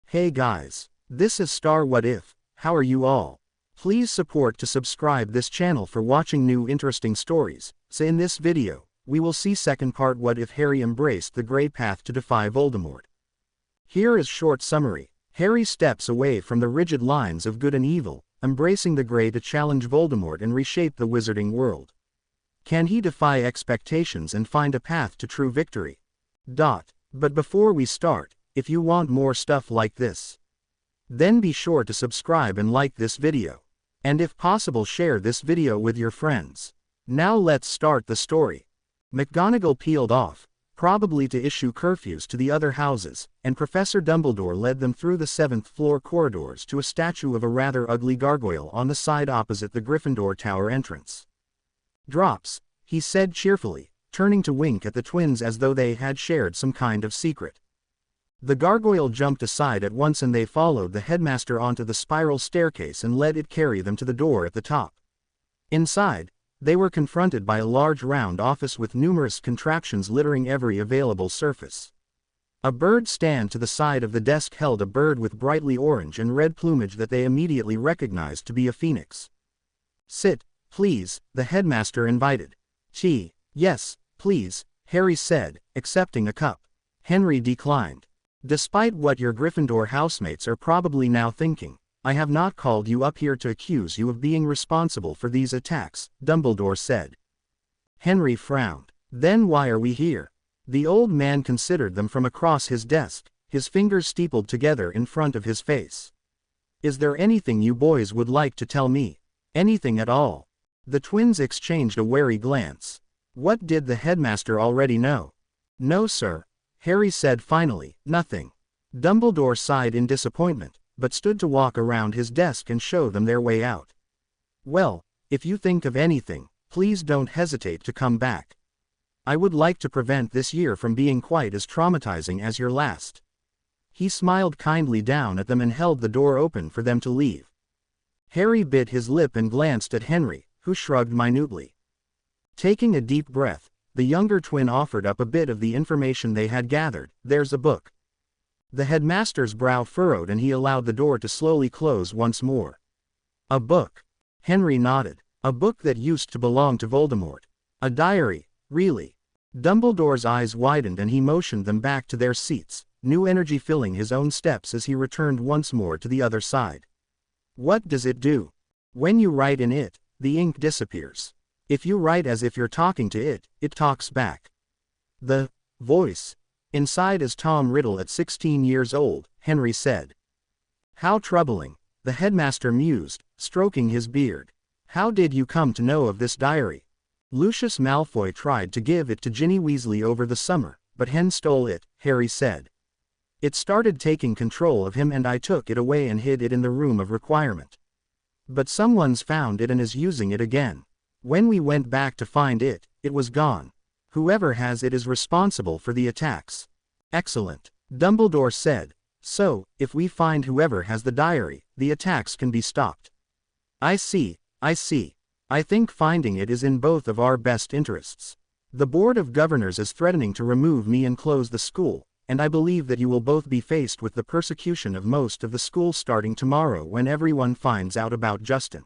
Hey guys, this is Star What If. How are you all? Please support to subscribe this channel for watching new interesting stories. So in this video, we will see second part what if Harry embraced the grey path to defy Voldemort. Here is short summary. Harry steps away from the rigid lines of good and evil, embracing the grey to challenge Voldemort and reshape the wizarding world. Can he defy expectations and find a path to true victory? But before we start, if you want more stuff like this, then be sure to subscribe and like this video. And if possible share this video with your friends. Now let's start the story. McGonagall peeled off, probably to issue curfews to the other houses, and Professor Dumbledore led them through the 7th floor corridors to a statue of a rather ugly gargoyle on the side opposite the Gryffindor Tower entrance. "Drops," he said cheerfully, turning to wink at the twins as though they had shared some kind of secret. The gargoyle jumped aside at once and they followed the headmaster onto the spiral staircase and let it carry them to the door at the top. Inside, they were confronted by a large round office with numerous contraptions littering every available surface. A bird stand to the side of the desk held a bird with brightly orange and red plumage that they immediately recognized to be a phoenix. "Sit, please," the headmaster invited. "Tea." "Yes, please," Harry said, accepting a cup. Henry declined. "Despite what your Gryffindor housemates are probably now thinking, I have not called you up here to accuse you of being responsible for these attacks," Dumbledore said. Henry frowned. "Then why are we here?" The old man considered them from across his desk, his fingers steepled together in front of his face. "Is there anything you boys would like to tell me? Anything at all?" The twins exchanged a wary glance. What did the headmaster already know? "No, sir," Harry said finally, "nothing." Dumbledore sighed in disappointment, but stood to walk around his desk and show them their way out. "Well, if you think of anything, please don't hesitate to come back. I would like to prevent this year from being quite as traumatizing as your last." He smiled kindly down at them and held the door open for them to leave. Harry bit his lip and glanced at Henry, who shrugged minutely. Taking a deep breath, the younger twin offered up a bit of the information they had gathered. "There's a book." The headmaster's brow furrowed and he allowed the door to slowly close once more. "A book?" Henry nodded. "A book that used to belong to Voldemort. A diary, really." Dumbledore's eyes widened and he motioned them back to their seats, new energy filling his own steps as he returned once more to the other side. "What does it do?" "When you write in it, the ink disappears. If you write as if you're talking to it, it talks back." "The voice inside is Tom Riddle at 16 years old," Henry said. "How troubling," the headmaster mused, stroking his beard. "How did you come to know of this diary?" "Lucius Malfoy tried to give it to Ginny Weasley over the summer, but Hen stole it," Harry said. "It started taking control of him and I took it away and hid it in the room of requirement. But someone's found it and is using it again. When we went back to find it, it was gone. Whoever has it is responsible for the attacks." "Excellent," Dumbledore said. "So, if we find whoever has the diary, the attacks can be stopped." I see. I think finding it is in both of our best interests. The Board of Governors is threatening to remove me and close the school, and I believe that you will both be faced with the persecution of most of the school starting tomorrow when everyone finds out about Justin."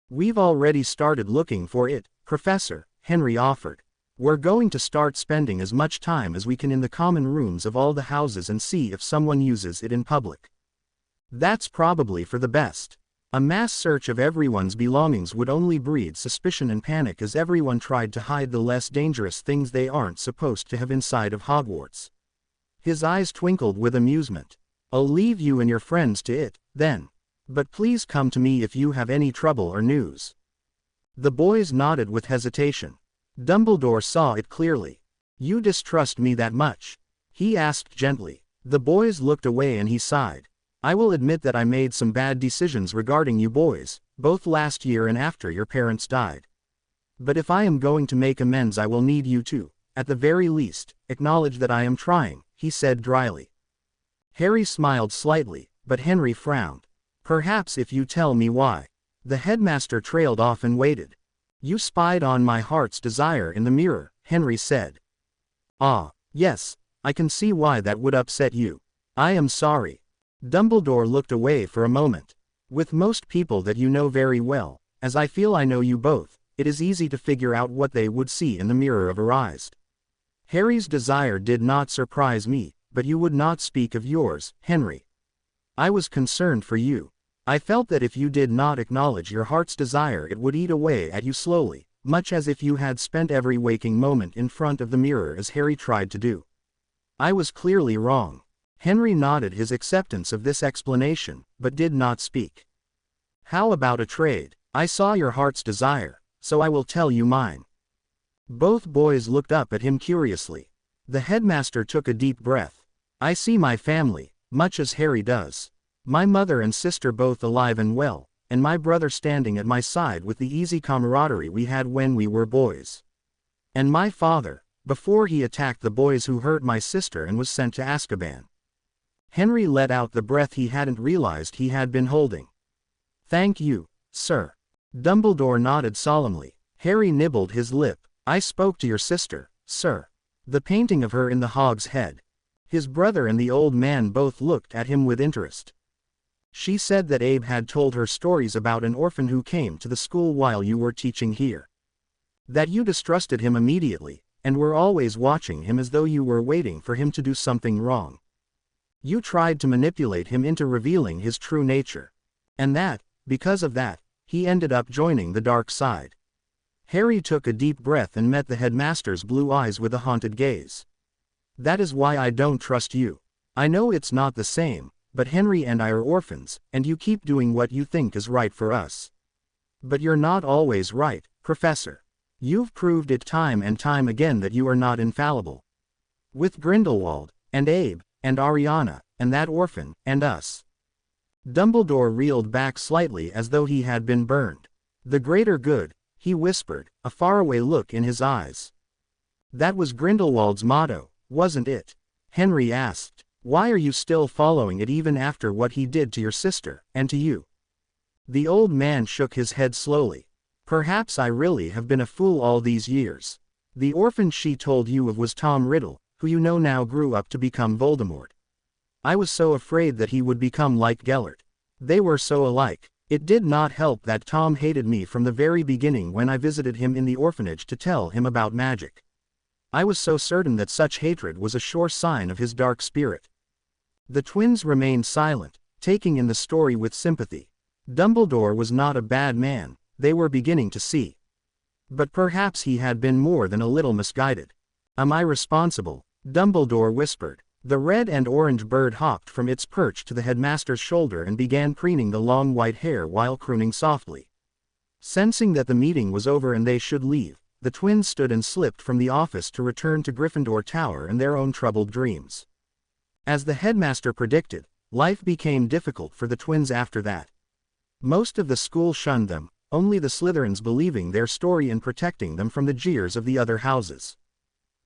"We've already started looking for it, Professor," Henry offered. "We're going to start spending as much time as we can in the common rooms of all the houses and see if someone uses it in public." "That's probably for the best. A mass search of everyone's belongings would only breed suspicion and panic as everyone tried to hide the less dangerous things they aren't supposed to have inside of Hogwarts." His eyes twinkled with amusement. "I'll leave you and your friends to it, then. But please come to me if you have any trouble or news." The boys nodded with hesitation. Dumbledore saw it clearly. "You distrust me that much?" he asked gently. The boys looked away and he sighed. "I will admit that I made some bad decisions regarding you boys, both last year and after your parents died. But if I am going to make amends I will need you to, at the very least, acknowledge that I am trying," he said dryly. Harry smiled slightly, but Henry frowned. "Perhaps if you tell me why." The headmaster trailed off and waited. "You spied on my heart's desire in the mirror," Henry said. "Ah, yes, I can see why that would upset you. I am sorry." Dumbledore looked away for a moment. With most people that you know very well, as I feel I know you both, it is easy to figure out what they would see in the mirror of her eyes. Harry's desire did not surprise me, but you would not speak of yours, Henry. I was concerned for you. I felt that if you did not acknowledge your heart's desire, it would eat away at you slowly, much as if you had spent every waking moment in front of the mirror as Harry tried to do. I was clearly wrong. Henry nodded his acceptance of this explanation, but did not speak. How about a trade? I saw your heart's desire, so I will tell you mine. Both boys looked up at him curiously. The headmaster took a deep breath. I see my family, much as Harry does. My mother and sister both alive and well, and my brother standing at my side with the easy camaraderie we had when we were boys. And my father, before he attacked the boys who hurt my sister and was sent to Azkaban. Henry let out the breath he hadn't realized he had been holding. Thank you, sir. Dumbledore nodded solemnly. Harry nibbled his lip. I spoke to your sister, sir. The painting of her in the Hog's Head. His brother and the old man both looked at him with interest. She said that Abe had told her stories about an orphan who came to the school while you were teaching here. That you distrusted him immediately, and were always watching him as though you were waiting for him to do something wrong. You tried to manipulate him into revealing his true nature. And that, because of that, he ended up joining the dark side. Harry took a deep breath and met the headmaster's blue eyes with a haunted gaze. That is why I don't trust you. I know it's not the same, but Henry and I are orphans, and you keep doing what you think is right for us. But you're not always right, Professor. You've proved it time and time again that you are not infallible. With Grindelwald, and Abe, and Ariana, and that orphan, and us. Dumbledore reeled back slightly as though he had been burned. The greater good, he whispered, a faraway look in his eyes. That was Grindelwald's motto, wasn't it? Henry asked. Why are you still following it even after what he did to your sister, and to you? The old man shook his head slowly. Perhaps I really have been a fool all these years. The orphan she told you of was Tom Riddle, who you know now grew up to become Voldemort. I was so afraid that he would become like Gellert. They were so alike. It did not help that Tom hated me from the very beginning when I visited him in the orphanage to tell him about magic. I was so certain that such hatred was a sure sign of his dark spirit. The twins remained silent, taking in the story with sympathy. Dumbledore was not a bad man, they were beginning to see. But perhaps he had been more than a little misguided. Am I responsible? Dumbledore whispered. The red and orange bird hopped from its perch to the headmaster's shoulder and began preening the long white hair while crooning softly. Sensing that the meeting was over and they should leave, the twins stood and slipped from the office to return to Gryffindor Tower and their own troubled dreams. As the headmaster predicted, life became difficult for the twins after that. Most of the school shunned them, only the Slytherins believing their story and protecting them from the jeers of the other houses.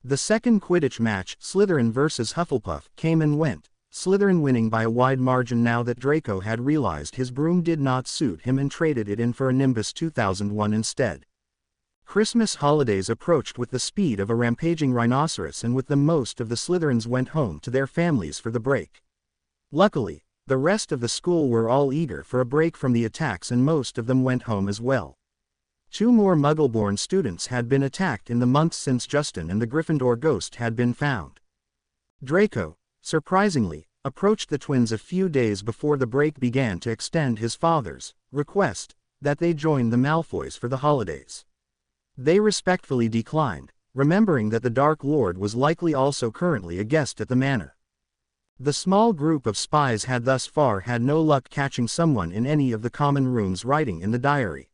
The second Quidditch match, Slytherin versus Hufflepuff, came and went, Slytherin winning by a wide margin now that Draco had realized his broom did not suit him and traded it in for a Nimbus 2001 instead. Christmas holidays approached with the speed of a rampaging rhinoceros, and with them most of the Slytherins went home to their families for the break. Luckily, the rest of the school were all eager for a break from the attacks, and most of them went home as well. 2 more Muggle-born students had been attacked in the months since Justin and the Gryffindor ghost had been found. Draco, surprisingly, approached the twins a few days before the break began to extend his father's request that they join the Malfoys for the holidays. They respectfully declined, remembering that the Dark Lord was likely also currently a guest at the manor. The small group of spies had thus far had no luck catching someone in any of the common rooms writing in the diary.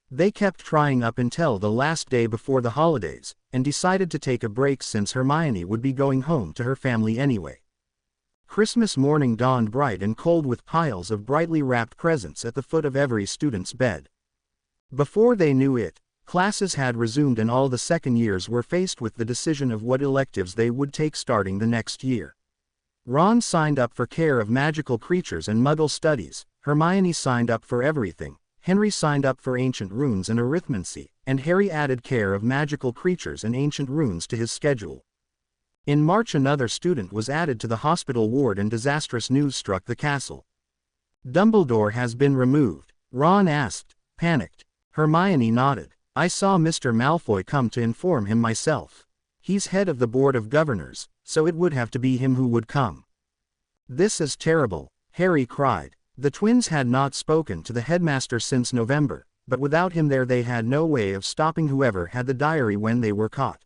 They kept trying up until the last day before the holidays, and decided to take a break since Hermione would be going home to her family anyway. Christmas morning dawned bright and cold with piles of brightly wrapped presents at the foot of every student's bed. Before they knew it, classes had resumed and all the second years were faced with the decision of what electives they would take starting the next year. Ron signed up for care of magical creatures and Muggle studies, Hermione signed up for everything. Henry signed up for ancient runes and arithmancy, and Harry added care of magical creatures and ancient runes to his schedule. In March another student was added to the hospital ward and disastrous news struck the castle. Dumbledore has been removed, Ron asked, panicked. Hermione nodded. I saw Mr. Malfoy come to inform him myself. He's head of the Board of Governors, so it would have to be him who would come. This is terrible, Harry cried. The twins had not spoken to the headmaster since November, but without him there they had no way of stopping whoever had the diary when they were caught.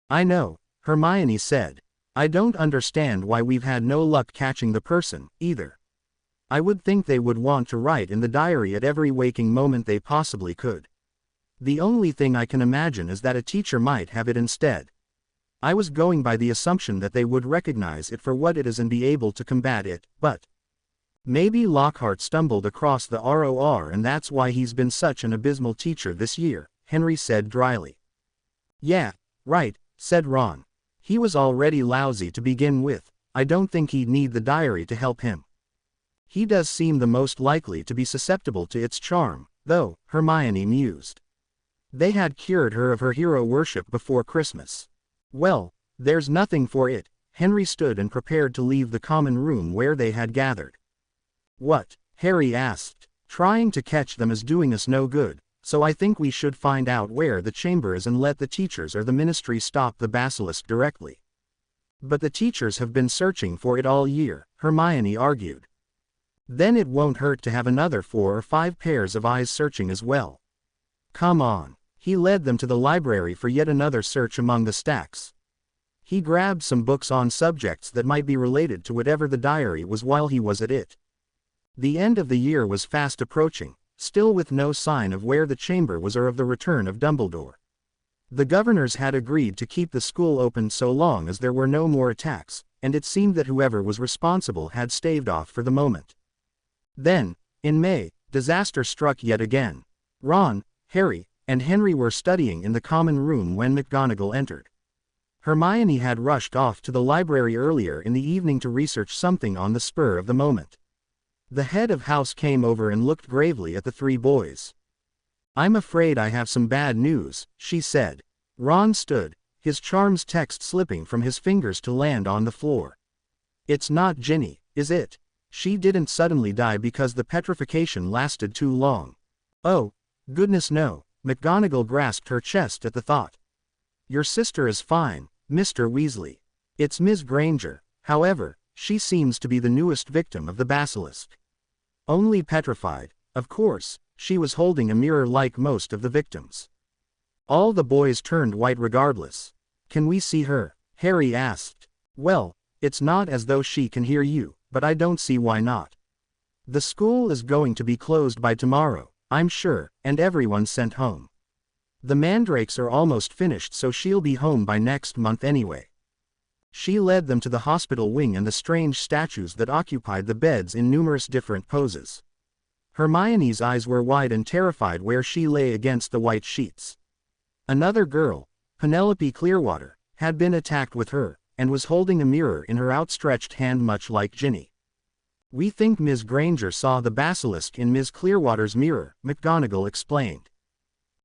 I know, Hermione said. I don't understand why we've had no luck catching the person, either. I would think they would want to write in the diary at every waking moment they possibly could. The only thing I can imagine is that a teacher might have it instead. I was going by the assumption that they would recognize it for what it is and be able to combat it, but maybe Lockhart stumbled across the ROR and that's why he's been such an abysmal teacher this year, Henry said dryly. Yeah, right, said Ron. He was already lousy to begin with. I don't think he'd need the diary to help him. He does seem the most likely to be susceptible to its charm, though, Hermione mused. They had cured her of her hero worship before Christmas. Well, there's nothing for it. Henry stood and prepared to leave the common room where they had gathered. What? Harry asked. Trying to catch them is doing us no good, so I think we should find out where the chamber is and let the teachers or the ministry stop the basilisk directly. But the teachers have been searching for it all year, Hermione argued. Then it won't hurt to have another 4 or 5 pairs of eyes searching as well. Come on. He led them to the library for yet another search among the stacks. He grabbed some books on subjects that might be related to whatever the diary was while he was at it. The end of the year was fast approaching, still with no sign of where the chamber was or of the return of Dumbledore. The governors had agreed to keep the school open so long as there were no more attacks, and it seemed that whoever was responsible had staved off for the moment. Then, in May, disaster struck yet again. Ron, Harry, and Henry were studying in the common room when McGonagall entered. Hermione had rushed off to the library earlier in the evening to research something on the spur of the moment. The head of house came over and looked gravely at the 3 boys. I'm afraid I have some bad news, she said. Ron stood, his charms text slipping from his fingers to land on the floor. It's not Ginny, is it? She didn't suddenly die because the petrification lasted too long. Oh, goodness no. McGonagall grasped her chest at the thought. Your sister is fine, Mr. Weasley. It's Ms. Granger, however, she seems to be the newest victim of the basilisk. Only petrified, of course, she was holding a mirror like most of the victims. All the boys turned white regardless. Can we see her? Harry asked. Well, it's not as though she can hear you, but I don't see why not. The school is going to be closed by tomorrow, I'm sure, and everyone sent home. The mandrakes are almost finished so she'll be home by next month anyway. She led them to the hospital wing and the strange statues that occupied the beds in numerous different poses. Hermione's eyes were wide and terrified where she lay against the white sheets. Another girl, Penelope Clearwater, had been attacked with her, and was holding a mirror in her outstretched hand much like Ginny. We think Ms. Granger saw the basilisk in Ms. Clearwater's mirror, McGonagall explained.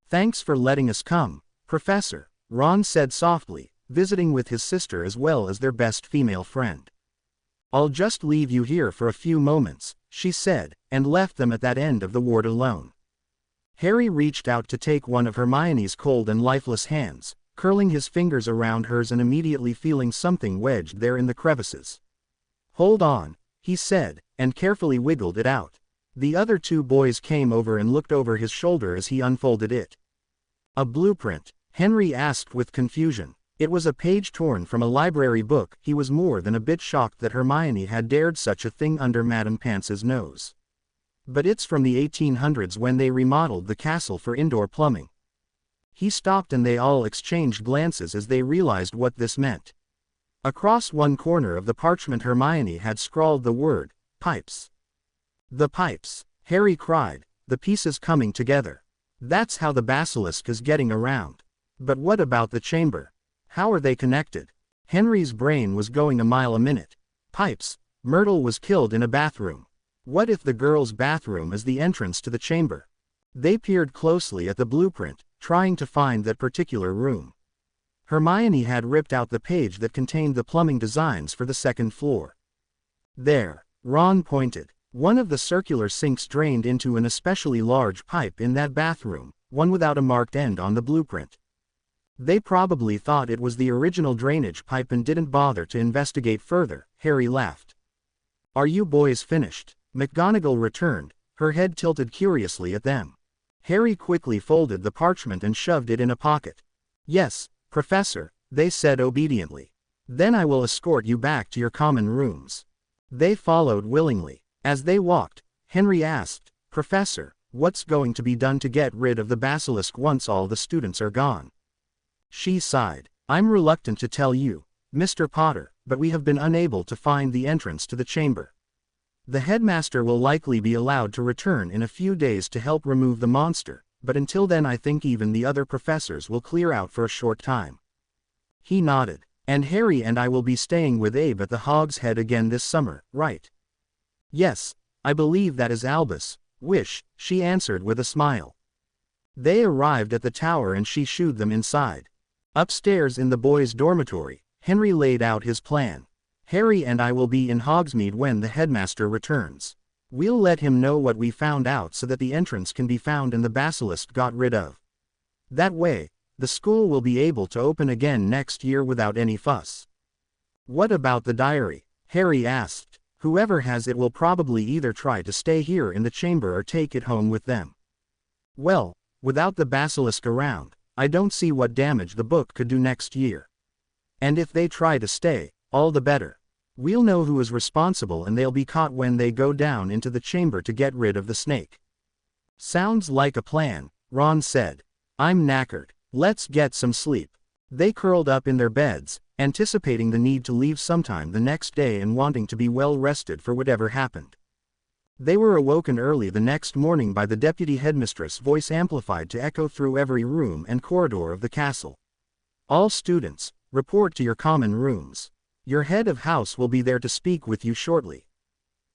Thanks for letting us come, Professor, Ron said softly, visiting with his sister as well as their best female friend. I'll just leave you here for a few moments, she said, and left them at that end of the ward alone. Harry reached out to take one of Hermione's cold and lifeless hands, curling his fingers around hers and immediately feeling something wedged there in the crevices. Hold on, he said, and carefully wiggled it out. The other 2 boys came over and looked over his shoulder as he unfolded it. A blueprint, Henry asked with confusion. It was a page torn from a library book. He was more than a bit shocked that Hermione had dared such a thing under Madame Pance's nose. But it's from the 1800s when they remodeled the castle for indoor plumbing. He stopped and they all exchanged glances as they realized what this meant. Across one corner of the parchment Hermione had scrawled the word, pipes. The pipes, Harry cried, the pieces coming together. That's how the basilisk is getting around. But what about the chamber? How are they connected? Henry's brain was going a mile a minute. Pipes, Myrtle was killed in a bathroom. What if the girls' bathroom is the entrance to the chamber? They peered closely at the blueprint, trying to find that particular room. Hermione had ripped out the page that contained the plumbing designs for the second floor. There, Ron pointed. One of the circular sinks drained into an especially large pipe in that bathroom, one without a marked end on the blueprint. They probably thought it was the original drainage pipe and didn't bother to investigate further, Harry laughed. Are you boys finished? McGonagall returned, her head tilted curiously at them. Harry quickly folded the parchment and shoved it in a pocket. Yes, Professor, they said obediently. Then I will escort you back to your common rooms. They followed willingly. As they walked, Henry asked, Professor, what's going to be done to get rid of the basilisk once all the students are gone? She sighed. I'm reluctant to tell you, Mr. Potter, but we have been unable to find the entrance to the chamber. The headmaster will likely be allowed to return in a few days to help remove the monster, but until then I think even the other professors will clear out for a short time. He nodded. And Harry and I will be staying with Abe at the Hog's Head again this summer, right? Yes, I believe that is Albus' wish, she answered with a smile. They arrived at the tower and she shooed them inside. Upstairs in the boys' dormitory, Henry laid out his plan. Harry and I will be in Hogsmeade when the headmaster returns. We'll let him know what we found out so that the entrance can be found and the basilisk got rid of. That way, the school will be able to open again next year without any fuss. What about the diary? Harry asked. Whoever has it will probably either try to stay here in the chamber or take it home with them. Well, without the basilisk around, I don't see what damage the book could do next year. And if they try to stay, all the better. We'll know who is responsible and they'll be caught when they go down into the chamber to get rid of the snake. Sounds like a plan, Ron said. I'm knackered. Let's get some sleep. They curled up in their beds, anticipating the need to leave sometime the next day and wanting to be well rested for whatever happened. They were awoken early the next morning by the deputy headmistress' voice amplified to echo through every room and corridor of the castle. All students, report to your common rooms. Your head of house will be there to speak with you shortly.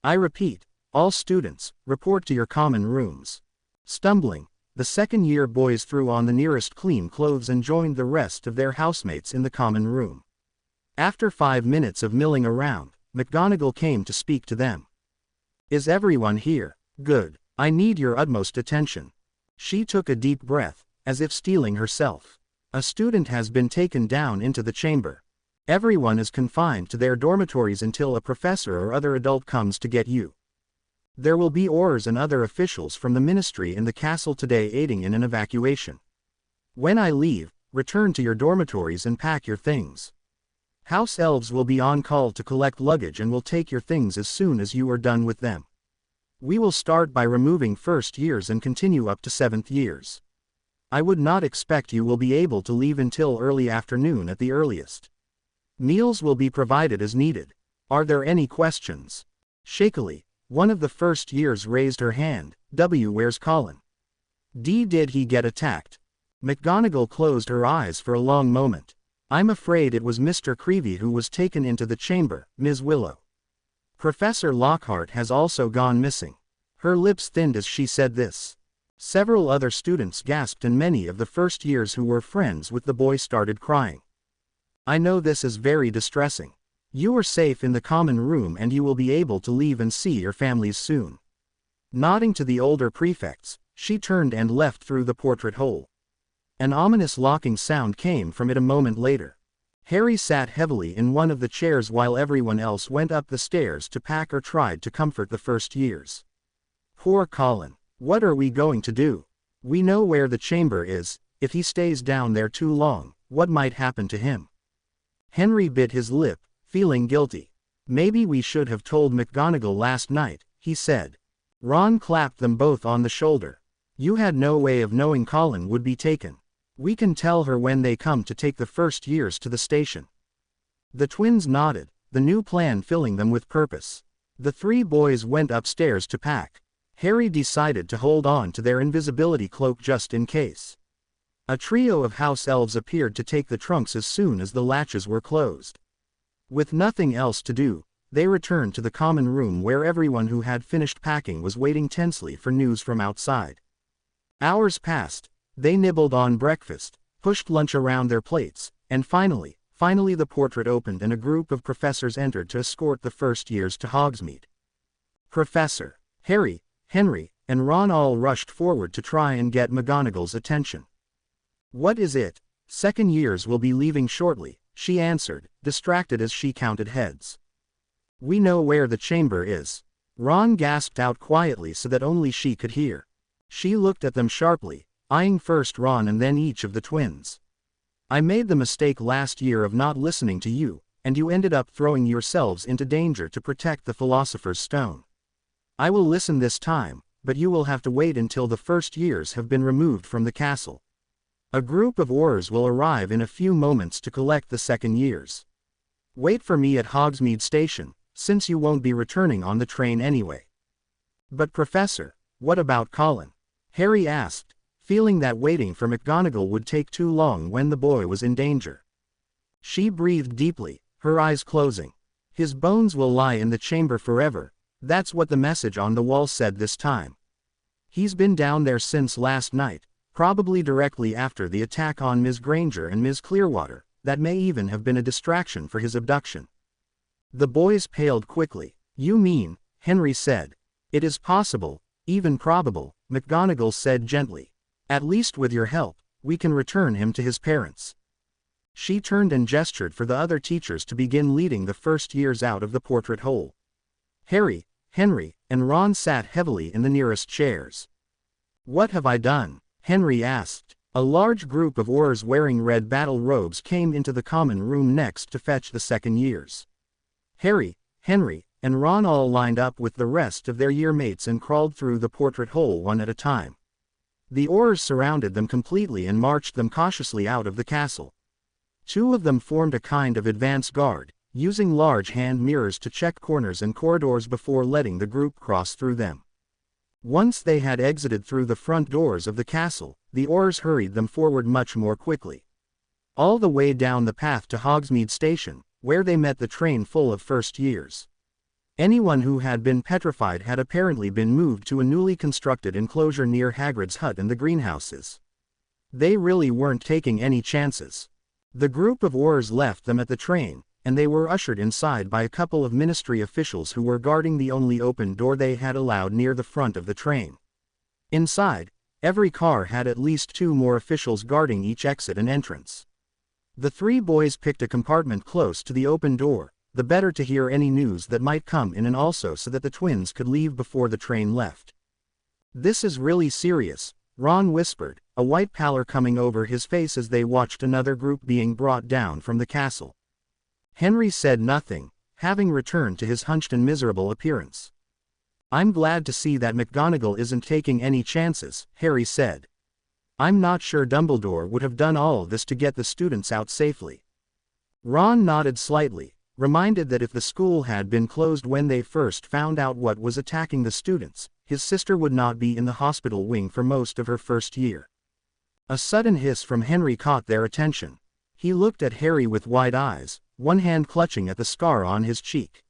I repeat, all students, report to your common rooms. Stumbling, the second-year boys threw on the nearest clean clothes and joined the rest of their housemates in the common room. After 5 minutes of milling around, McGonagall came to speak to them. Is everyone here? Good. I need your utmost attention. She took a deep breath, as if steeling herself. A student has been taken down into the chamber. Everyone is confined to their dormitories until a professor or other adult comes to get you. There will be Aurors and other officials from the ministry in the castle today aiding in an evacuation. When I leave, return to your dormitories and pack your things. House elves will be on call to collect luggage and will take your things as soon as you are done with them. We will start by removing first years and continue up to 7th years. I would not expect you will be able to leave until early afternoon at the earliest. Meals will be provided as needed. Are there any questions? Shakily, one of the first years raised her hand. Where's Colin? Did he get attacked? McGonagall closed her eyes for a long moment. I'm afraid it was Mr. Creevey who was taken into the chamber, Ms. Willow. Professor Lockhart has also gone missing. Her lips thinned as she said this. Several other students gasped and many of the first years who were friends with the boy started crying. I know this is very distressing. You are safe in the common room and you will be able to leave and see your families soon. Nodding to the older prefects, she turned and left through the portrait hole. An ominous locking sound came from it a moment later. Harry sat heavily in one of the chairs while everyone else went up the stairs to pack or tried to comfort the first years. Poor Colin. What are we going to do? We know where the chamber is. If he stays down there too long, what might happen to him? Henry bit his lip, feeling guilty. Maybe we should have told McGonagall last night, he said. Ron clapped them both on the shoulder. You had no way of knowing Colin would be taken. We can tell her when they come to take the first years to the station. The twins nodded, the new plan filling them with purpose. The 3 boys went upstairs to pack. Harry decided to hold on to their invisibility cloak just in case. A trio of house elves appeared to take the trunks as soon as the latches were closed. With nothing else to do, they returned to the common room where everyone who had finished packing was waiting tensely for news from outside. Hours passed. They nibbled on breakfast, pushed lunch around their plates, And finally the portrait opened and a group of professors entered to escort the first years to Hogsmeade. Professor Harry, Henry, and Ron all rushed forward to try and get McGonagall's attention. "What is it? Second years will be leaving shortly," she answered, distracted as she counted heads. "We know where the chamber is," Ron gasped out quietly so that only she could hear. She looked at them sharply, eyeing first Ron and then each of the twins. "I made the mistake last year of not listening to you, and you ended up throwing yourselves into danger to protect the Philosopher's Stone. I will listen this time, but you will have to wait until the first years have been removed from the castle. A group of Aurors will arrive in a few moments to collect the second years. Wait for me at Hogsmeade Station, since you won't be returning on the train anyway." "But Professor, what about Colin?" Harry asked, feeling that waiting for McGonagall would take too long when the boy was in danger. She breathed deeply, her eyes closing. "His bones will lie in the chamber forever, that's what the message on the wall said this time. He's been down there since last night, probably directly after the attack on Ms. Granger and Ms. Clearwater, that may even have been a distraction for his abduction." The boys paled quickly. "You mean," Henry said. "It is possible, even probable," McGonagall said gently. "At least with your help, we can return him to his parents." She turned and gestured for the other teachers to begin leading the first years out of the portrait hole. Harry, Henry, and Ron sat heavily in the nearest chairs. "What have I done?" Henry asked. A large group of Aurors wearing red battle robes came into the common room next to fetch the second years. Harry, Henry, and Ron all lined up with the rest of their year mates and crawled through the portrait hole one at a time. The Aurors surrounded them completely and marched them cautiously out of the castle. Two of them formed a kind of advance guard, using large hand mirrors to check corners and corridors before letting the group cross through them. Once they had exited through the front doors of the castle, the Aurors hurried them forward much more quickly. All the way down the path to Hogsmeade Station, where they met the train full of first years. Anyone who had been petrified had apparently been moved to a newly constructed enclosure near Hagrid's hut and the greenhouses. They really weren't taking any chances. The group of Aurors left them at the train, and they were ushered inside by a couple of ministry officials who were guarding the only open door they had allowed near the front of the train. Inside, every car had at least two more officials guarding each exit and entrance. The three boys picked a compartment close to the open door, the better to hear any news that might come in and also so that the twins could leave before the train left. "This is really serious," Ron whispered, a white pallor coming over his face as they watched another group being brought down from the castle. Henry said nothing, having returned to his hunched and miserable appearance. "I'm glad to see that McGonagall isn't taking any chances," Harry said. "I'm not sure Dumbledore would have done all this to get the students out safely." Ron nodded slightly, reminded that if the school had been closed when they first found out what was attacking the students, his sister would not be in the hospital wing for most of her first year. A sudden hiss from Henry caught their attention. He looked at Harry with wide eyes, one hand clutching at the scar on his cheek.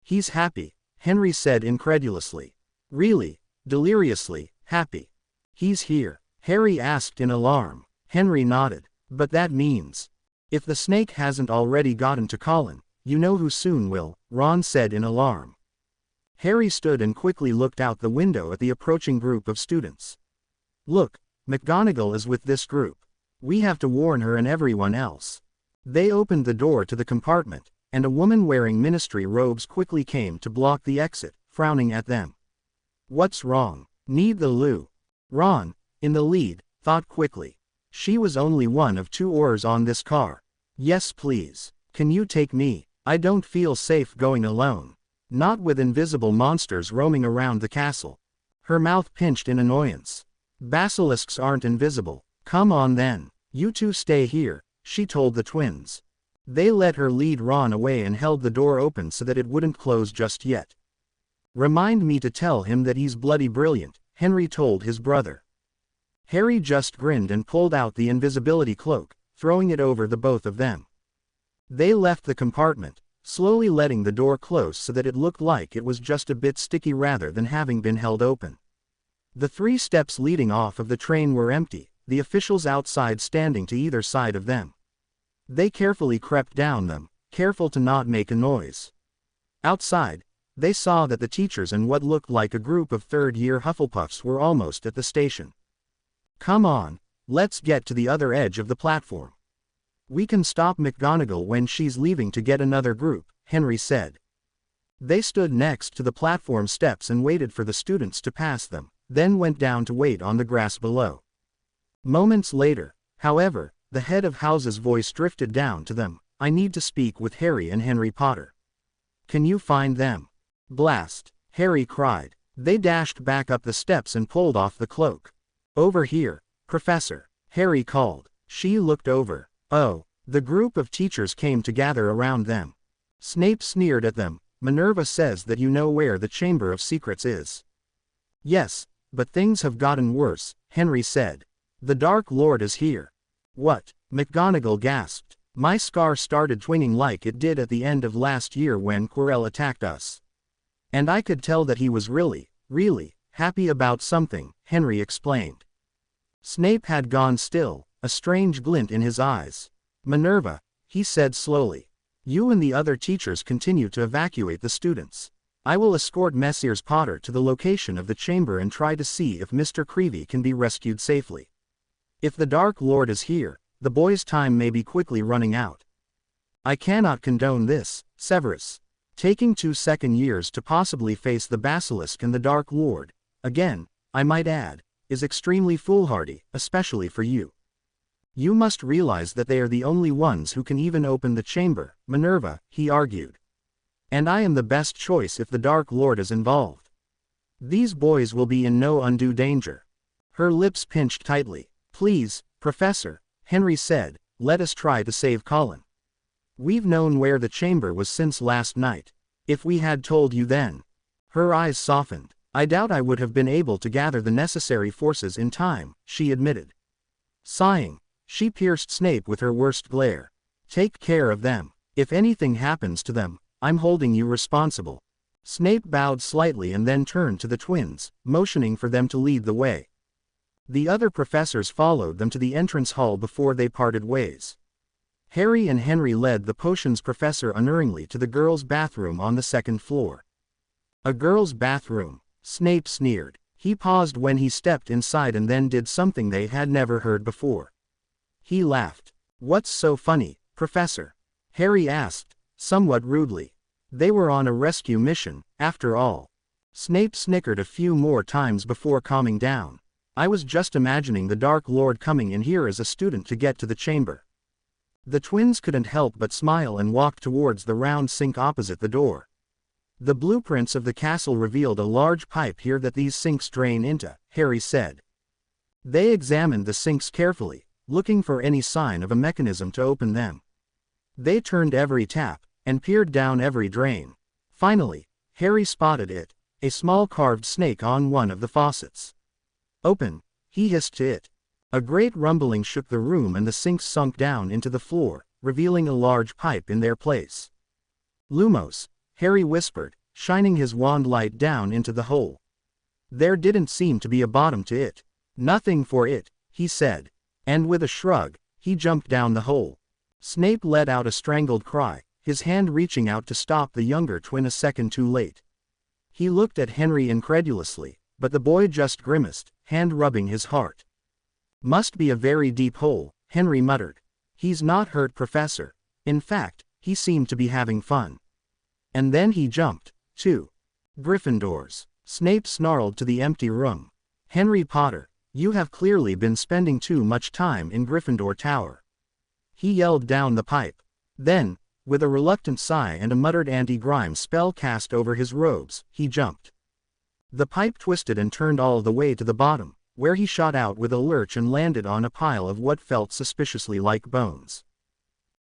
"He's happy," Henry said incredulously. "Really, deliriously happy." "He's here?" Harry asked in alarm. Henry nodded. "But that means, if the snake hasn't already gotten to Colin, you know who soon will," Ron said in alarm. Harry stood and quickly looked out the window at the approaching group of students. "Look, McGonagall is with this group. We have to warn her and everyone else." They opened the door to the compartment, and a woman wearing ministry robes quickly came to block the exit, frowning at them. "What's wrong? Need the loo?" Ron, in the lead, thought quickly. She was only one of two Aurors on this car. "Yes please. Can you take me? I don't feel safe going alone. Not with invisible monsters roaming around the castle." Her mouth pinched in annoyance. "Basilisks aren't invisible. Come on then. You two stay here," she told the twins. They let her lead Ron away and held the door open so that it wouldn't close just yet. "Remind me to tell him that he's bloody brilliant," Henry told his brother. Harry just grinned and pulled out the invisibility cloak, throwing it over the both of them. They left the compartment, slowly letting the door close so that it looked like it was just a bit sticky rather than having been held open. The 3 steps leading off of the train were empty, the officials outside standing to either side of them. They carefully crept down them, careful to not make a noise. Outside, they saw that the teachers and what looked like a group of third-year Hufflepuffs were almost at the station. "Come on, let's get to the other edge of the platform. We can stop McGonagall when she's leaving to get another group," Henry said. They stood next to the platform steps and waited for the students to pass them, then went down to wait on the grass below. Moments later, however, the head of house's voice drifted down to them. "I need to speak with Harry and Henry Potter. Can you find them?" "Blast!" Harry cried. They dashed back up the steps and pulled off the cloak. "Over here, Professor," Harry called. She looked over. Oh, the group of teachers came to gather around them. Snape sneered at them. "Minerva says that you know where the Chamber of Secrets is." "Yes, but things have gotten worse," Henry said. "The Dark Lord is here." "What?" McGonagall gasped. "My scar started twinging like it did at the end of last year when Quirrell attacked us. And I could tell that he was really happy about something," Henry explained. Snape had gone still, a strange glint in his eyes. "Minerva," he said slowly. "You and the other teachers continue to evacuate the students. I will escort Messrs. Potter to the location of the chamber and try to see if Mr. Creevey can be rescued safely. If the Dark Lord is here, the boy's time may be quickly running out. I cannot condone this, Severus. Taking 2 second years to possibly face the Basilisk and the Dark Lord, again, I might add, is extremely foolhardy, especially for you. You must realize that they are the only ones who can even open the chamber, Minerva," he argued. "And I am the best choice if the Dark Lord is involved. These boys will be in no undue danger." Her lips pinched tightly. "Please, Professor," Henry said, "let us try to save Colin. We've known where the chamber was since last night. If we had told you then." Her eyes softened. "I doubt I would have been able to gather the necessary forces in time," she admitted. Sighing, she pierced Snape with her worst glare. "Take care of them. If anything happens to them, I'm holding you responsible." Snape bowed slightly and then turned to the twins, motioning for them to lead the way. The other professors followed them to the entrance hall before they parted ways. Harry and Henry led the potions professor unerringly to the girls' bathroom on the 2nd floor. "A girls' bathroom," Snape sneered. He paused when he stepped inside and then did something they had never heard before. He laughed. "What's so funny, Professor?" Harry asked, somewhat rudely. They were on a rescue mission, after all. Snape snickered a few more times before calming down. "I was just imagining the Dark Lord coming in here as a student to get to the chamber." The twins couldn't help but smile and walked towards the round sink opposite the door. "The blueprints of the castle revealed a large pipe here that these sinks drain into," Harry said. They examined the sinks carefully, looking for any sign of a mechanism to open them. They turned every tap, and peered down every drain. Finally, Harry spotted it, a small carved snake on one of the faucets. "Open," he hissed to it. A great rumbling shook the room and the sinks sunk down into the floor, revealing a large pipe in their place. "Lumos," Harry whispered, shining his wand light down into the hole. There didn't seem to be a bottom to it. "Nothing for it," he said. And with a shrug, he jumped down the hole. Snape let out a strangled cry, his hand reaching out to stop the younger twin a second too late. He looked at Henry incredulously, but the boy just grimaced, hand rubbing his heart. "Must be a very deep hole," Henry muttered. "He's not hurt, Professor. In fact, he seemed to be having fun." And then he jumped. 2. Gryffindors. Snape snarled to the empty room. "Henry Potter, you have clearly been spending too much time in Gryffindor Tower." He yelled down the pipe. Then, with a reluctant sigh and a muttered anti-grime spell cast over his robes, he jumped. The pipe twisted and turned all the way to the bottom, where he shot out with a lurch and landed on a pile of what felt suspiciously like bones.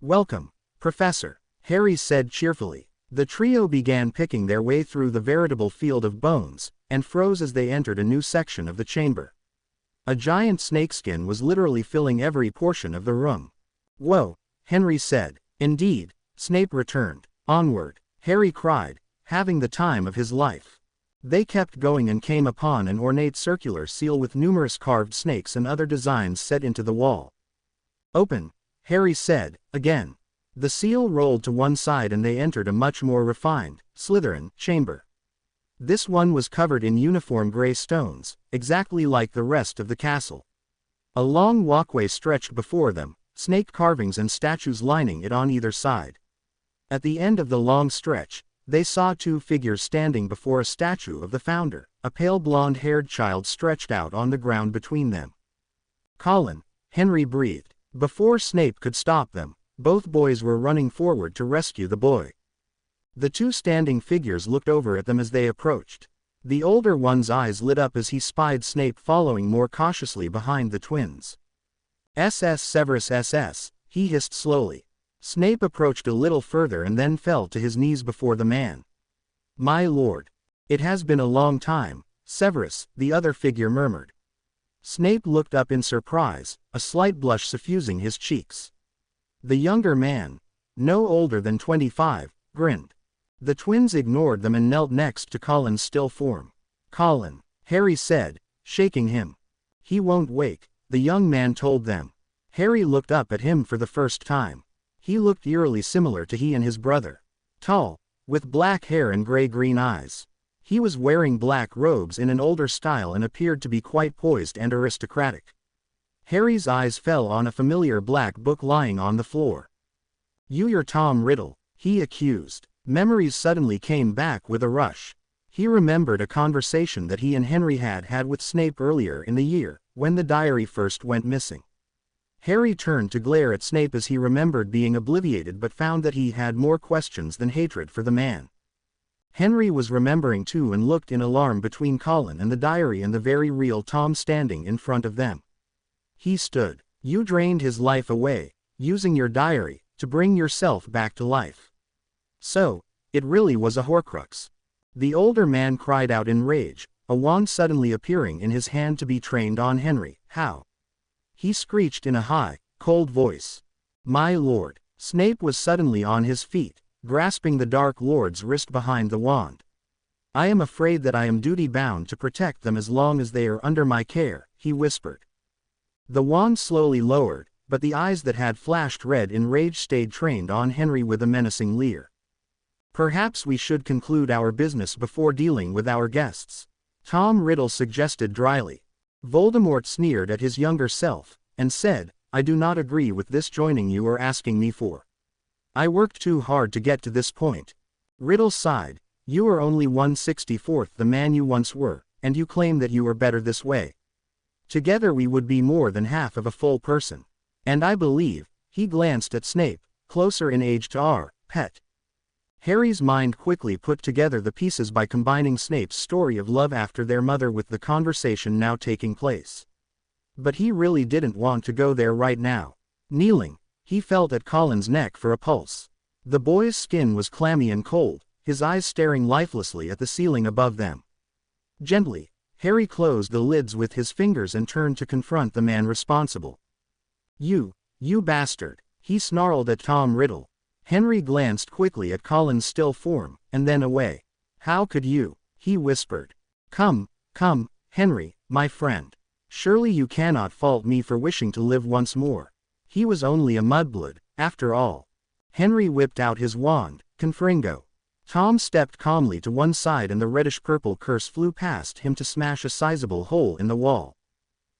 "Welcome, Professor," Harry said cheerfully. The trio began picking their way through the veritable field of bones, and froze as they entered a new section of the chamber. A giant snakeskin was literally filling every portion of the room. "Whoa," Henry said. "Indeed," Snape returned. "Onward," Harry cried, having the time of his life. They kept going and came upon an ornate circular seal with numerous carved snakes and other designs set into the wall. "Open," Harry said, again. The seal rolled to one side and they entered a much more refined, Slytherin, chamber. This one was covered in uniform gray stones, exactly like the rest of the castle. A long walkway stretched before them, snake carvings and statues lining it on either side. At the end of the long stretch, they saw two figures standing before a statue of the founder, a pale blonde-haired child stretched out on the ground between them. Colin, Henry breathed. Before Snape could stop them, both boys were running forward to rescue the boy. The two standing figures looked over at them as they approached. The older one's eyes lit up as he spied Snape following more cautiously behind the twins. "SS Severus SS," he hissed slowly. Snape approached a little further and then fell to his knees before the man. "My lord. It has been a long time, Severus," the other figure murmured. Snape looked up in surprise, a slight blush suffusing his cheeks. The younger man, no older than 25, grinned. The twins ignored them and knelt next to Colin's still form. "Colin," Harry said, shaking him. "He won't wake," the young man told them. Harry looked up at him for the first time. He looked eerily similar to he and his brother. Tall, with black hair and gray-green eyes. He was wearing black robes in an older style and appeared to be quite poised and aristocratic. Harry's eyes fell on a familiar black book lying on the floor. "You're Tom Riddle," he accused. Memories suddenly came back with a rush. He remembered a conversation that he and Henry had with Snape earlier in the year, when the diary first went missing. Harry turned to glare at Snape as he remembered being obliviated but found that he had more questions than hatred for the man. Henry was remembering too and looked in alarm between Colin and the diary and the very real Tom standing in front of them. He stood. "You drained his life away, using your diary, to bring yourself back to life. So, it really was a Horcrux." The older man cried out in rage, a wand suddenly appearing in his hand to be trained on Henry. "How?" he screeched in a high, cold voice. "My lord." Snape was suddenly on his feet, grasping the Dark Lord's wrist behind the wand. "I am afraid that I am duty-bound to protect them as long as they are under my care," he whispered. The wand slowly lowered, but the eyes that had flashed red in rage stayed trained on Henry with a menacing leer. "Perhaps we should conclude our business before dealing with our guests," Tom Riddle suggested dryly. Voldemort sneered at his younger self, and said, "I do not agree with this joining you or asking me for. I worked too hard to get to this point." Riddle sighed. "You are only 1/64th the man you once were, and you claim that you are better this way. Together we would be more than half of a full person. And I believe," he glanced at Snape, "closer in age to our pet." Harry's mind quickly put together the pieces by combining Snape's story of love after their mother with the conversation now taking place. But he really didn't want to go there right now. Kneeling, he felt at Colin's neck for a pulse. The boy's skin was clammy and cold, his eyes staring lifelessly at the ceiling above them. Gently, Harry closed the lids with his fingers and turned to confront the man responsible. You bastard," he snarled at Tom Riddle. Henry glanced quickly at Colin's still form, and then away. "How could you?" he whispered. Come, Henry, my friend. Surely you cannot fault me for wishing to live once more. He was only a mudblood, after all." Henry whipped out his wand, Confringo. Tom stepped calmly to one side and the reddish-purple curse flew past him to smash a sizable hole in the wall.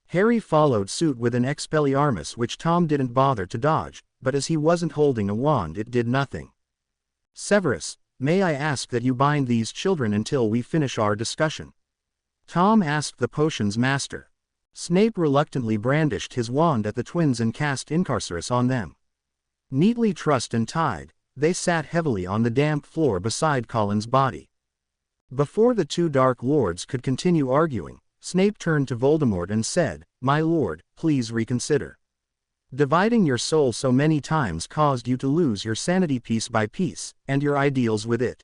Harry followed suit with an Expelliarmus which Tom didn't bother to dodge, but as he wasn't holding a wand it did nothing. "Severus, may I ask that you bind these children until we finish our discussion?" Tom asked the potion's master. Snape reluctantly brandished his wand at the twins and cast Incarcerus on them. Neatly trussed and tied, they sat heavily on the damp floor beside Colin's body. Before the two Dark Lords could continue arguing, Snape turned to Voldemort and said, "My lord, please reconsider. Dividing your soul so many times caused you to lose your sanity piece by piece, and your ideals with it.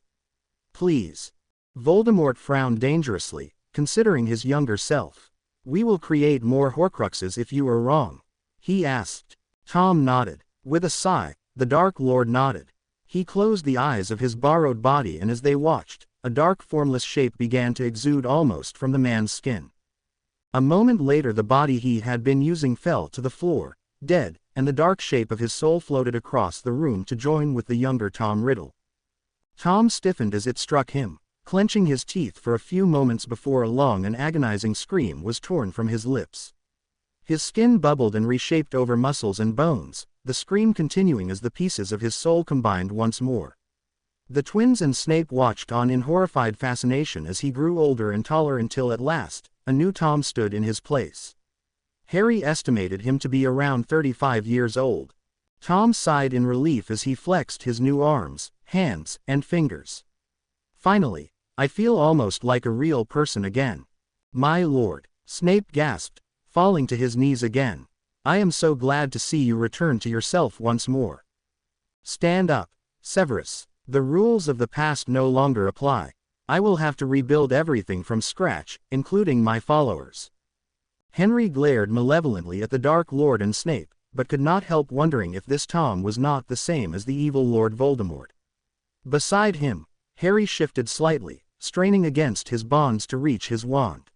Please." Voldemort frowned dangerously, considering his younger self. "We will create more Horcruxes if you are wrong," he asked. Tom nodded. With a sigh, the Dark Lord nodded. He closed the eyes of his borrowed body and as they watched, a dark formless shape began to exude almost from the man's skin. A moment later the body he had been using fell to the floor, dead, and the dark shape of his soul floated across the room to join with the younger Tom Riddle. Tom stiffened as it struck him, clenching his teeth for a few moments before a long and agonizing scream was torn from his lips. His skin bubbled and reshaped over muscles and bones, the scream continuing as the pieces of his soul combined once more. The twins and Snape watched on in horrified fascination as he grew older and taller until at last, a new Tom stood in his place. Harry estimated him to be around 35 years old. Tom sighed in relief as he flexed his new arms, hands, and fingers. Finally, I feel almost like a real person again. My lord, Snape gasped, falling to his knees again. I am so glad to see you return to yourself once more. Stand up, Severus. The rules of the past no longer apply. I will have to rebuild everything from scratch, including my followers. Henry glared malevolently at the Dark Lord and Snape, but could not help wondering if this Tom was not the same as the evil Lord Voldemort. Beside him, Harry shifted slightly, straining against his bonds to reach his wand.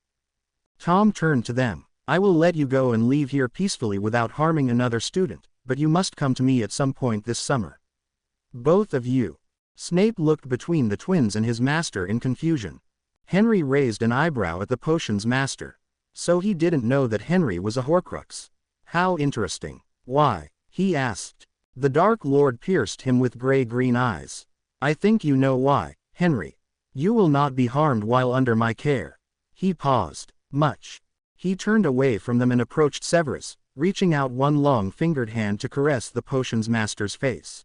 Tom turned to them. I will let you go and leave here peacefully without harming another student, but you must come to me at some point this summer. Both of you. Snape looked between the twins and his master in confusion. Henry raised an eyebrow at the potion's master. So he didn't know that Henry was a Horcrux. How interesting. Why? He asked. The Dark Lord pierced him with gray-green eyes. I think you know why, Henry. You will not be harmed while under my care. He paused. Much. He turned away from them and approached Severus, reaching out one long-fingered hand to caress the potion's master's face.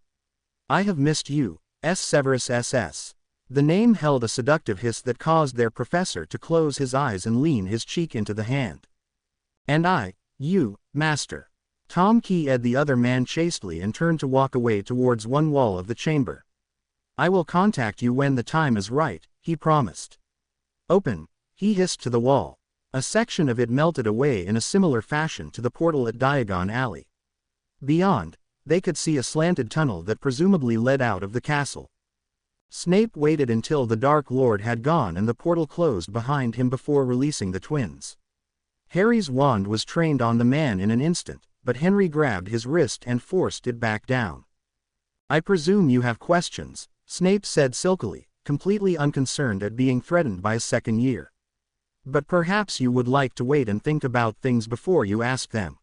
I have missed you, Severus SS. The name held a seductive hiss that caused their professor to close his eyes and lean his cheek into the hand. And I, you, master. Tom keyed the other man chastely and turned to walk away towards one wall of the chamber. I will contact you when the time is right, he promised. Open, he hissed to the wall. A section of it melted away in a similar fashion to the portal at Diagon Alley. Beyond, they could see a slanted tunnel that presumably led out of the castle. Snape waited until the Dark Lord had gone and the portal closed behind him before releasing the twins. Harry's wand was trained on the man in an instant, but Henry grabbed his wrist and forced it back down. I presume you have questions, Snape said silkily, completely unconcerned at being threatened by a second year. But perhaps you would like to wait and think about things before you ask them.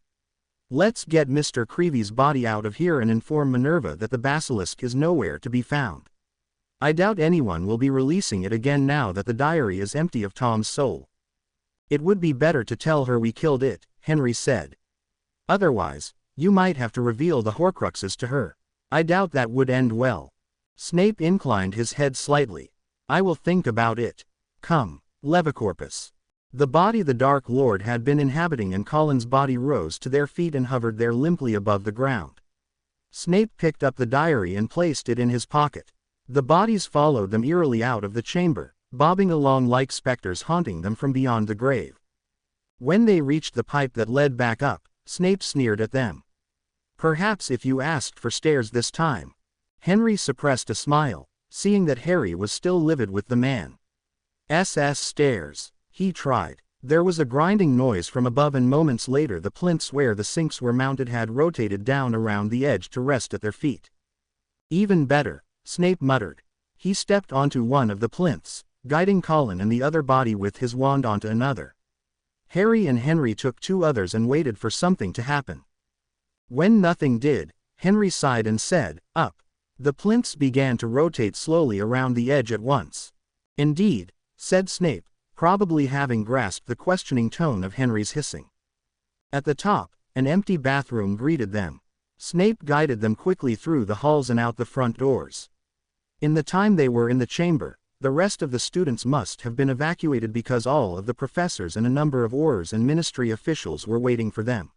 Let's get Mr. Creevy's body out of here and inform Minerva that the basilisk is nowhere to be found. I doubt anyone will be releasing it again now that the diary is empty of Tom's soul. It would be better to tell her we killed it, Henry said. Otherwise, you might have to reveal the Horcruxes to her. I doubt that would end well. Snape inclined his head slightly. I will think about it. Come, Levicorpus. The body the Dark Lord had been inhabiting and Colin's body rose to their feet and hovered there limply above the ground. Snape picked up the diary and placed it in his pocket. The bodies followed them eerily out of the chamber, bobbing along like specters haunting them from beyond the grave. When they reached the pipe that led back up, Snape sneered at them. Perhaps if you asked for stairs this time. Henry suppressed a smile, seeing that Harry was still livid with the man. Stairs. He tried. There was a grinding noise from above and moments later the plinths where the sinks were mounted had rotated down around the edge to rest at their feet. Even better, Snape muttered. He stepped onto one of the plinths, guiding Colin and the other body with his wand onto another. Harry and Henry took two others and waited for something to happen. When nothing did, Henry sighed and said, Up. The plinths began to rotate slowly around the edge at once. Indeed, said Snape, probably having grasped the questioning tone of Henry's hissing. At the top, an empty bathroom greeted them. Snape guided them quickly through the halls and out the front doors. In the time they were in the chamber, the rest of the students must have been evacuated because all of the professors and a number of Aurors and ministry officials were waiting for them.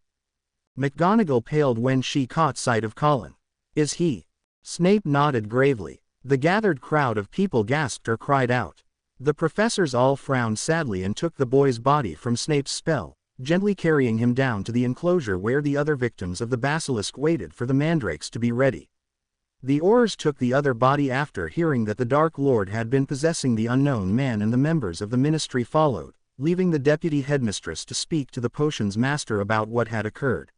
McGonagall paled when she caught sight of Colin. Is he? Snape nodded gravely. The gathered crowd of people gasped or cried out. The professors all frowned sadly and took the boy's body from Snape's spell, gently carrying him down to the enclosure where the other victims of the basilisk waited for the mandrakes to be ready. The Aurors took the other body after hearing that the Dark Lord had been possessing the unknown man, and the members of the ministry followed, leaving the deputy headmistress to speak to the potion's master about what had occurred.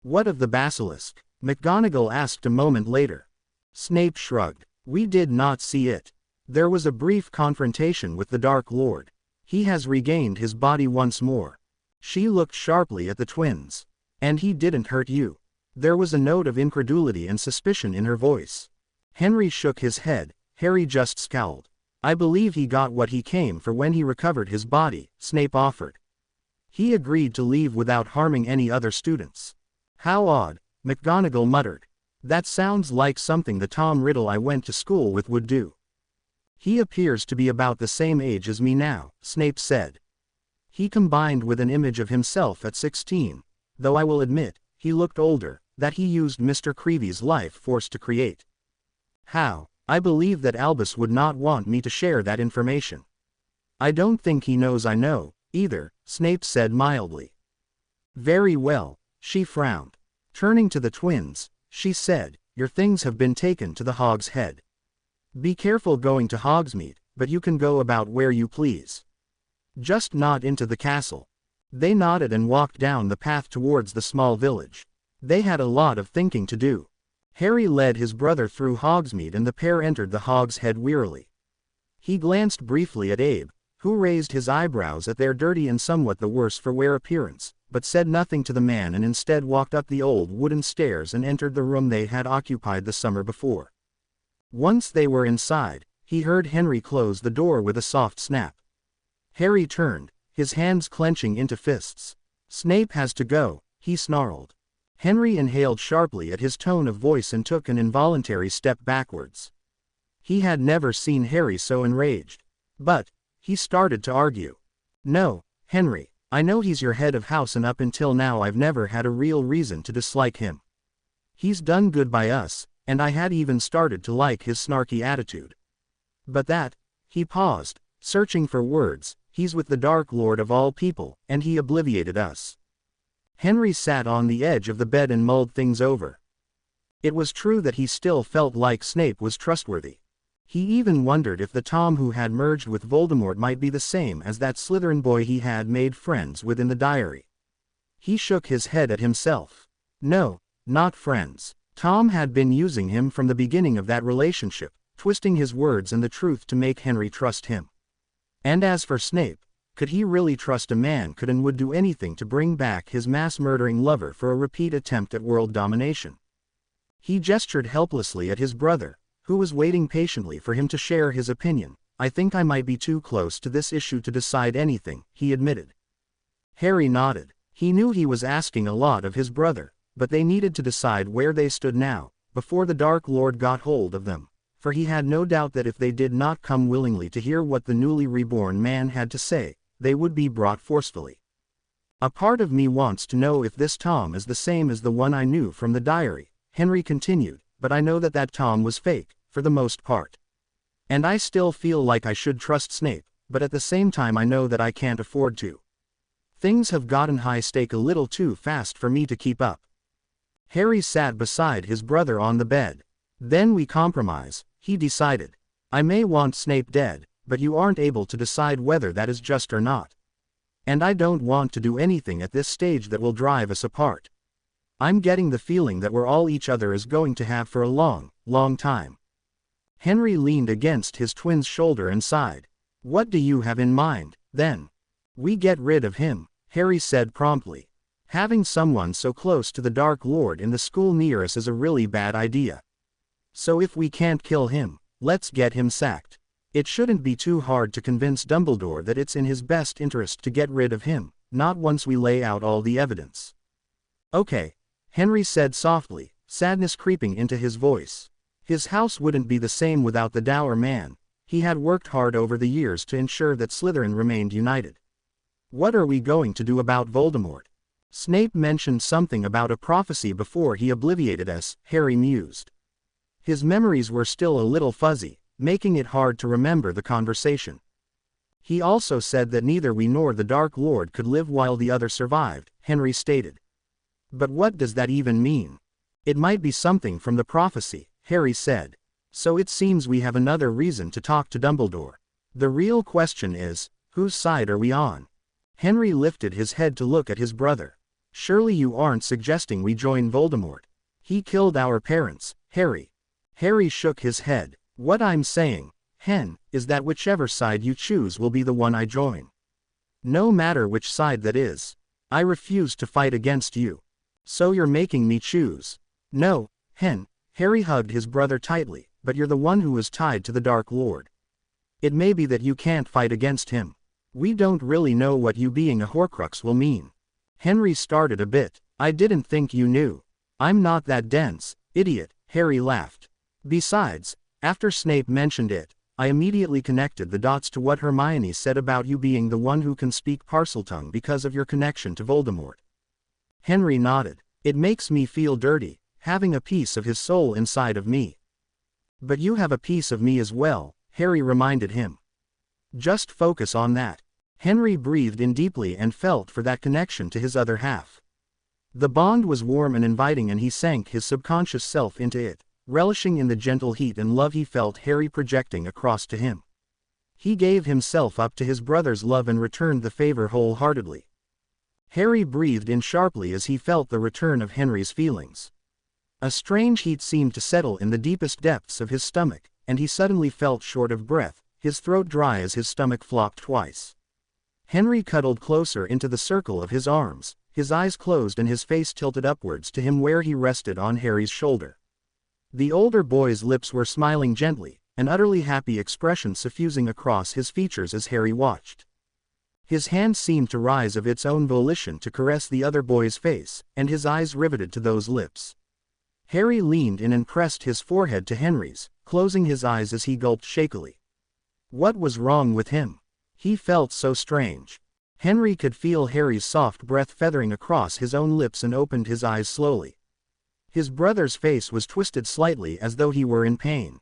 What of the basilisk? McGonagall asked a moment later. Snape shrugged. We did not see it. There was a brief confrontation with the Dark Lord. He has regained his body once more. She looked sharply at the twins. And he didn't hurt you. There was a note of incredulity and suspicion in her voice. Henry shook his head. Harry just scowled. I believe he got what he came for when he recovered his body, Snape offered. He agreed to leave without harming any other students. How odd, McGonagall muttered. That sounds like something the Tom Riddle I went to school with would do. He appears to be about the same age as me now, Snape said. He combined with an image of himself at 16, though I will admit, he looked older, that he used Mr. Creevy's life force to create. How? I believe that Albus would not want me to share that information. I don't think he knows I know, either, Snape said mildly. Very well, she frowned. Turning to the twins, she said, your things have been taken to the Hog's Head. Be careful going to Hogsmeade, but you can go about where you please. Just not into the castle. They nodded and walked down the path towards the small village. They had a lot of thinking to do. Harry led his brother through Hogsmeade and the pair entered the Hog's Head wearily. He glanced briefly at Abe, who raised his eyebrows at their dirty and somewhat the worse for wear appearance, but said nothing to the man and instead walked up the old wooden stairs and entered the room they had occupied the summer before. Once they were inside, he heard Henry close the door with a soft snap. Harry turned, his hands clenching into fists. Snape has to go, he snarled. Henry inhaled sharply at his tone of voice and took an involuntary step backwards. He had never seen Harry so enraged. But, he started to argue. No, Henry, I know he's your head of house and up until now I've never had a real reason to dislike him. He's done good by us, and I had even started to like his snarky attitude. But that, he paused, searching for words, he's with the Dark Lord of all people, and he obliviated us. Henry sat on the edge of the bed and mulled things over. It was true that he still felt like Snape was trustworthy. He even wondered if the Tom who had merged with Voldemort might be the same as that Slytherin boy he had made friends with in the diary. He shook his head at himself. No, not friends. Tom had been using him from the beginning of that relationship, twisting his words and the truth to make Henry trust him. And as for Snape, could he really trust a man could and would do anything to bring back his mass-murdering lover for a repeat attempt at world domination? He gestured helplessly at his brother, who was waiting patiently for him to share his opinion. I think I might be too close to this issue to decide anything, he admitted. Harry nodded. He knew he was asking a lot of his brother, but they needed to decide where they stood now, before the Dark Lord got hold of them, for he had no doubt that if they did not come willingly to hear what the newly reborn man had to say, they would be brought forcefully. A part of me wants to know if this Tom is the same as the one I knew from the diary, Henry continued, but I know that Tom was fake, for the most part. And I still feel like I should trust Snape, but at the same time I know that I can't afford to. Things have gotten high stake a little too fast for me to keep up. Harry sat beside his brother on the bed. Then we compromise, he decided. I may want Snape dead, but you aren't able to decide whether that is just or not. And I don't want to do anything at this stage that will drive us apart. I'm getting the feeling that we're all each other is going to have for a long, long time. Henry leaned against his twin's shoulder and sighed. What do you have in mind, then? We get rid of him, Harry said promptly. Having someone so close to the Dark Lord in the school near us is a really bad idea. So if we can't kill him, let's get him sacked. It shouldn't be too hard to convince Dumbledore that it's in his best interest to get rid of him, not once we lay out all the evidence. Okay, Henry said softly, sadness creeping into his voice. His house wouldn't be the same without the dour man. He had worked hard over the years to ensure that Slytherin remained united. What are we going to do about Voldemort? Snape mentioned something about a prophecy before he obliviated us, Harry mused. His memories were still a little fuzzy, making it hard to remember the conversation. He also said that neither we nor the Dark Lord could live while the other survived, Henry stated. But what does that even mean? It might be something from the prophecy, Harry said. So it seems we have another reason to talk to Dumbledore. The real question is, whose side are we on? Henry lifted his head to look at his brother. Surely you aren't suggesting we join Voldemort. He killed our parents, Harry. Harry shook his head. What I'm saying, Hen, is that whichever side you choose will be the one I join. No matter which side that is. I refuse to fight against you. So you're making me choose. No, Hen. Harry hugged his brother tightly, but you're the one who is tied to the Dark Lord. It may be that you can't fight against him. We don't really know what you being a Horcrux will mean. Henry started a bit. I didn't think you knew. I'm not that dense, idiot, Harry laughed. Besides, after Snape mentioned it, I immediately connected the dots to what Hermione said about you being the one who can speak Parseltongue because of your connection to Voldemort. Henry nodded. It makes me feel dirty, having a piece of his soul inside of me. But you have a piece of me as well, Harry reminded him. Just focus on that. Henry breathed in deeply and felt for that connection to his other half. The bond was warm and inviting, and he sank his subconscious self into it, relishing in the gentle heat and love he felt Harry projecting across to him. He gave himself up to his brother's love and returned the favor wholeheartedly. Harry breathed in sharply as he felt the return of Henry's feelings. A strange heat seemed to settle in the deepest depths of his stomach, and he suddenly felt short of breath, his throat dry as his stomach flopped twice. Henry cuddled closer into the circle of his arms, his eyes closed and his face tilted upwards to him where he rested on Harry's shoulder. The older boy's lips were smiling gently, an utterly happy expression suffusing across his features as Harry watched. His hand seemed to rise of its own volition to caress the other boy's face, and his eyes riveted to those lips. Harry leaned in and pressed his forehead to Henry's, closing his eyes as he gulped shakily. What was wrong with him? He felt so strange. Henry could feel Harry's soft breath feathering across his own lips and opened his eyes slowly. His brother's face was twisted slightly as though he were in pain.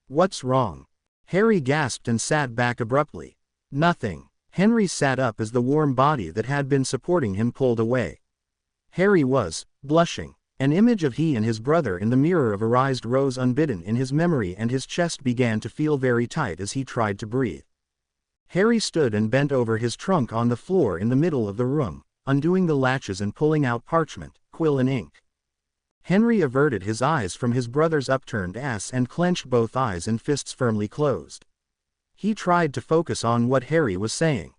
What's wrong? Harry gasped and sat back abruptly. Nothing. Henry sat up as the warm body that had been supporting him pulled away. Harry was blushing. An image of he and his brother in the mirror of Arised rose unbidden in his memory, and his chest began to feel very tight as he tried to breathe. Harry stood and bent over his trunk on the floor in the middle of the room, undoing the latches and pulling out parchment, quill and ink. Henry averted his eyes from his brother's upturned ass and clenched both eyes and fists firmly closed. He tried to focus on what Harry was saying.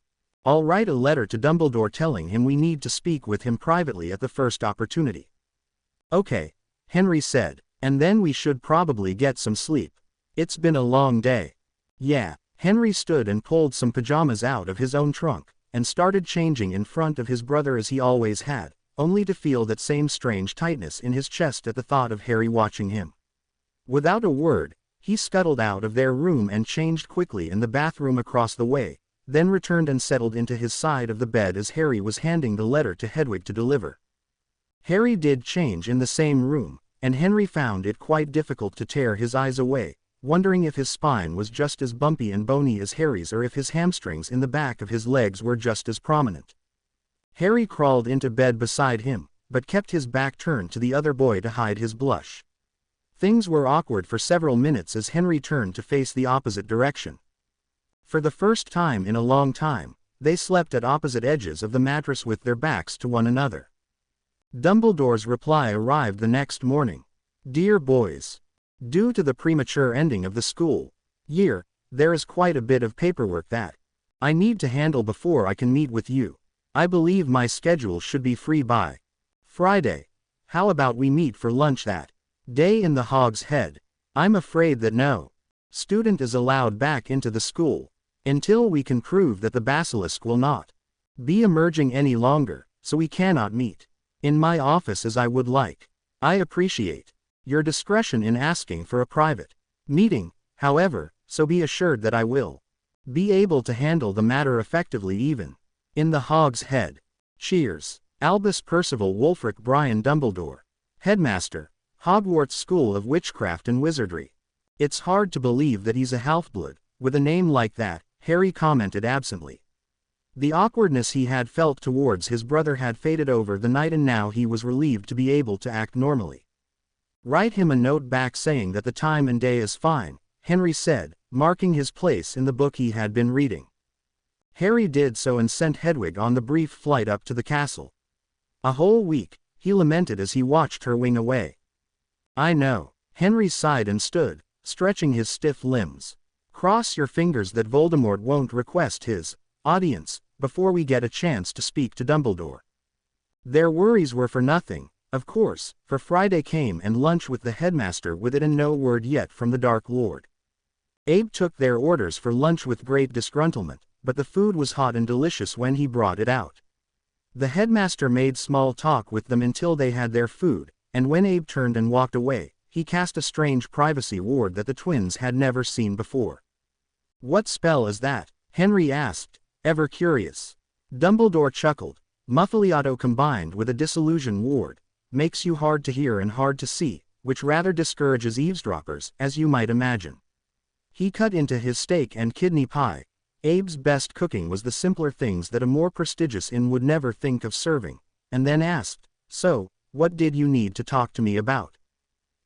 I'll write a letter to Dumbledore telling him we need to speak with him privately at the first opportunity. Okay, Henry said, and then we should probably get some sleep. It's been a long day. Yeah, Henry stood and pulled some pajamas out of his own trunk, and started changing in front of his brother as he always had, only to feel that same strange tightness in his chest at the thought of Harry watching him. Without a word, he scuttled out of their room and changed quickly in the bathroom across the way, then returned and settled into his side of the bed as Harry was handing the letter to Hedwig to deliver. Harry did change in the same room, and Henry found it quite difficult to tear his eyes away, wondering if his spine was just as bumpy and bony as Harry's or if his hamstrings in the back of his legs were just as prominent. Harry crawled into bed beside him, but kept his back turned to the other boy to hide his blush. Things were awkward for several minutes as Henry turned to face the opposite direction. For the first time in a long time, they slept at opposite edges of the mattress with their backs to one another. Dumbledore's reply arrived the next morning. Dear boys. Due to the premature ending of the school year, there is quite a bit of paperwork that I need to handle before I can meet with you. I believe my schedule should be free by Friday. How about we meet for lunch that day in the Hog's Head? I'm afraid that no student is allowed back into the school until we can prove that the basilisk will not be emerging any longer, so we cannot meet in my office as I would like. I appreciate your discretion in asking for a private meeting, however, so be assured that I will be able to handle the matter effectively even in the Hog's Head. Cheers. Albus Percival Wulfric Brian Dumbledore, Headmaster, Hogwarts School of Witchcraft and Wizardry. It's hard to believe that he's a half-blood, with a name like that, Harry commented absently. The awkwardness he had felt towards his brother had faded over the night, and now he was relieved to be able to act normally. Write him a note back saying that the time and day is fine, Henry said, marking his place in the book he had been reading. Harry did so and sent Hedwig on the brief flight up to the castle. A whole week, he lamented as he watched her wing away. I know. Henry sighed and stood, stretching his stiff limbs. Cross your fingers that Voldemort won't request his audience before we get a chance to speak to Dumbledore. Their worries were for nothing, of course, for Friday came and lunch with the headmaster with it and no word yet from the Dark Lord. Abe took their orders for lunch with great disgruntlement, but the food was hot and delicious when he brought it out. The headmaster made small talk with them until they had their food, and when Abe turned and walked away, he cast a strange privacy ward that the twins had never seen before. What spell is that? Henry asked, ever curious. Dumbledore chuckled. Muffliato combined with a disillusion ward makes you hard to hear and hard to see, which rather discourages eavesdroppers, as you might imagine. He cut into his steak and kidney pie. Abe's best cooking was the simpler things that a more prestigious inn would never think of serving, and then asked, so, what did you need to talk to me about?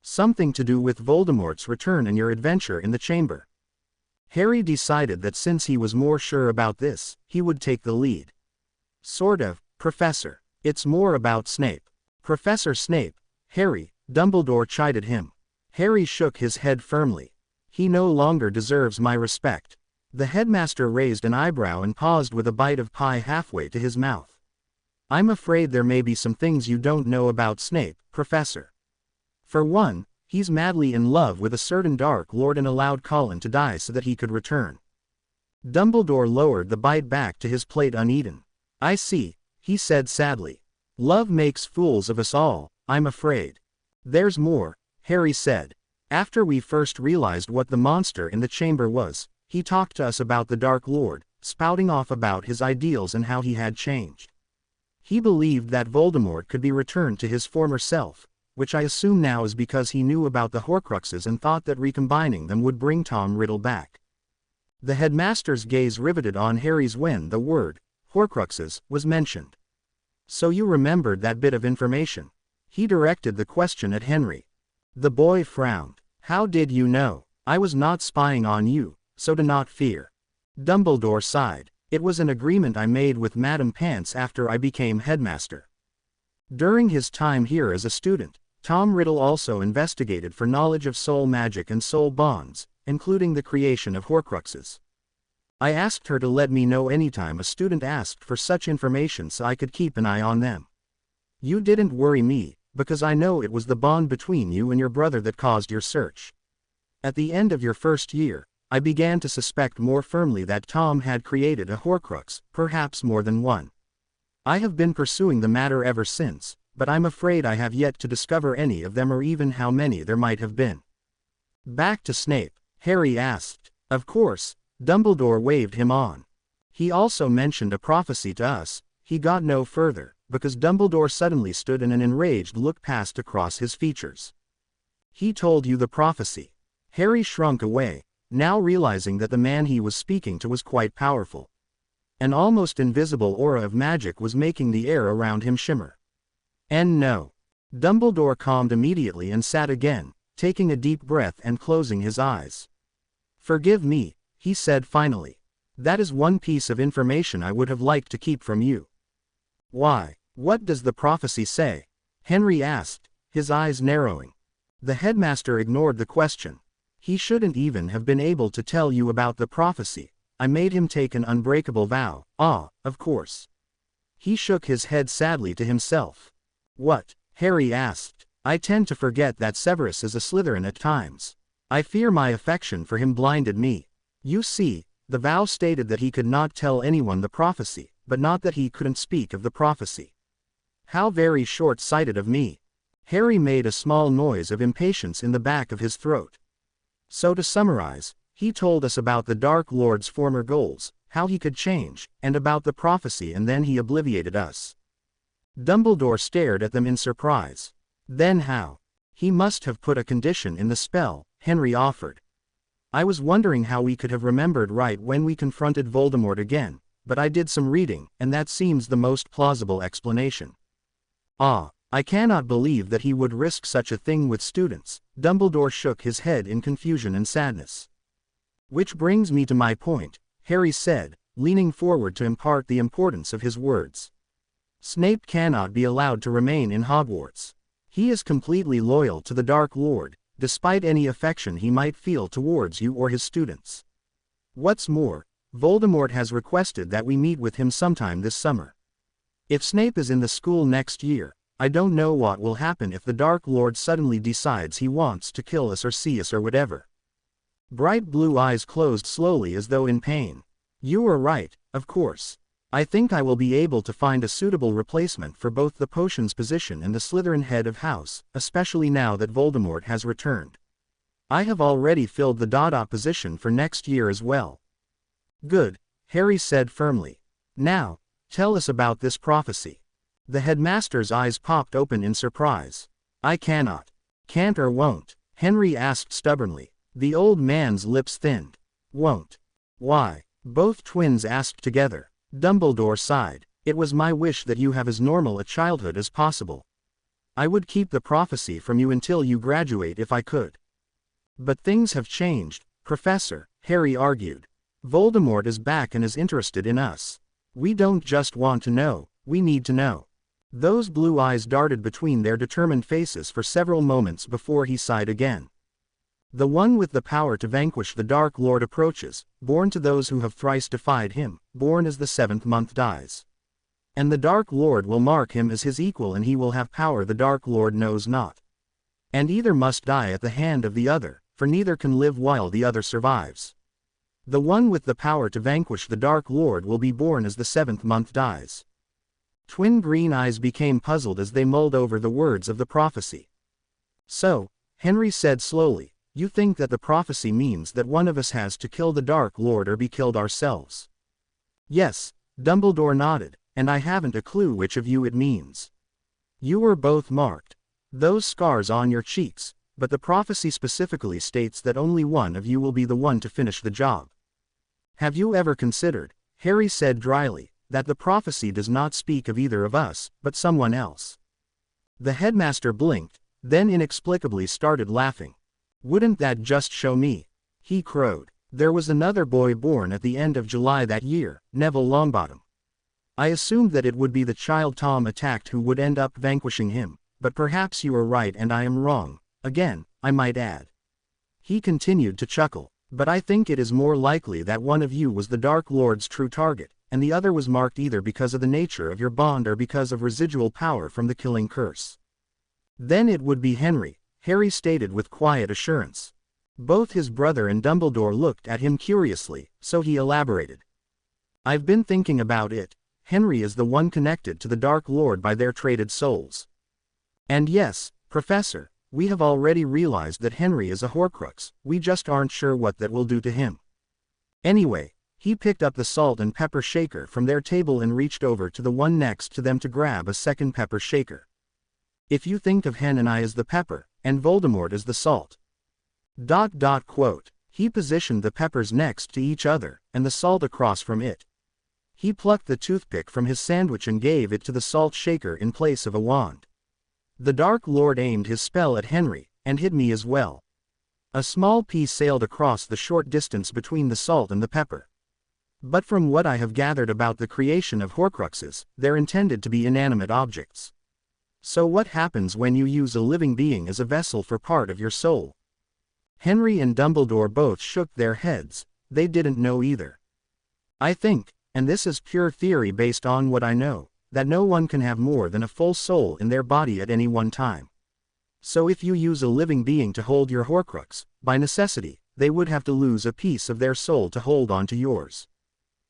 Something to do with Voldemort's return and your adventure in the chamber. Harry decided that since he was more sure about this, he would take the lead. Sort of, Professor. It's more about Snape. Professor Snape, Harry, Dumbledore chided him. Harry shook his head firmly. He no longer deserves my respect. The headmaster raised an eyebrow and paused with a bite of pie halfway to his mouth. I'm afraid there may be some things you don't know about Snape, Professor. For one, he's madly in love with a certain Dark Lord and allowed Colin to die so that he could return. Dumbledore lowered the bite back to his plate uneaten. I see, he said sadly. Love makes fools of us all, I'm afraid. There's more, Harry said. After we first realized what the monster in the chamber was, he talked to us about the Dark Lord, spouting off about his ideals and how he had changed. He believed that Voldemort could be returned to his former self, which I assume now is because he knew about the Horcruxes and thought that recombining them would bring Tom Riddle back. The headmaster's gaze riveted on Harry's when the word, Horcruxes, was mentioned. So you remembered that bit of information? He directed the question at Henry. The boy frowned. How did you know? I was not spying on you, so do not fear. Dumbledore sighed. It was an agreement I made with Madame Pants after I became headmaster. During his time here as a student, Tom Riddle also investigated for knowledge of soul magic and soul bonds, including the creation of Horcruxes. I asked her to let me know anytime a student asked for such information so I could keep an eye on them. You didn't worry me, because I know it was the bond between you and your brother that caused your search. At the end of your first year, I began to suspect more firmly that Tom had created a Horcrux, perhaps more than one. I have been pursuing the matter ever since, but I'm afraid I have yet to discover any of them or even how many there might have been. Back to Snape, Harry asked. Of course, Dumbledore waved him on. He also mentioned a prophecy to us. He got no further, because Dumbledore suddenly stood and an enraged look passed across his features. He told you the prophecy. Harry shrunk away, now realizing that the man he was speaking to was quite powerful. An almost invisible aura of magic was making the air around him shimmer. And no. Dumbledore calmed immediately and sat again, taking a deep breath and closing his eyes. Forgive me, he said finally. That is one piece of information I would have liked to keep from you. Why? What does the prophecy say? Henry asked, his eyes narrowing. The headmaster ignored the question. He shouldn't even have been able to tell you about the prophecy. I made him take an unbreakable vow. Ah, of course. He shook his head sadly to himself. What? Harry asked. I tend to forget that Severus is a Slytherin at times. I fear my affection for him blinded me. You see, the vow stated that he could not tell anyone the prophecy, but not that he couldn't speak of the prophecy. How very short-sighted of me. Harry made a small noise of impatience in the back of his throat. So to summarize, he told us about the Dark Lord's former goals, how he could change, and about the prophecy, and then he obliviated us. Dumbledore stared at them in surprise. Then how? He must have put a condition in the spell, Henry offered. I was wondering how we could have remembered right when we confronted Voldemort again, but I did some reading, and that seems the most plausible explanation. Ah, I cannot believe that he would risk such a thing with students. Dumbledore shook his head in confusion and sadness. Which brings me to my point, Harry said, leaning forward to impart the importance of his words. Snape cannot be allowed to remain in Hogwarts. He is completely loyal to the Dark Lord, despite any affection he might feel towards you or his students. What's more, Voldemort has requested that we meet with him sometime this summer. If Snape is in the school next year, I don't know what will happen if the Dark Lord suddenly decides he wants to kill us or see us or whatever. Bright blue eyes closed slowly as though in pain. You are right, of course. I think I will be able to find a suitable replacement for both the potion's position and the Slytherin head of house, especially now that Voldemort has returned. I have already filled the Dada position for next year as well. Good, Harry said firmly. Now, tell us about this prophecy. The headmaster's eyes popped open in surprise. I cannot. Can't or won't? Henry asked stubbornly. The old man's lips thinned. Won't. Why? Both twins asked together. Dumbledore sighed. It was my wish that you have as normal a childhood as possible. I would keep the prophecy from you until you graduate if I could. But things have changed, Professor, Harry argued. Voldemort is back and is interested in us. We don't just want to know, we need to know. Those blue eyes darted between their determined faces for several moments before he sighed again. The one with the power to vanquish the Dark Lord approaches, born to those who have thrice defied him, born as the seventh month dies. And the Dark Lord will mark him as his equal, and he will have power the Dark Lord knows not. And either must die at the hand of the other, for neither can live while the other survives. The one with the power to vanquish the Dark Lord will be born as the seventh month dies. Twin green eyes became puzzled as they mulled over the words of the prophecy. So, Henry said slowly, you think that the prophecy means that one of us has to kill the Dark Lord or be killed ourselves? Yes, Dumbledore nodded, and I haven't a clue which of you it means. You were both marked. Those scars on your cheeks, but the prophecy specifically states that only one of you will be the one to finish the job. Have you ever considered, Harry said dryly, that the prophecy does not speak of either of us, but someone else? The headmaster blinked, then inexplicably started laughing. Wouldn't that just show me? He crowed. There was another boy born at the end of July that year, Neville Longbottom. I assumed that it would be the child Tom attacked who would end up vanquishing him, but perhaps you are right and I am wrong, again, I might add. He continued to chuckle, but I think it is more likely that one of you was the Dark Lord's true target, and the other was marked either because of the nature of your bond or because of residual power from the killing curse. Then it would be Henry, Harry stated with quiet assurance. Both his brother and Dumbledore looked at him curiously, so he elaborated. I've been thinking about it. Henry is the one connected to the Dark Lord by their traded souls. And yes, Professor, we have already realized that Henry is a Horcrux, we just aren't sure what that will do to him. Anyway, he picked up the salt and pepper shaker from their table and reached over to the one next to them to grab a second pepper shaker. If you think of Hen and I as the pepper, and Voldemort as the salt. Quote. He positioned the peppers next to each other, and the salt across from it. He plucked the toothpick from his sandwich and gave it to the salt shaker in place of a wand. The Dark Lord aimed his spell at Henry, and hit me as well. A small piece sailed across the short distance between the salt and the pepper. But from what I have gathered about the creation of Horcruxes, they're intended to be inanimate objects. So what happens when you use a living being as a vessel for part of your soul? Henry and Dumbledore both shook their heads, they didn't know either. I think, and this is pure theory based on what I know, that no one can have more than a full soul in their body at any one time. So if you use a living being to hold your Horcrux, by necessity, they would have to lose a piece of their soul to hold on to yours.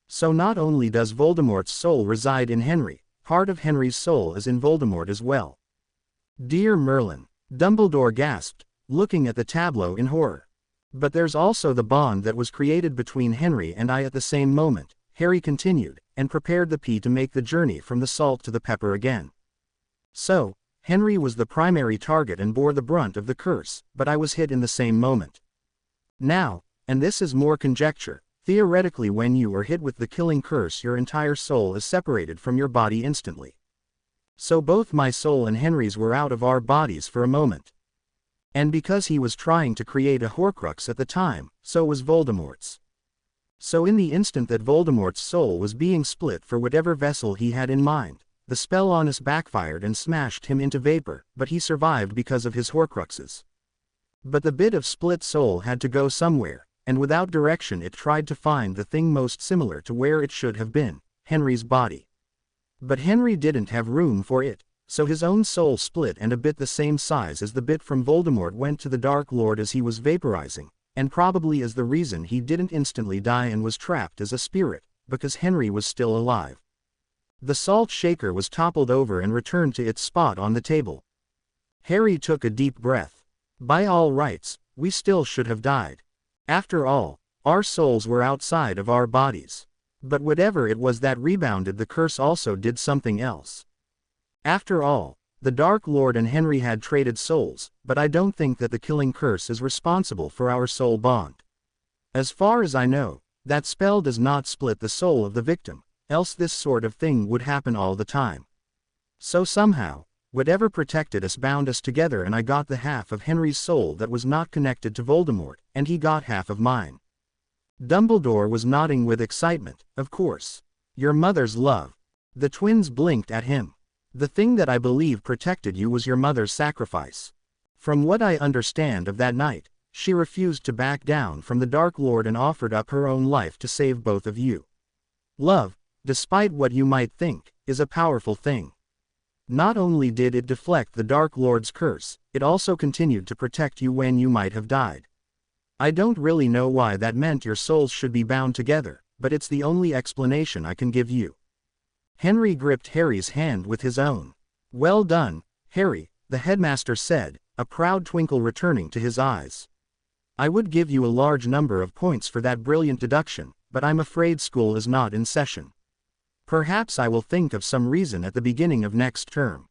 So not only does Voldemort's soul reside in Henry, part of Henry's soul is in Voldemort as well. Dear Merlin, Dumbledore gasped, looking at the tableau in horror. But there's also the bond that was created between Henry and I at the same moment, Harry continued, and prepared the pea to make the journey from the salt to the pepper again. So, Henry was the primary target and bore the brunt of the curse, but I was hit in the same moment. Now, and this is more conjecture, theoretically when you are hit with the killing curse your entire soul is separated from your body instantly. So both my soul and Henry's were out of our bodies for a moment. And because he was trying to create a Horcrux at the time, so was Voldemort's. So in the instant that Voldemort's soul was being split for whatever vessel he had in mind, the spell on us backfired and smashed him into vapor, but he survived because of his Horcruxes. But the bit of split soul had to go somewhere, and without direction it tried to find the thing most similar to where it should have been, Henry's body. But Henry didn't have room for it, so his own soul split, and a bit the same size as the bit from Voldemort went to the Dark Lord as he was vaporizing, and probably as the reason he didn't instantly die and was trapped as a spirit, because Henry was still alive. The salt shaker was toppled over and returned to its spot on the table. Harry took a deep breath. By all rights, we still should have died. After all, our souls were outside of our bodies. But whatever it was that rebounded the curse also did something else. After all, the Dark Lord and Henry had traded souls, but I don't think that the killing curse is responsible for our soul bond. As far as I know, that spell does not split the soul of the victim, else this sort of thing would happen all the time. So somehow, whatever protected us bound us together, and I got the half of Henry's soul that was not connected to Voldemort, and he got half of mine. Dumbledore was nodding with excitement. Of course. Your mother's love. The twins blinked at him. The thing that I believe protected you was your mother's sacrifice. From what I understand of that night, she refused to back down from the Dark Lord and offered up her own life to save both of you. Love, despite what you might think, is a powerful thing. Not only did it deflect the Dark Lord's curse, it also continued to protect you when you might have died. I don't really know why that meant your souls should be bound together, but it's the only explanation I can give you. Henry gripped Harry's hand with his own. Well done, Harry, the headmaster said, a proud twinkle returning to his eyes. I would give you a large number of points for that brilliant deduction, but I'm afraid school is not in session. Perhaps I will think of some reason at the beginning of next term.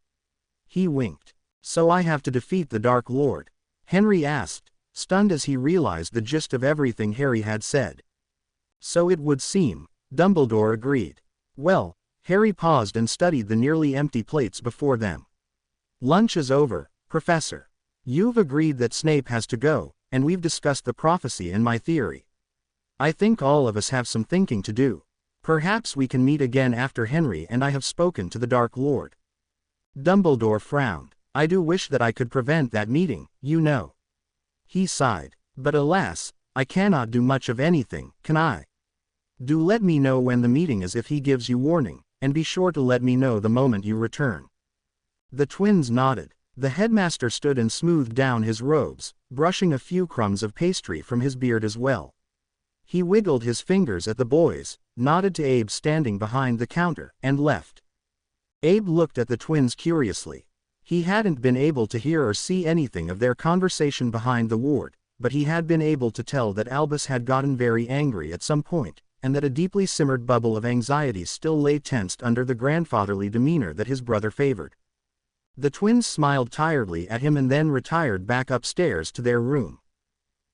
He winked. So I have to defeat the Dark Lord? Henry asked, stunned as he realized the gist of everything Harry had said. So it would seem, Dumbledore agreed. Well, Harry paused and studied the nearly empty plates before them. Lunch is over, Professor. You've agreed that Snape has to go, and we've discussed the prophecy and my theory. I think all of us have some thinking to do. Perhaps we can meet again after Henry and I have spoken to the Dark Lord. Dumbledore frowned. I do wish that I could prevent that meeting, you know. He sighed. But alas, I cannot do much of anything, can I? Do let me know when the meeting is if he gives you warning, and be sure to let me know the moment you return. The twins nodded. The headmaster stood and smoothed down his robes, brushing a few crumbs of pastry from his beard as well. He wiggled his fingers at the boys, nodded to Abe standing behind the counter, and left. Abe looked at the twins curiously. He hadn't been able to hear or see anything of their conversation behind the ward, but he had been able to tell that Albus had gotten very angry at some point, and that a deeply simmered bubble of anxiety still lay tensed under the grandfatherly demeanor that his brother favored. The twins smiled tiredly at him and then retired back upstairs to their room.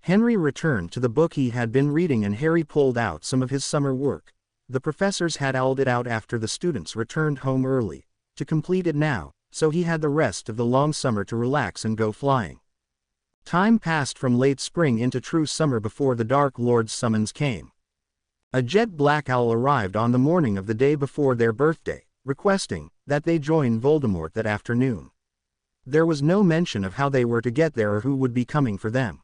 Henry returned to the book he had been reading and Harry pulled out some of his summer work. The professors had owled it out after the students returned home early, to complete it now, so he had the rest of the long summer to relax and go flying. Time passed from late spring into true summer before the Dark Lord's summons came. A jet black owl arrived on the morning of the day before their birthday, requesting that they join Voldemort that afternoon. There was no mention of how they were to get there or who would be coming for them.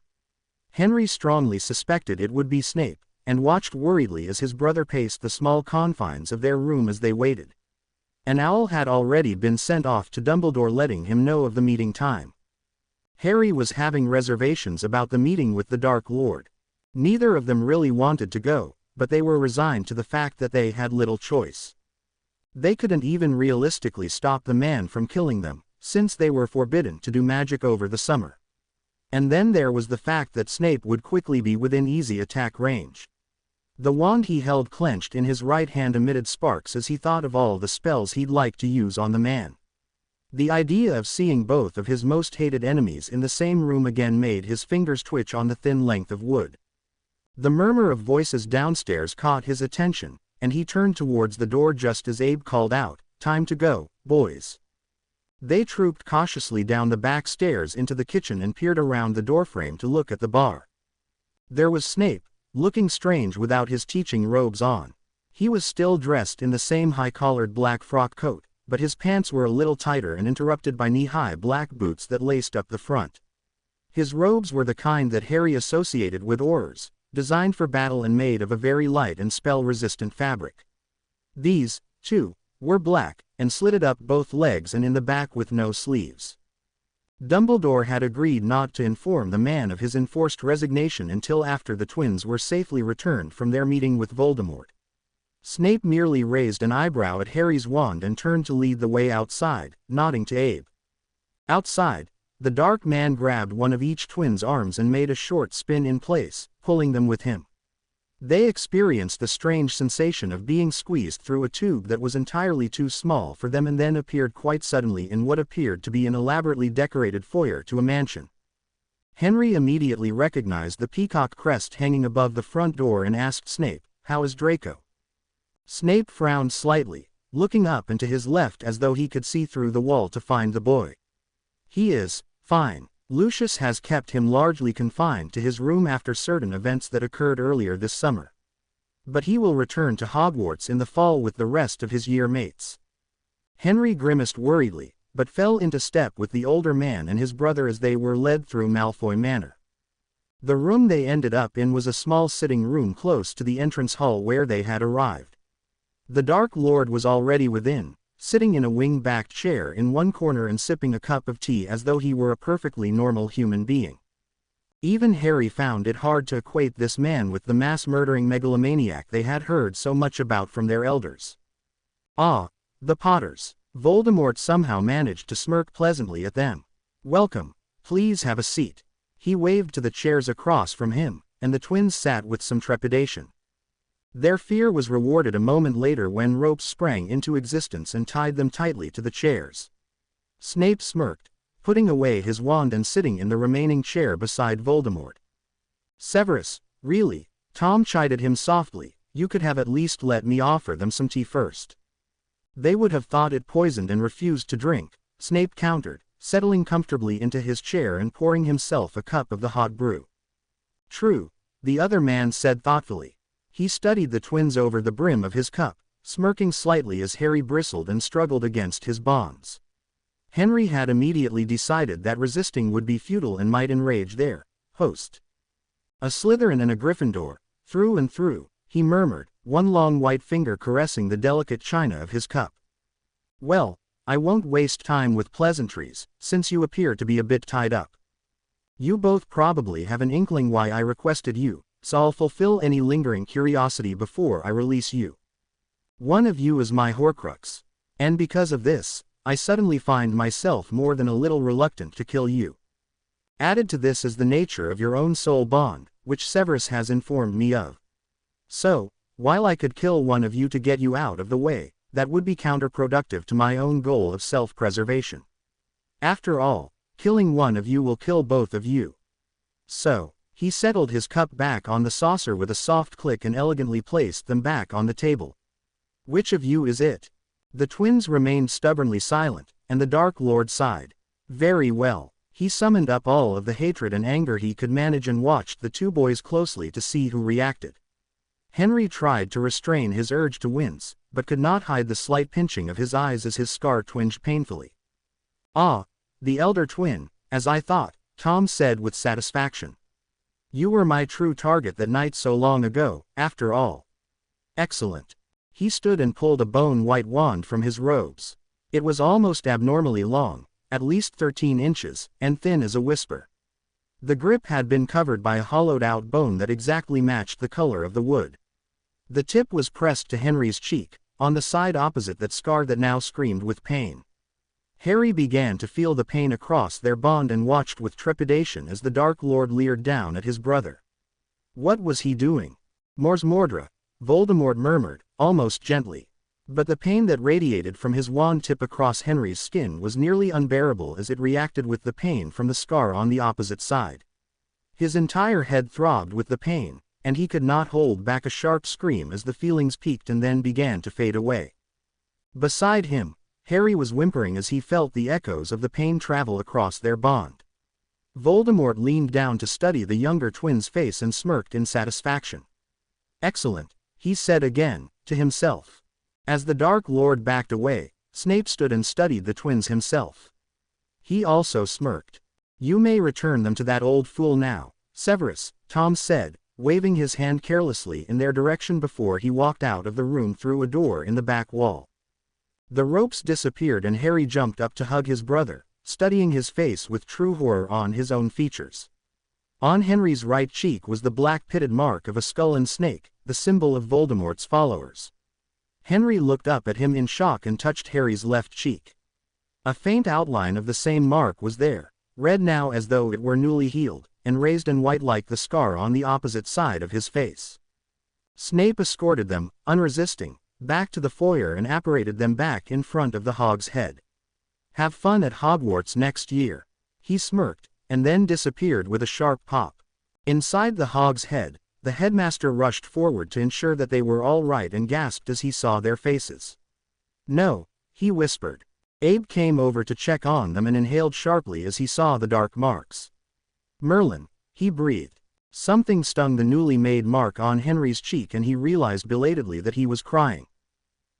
Henry strongly suspected it would be Snape, and watched worriedly as his brother paced the small confines of their room as they waited. An owl had already been sent off to Dumbledore letting him know of the meeting time. Harry was having reservations about the meeting with the Dark Lord. Neither of them really wanted to go, but they were resigned to the fact that they had little choice. They couldn't even realistically stop the man from killing them, since they were forbidden to do magic over the summer. And then there was the fact that Snape would quickly be within easy attack range. The wand he held clenched in his right hand emitted sparks as he thought of all the spells he'd like to use on the man. The idea of seeing both of his most hated enemies in the same room again made his fingers twitch on the thin length of wood. The murmur of voices downstairs caught his attention, and he turned towards the door just as Abe called out, "Time to go, boys." They trooped cautiously down the back stairs into the kitchen and peered around the doorframe to look at the bar. There was Snape, looking strange without his teaching robes on. He was still dressed in the same high-collared black frock coat, but his pants were a little tighter and interrupted by knee-high black boots that laced up the front. His robes were the kind that Harry associated with Aurors, designed for battle and made of a very light and spell-resistant fabric. These, too, were black, and slitted up both legs and in the back with no sleeves. Dumbledore had agreed not to inform the man of his enforced resignation until after the twins were safely returned from their meeting with Voldemort. Snape merely raised an eyebrow at Harry's wand and turned to lead the way outside, nodding to Abe. Outside, the dark man grabbed one of each twin's arms and made a short spin in place, pulling them with him. They experienced the strange sensation of being squeezed through a tube that was entirely too small for them and then appeared quite suddenly in what appeared to be an elaborately decorated foyer to a mansion. Henry immediately recognized the peacock crest hanging above the front door and asked Snape, "How is Draco?" Snape frowned slightly, looking up and to his left as though he could see through the wall to find the boy. "He is fine. Lucius has kept him largely confined to his room after certain events that occurred earlier this summer. But he will return to Hogwarts in the fall with the rest of his year mates." Henry grimaced worriedly, but fell into step with the older man and his brother as they were led through Malfoy Manor. The room they ended up in was a small sitting room close to the entrance hall where they had arrived. The Dark Lord was already within, sitting in a wing-backed chair in one corner and sipping a cup of tea as though he were a perfectly normal human being. Even Harry found it hard to equate this man with the mass-murdering megalomaniac they had heard so much about from their elders. "Ah, the Potters." Voldemort somehow managed to smirk pleasantly at them. "Welcome. Please have a seat." He waved to the chairs across from him, and the twins sat with some trepidation. Their fear was rewarded a moment later when ropes sprang into existence and tied them tightly to the chairs. Snape smirked, putting away his wand and sitting in the remaining chair beside Voldemort. "Severus, really," Tom chided him softly, "you could have at least let me offer them some tea first." "They would have thought it poisoned and refused to drink," Snape countered, settling comfortably into his chair and pouring himself a cup of the hot brew. "True," the other man said thoughtfully. He studied the twins over the brim of his cup, smirking slightly as Harry bristled and struggled against his bonds. Henry had immediately decided that resisting would be futile and might enrage their host. "A Slytherin and a Gryffindor, through and through," he murmured, one long white finger caressing the delicate china of his cup. "Well, I won't waste time with pleasantries, since you appear to be a bit tied up. You both probably have an inkling why I requested you, so I'll fulfill any lingering curiosity before I release you. One of you is my Horcrux, and because of this, I suddenly find myself more than a little reluctant to kill you. Added to this is the nature of your own soul bond, which Severus has informed me of. So, while I could kill one of you to get you out of the way, that would be counterproductive to my own goal of self-preservation. After all, killing one of you will kill both of you. So," he settled his cup back on the saucer with a soft click and elegantly placed them back on the table. "Which of you is it?" The twins remained stubbornly silent, and the Dark Lord sighed. "Very well." He summoned up all of the hatred and anger he could manage and watched the two boys closely to see who reacted. Henry tried to restrain his urge to wince, but could not hide the slight pinching of his eyes as his scar twinged painfully. "Ah, the elder twin, as I thought," Tom said with satisfaction. "You were my true target that night so long ago, after all." "Excellent." He stood and pulled a bone-white wand from his robes. It was almost abnormally long, at least 13 inches, and thin as a whisper. The grip had been covered by a hollowed-out bone that exactly matched the color of the wood. The tip was pressed to Henry's cheek, on the side opposite that scar that now screamed with pain. Harry began to feel the pain across their bond and watched with trepidation as the Dark Lord leered down at his brother. What was he doing? "Mors Mordre," Voldemort murmured, almost gently. But the pain that radiated from his wand tip across Henry's skin was nearly unbearable as it reacted with the pain from the scar on the opposite side. His entire head throbbed with the pain, and he could not hold back a sharp scream as the feelings peaked and then began to fade away. Beside him, Harry was whimpering as he felt the echoes of the pain travel across their bond. Voldemort leaned down to study the younger twin's face and smirked in satisfaction. "Excellent," he said again, to himself. As the Dark Lord backed away, Snape stood and studied the twins himself. He also smirked. "You may return them to that old fool now, Severus," Tom said, waving his hand carelessly in their direction before he walked out of the room through a door in the back wall. The ropes disappeared and Harry jumped up to hug his brother, studying his face with true horror on his own features. On Henry's right cheek was the black pitted mark of a skull and snake, the symbol of Voldemort's followers. Henry looked up at him in shock and touched Harry's left cheek. A faint outline of the same mark was there, red now as though it were newly healed, and raised and white like the scar on the opposite side of his face. Snape escorted them, unresisting, back to the foyer and apparated them back in front of the Hog's Head. "Have fun at Hogwarts next year," he smirked, and then disappeared with a sharp pop. Inside the Hog's Head, the headmaster rushed forward to ensure that they were all right and gasped as he saw their faces. "No," he whispered. Abe came over to check on them and inhaled sharply as he saw the dark marks. "Merlin," he breathed. Something stung the newly made mark on Henry's cheek and he realized belatedly that he was crying.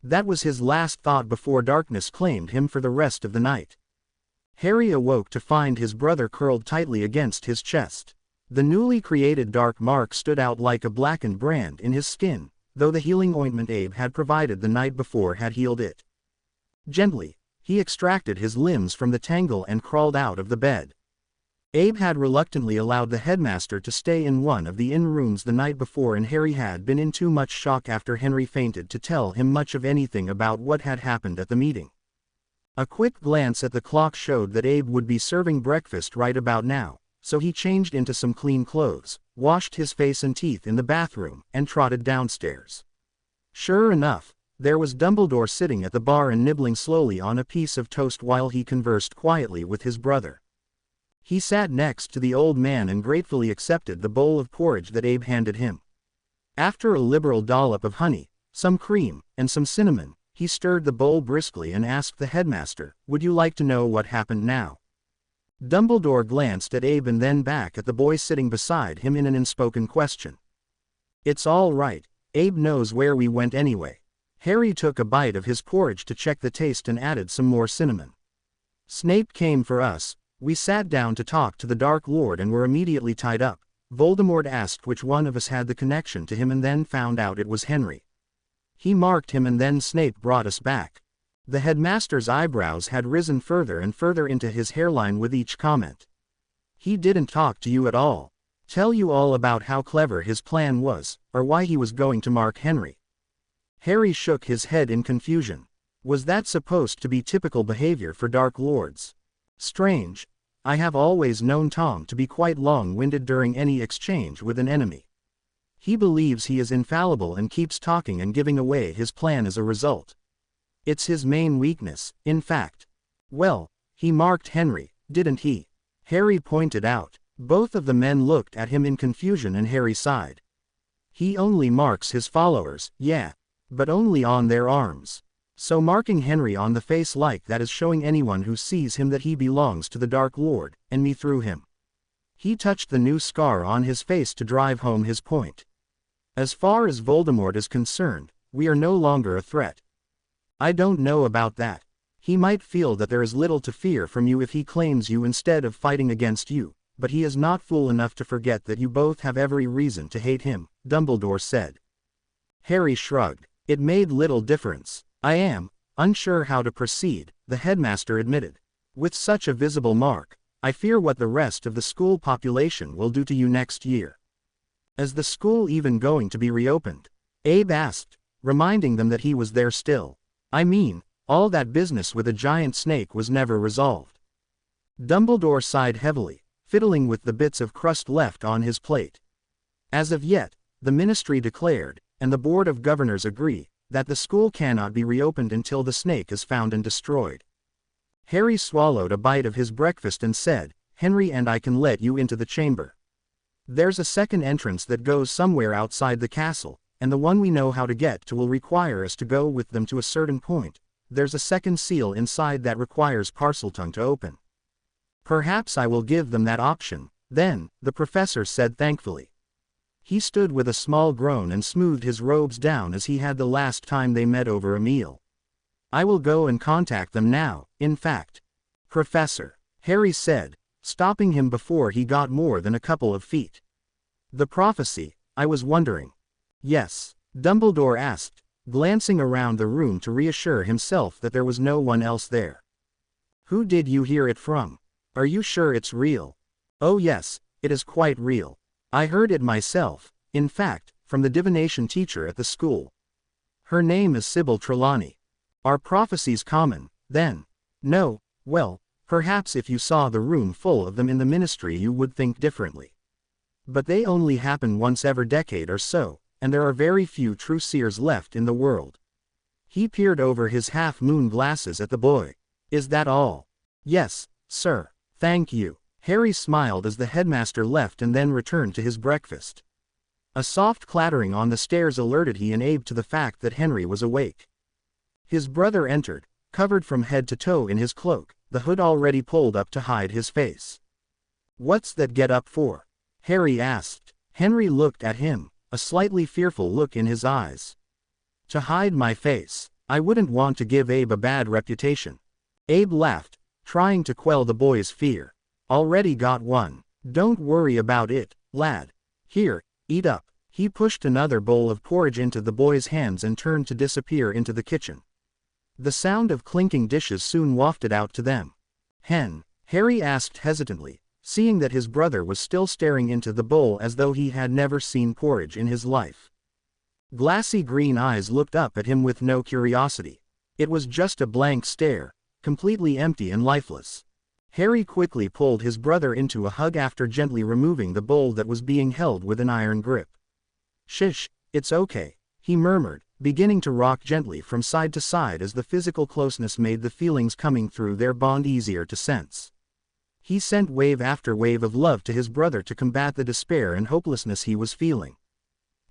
That was his last thought before darkness claimed him for the rest of the night. Harry awoke to find his brother curled tightly against his chest. The newly created dark mark stood out like a blackened brand in his skin, though the healing ointment Abe had provided the night before had healed it. Gently, he extracted his limbs from the tangle and crawled out of the bed. Abe had reluctantly allowed the headmaster to stay in one of the inn rooms the night before and Harry had been in too much shock after Henry fainted to tell him much of anything about what had happened at the meeting. A quick glance at the clock showed that Abe would be serving breakfast right about now, so he changed into some clean clothes, washed his face and teeth in the bathroom, and trotted downstairs. Sure enough, there was Dumbledore sitting at the bar and nibbling slowly on a piece of toast while he conversed quietly with his brother. He sat next to the old man and gratefully accepted the bowl of porridge that Abe handed him. After a liberal dollop of honey, some cream, and some cinnamon, he stirred the bowl briskly and asked the headmaster, "Would you like to know what happened now?" Dumbledore glanced at Abe and then back at the boy sitting beside him in an unspoken question. "It's all right, Abe knows where we went anyway." Harry took a bite of his porridge to check the taste and added some more cinnamon. "Snape came for us. We sat down to talk to the Dark Lord and were immediately tied up. Voldemort asked which one of us had the connection to him and then found out it was Henry. He marked him and then Snape brought us back." The headmaster's eyebrows had risen further and further into his hairline with each comment. "He didn't talk to you at all? Tell you all about how clever his plan was, or why he was going to mark Henry?" Harry shook his head in confusion. Was that supposed to be typical behavior for Dark Lords? Strange. I have always known Tom to be quite long-winded during any exchange with an enemy. He believes he is infallible and keeps talking and giving away his plan as a result. It's his main weakness, in fact. "Well, he marked Henry, didn't he?" Harry pointed out. Both of the men looked at him in confusion and Harry sighed. "He only marks his followers, yeah. But only on their arms. So marking Henry on the face like that is showing anyone who sees him that he belongs to the Dark Lord, and me through him." He touched the new scar on his face to drive home his point. "As far as Voldemort is concerned, we are no longer a threat." "I don't know about that. He might feel that there is little to fear from you if he claims you instead of fighting against you, but he is not fool enough to forget that you both have every reason to hate him," Dumbledore said. Harry shrugged. "It made little difference. I am unsure how to proceed," the headmaster admitted. "With such a visible mark, I fear what the rest of the school population will do to you next year." "Is the school even going to be reopened?" Abe asked, reminding them that he was there still. "I mean, all that business with a giant snake was never resolved." Dumbledore sighed heavily, fiddling with the bits of crust left on his plate. "As of yet, the ministry declared, and the Board of Governors agree, that the school cannot be reopened until the snake is found and destroyed." Harry swallowed a bite of his breakfast and said, "Henry and I can let you into the chamber. There's a second entrance that goes somewhere outside the castle, and the one we know how to get to will require us to go with them to a certain point. There's a second seal inside that requires Parseltongue to open. Perhaps I will give them that option, then," the professor said thankfully. He stood with a small groan and smoothed his robes down as he had the last time they met over a meal. I will go and contact them now, in fact. Professor, Harry said, stopping him before he got more than a couple of feet. The prophecy, I was wondering. Yes, Dumbledore asked, glancing around the room to reassure himself that there was no one else there. Who did you hear it from? Are you sure it's real? Oh yes, it is quite real. I heard it myself, in fact, from the divination teacher at the school. Her name is Sybil Trelawney. Are prophecies common, then? No, well, perhaps if you saw the room full of them in the ministry you would think differently. But they only happen once every decade or so, and there are very few true seers left in the world. He peered over his half-moon glasses at the boy. Is that all? Yes, sir, thank you. Harry smiled as the headmaster left and then returned to his breakfast. A soft clattering on the stairs alerted he and Abe to the fact that Henry was awake. His brother entered, covered from head to toe in his cloak, the hood already pulled up to hide his face. What's that get up for? Harry asked. Henry looked at him, a slightly fearful look in his eyes. To hide my face. I wouldn't want to give Abe a bad reputation. Abe laughed, trying to quell the boy's fear. Already got one. Don't worry about it, lad. Here, eat up. He pushed another bowl of porridge into the boy's hands and turned to disappear into the kitchen. The sound of clinking dishes soon wafted out to them. Hen? Harry asked hesitantly, seeing that his brother was still staring into the bowl as though he had never seen porridge in his life. Glassy green eyes looked up at him with no curiosity. It was just a blank stare, completely empty and lifeless. Harry quickly pulled his brother into a hug after gently removing the bowl that was being held with an iron grip. Shish, it's okay, he murmured, beginning to rock gently from side to side as the physical closeness made the feelings coming through their bond easier to sense. He sent wave after wave of love to his brother to combat the despair and hopelessness he was feeling.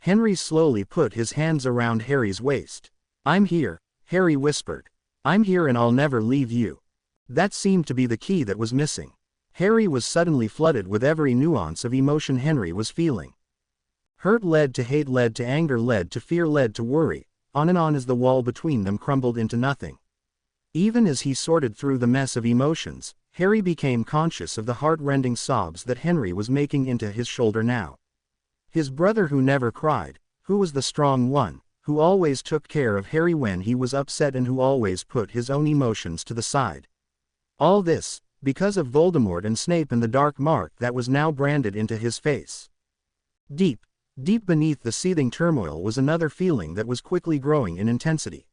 Henry slowly put his hands around Harry's waist. I'm here, Harry whispered. I'm here and I'll never leave you. That seemed to be the key that was missing. Harry was suddenly flooded with every nuance of emotion Henry was feeling. Hurt led to hate led to anger led to fear led to worry, on and on as the wall between them crumbled into nothing. Even as he sorted through the mess of emotions, Harry became conscious of the heart-rending sobs that Henry was making into his shoulder now. His brother who never cried, who was the strong one, who always took care of Harry when he was upset and who always put his own emotions to the side. All this, because of Voldemort and Snape and the dark mark that was now branded into his face. Deep, deep beneath the seething turmoil was another feeling that was quickly growing in intensity.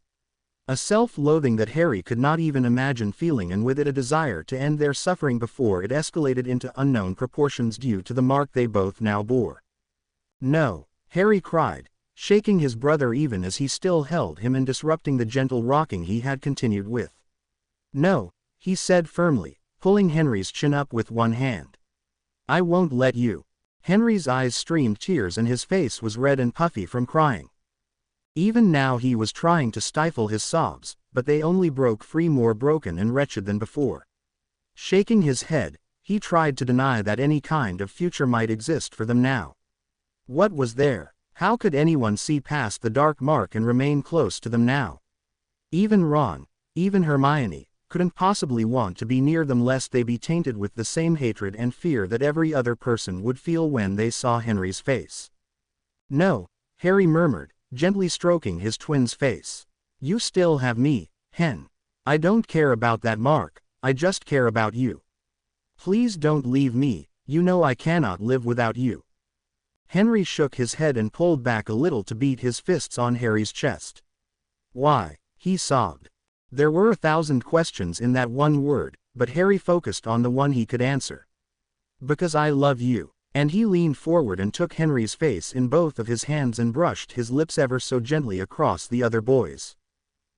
A self-loathing that Harry could not even imagine feeling, and with it a desire to end their suffering before it escalated into unknown proportions due to the mark they both now bore. No, Harry cried, shaking his brother even as he still held him and disrupting the gentle rocking he had continued with. No, he said firmly, pulling Henry's chin up with one hand. I won't let you. Henry's eyes streamed tears and his face was red and puffy from crying. Even now he was trying to stifle his sobs, but they only broke free more broken and wretched than before. Shaking his head, he tried to deny that any kind of future might exist for them now. What was there? How could anyone see past the dark mark and remain close to them now? Even Ron, even Hermione, couldn't possibly want to be near them lest they be tainted with the same hatred and fear that every other person would feel when they saw Henry's face. No, Harry murmured, gently stroking his twin's face. You still have me, Hen. I don't care about that mark, I just care about you. Please don't leave me, you know I cannot live without you. Henry shook his head and pulled back a little to beat his fists on Harry's chest. Why? He sobbed. There were 1,000 questions in that one word, but Harry focused on the one he could answer. Because I love you. And he leaned forward and took Henry's face in both of his hands and brushed his lips ever so gently across the other boy's.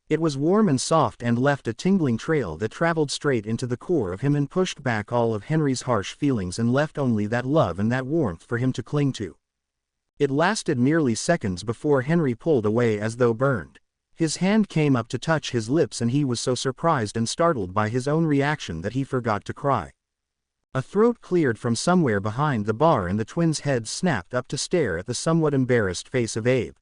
It was warm and soft and left a tingling trail that traveled straight into the core of him and pushed back all of Henry's harsh feelings and left only that love and that warmth for him to cling to. It lasted merely seconds before Henry pulled away as though burned. His hand came up to touch his lips and he was so surprised and startled by his own reaction that he forgot to cry. A throat cleared from somewhere behind the bar and the twins' heads snapped up to stare at the somewhat embarrassed face of Abe.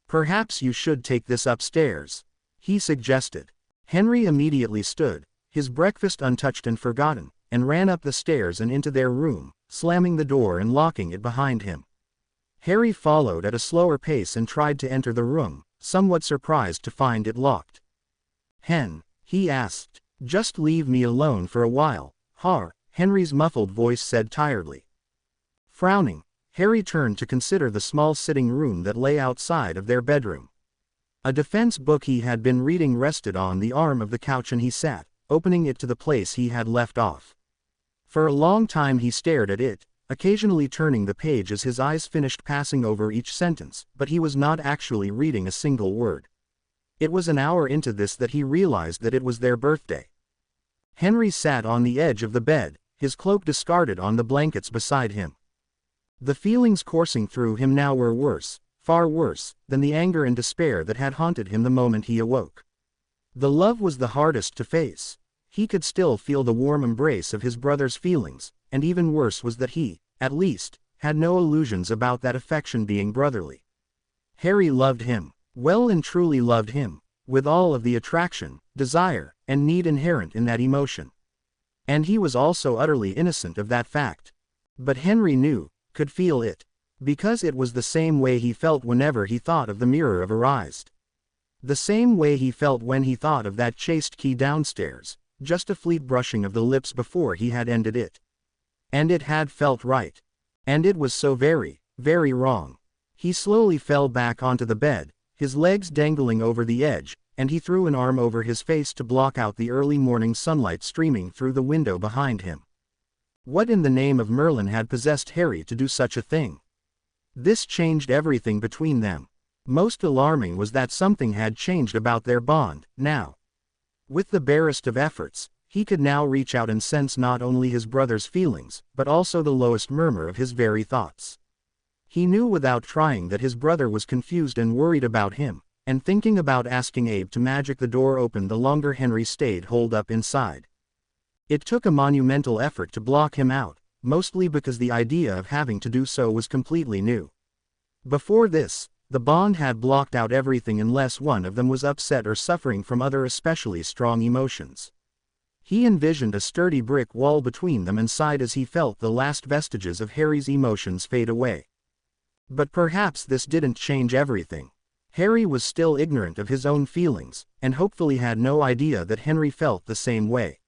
Perhaps you should take this upstairs, he suggested. Henry immediately stood, his breakfast untouched and forgotten, and ran up the stairs and into their room, slamming the door and locking it behind him. Harry followed at a slower pace and tried to enter the room, somewhat surprised to find it locked. "Hen," he asked, "just leave me alone for a while." Henry's muffled voice said tiredly. Frowning, Harry turned to consider the small sitting room that lay outside of their bedroom. A defense book he had been reading rested on the arm of the couch and he sat, opening it to the place he had left off. For a long time he stared at it, occasionally turning the page as his eyes finished passing over each sentence, but he was not actually reading a single word. It was an hour into this that he realized that it was their birthday. Henry sat on the edge of the bed, his cloak discarded on the blankets beside him. The feelings coursing through him now were worse, far worse, than the anger and despair that had haunted him the moment he awoke. The love was the hardest to face. He could still feel the warm embrace of his brother's feelings, and even worse was that he, at least, had no illusions about that affection being brotherly. Harry loved him, well and truly loved him, with all of the attraction, desire, and need inherent in that emotion. And he was also utterly innocent of that fact. But Henry knew, could feel it, because it was the same way he felt whenever he thought of the mirror of her eyes. The same way he felt when he thought of that chaste key downstairs, just a fleet brushing of the lips before he had ended it. And it had felt right. And it was so very, very wrong. He slowly fell back onto the bed, his legs dangling over the edge, and he threw an arm over his face to block out the early morning sunlight streaming through the window behind him. What in the name of Merlin had possessed Harry to do such a thing? This changed everything between them. Most alarming was that something had changed about their bond, now. With the barest of efforts, he could now reach out and sense not only his brother's feelings, but also the lowest murmur of his very thoughts. He knew without trying that his brother was confused and worried about him, and thinking about asking Abe to magic the door open the longer Henry stayed holed up inside. It took a monumental effort to block him out, mostly because the idea of having to do so was completely new. Before this, the bond had blocked out everything unless one of them was upset or suffering from other especially strong emotions. He envisioned a sturdy brick wall between them and sighed as he felt the last vestiges of Harry's emotions fade away. But perhaps this didn't change everything. Harry was still ignorant of his own feelings, and hopefully had no idea that Henry felt the same way.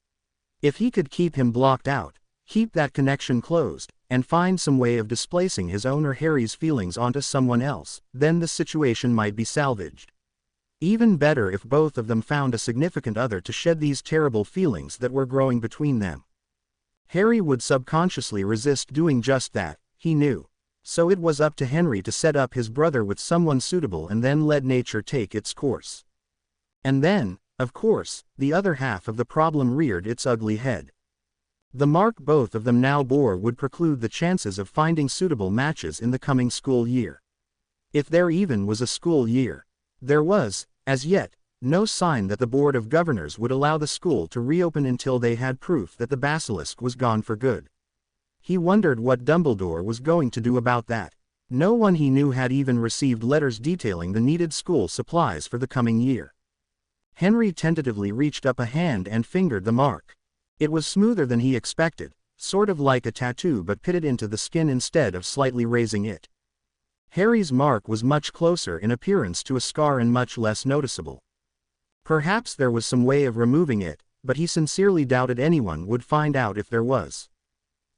If he could keep him blocked out, keep that connection closed, and find some way of displacing his own or Harry's feelings onto someone else, then the situation might be salvaged. Even better if both of them found a significant other to shed these terrible feelings that were growing between them. Harry would subconsciously resist doing just that, he knew. So it was up to Henry to set up his brother with someone suitable and then let nature take its course. And then, of course, the other half of the problem reared its ugly head. The mark both of them now bore would preclude the chances of finding suitable matches in the coming school year. If there even was a school year. There was, as yet, no sign that the Board of Governors would allow the school to reopen until they had proof that the basilisk was gone for good. He wondered what Dumbledore was going to do about that. No one he knew had even received letters detailing the needed school supplies for the coming year. Henry tentatively reached up a hand and fingered the mark. It was smoother than he expected, sort of like a tattoo but pitted into the skin instead of slightly raising it. Harry's mark was much closer in appearance to a scar and much less noticeable. Perhaps there was some way of removing it, but he sincerely doubted anyone would find out if there was.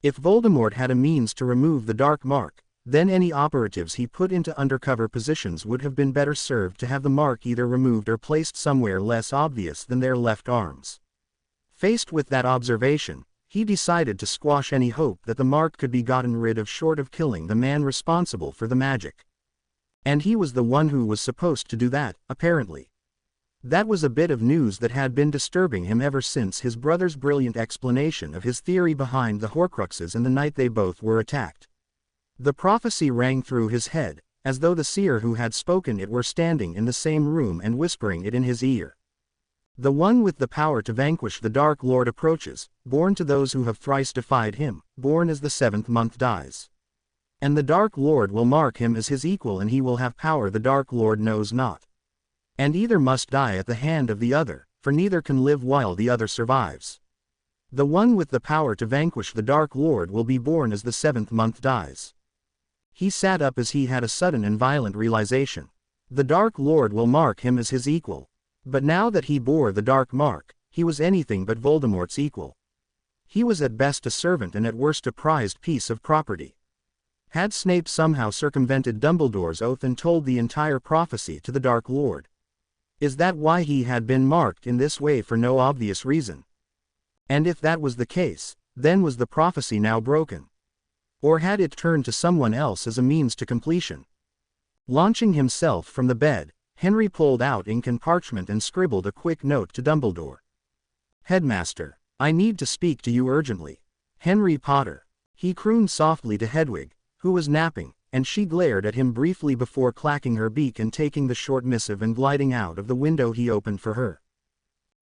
If Voldemort had a means to remove the dark mark, then any operatives he put into undercover positions would have been better served to have the mark either removed or placed somewhere less obvious than their left arms. Faced with that observation, he decided to squash any hope that the mark could be gotten rid of short of killing the man responsible for the magic. And he was the one who was supposed to do that, apparently. That was a bit of news that had been disturbing him ever since his brother's brilliant explanation of his theory behind the Horcruxes and the night they both were attacked. The prophecy rang through his head, as though the seer who had spoken it were standing in the same room and whispering it in his ear. The one with the power to vanquish the Dark Lord approaches, born to those who have thrice defied him, born as the seventh month dies. And the Dark Lord will mark him as his equal and he will have power the Dark Lord knows not. And either must die at the hand of the other, for neither can live while the other survives. The one with the power to vanquish the Dark Lord will be born as the 7th month dies. He sat up as he had a sudden and violent realization. The Dark Lord will mark him as his equal. But now that he bore the dark mark, he was anything but Voldemort's equal. He was at best a servant and at worst a prized piece of property. Had Snape somehow circumvented Dumbledore's oath and told the entire prophecy to the Dark Lord? Is that why he had been marked in this way for no obvious reason? And if that was the case, then was the prophecy now broken? Or had it turned to someone else as a means to completion? Launching himself from the bed, Henry pulled out ink and parchment and scribbled a quick note to Dumbledore. "Headmaster, I need to speak to you urgently. Henry Potter." He crooned softly to Hedwig, who was napping, and she glared at him briefly before clacking her beak and taking the short missive and gliding out of the window he opened for her.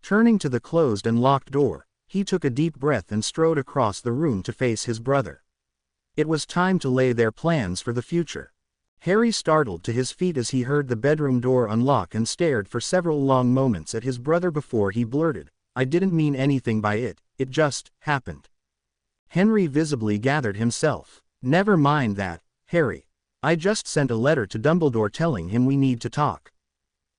Turning to the closed and locked door, he took a deep breath and strode across the room to face his brother. It was time to lay their plans for the future. Harry startled to his feet as he heard the bedroom door unlock and stared for several long moments at his brother before he blurted, "I didn't mean anything by it, it just happened." Henry visibly gathered himself. "Never mind that, Harry. I just sent a letter to Dumbledore telling him we need to talk.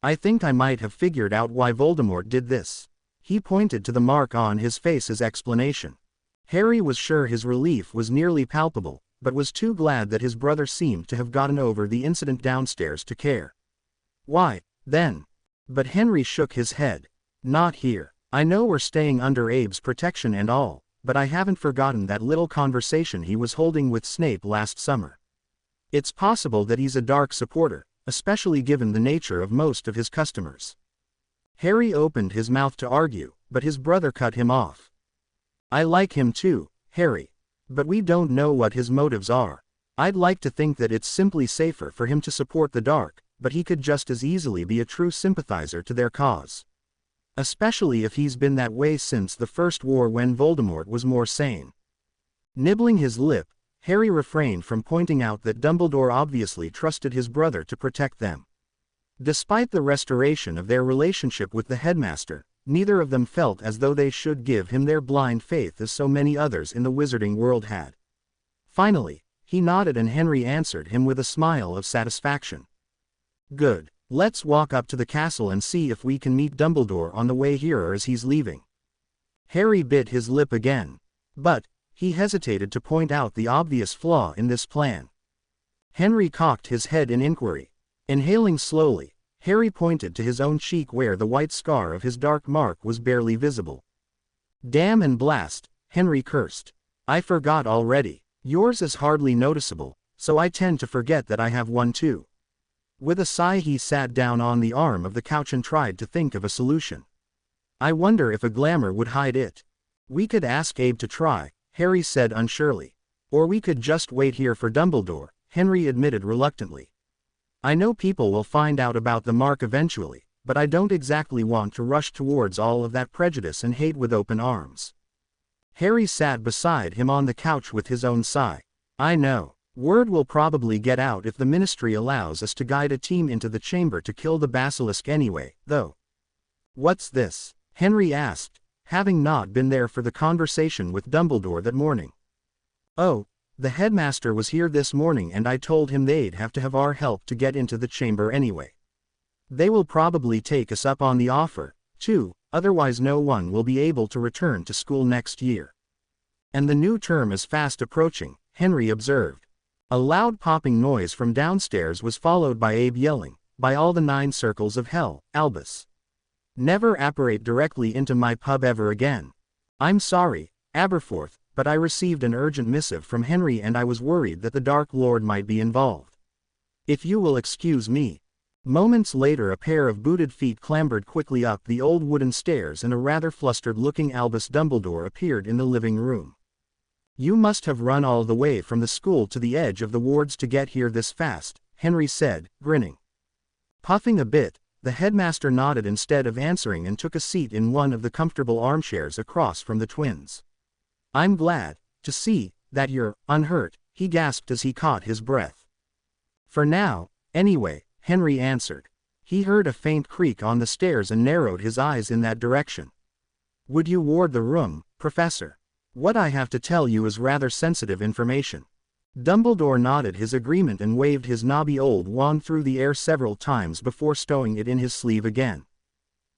I think I might have figured out why Voldemort did this." He pointed to the mark on his face as explanation. Harry was sure his relief was nearly palpable, but was too glad that his brother seemed to have gotten over the incident downstairs to care. "Why, then?" But Henry shook his head. "Not here. I know we're staying under Abe's protection and all, but I haven't forgotten that little conversation he was holding with Snape last summer. It's possible that he's a dark supporter, especially given the nature of most of his customers." Harry opened his mouth to argue, but his brother cut him off. "I like him too, Harry. But we don't know what his motives are. I'd like to think that it's simply safer for him to support the dark, but he could just as easily be a true sympathizer to their cause. Especially if he's been that way since the First War when Voldemort was more sane." Nibbling his lip, Harry refrained from pointing out that Dumbledore obviously trusted his brother to protect them. Despite the restoration of their relationship with the headmaster, neither of them felt as though they should give him their blind faith as so many others in the wizarding world had. Finally, he nodded and Henry answered him with a smile of satisfaction. "Good. Let's walk up to the castle and see if we can meet Dumbledore on the way here or as he's leaving." Harry bit his lip again. But he hesitated to point out the obvious flaw in this plan. Henry cocked his head in inquiry. Inhaling slowly, Harry pointed to his own cheek where the white scar of his dark mark was barely visible. "Damn and blast," Henry cursed. "I forgot already. Yours is hardly noticeable, so I tend to forget that I have one too." With a sigh he sat down on the arm of the couch and tried to think of a solution. "I wonder if a glamour would hide it." "We could ask Abe to try," Harry said unsurely. "Or we could just wait here for Dumbledore," Henry admitted reluctantly. "I know people will find out about the mark eventually, but I don't exactly want to rush towards all of that prejudice and hate with open arms." Harry sat beside him on the couch with his own sigh. "I know. Word will probably get out if the Ministry allows us to guide a team into the chamber to kill the basilisk anyway, though." "What's this?" Henry asked, having not been there for the conversation with Dumbledore that morning. "Oh, the headmaster was here this morning and I told him they'd have to have our help to get into the chamber anyway. They will probably take us up on the offer, too, otherwise no one will be able to return to school next year. And the new term is fast approaching," Henry observed. A loud popping noise from downstairs was followed by Abe yelling, "By all the 9 circles of hell, Albus! Never apparate directly into my pub ever again. I'm sorry, Aberforth, but I received an urgent missive from Henry and I was worried that the Dark Lord might be involved. If you will excuse me." Moments later a pair of booted feet clambered quickly up the old wooden stairs and a rather flustered-looking Albus Dumbledore appeared in the living room. "You must have run all the way from the school to the edge of the wards to get here this fast," Henry said, grinning. Puffing a bit, the headmaster nodded instead of answering and took a seat in one of the comfortable armchairs across from the twins. "I'm glad to see that you're unhurt," he gasped as he caught his breath. "For now, anyway," Henry answered. He heard a faint creak on the stairs and narrowed his eyes in that direction. "Would you ward the room, Professor? What I have to tell you is rather sensitive information." Dumbledore nodded his agreement and waved his knobby old wand through the air several times before stowing it in his sleeve again.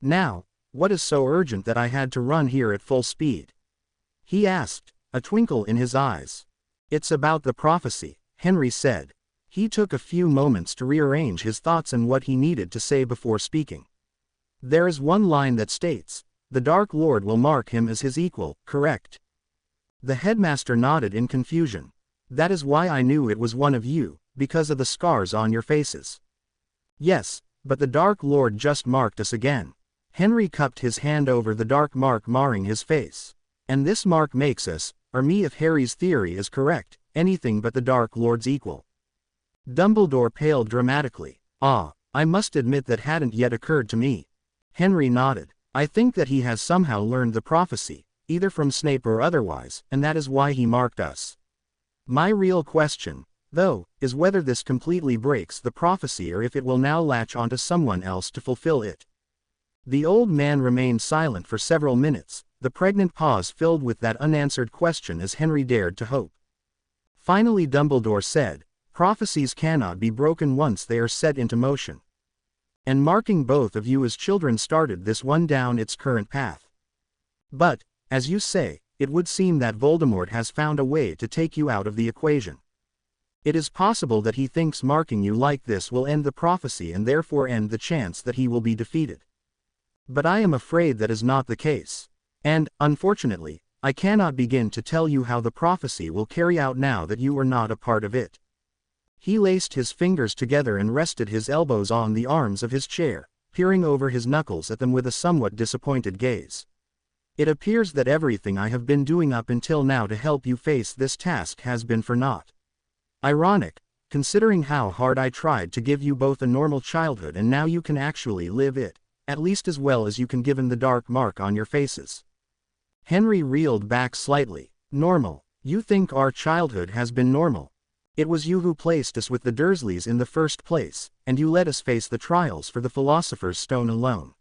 "Now, what is so urgent that I had to run here at full speed?" he asked, a twinkle in his eyes. "It's about the prophecy," Henry said. He took a few moments to rearrange his thoughts and what he needed to say before speaking. "There is one line that states, 'The Dark Lord will mark him as his equal,' correct?" The headmaster nodded in confusion. "That is why I knew it was one of you, because of the scars on your faces." "Yes, but the Dark Lord just marked us again." Henry cupped his hand over the dark mark marring his face. "And this mark makes us, or me if Harry's theory is correct, anything but the Dark Lord's equal." Dumbledore paled dramatically. "Ah, I must admit that hadn't yet occurred to me." Henry nodded. "I think that he has somehow learned the prophecy, either from Snape or otherwise, and that is why he marked us. My real question, though, is whether this completely breaks the prophecy or if it will now latch onto someone else to fulfill it." The old man remained silent for several minutes, the pregnant pause filled with that unanswered question as Henry dared to hope. Finally Dumbledore said, "Prophecies cannot be broken once they are set into motion. And marking both of you as children started this one down its current path. But, as you say, it would seem that Voldemort has found a way to take you out of the equation. It is possible that he thinks marking you like this will end the prophecy and therefore end the chance that he will be defeated. But I am afraid that is not the case. And, unfortunately, I cannot begin to tell you how the prophecy will carry out now that you are not a part of it." He laced his fingers together and rested his elbows on the arms of his chair, peering over his knuckles at them with a somewhat disappointed gaze. "It appears that everything I have been doing up until now to help you face this task has been for naught. Ironic, considering how hard I tried to give you both a normal childhood and now you can actually live it, at least as well as you can given the dark mark on your faces." Henry reeled back slightly. "Normal? You think our childhood has been normal? It was you who placed us with the Dursleys in the first place, and you let us face the trials for the Philosopher's Stone alone.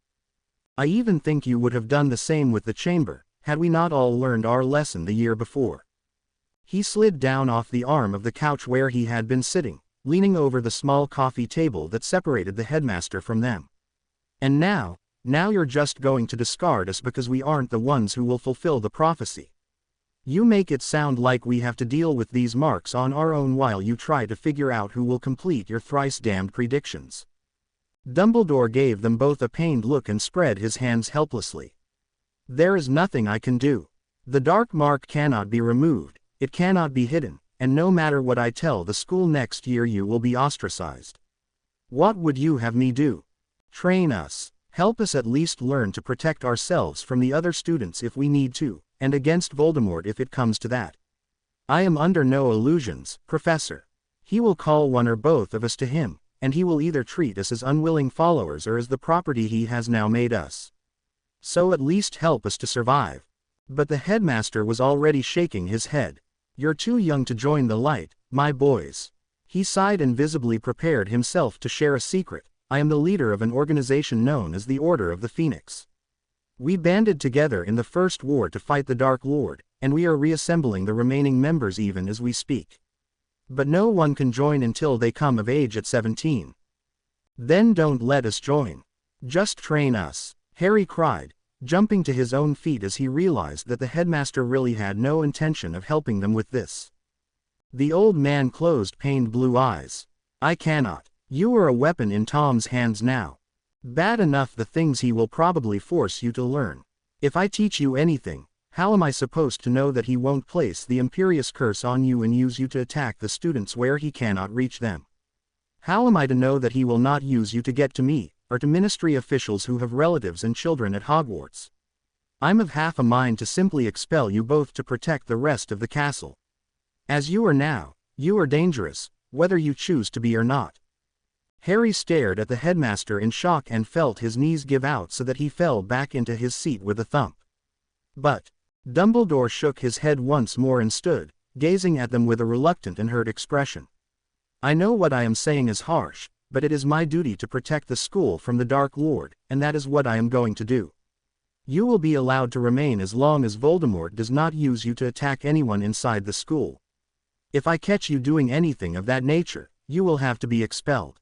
I even think you would have done the same with the chamber, had we not all learned our lesson the year before." He slid down off the arm of the couch where he had been sitting, leaning over the small coffee table that separated the headmaster from them. "And now you're just going to discard us because we aren't the ones who will fulfill the prophecy. You make it sound like we have to deal with these marks on our own while you try to figure out who will complete your thrice-damned predictions." Dumbledore gave them both a pained look and spread his hands helplessly. "There is nothing I can do. The dark mark cannot be removed, it cannot be hidden, and no matter what I tell the school next year you will be ostracized. What would you have me do? Train us. Help us at least learn to protect ourselves from the other students if we need to, and against Voldemort if it comes to that. I am under no illusions, Professor. He will call one or both of us to him, and he will either treat us as unwilling followers or as the property he has now made us. So at least help us to survive." But the headmaster was already shaking his head. "You're too young to join the light, my boys." He sighed and visibly prepared himself to share a secret. "I am the leader of an organization known as the Order of the Phoenix. We banded together in the First War to fight the Dark Lord, and we are reassembling the remaining members even as we speak. But no one can join until they come of age at 17. Then don't let us join. Just train us," Harry cried, jumping to his own feet as he realized that the headmaster really had no intention of helping them with this. The old man closed pained blue eyes. "I cannot. You are a weapon in Tom's hands now. Bad enough the things he will probably force you to learn. If I teach you anything, how am I supposed to know that he won't place the Imperious Curse on you and use you to attack the students where he cannot reach them? How am I to know that he will not use you to get to me, or to ministry officials who have relatives and children at Hogwarts? I'm of half a mind to simply expel you both to protect the rest of the castle. As you are now, you are dangerous, whether you choose to be or not." Harry stared at the headmaster in shock and felt his knees give out so that he fell back into his seat with a thump. "But," Dumbledore shook his head once more and stood, gazing at them with a reluctant and hurt expression. "I know what I am saying is harsh, but it is my duty to protect the school from the Dark Lord, and that is what I am going to do. You will be allowed to remain as long as Voldemort does not use you to attack anyone inside the school. If I catch you doing anything of that nature, you will have to be expelled.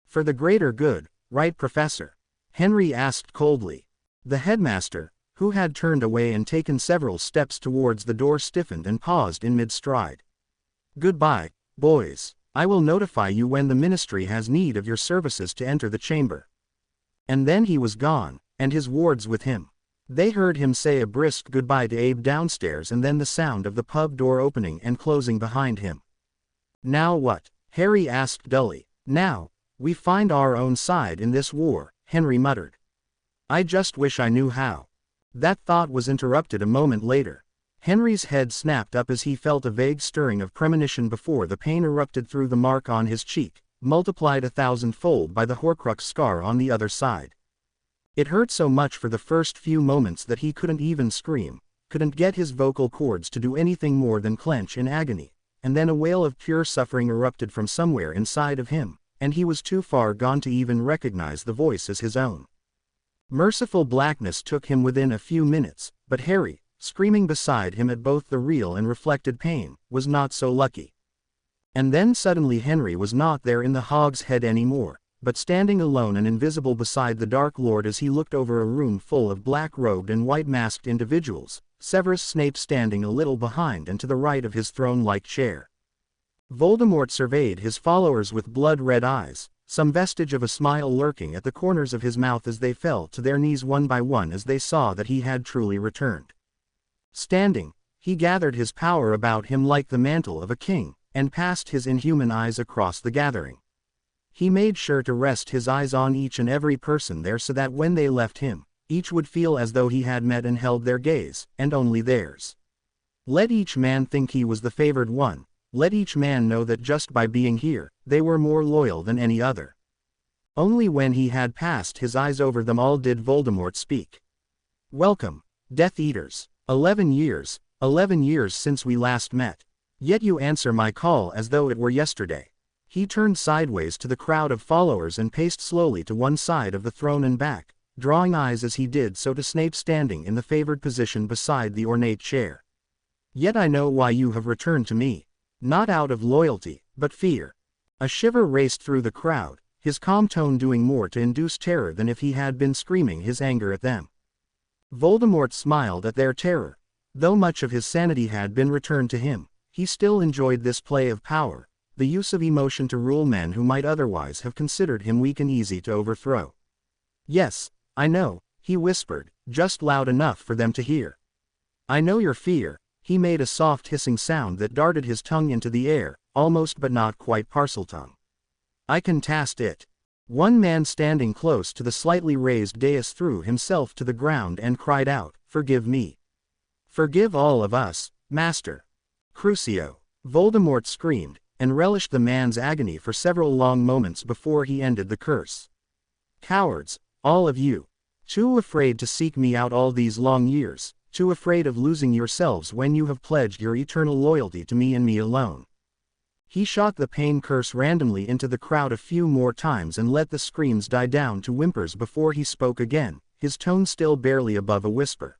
For the greater good, right, Professor? Henry asked coldly. The headmaster, who had turned away and taken several steps towards the door, stiffened and paused in mid-stride. Goodbye, boys. I will notify you when the ministry has need of your services to enter the chamber. And then he was gone, and his wards with him. They heard him say a brisk goodbye to Abe downstairs, and then the sound of the pub door opening and closing behind him. Now what? Harry asked dully. Now, we find our own side in this war, Henry muttered. I just wish I knew how. That thought was interrupted a moment later. Henry's head snapped up as he felt a vague stirring of premonition before the pain erupted through the mark on his cheek, multiplied 1,000-fold by the Horcrux scar on the other side. It hurt so much for the first few moments that he couldn't even scream, couldn't get his vocal cords to do anything more than clench in agony, and then a wail of pure suffering erupted from somewhere inside of him, and he was too far gone to even recognize the voice as his own. Merciful blackness took him within a few minutes, but Harry, screaming beside him at both the real and reflected pain, was not so lucky. And then suddenly Henry was not there in the Hog's Head anymore, but standing alone and invisible beside the Dark Lord as he looked over a room full of black-robed and white-masked individuals, Severus Snape standing a little behind and to the right of his throne-like chair. Voldemort surveyed his followers with blood-red eyes, some vestige of a smile lurking at the corners of his mouth as they fell to their knees one by one as they saw that he had truly returned. Standing, he gathered his power about him like the mantle of a king, and passed his inhuman eyes across the gathering. He made sure to rest his eyes on each and every person there so that when they left him, each would feel as though he had met and held their gaze, and only theirs. Let each man think he was the favored one, let each man know that just by being here, they were more loyal than any other. Only when he had passed his eyes over them all did Voldemort speak. Welcome, Death Eaters. 11 years since we last met. Yet you answer my call as though it were yesterday. He turned sideways to the crowd of followers and paced slowly to one side of the throne and back, drawing eyes as he did so to Snape standing in the favored position beside the ornate chair. Yet I know why you have returned to me. Not out of loyalty, but fear. A shiver raced through the crowd, his calm tone doing more to induce terror than if he had been screaming his anger at them. Voldemort smiled at their terror. Though much of his sanity had been returned to him, he still enjoyed this play of power, the use of emotion to rule men who might otherwise have considered him weak and easy to overthrow. Yes, I know, he whispered, just loud enough for them to hear. I know your fear. He made a soft hissing sound that darted his tongue into the air, almost but not quite Parseltongue. I can taste it. One man standing close to the slightly raised dais threw himself to the ground and cried out, Forgive me. Forgive all of us, Master. Crucio. Voldemort screamed, and relished the man's agony for several long moments before he ended the curse. Cowards, all of you. Too afraid to seek me out all these long years, too afraid of losing yourselves when you have pledged your eternal loyalty to me and me alone. He shot the pain curse randomly into the crowd a few more times and let the screams die down to whimpers before he spoke again, his tone still barely above a whisper.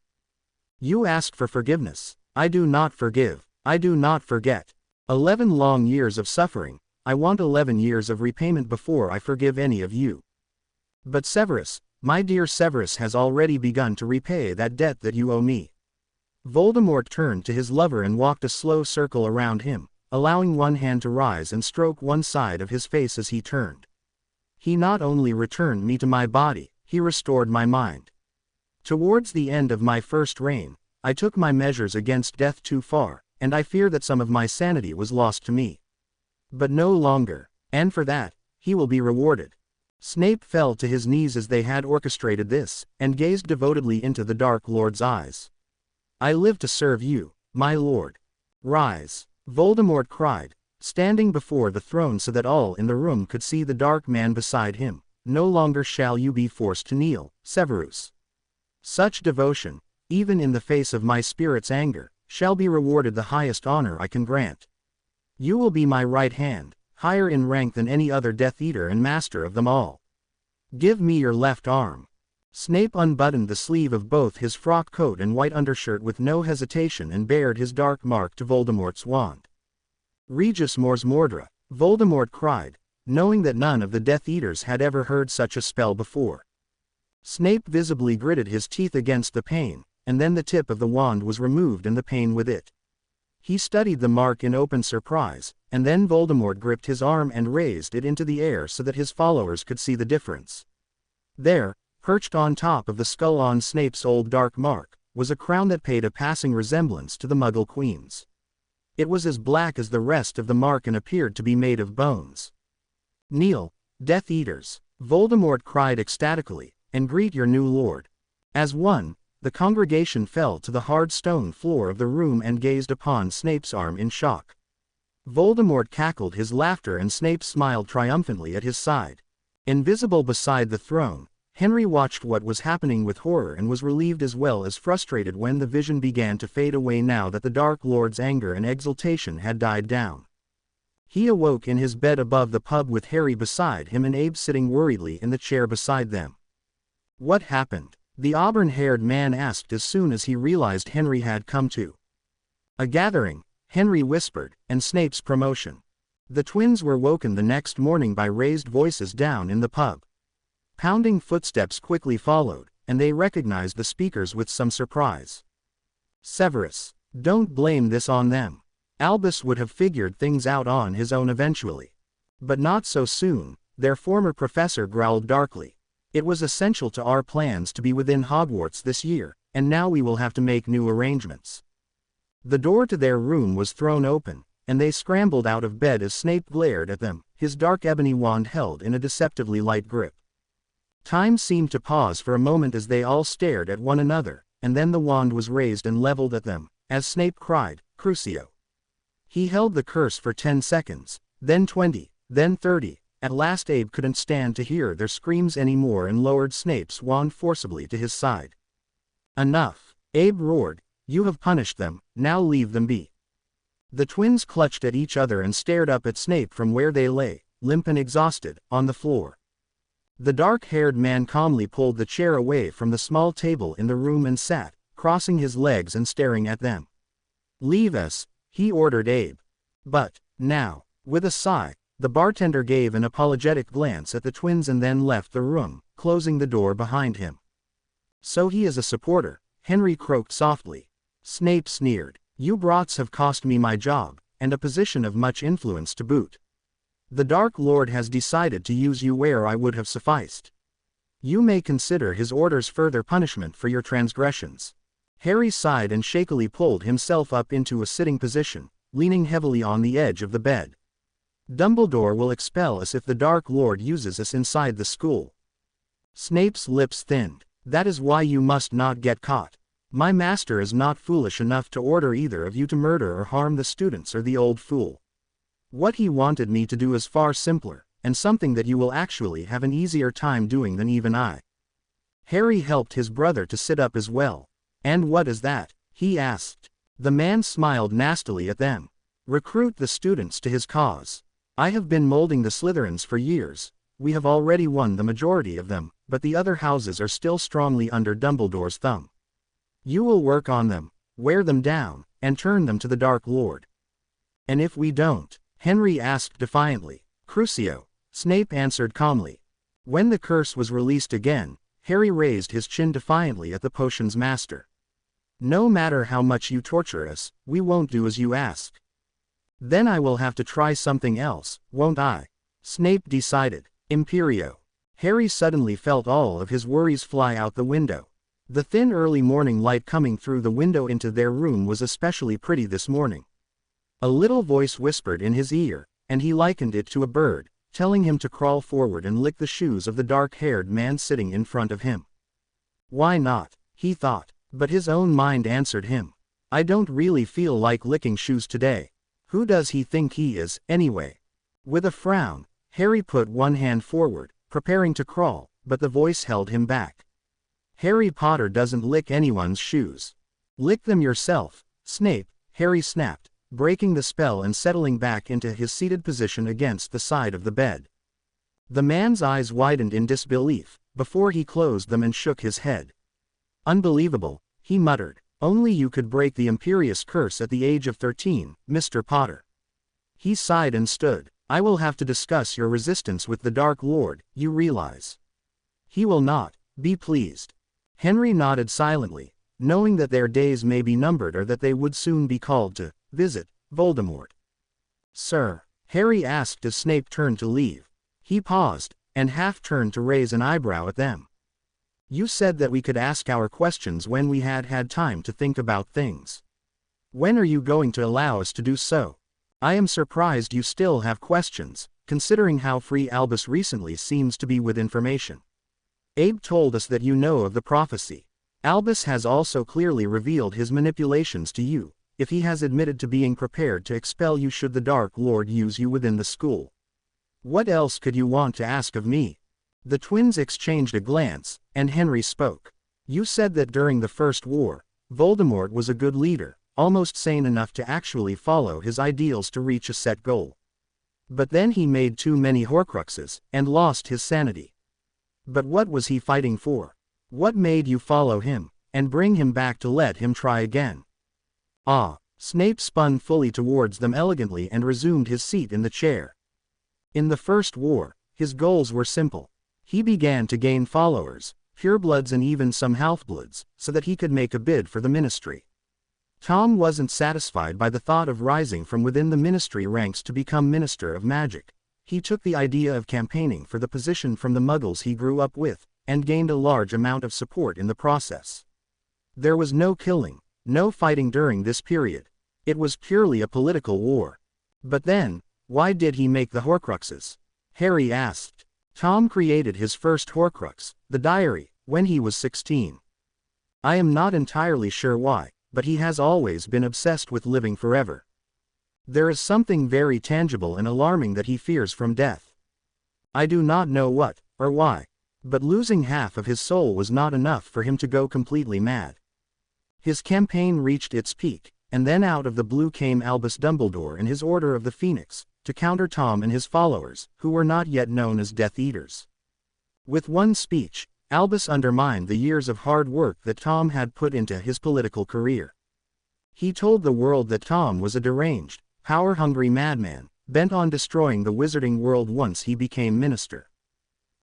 You ask for forgiveness. I do not forgive. I do not forget. 11 long years of suffering. I want 11 years of repayment before I forgive any of you. But Severus, my dear Severus has already begun to repay that debt that you owe me. Voldemort turned to his lover and walked a slow circle around him, allowing one hand to rise and stroke one side of his face as he turned. He not only returned me to my body, he restored my mind. Towards the end of my first reign, I took my measures against death too far, and I fear that some of my sanity was lost to me. But no longer, and for that, he will be rewarded. Snape fell to his knees as they had orchestrated this, and gazed devotedly into the Dark Lord's eyes. I live to serve you, my lord. Rise. Voldemort cried, standing before the throne so that all in the room could see the dark man beside him. No longer shall you be forced to kneel, Severus. Such devotion, even in the face of my spirit's anger, shall be rewarded the highest honor I can grant. You will be my right hand, higher in rank than any other Death Eater and master of them all. Give me your left arm. Snape unbuttoned the sleeve of both his frock coat and white undershirt with no hesitation and bared his dark mark to Voldemort's wand. Regius Mors Mordra, Voldemort cried, knowing that none of the Death Eaters had ever heard such a spell before. Snape visibly gritted his teeth against the pain, and then the tip of the wand was removed and the pain with it. He studied the mark in open surprise, and then Voldemort gripped his arm and raised it into the air so that his followers could see the difference. There, perched on top of the skull on Snape's old dark mark, was a crown that paid a passing resemblance to the Muggle Queen's. It was as black as the rest of the mark and appeared to be made of bones. "Kneel, Death Eaters," Voldemort cried ecstatically, "and greet your new lord." As one, the congregation fell to the hard stone floor of the room and gazed upon Snape's arm in shock. Voldemort cackled his laughter and Snape smiled triumphantly at his side. Invisible beside the throne, Henry watched what was happening with horror and was relieved as well as frustrated when the vision began to fade away now that the Dark Lord's anger and exultation had died down. He awoke in his bed above the pub with Harry beside him and Abe sitting worriedly in the chair beside them. "What happened?" the auburn-haired man asked as soon as he realized Henry had come to. "A gathering," Henry whispered, "and Snape's promotion." The twins were woken the next morning by raised voices down in the pub. Pounding footsteps quickly followed, and they recognized the speakers with some surprise. "Severus, don't blame this on them. Albus would have figured things out on his own eventually. But not so soon," their former professor growled darkly. "It was essential to our plans to be within Hogwarts this year, and now we will have to make new arrangements." The door to their room was thrown open, and they scrambled out of bed as Snape glared at them, his dark ebony wand held in a deceptively light grip. Time seemed to pause for a moment as they all stared at one another, and then the wand was raised and leveled at them, as Snape cried, "Crucio." He held the curse for 10 seconds, then 20, then 30, at last Abe couldn't stand to hear their screams anymore and lowered Snape's wand forcibly to his side. "Enough," Abe roared, "you have punished them, now leave them be." The twins clutched at each other and stared up at Snape from where they lay, limp and exhausted, on the floor. The dark-haired man calmly pulled the chair away from the small table in the room and sat, crossing his legs and staring at them. "Leave us," he ordered Abe. "But, now," with a sigh, the bartender gave an apologetic glance at the twins and then left the room, closing the door behind him. "So he is a supporter," Henry croaked softly. Snape sneered. "You brats have cost me my job, and a position of much influence to boot. The Dark Lord has decided to use you where I would have sufficed. You may consider his orders further punishment for your transgressions." Harry sighed and shakily pulled himself up into a sitting position, leaning heavily on the edge of the bed. "Dumbledore will expel us if the Dark Lord uses us inside the school." Snape's lips thinned. "That is why you must not get caught. My master is not foolish enough to order either of you to murder or harm the students or the old fool. What he wanted me to do is far simpler, and something that you will actually have an easier time doing than even I." Harry helped his brother to sit up as well. "And what is that?" he asked. The man smiled nastily at them. "Recruit the students to his cause. I have been molding the Slytherins for years. We have already won the majority of them, but the other houses are still strongly under Dumbledore's thumb. You will work on them, wear them down, and turn them to the Dark Lord." "And if we don't?" Henry asked defiantly. "Crucio," Snape answered calmly. When the curse was released again, Harry raised his chin defiantly at the potion's master. "No matter how much you torture us, we won't do as you ask." "Then I will have to try something else, won't I?" Snape decided. "Imperio." Harry suddenly felt all of his worries fly out the window. The thin early morning light coming through the window into their room was especially pretty this morning. A little voice whispered in his ear, and he likened it to a bird, telling him to crawl forward and lick the shoes of the dark-haired man sitting in front of him. Why not, he thought, but his own mind answered him. I don't really feel like licking shoes today. Who does he think he is, anyway? With a frown, Harry put one hand forward, preparing to crawl, but the voice held him back. Harry Potter doesn't lick anyone's shoes. Lick them yourself, Snape, Harry snapped. breaking the spell and settling back into his seated position against the side of the bed. The man's eyes widened in disbelief, before he closed them and shook his head. "Unbelievable," he muttered. "Only you could break the imperious curse at the age of 13, Mr. Potter." He sighed and stood. "I will have to discuss your resistance with the Dark Lord, you realize." "He will not be pleased." Henry nodded silently, knowing that their days may be numbered or that they would soon be called to visit Voldemort. "Sir?" Harry asked as Snape turned to leave. He paused, and half turned to raise an eyebrow at them. "You said that we could ask our questions when we had had time to think about things. When are you going to allow us to do so? I am surprised you still have questions, considering how free Albus recently seems to be with information. Abe told us that you know of the prophecy. Albus has also clearly revealed his manipulations to you, if he has admitted to being prepared to expel you should the Dark Lord use you within the school. What else could you want to ask of me?" The twins exchanged a glance, and Henry spoke. "You said that during the First War, Voldemort was a good leader, almost sane enough to actually follow his ideals to reach a set goal. But then he made too many Horcruxes, and lost his sanity. But what was he fighting for? What made you follow him, and bring him back to let him try again?" "Ah." Snape spun fully towards them elegantly and resumed his seat in the chair. "In the First War, his goals were simple. He began to gain followers, purebloods and even some halfbloods, so that he could make a bid for the ministry. Tom wasn't satisfied by the thought of rising from within the ministry ranks to become Minister of Magic. He took the idea of campaigning for the position from the Muggles he grew up with, and gained a large amount of support in the process. There was no killing, no fighting during this period. It was purely a political war. But then, why did he make the Horcruxes?" Harry asked. "Tom created his first Horcrux, the diary, when he was 16. I am not entirely sure why, but he has always been obsessed with living forever. There is something very tangible and alarming that he fears from death. I do not know what, or why, but losing half of his soul was not enough for him to go completely mad. His campaign reached its peak, and then out of the blue came Albus Dumbledore and his Order of the Phoenix, to counter Tom and his followers, who were not yet known as Death Eaters. With one speech, Albus undermined the years of hard work that Tom had put into his political career. He told the world that Tom was a deranged, power-hungry madman, bent on destroying the wizarding world once he became minister.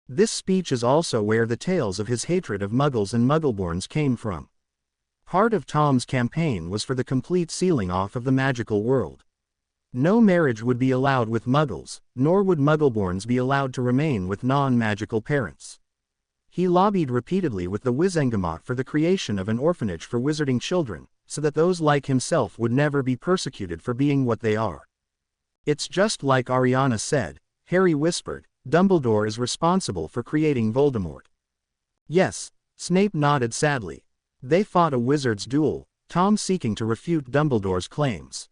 This speech is also where the tales of his hatred of Muggles and Muggleborns came from. Part of Tom's campaign was for the complete sealing off of the magical world. No marriage would be allowed with Muggles, nor would Muggleborns be allowed to remain with non-magical parents. He lobbied repeatedly with the Wizengamot for the creation of an orphanage for wizarding children, so that those like himself would never be persecuted for being what they are. "It's just like Ariana said," Harry whispered. "Dumbledore is responsible for creating Voldemort." "Yes," Snape nodded sadly. "They fought a wizard's duel, Tom seeking to refute Dumbledore's claims.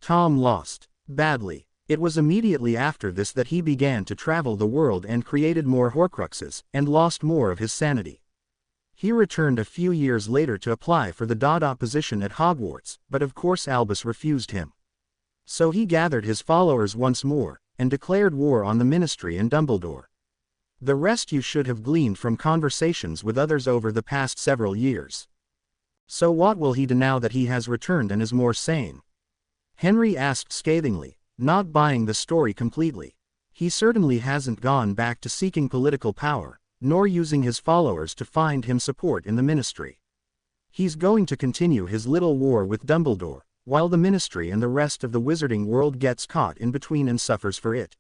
Tom lost. Badly. It was immediately after this that he began to travel the world and created more Horcruxes, and lost more of his sanity. He returned a few years later to apply for the Dada position at Hogwarts, but of course Albus refused him. So he gathered his followers once more, and declared war on the Ministry and Dumbledore. The rest you should have gleaned from conversations with others over the past several years. So what will he do now that he has returned and is more sane?" Henry asked scathingly, not buying the story completely. "He certainly hasn't gone back to seeking political power, nor using his followers to find him support in the ministry. He's going to continue his little war with Dumbledore, while the ministry and the rest of the wizarding world gets caught in between and suffers for it."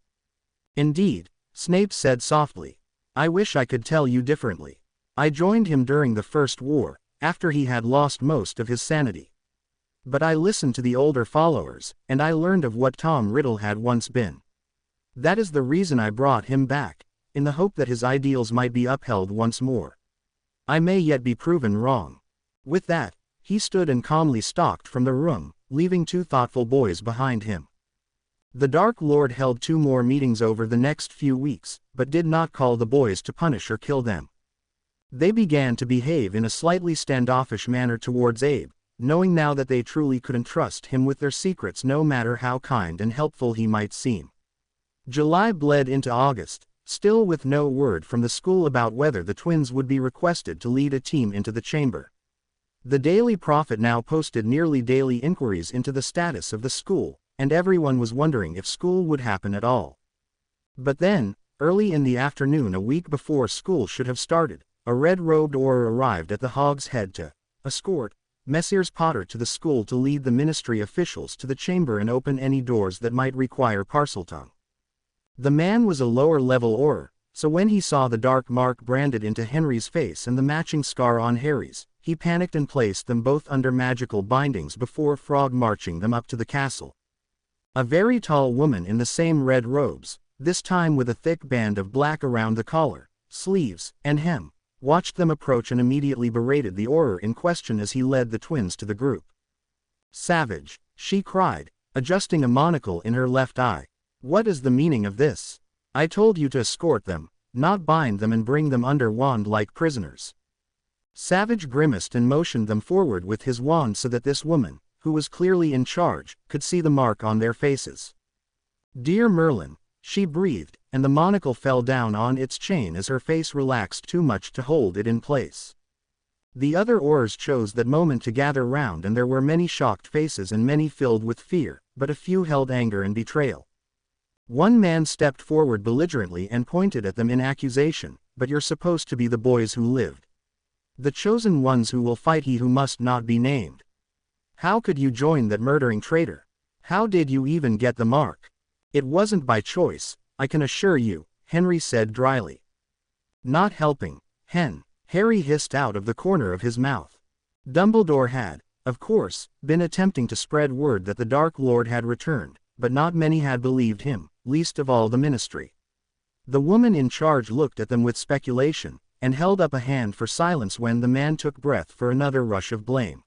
"Indeed," Snape said softly. "I wish I could tell you differently. I joined him during the First War, after he had lost most of his sanity. But I listened to the older followers, and I learned of what Tom Riddle had once been. That is the reason I brought him back, in the hope that his ideals might be upheld once more. I may yet be proven wrong." With that, he stood and calmly stalked from the room, leaving two thoughtful boys behind him. The Dark Lord held 2 more meetings over the next few weeks, but did not call the boys to punish or kill them. They began to behave in a slightly standoffish manner towards Abe, knowing now that they truly couldn't trust him with their secrets no matter how kind and helpful he might seem. July bled into August, still with no word from the school about whether the twins would be requested to lead a team into the chamber. The Daily Prophet now posted nearly daily inquiries into the status of the school, and everyone was wondering if school would happen at all. But then, early in the afternoon a week before school should have started, a red-robed Auror arrived at the Hog's Head to escort Messrs. Potter to the school to lead the ministry officials to the chamber and open any doors that might require Parseltongue. The man was a lower-level Auror, so when he saw the dark mark branded into Henry's face and the matching scar on Harry's, he panicked and placed them both under magical bindings before frog marching them up to the castle. A very tall woman in the same red robes, this time with a thick band of black around the collar, sleeves, and hem, watched them approach and immediately berated the Auror in question as he led the twins to the group. "Savage," she cried, adjusting a monocle in her left eye. "What is the meaning of this? I told you to escort them, not bind them and bring them under wand like prisoners." Savage grimaced and motioned them forward with his wand so that this woman, who was clearly in charge, could see the mark on their faces. "Dear Merlin," she breathed, and the monocle fell down on its chain as her face relaxed too much to hold it in place. The other Aurors chose that moment to gather round, and there were many shocked faces and many filled with fear, but a few held anger and betrayal. One man stepped forward belligerently and pointed at them in accusation, "But you're supposed to be the boys who lived. The chosen ones who will fight he who must not be named. How could you join that murdering traitor? How did you even get the mark?" "It wasn't by choice, I can assure you," Henry said dryly. "Not helping, Harry hissed out of the corner of his mouth. Dumbledore had, of course, been attempting to spread word that the Dark Lord had returned, but not many had believed him, least of all the ministry. The woman in charge looked at them with speculation, and held up a hand for silence when the man took breath for another rush of blame.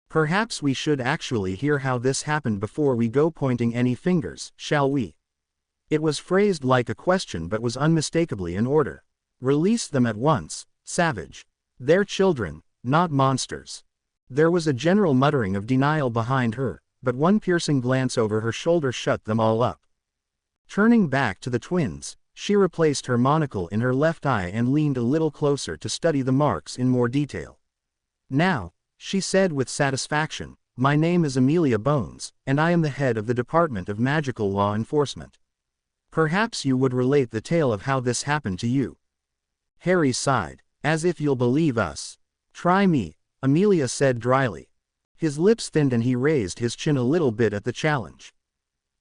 "Perhaps we should actually hear how this happened before we go pointing any fingers, shall we?" It was phrased like a question but was unmistakably an order. "Release them at once, Savage. They're children, not monsters." There was a general muttering of denial behind her, but one piercing glance over her shoulder shut them all up. Turning back to the twins, she replaced her monocle in her left eye and leaned a little closer to study the marks in more detail. "Now," she said with satisfaction, "my name is Amelia Bones, and I am the head of the Department of Magical Law Enforcement. Perhaps you would relate the tale of how this happened to you." Harry sighed. "As if you'll believe us." "Try me," Amelia said dryly. His lips thinned and he raised his chin a little bit at the challenge.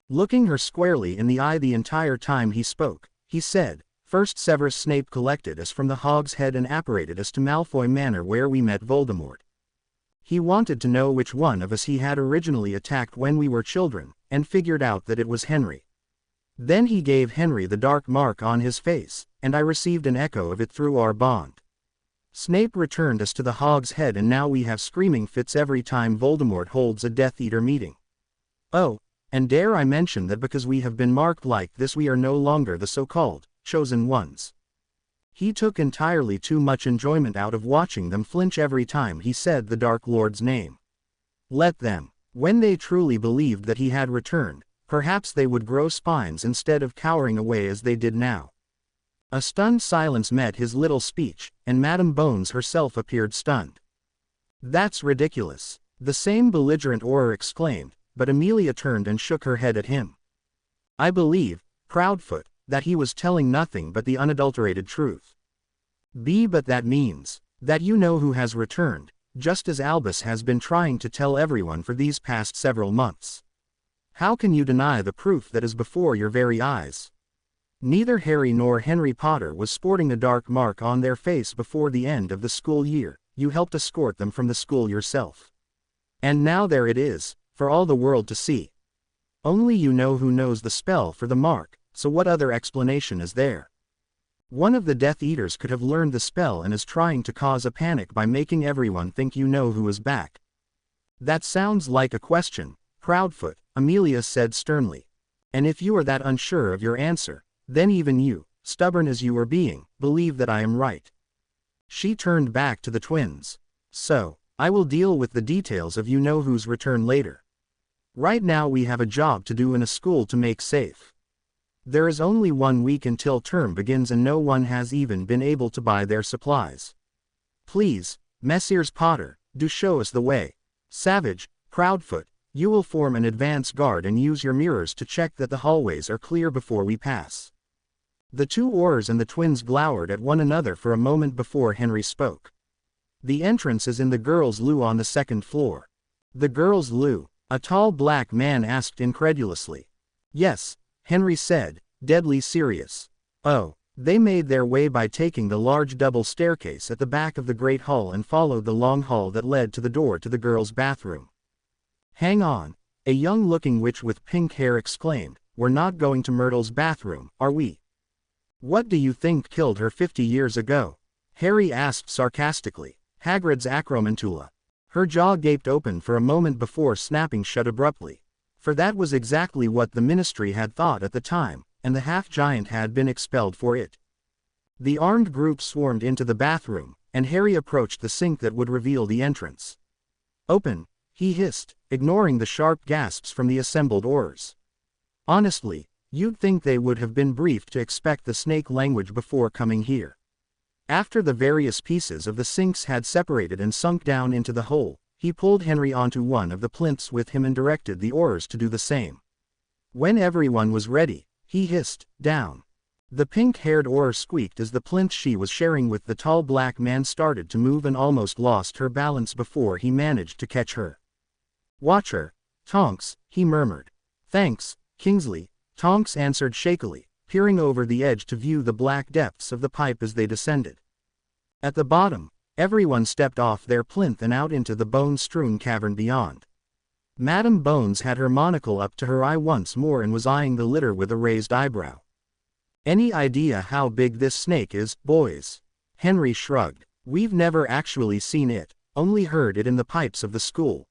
Looking her squarely in the eye the entire time he spoke, he said, "First Severus Snape collected us from the Hog's Head and apparated us to Malfoy Manor where we met Voldemort. He wanted to know which one of us he had originally attacked when we were children, and figured out that it was Henry. Then he gave Henry the dark mark on his face, and I received an echo of it through our bond. Snape returned us to the Hog's Head and now we have screaming fits every time Voldemort holds a Death Eater meeting. Oh, and dare I mention that because we have been marked like this we are no longer the so-called chosen ones." He took entirely too much enjoyment out of watching them flinch every time he said the Dark Lord's name. Let them. When they truly believed that he had returned, perhaps they would grow spines instead of cowering away as they did now. A stunned silence met his little speech, and Madame Bones herself appeared stunned. "That's ridiculous," the same belligerent Auror exclaimed, but Amelia turned and shook her head at him. "I believe, Proudfoot, that he was telling nothing but the unadulterated truth. But that means that you know who has returned, just as Albus has been trying to tell everyone for these past several months. How can you deny the proof that is before your very eyes? Neither Harry nor Henry Potter was sporting a dark mark on their face before the end of the school year. You helped escort them from the school yourself. And now there it is, for all the world to see. Only you know who knows the spell for the mark, so what other explanation is there? One of the Death Eaters could have learned the spell and is trying to cause a panic by making everyone think you know who is back." "That sounds like a question, Proudfoot," Amelia said sternly. "And if you are that unsure of your answer, then even you, stubborn as you are being, believe that I am right." She turned back to the twins. "So, I will deal with the details of you-know-who's return later. Right now we have a job to do in a school to make safe. There is only 1 week until term begins and no one has even been able to buy their supplies. Please, Messieurs Potter, do show us the way. Savage, Proudfoot, you will form an advance guard and use your mirrors to check that the hallways are clear before we pass. The 2 Aurors and the twins glowered at one another for a moment before Henry spoke. The entrance is in the girls' loo on the 2nd floor. The girls' loo? A tall black man asked incredulously. Yes, Henry said, deadly serious. Oh, they made their way by taking the large double staircase at the back of the great hall and followed the long hall that led to the door to the girls' bathroom. Hang on, a young-looking witch with pink hair exclaimed, we're not going to Myrtle's bathroom, are we? What do you think killed her 50 years ago? Harry asked sarcastically. Hagrid's acromantula. Her jaw gaped open for a moment before snapping shut abruptly. For that was exactly what the Ministry had thought at the time, and the half-giant had been expelled for it. The armed group swarmed into the bathroom, and Harry approached the sink that would reveal the entrance. Open, he hissed, ignoring the sharp gasps from the assembled Aurors. Honestly, you'd think they would have been briefed to expect the snake language before coming here. After the various pieces of the sinks had separated and sunk down into the hole, he pulled Henry onto one of the plinths with him and directed the Aurors to do the same. When everyone was ready, he hissed, down. The pink-haired Auror squeaked as the plinth she was sharing with the tall black man started to move and almost lost her balance before he managed to catch her. Watch her, Tonks, he murmured. Thanks, Kingsley, Tonks answered shakily, peering over the edge to view the black depths of the pipe as they descended. At the bottom, everyone stepped off their plinth and out into the bone-strewn cavern beyond. Madame Bones had her monocle up to her eye once more and was eyeing the litter with a raised eyebrow. Any idea how big this snake is, boys? Henry shrugged. We've never actually seen it, only heard it in the pipes of the school.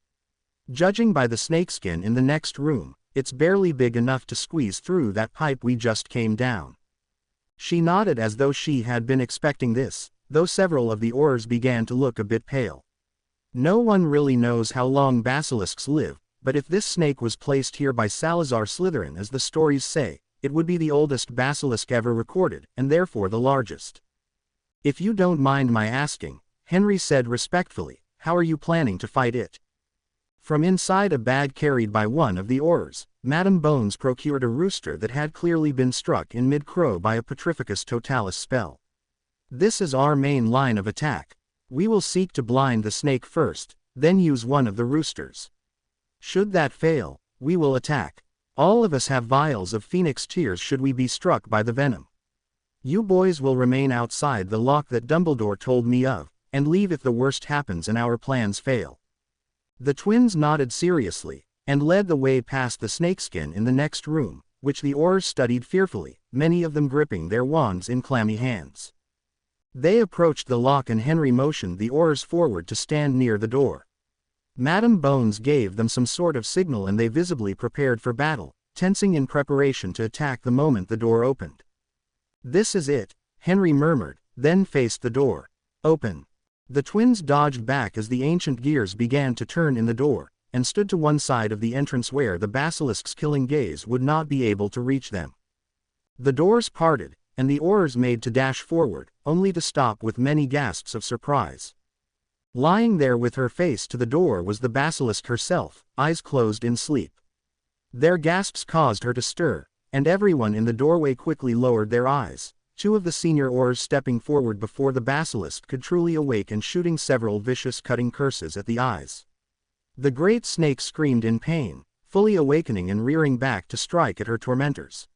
Judging by the snakeskin in the next room, it's barely big enough to squeeze through that pipe we just came down. She nodded as though she had been expecting this, though several of the Aurors began to look a bit pale. No one really knows how long basilisks live, but if this snake was placed here by Salazar Slytherin as the stories say, it would be the oldest basilisk ever recorded, and therefore the largest. If you don't mind my asking, Henry said respectfully, how are you planning to fight it? From inside a bag carried by one of the Aurors, Madame Bones procured a rooster that had clearly been struck in mid-crow by a Petrificus Totalis spell. This is our main line of attack. We will seek to blind the snake first, then use one of the roosters. Should that fail, we will attack. All of us have vials of phoenix tears should we be struck by the venom. You boys will remain outside the lock that Dumbledore told me of, and leave if the worst happens and our plans fail. The twins nodded seriously, and led the way past the snakeskin in the next room, which the Aurors studied fearfully, many of them gripping their wands in clammy hands. They approached the lock and Henry motioned the Aurors forward to stand near the door. Madame Bones gave them some sort of signal and they visibly prepared for battle, tensing in preparation to attack the moment the door opened. This is it, Henry murmured, then faced the door. Open. The twins dodged back as the ancient gears began to turn in the door, and stood to one side of the entrance where the basilisk's killing gaze would not be able to reach them. The doors parted, and the Aurors made to dash forward, only to stop with many gasps of surprise. Lying there with her face to the door was the basilisk herself, eyes closed in sleep. Their gasps caused her to stir, and everyone in the doorway quickly lowered their eyes, two of the senior Aurors stepping forward before the basilisk could truly awake and shooting several vicious cutting curses at the eyes. The great snake screamed in pain, fully awakening and rearing back to strike at her tormentors.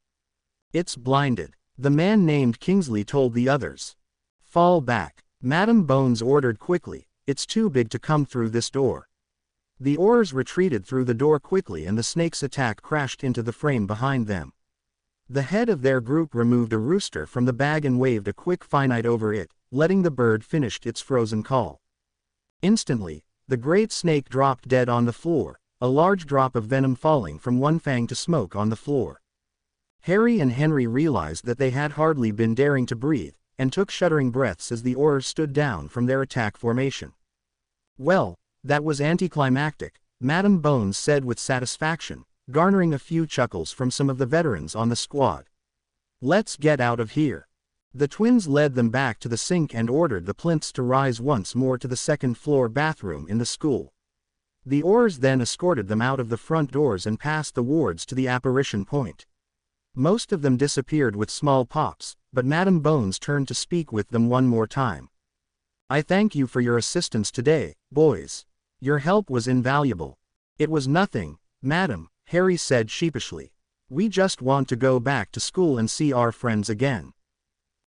It's blinded, the man named Kingsley told the others. Fall back, Madame Bones ordered quickly, it's too big to come through this door. The Aurors retreated through the door quickly and the snake's attack crashed into the frame behind them. The head of their group removed a rooster from the bag and waved a quick finite over it, letting the bird finish its frozen call. Instantly, the great snake dropped dead on the floor, a large drop of venom falling from one fang to smoke on the floor. Harry and Henry realized that they had hardly been daring to breathe, and took shuddering breaths as the Aurors stood down from their attack formation. Well, That was anticlimactic, Madam Bones said with satisfaction, garnering a few chuckles from some of the veterans on the squad. Let's get out of here. The twins led them back to the sink and ordered the plinths to rise once more to the second-floor bathroom in the school. The oars then escorted them out of the front doors and past the wards to the apparition point. Most of them disappeared with small pops, but Madam Bones turned to speak with them one more time. I thank you for your assistance today, boys. Your help was invaluable. It was nothing, madam, Harry said sheepishly. We just want to go back to school and see our friends again.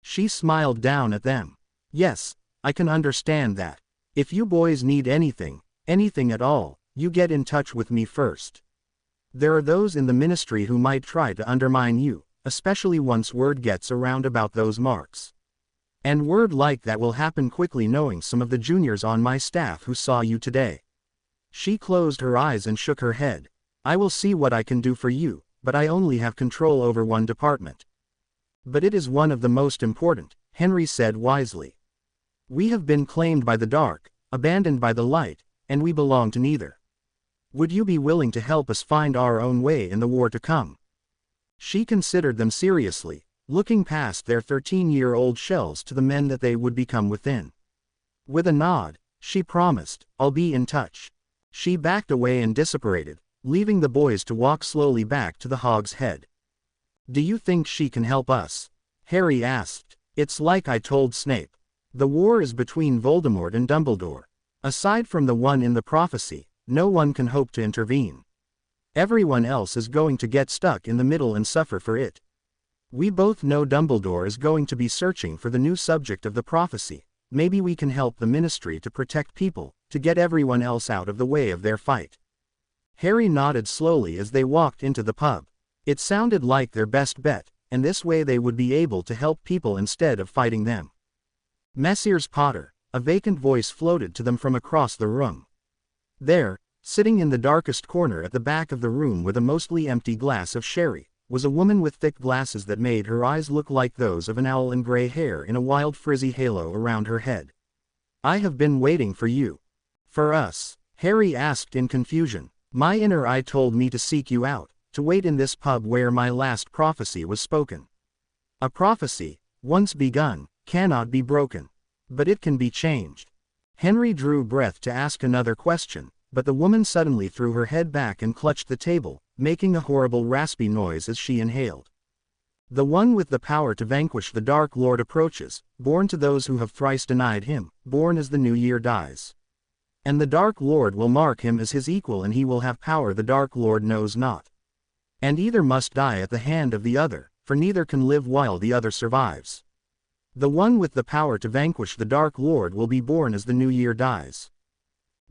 She smiled down at them. Yes, I can understand that. If you boys need anything at all, you get in touch with me first. There are those in the ministry who might try to undermine you, especially once word gets around about those marks. And word like that will happen quickly, knowing some of the juniors on my staff who saw you today. She closed her eyes and shook her head. I will see what I can do for you, but I only have control over one department. But it is one of the most important, Henry said wisely. We have been claimed by the dark, abandoned by the light, and we belong to neither. Would you be willing to help us find our own way in the war to come? She considered them seriously, looking past their 13-year-old shells to the men that they would become within. With a nod, she promised, I'll be in touch. She backed away and disapparated, leaving the boys to walk slowly back to the Hog's Head. Do you think she can help us? Harry asked. It's like I told Snape. The war is between Voldemort and Dumbledore. Aside from the one in the prophecy, no one can hope to intervene. Everyone else is going to get stuck in the middle and suffer for it. We both know Dumbledore is going to be searching for the new subject of the prophecy. Maybe we can help the ministry to protect people, to get everyone else out of the way of their fight. Harry nodded slowly as they walked into the pub. It sounded like their best bet, and this way they would be able to help people instead of fighting them. Messrs. Potter, a vacant voice floated to them from across the room. There, sitting in the darkest corner at the back of the room with a mostly empty glass of sherry, was a woman with thick glasses that made her eyes look like those of an owl and gray hair in a wild frizzy halo around her head. I have been waiting for you. For us? Harry asked in confusion. My inner eye told me to seek you out, to wait in this pub where my last prophecy was spoken. A prophecy, once begun, cannot be broken. But it can be changed. Henry drew breath to ask another question, but the woman suddenly threw her head back and clutched the table, making a horrible raspy noise as she inhaled. The one with the power to vanquish the Dark Lord approaches, born to those who have thrice denied him, born as the new year dies. And the Dark Lord will mark him as his equal, and he will have power the Dark Lord knows not. And either must die at the hand of the other, for neither can live while the other survives. The one with the power to vanquish the Dark Lord will be born as the new year dies.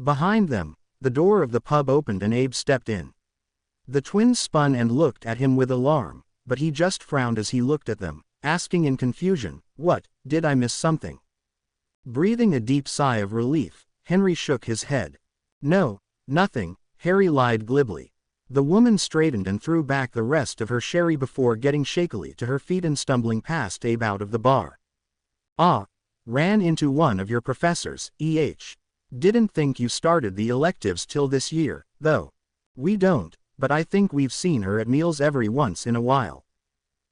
Behind them, the door of the pub opened and Abe stepped in. The twins spun and looked at him with alarm, but he just frowned as he looked at them, asking in confusion, What, did I miss something? Breathing a deep sigh of relief, Henry shook his head. No, nothing, Harry lied glibly. The woman straightened and threw back the rest of her sherry before getting shakily to her feet and stumbling past Abe out of the bar. Ah, ran into one of your professors, E.H. Didn't think you started the electives till this year, though. We don't, but I think we've seen her at meals every once in a while.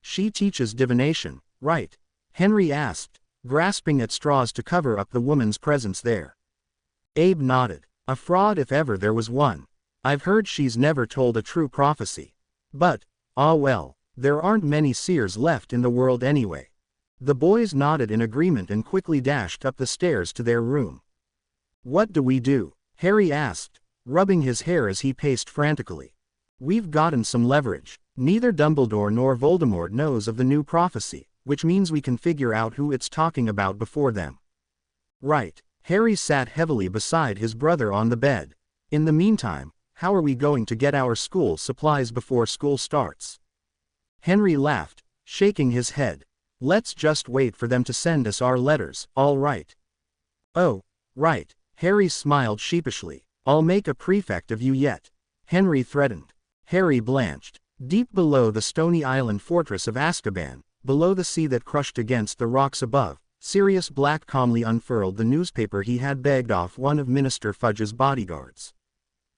She teaches divination, right? Henry asked, grasping at straws to cover up the woman's presence there. Abe nodded. A fraud if ever there was one. I've heard she's never told a true prophecy. But, ah well, there aren't many seers left in the world anyway. The boys nodded in agreement and quickly dashed up the stairs to their room. What do we do? Harry asked, rubbing his hair as he paced frantically. We've gotten some leverage. Neither Dumbledore nor Voldemort knows of the new prophecy, which means we can figure out who it's talking about before them. Right. Harry sat heavily beside his brother on the bed. In the meantime, how are we going to get our school supplies before school starts? Henry laughed, shaking his head. Let's just wait for them to send us our letters, all right? Oh, right. Harry smiled sheepishly. I'll make a prefect of you yet. Henry threatened. Harry blanched. Deep below the stony island fortress of Azkaban, below the sea that crushed against the rocks above, Sirius Black calmly unfurled the newspaper he had begged off one of Minister Fudge's bodyguards.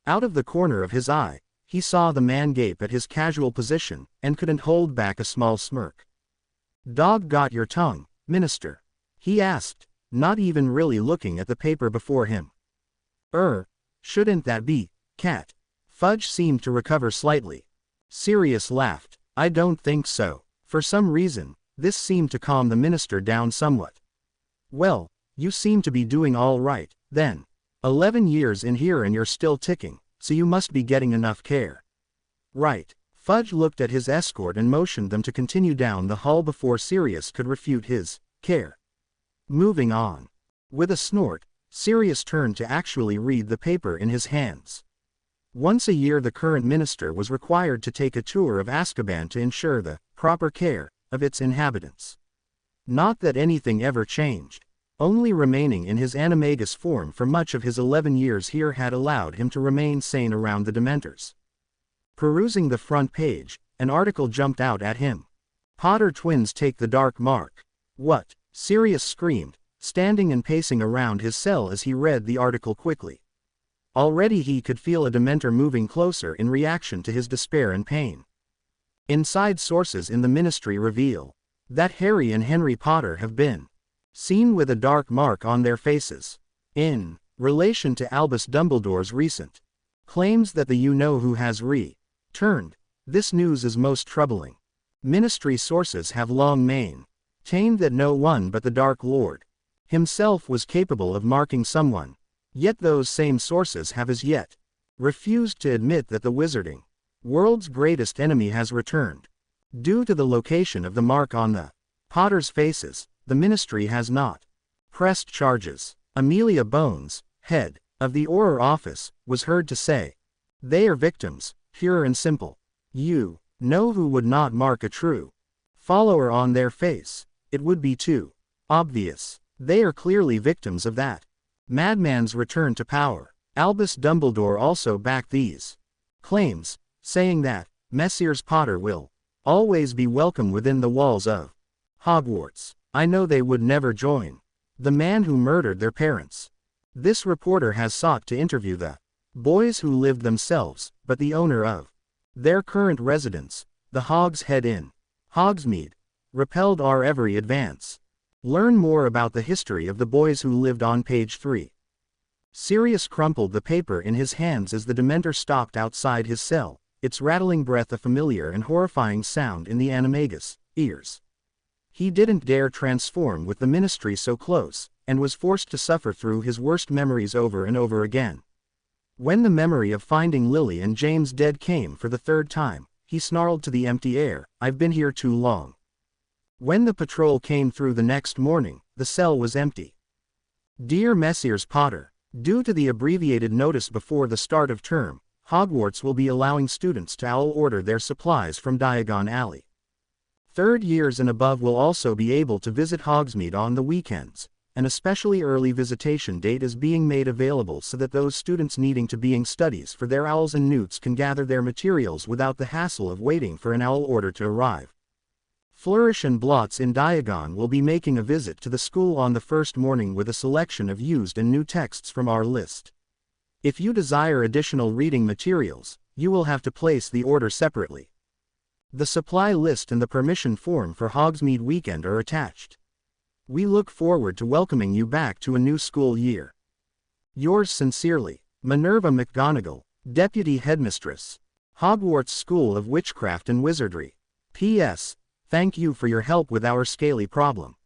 Out of the corner of his eye, he saw the man gape at his casual position, and couldn't hold back a small smirk. "Dog got your tongue, Minister?" he asked, not even really looking at the paper before him. Shouldn't that be, cat?" Fudge seemed to recover slightly. Sirius laughed. "I don't think so." For some reason, this seemed to calm the minister down somewhat. "Well, you seem to be doing all right, then. 11 years in here and you're still ticking, so you must be getting enough care." "Right." Fudge looked at his escort and motioned them to continue down the hall before Sirius could refute his care. Moving on. With a snort, Sirius turned to actually read the paper in his hands. Once a year the current minister was required to take a tour of Azkaban to ensure the proper care of its inhabitants. Not that anything ever changed. Only remaining in his animagus form for much of his 11 years here had allowed him to remain sane around the Dementors. Perusing the front page, an article jumped out at him. "Potter twins take the dark mark." "What?" Sirius screamed, standing and pacing around his cell as he read the article quickly. Already he could feel a Dementor moving closer in reaction to his despair and pain. Inside sources in the ministry reveal that Harry and Henry Potter have been seen with a dark mark on their faces, in relation to Albus Dumbledore's recent claims that the you-know-who has returned. This news is most troubling. Ministry sources have long maintained that no one but the Dark Lord himself was capable of marking someone. Yet those same sources have as yet refused to admit that the wizarding world's greatest enemy has returned. Due to the location of the mark on the Potters' faces, the ministry has not pressed charges. Amelia Bones, head of the Auror office, was heard to say, "They are victims, pure and simple. You know who would not mark a true follower on their face? It would be too obvious. They are clearly victims of that madman's return to power." Albus Dumbledore also backed these claims, saying that Messrs. Potter will always be welcome within the walls of Hogwarts. "I know they would never join the man who murdered their parents." This reporter has sought to interview the boys who lived themselves, but the owner of their current residence, the Hog's Head Inn, Hogsmeade, repelled our every advance. Learn more about the history of the boys who lived on page 3. Sirius crumpled the paper in his hands as the Dementor stopped outside his cell, its rattling breath a familiar and horrifying sound in the animagus ears. He didn't dare transform with the ministry so close, and was forced to suffer through his worst memories over and over again. When the memory of finding Lily and James dead came for the third time, he snarled to the empty air, "I've been here too long." When the patrol came through the next morning, the cell was empty. "Dear Messrs. Potter, due to the abbreviated notice before the start of term, Hogwarts will be allowing students to order their supplies from Diagon Alley. Third years and above will also be able to visit Hogsmeade on the weekends. An especially early visitation date is being made available so that those students needing to being studies for their owls and newts can gather their materials without the hassle of waiting for an owl order to arrive. Flourish and Blots in Diagon will be making a visit to the school on the first morning with a selection of used and new texts from our list. If you desire additional reading materials, you will have to place the order separately. The supply list and the permission form for Hogsmeade weekend are attached. We look forward to welcoming you back to a new school year. Yours sincerely, Minerva McGonagall, Deputy Headmistress, Hogwarts School of Witchcraft and Wizardry. P.S. Thank you for your help with our scaly problem.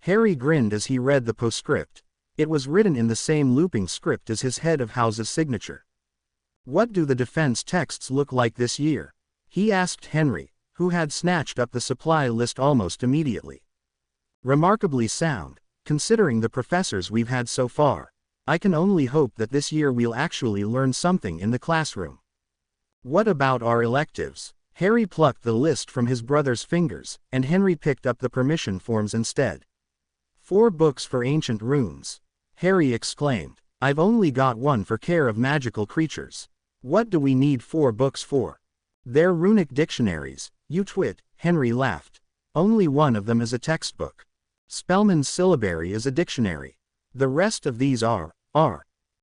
Harry grinned as he read the postscript. It was written in the same looping script as his head of house's signature. "What do the defense texts look like this year?" he asked Henry, who had snatched up the supply list almost immediately. "Remarkably sound, considering the professors we've had so far. I can only hope that this year we'll actually learn something in the classroom." "What about our electives?" Harry plucked the list from his brother's fingers, and Henry picked up the permission forms instead. 4 books for ancient runes," Harry exclaimed. "I've only got 1 for care of magical creatures." "What do we need 4 books for?" "They're runic dictionaries, you twit," Henry laughed. "Only one of them is a textbook." Spellman's syllabary is a dictionary. The rest of these are.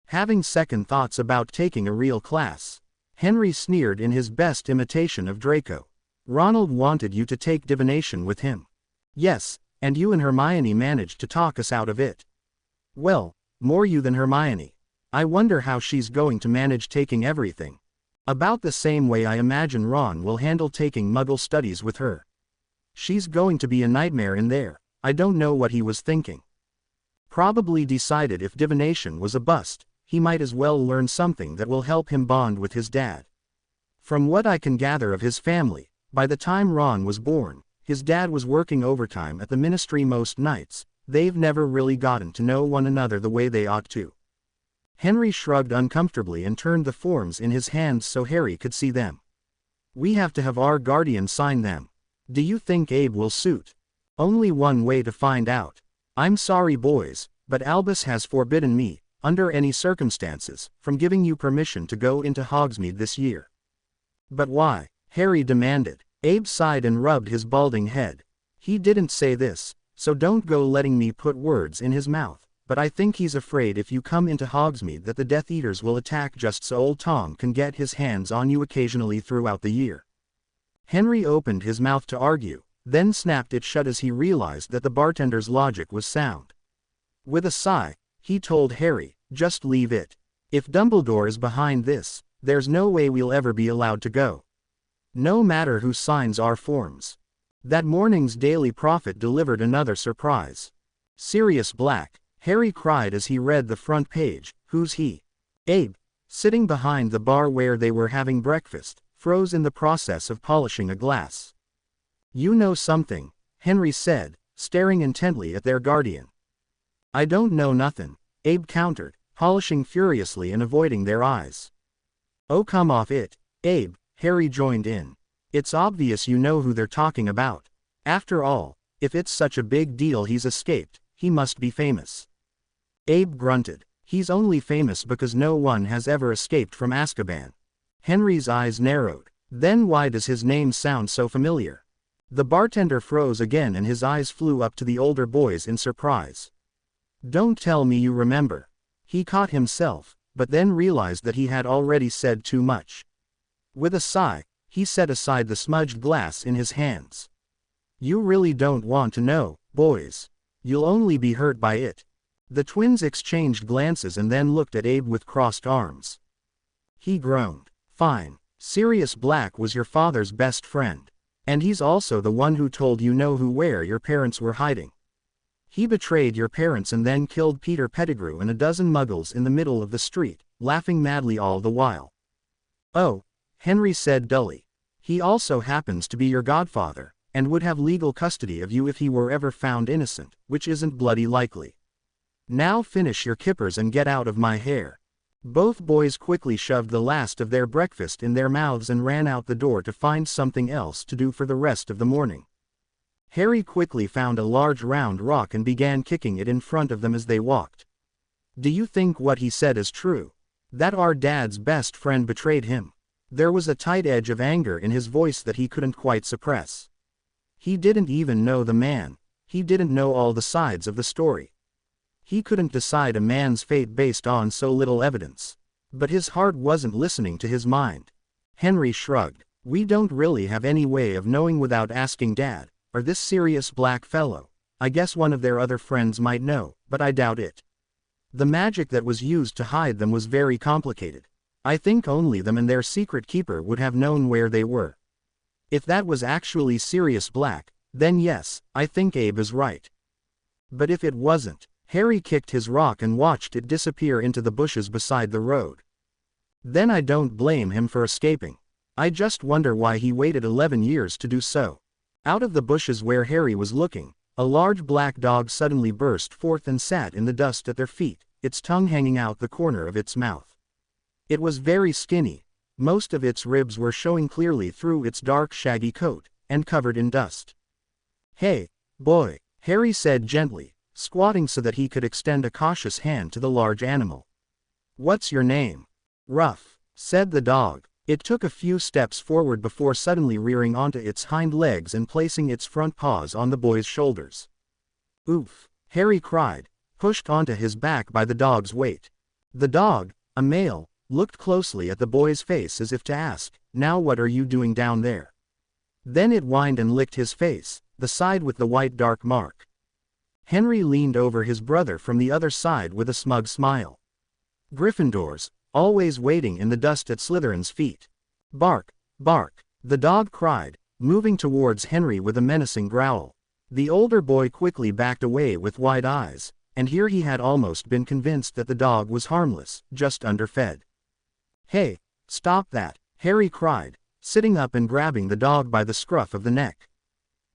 Having second thoughts about taking a real class. Henry sneered in his best imitation of Draco. Ronald wanted you to take divination with him. Yes, and you and Hermione managed to talk us out of it. Well, more you than Hermione. I wonder how she's going to manage taking everything. About the same way I imagine Ron will handle taking Muggle studies with her. She's going to be a nightmare in there. I don't know what he was thinking. Probably decided if divination was a bust, he might as well learn something that will help him bond with his dad. From what I can gather of his family, by the time Ron was born, his dad was working overtime at the ministry most nights. They've never really gotten to know one another the way they ought to. Henry shrugged uncomfortably and turned the forms in his hands so Harry could see them. We have to have our guardian sign them. Do you think Abe will suit? Only one way to find out. I'm sorry boys, but Albus has forbidden me, under any circumstances, from giving you permission to go into Hogsmeade this year. But why? Harry demanded. Abe sighed and rubbed his balding head. He didn't say this, so don't go letting me put words in his mouth, but I think he's afraid if you come into Hogsmeade that the Death Eaters will attack just so old Tom can get his hands on you occasionally throughout the year. Henry opened his mouth to argue, then snapped it shut as he realized that the bartender's logic was sound. With a sigh, he told Harry, just leave it. If Dumbledore is behind this, there's no way we'll ever be allowed to go. No matter who signs our forms. That morning's Daily Prophet delivered another surprise. Sirius Black, Harry cried as he read the front page. Who's he? Abe, sitting behind the bar where they were having breakfast, froze in the process of polishing a glass. You know something, Henry said, staring intently at their guardian. I don't know nothing, Abe countered, polishing furiously and avoiding their eyes. Oh come off it, Abe, Harry joined in. It's obvious you know who they're talking about. After all, if it's such a big deal he's escaped, he must be famous. Abe grunted. He's only famous because no one has ever escaped from Azkaban. Henry's eyes narrowed. Then why does his name sound so familiar? The bartender froze again and his eyes flew up to the older boys in surprise. Don't tell me you remember. He caught himself, but then realized that he had already said too much. With a sigh, he set aside the smudged glass in his hands. You really don't want to know, boys. You'll only be hurt by it. The twins exchanged glances and then looked at Abe with crossed arms. He groaned. Fine. Sirius Black was your father's best friend. And he's also the one who told you know who where your parents were hiding. He betrayed your parents and then killed Peter Pettigrew and a dozen muggles in the middle of the street, laughing madly all the while. Oh, Henry said dully. He also happens to be your godfather, and would have legal custody of you if he were ever found innocent, which isn't bloody likely. Now finish your kippers and get out of my hair. Both boys quickly shoved the last of their breakfast in their mouths and ran out the door to find something else to do for the rest of the morning. Harry quickly found a large round rock and began kicking it in front of them as they walked. Do you think what he said is true? That our dad's best friend betrayed him? There was a tight edge of anger in his voice that he couldn't quite suppress. He didn't even know the man. He didn't know all the sides of the story. He couldn't decide a man's fate based on so little evidence. But his heart wasn't listening to his mind. Henry shrugged. We don't really have any way of knowing without asking Dad, or this Sirius Black fellow. I guess one of their other friends might know, but I doubt it. The magic that was used to hide them was very complicated. I think only them and their secret keeper would have known where they were. If that was actually Sirius Black, then yes, I think Abe is right. But if it wasn't, Harry kicked his rock and watched it disappear into the bushes beside the road. Then I don't blame him for escaping. I just wonder why he waited 11 years to do so. Out of the bushes where Harry was looking, a large black dog suddenly burst forth and sat in the dust at their feet, its tongue hanging out the corner of its mouth. It was very skinny. Most of its ribs were showing clearly through its dark shaggy coat, and covered in dust. Hey, boy, Harry said gently, squatting so that he could extend a cautious hand to the large animal. What's your name? Ruff, said the dog. It took a few steps forward before suddenly rearing onto its hind legs and placing its front paws on the boy's shoulders. Oof! Harry cried, pushed onto his back by the dog's weight. The dog, a male, looked closely at the boy's face as if to ask, "Now what are you doing down there?" Then it whined and licked his face, the side with the white dark mark. Henry leaned over his brother from the other side with a smug smile. Gryffindors, always waiting in the dust at Slytherin's feet. Bark, bark, the dog cried, moving towards Henry with a menacing growl. The older boy quickly backed away with wide eyes, and here he had almost been convinced that the dog was harmless, just underfed. "Hey, stop that," Harry cried, sitting up and grabbing the dog by the scruff of the neck.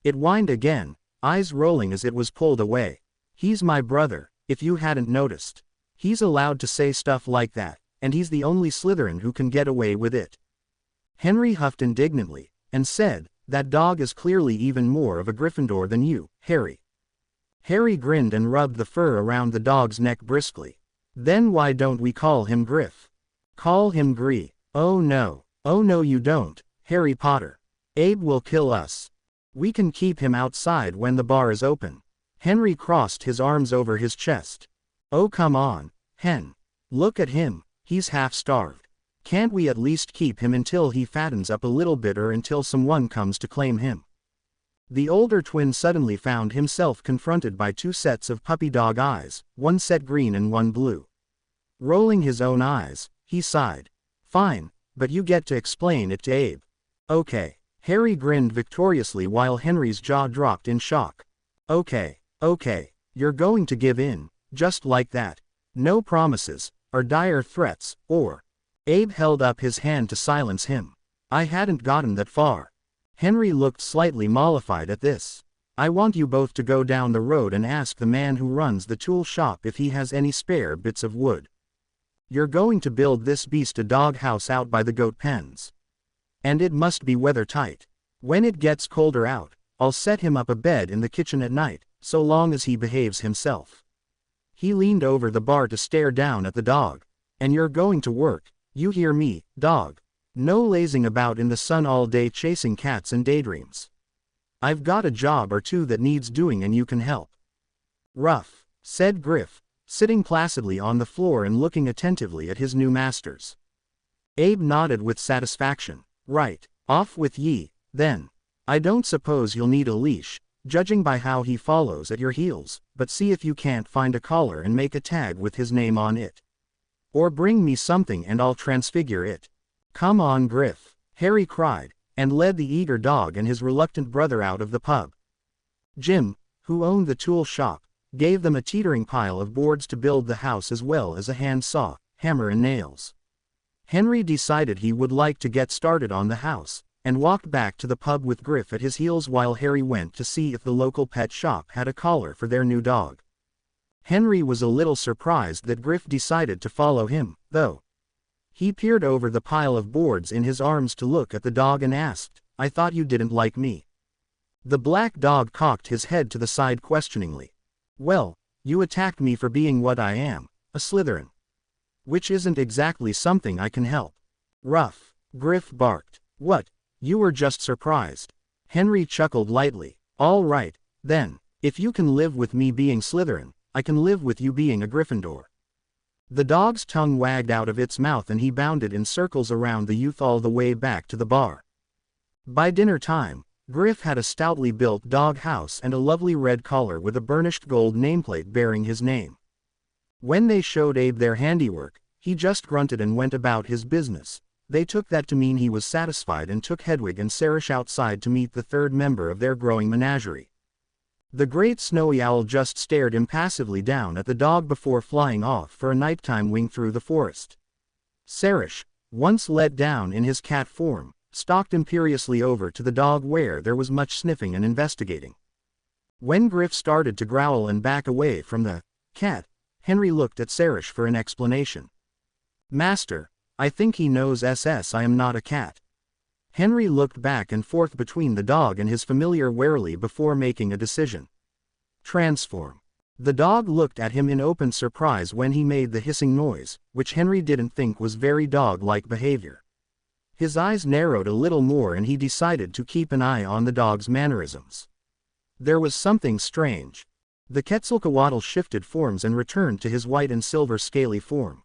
It whined again, eyes rolling as it was pulled away. "He's my brother, if you hadn't noticed. He's allowed to say stuff like that, and he's the only Slytherin who can get away with it." Henry huffed indignantly, and said, "That dog is clearly even more of a Gryffindor than you, Harry." Harry grinned and rubbed the fur around the dog's neck briskly. "Then why don't we call him Griff? Call him Gree." Oh no you don't, Harry Potter. Abe will kill us. We can keep him outside when the bar is open." Henry crossed his arms over his chest. "Oh come on, Hen. Look at him, he's half-starved. Can't we at least keep him until he fattens up a little bit or until someone comes to claim him?" The older twin suddenly found himself confronted by two sets of puppy dog eyes, one set green and one blue. Rolling his own eyes, he sighed. "Fine, but you get to explain it to Abe." "Okay." Harry grinned victoriously while Henry's jaw dropped in shock. Okay, you're going to give in, just like that. No promises, or dire threats, or..." Abe held up his hand to silence him. "I hadn't gotten that far." Henry looked slightly mollified at this. "I want you both to go down the road and ask the man who runs the tool shop if he has any spare bits of wood. You're going to build this beast a dog house out by the goat pens. And it must be weather tight. When it gets colder out, I'll set him up a bed in the kitchen at night, so long as he behaves himself." He leaned over the bar to stare down at the dog. "And you're going to work, you hear me, dog? No lazing about in the sun all day chasing cats and daydreams. I've got a job or two that needs doing and you can help." "Rough," said Griff, sitting placidly on the floor and looking attentively at his new masters. Abe nodded with satisfaction. "Right, off with ye, then. I don't suppose you'll need a leash, judging by how he follows at your heels, but see if you can't find a collar and make a tag with his name on it. Or bring me something and I'll transfigure it." "Come on Griff," Harry cried, and led the eager dog and his reluctant brother out of the pub. Jim, who owned the tool shop, gave them a teetering pile of boards to build the house as well as a hand saw, hammer and nails. Henry decided he would like to get started on the house, and walked back to the pub with Griff at his heels while Harry went to see if the local pet shop had a collar for their new dog. Henry was a little surprised that Griff decided to follow him, though. He peered over the pile of boards in his arms to look at the dog and asked, "I thought you didn't like me." The black dog cocked his head to the side questioningly. "Well, you attacked me for being what I am, a Slytherin. Which isn't exactly something I can help." "Rough," Griff barked. "What, you were just surprised?" Henry chuckled lightly. "All right, then, if you can live with me being Slytherin, I can live with you being a Gryffindor." The dog's tongue wagged out of its mouth and he bounded in circles around the youth all the way back to the bar. By dinner time, Griff had a stoutly built dog house and a lovely red collar with a burnished gold nameplate bearing his name. When they showed Abe their handiwork, he just grunted and went about his business. They took that to mean he was satisfied and took Hedwig and Sarish outside to meet the third member of their growing menagerie. The great snowy owl just stared impassively down at the dog before flying off for a nighttime wing through the forest. Sarish, once let down in his cat form, stalked imperiously over to the dog where there was much sniffing and investigating. When Griff started to growl and back away from the cat, Henry looked at Sarish for an explanation. "Master, I think he knows I am not a cat." Henry looked back and forth between the dog and his familiar warily before making a decision. "Transform." The dog looked at him in open surprise when he made the hissing noise, which Henry didn't think was very dog-like behavior. His eyes narrowed a little more and he decided to keep an eye on the dog's mannerisms. There was something strange. The Quetzalcoatl shifted forms and returned to his white and silver scaly form.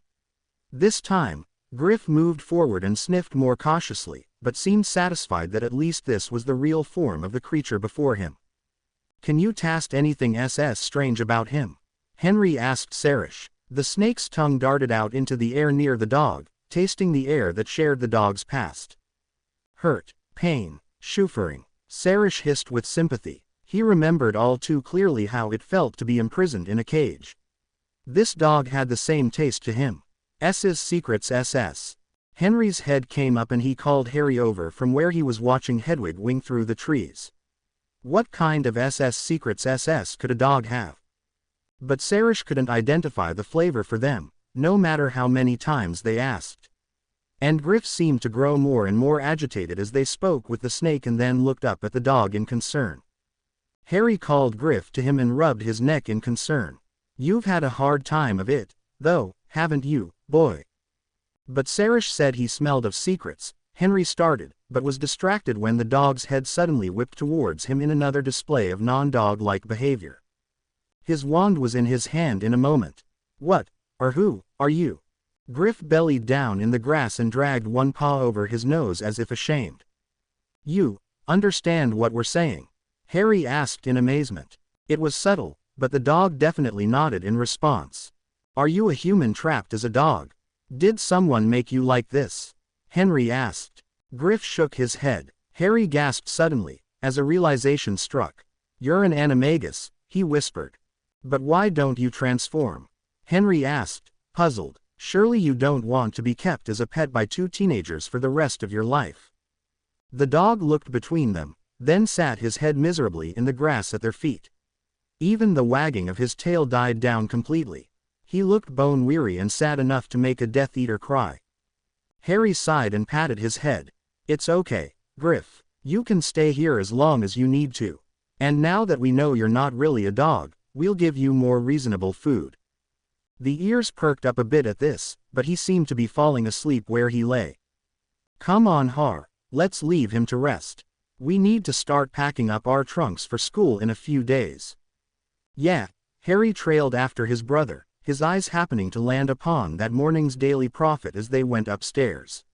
This time, Griff moved forward and sniffed more cautiously, but seemed satisfied that at least this was the real form of the creature before him. "Can you taste anything strange about him?" Henry asked Sarish. The snake's tongue darted out into the air near the dog, tasting the air that shared the dog's past. "Hurt, pain, suffering," Sarish hissed with sympathy. He remembered all too clearly how it felt to be imprisoned in a cage. This dog had the same taste to him. "S's secrets SS." Henry's head came up and he called Harry over from where he was watching Hedwig wing through the trees. What kind of secrets SS could a dog have? But Sarish couldn't identify the flavor for them, no matter how many times they asked. And Griff seemed to grow more and more agitated as they spoke with the snake and then looked up at the dog in concern. Harry called Griff to him and rubbed his neck in concern. "You've had a hard time of it, though, haven't you, boy?" But Sarish said he smelled of secrets. Henry started, but was distracted when the dog's head suddenly whipped towards him in another display of non-dog-like behavior. His wand was in his hand in a moment. "What, or who, are you?" Griff bellied down in the grass and dragged one paw over his nose as if ashamed. "You understand what we're saying?" Harry asked in amazement. It was subtle, but the dog definitely nodded in response. "Are you a human trapped as a dog? Did someone make you like this?" Henry asked. Griff shook his head. Harry gasped suddenly, as a realization struck. "You're an animagus," he whispered. "But why don't you transform?" Henry asked, puzzled. "Surely you don't want to be kept as a pet by two teenagers for the rest of your life." The dog looked between them, then sat his head miserably in the grass at their feet. Even the wagging of his tail died down completely. He looked bone-weary and sad enough to make a Death Eater cry. Harry sighed and patted his head. "It's okay, Griff. You can stay here as long as you need to. And now that we know you're not really a dog, we'll give you more reasonable food." The ears perked up a bit at this, but he seemed to be falling asleep where he lay. "Come on, Har, let's leave him to rest. We need to start packing up our trunks for school in a few days." "Yeah." Harry trailed after his brother, his eyes happening to land upon that morning's Daily Prophet as they went upstairs.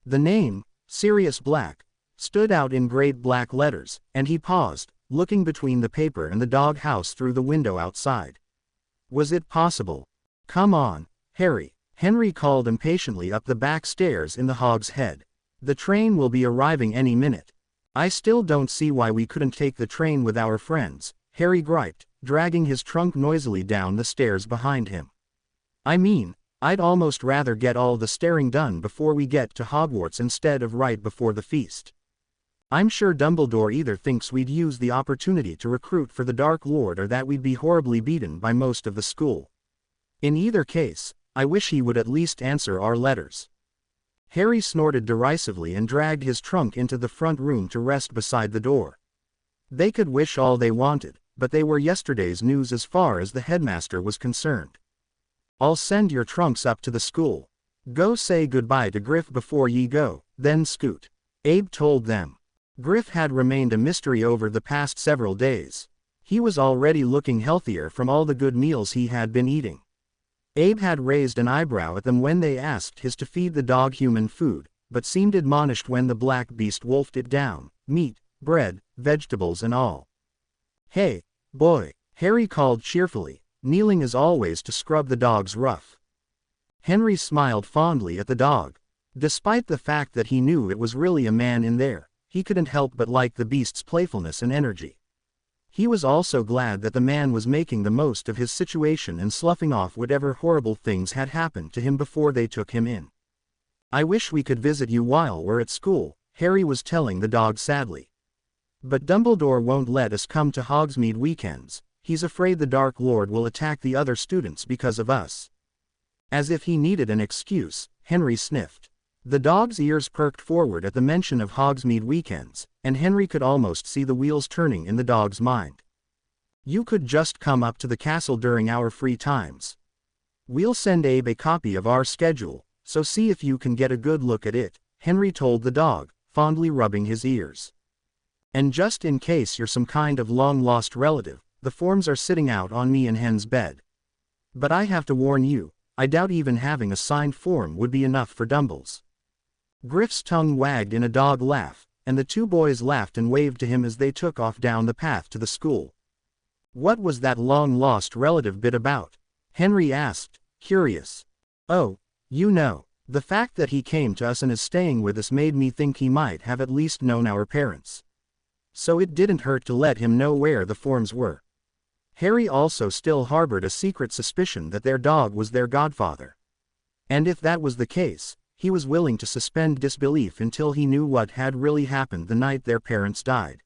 The name, Sirius Black, stood out in great black letters, and he paused, looking between the paper and the dog house through the window outside. Was it possible? "Come on, Harry," Henry called impatiently up the back stairs in the Hog's Head. "The train will be arriving any minute." "I still don't see why we couldn't take the train with our friends," Harry griped, dragging his trunk noisily down the stairs behind him. "I mean, I'd almost rather get all the staring done before we get to Hogwarts instead of right before the feast. I'm sure Dumbledore either thinks we'd use the opportunity to recruit for the Dark Lord or that we'd be horribly beaten by most of the school. In either case, I wish he would at least answer our letters." Harry snorted derisively and dragged his trunk into the front room to rest beside the door. They could wish all they wanted, but they were yesterday's news as far as the headmaster was concerned. "I'll send your trunks up to the school. Go say goodbye to Griff before ye go, then scoot," Abe told them. Griff had remained a mystery over the past several days. He was already looking healthier from all the good meals he had been eating. Abe had raised an eyebrow at them when they asked his to feed the dog human food, but seemed admonished when the black beast wolfed it down, meat, bread, vegetables and all. "Hey, boy," Harry called cheerfully, kneeling as always to scrub the dog's ruff. Henry smiled fondly at the dog. Despite the fact that he knew it was really a man in there, he couldn't help but like the beast's playfulness and energy. He was also glad that the man was making the most of his situation and sloughing off whatever horrible things had happened to him before they took him in. "I wish we could visit you while we're at school," Harry was telling the dog sadly. "But Dumbledore won't let us come to Hogsmeade weekends. He's afraid the Dark Lord will attack the other students because of us." As if he needed an excuse, Henry sniffed. The dog's ears perked forward at the mention of Hogsmeade weekends, and Henry could almost see the wheels turning in the dog's mind. "You could just come up to the castle during our free times. We'll send Abe a copy of our schedule, so see if you can get a good look at it," Henry told the dog, fondly rubbing his ears. "And just in case you're some kind of long-lost relative, the forms are sitting out on me and Hen's bed. But I have to warn you, I doubt even having a signed form would be enough for Dumbles." Griff's tongue wagged in a dog laugh, and the two boys laughed and waved to him as they took off down the path to the school. "What was that long-lost relative bit about?" Henry asked, curious. "Oh, you know, the fact that he came to us and is staying with us made me think he might have at least known our parents. So it didn't hurt to let him know where the forms were." Harry also still harbored a secret suspicion that their dog was their godfather. And if that was the case, he was willing to suspend disbelief until he knew what had really happened the night their parents died.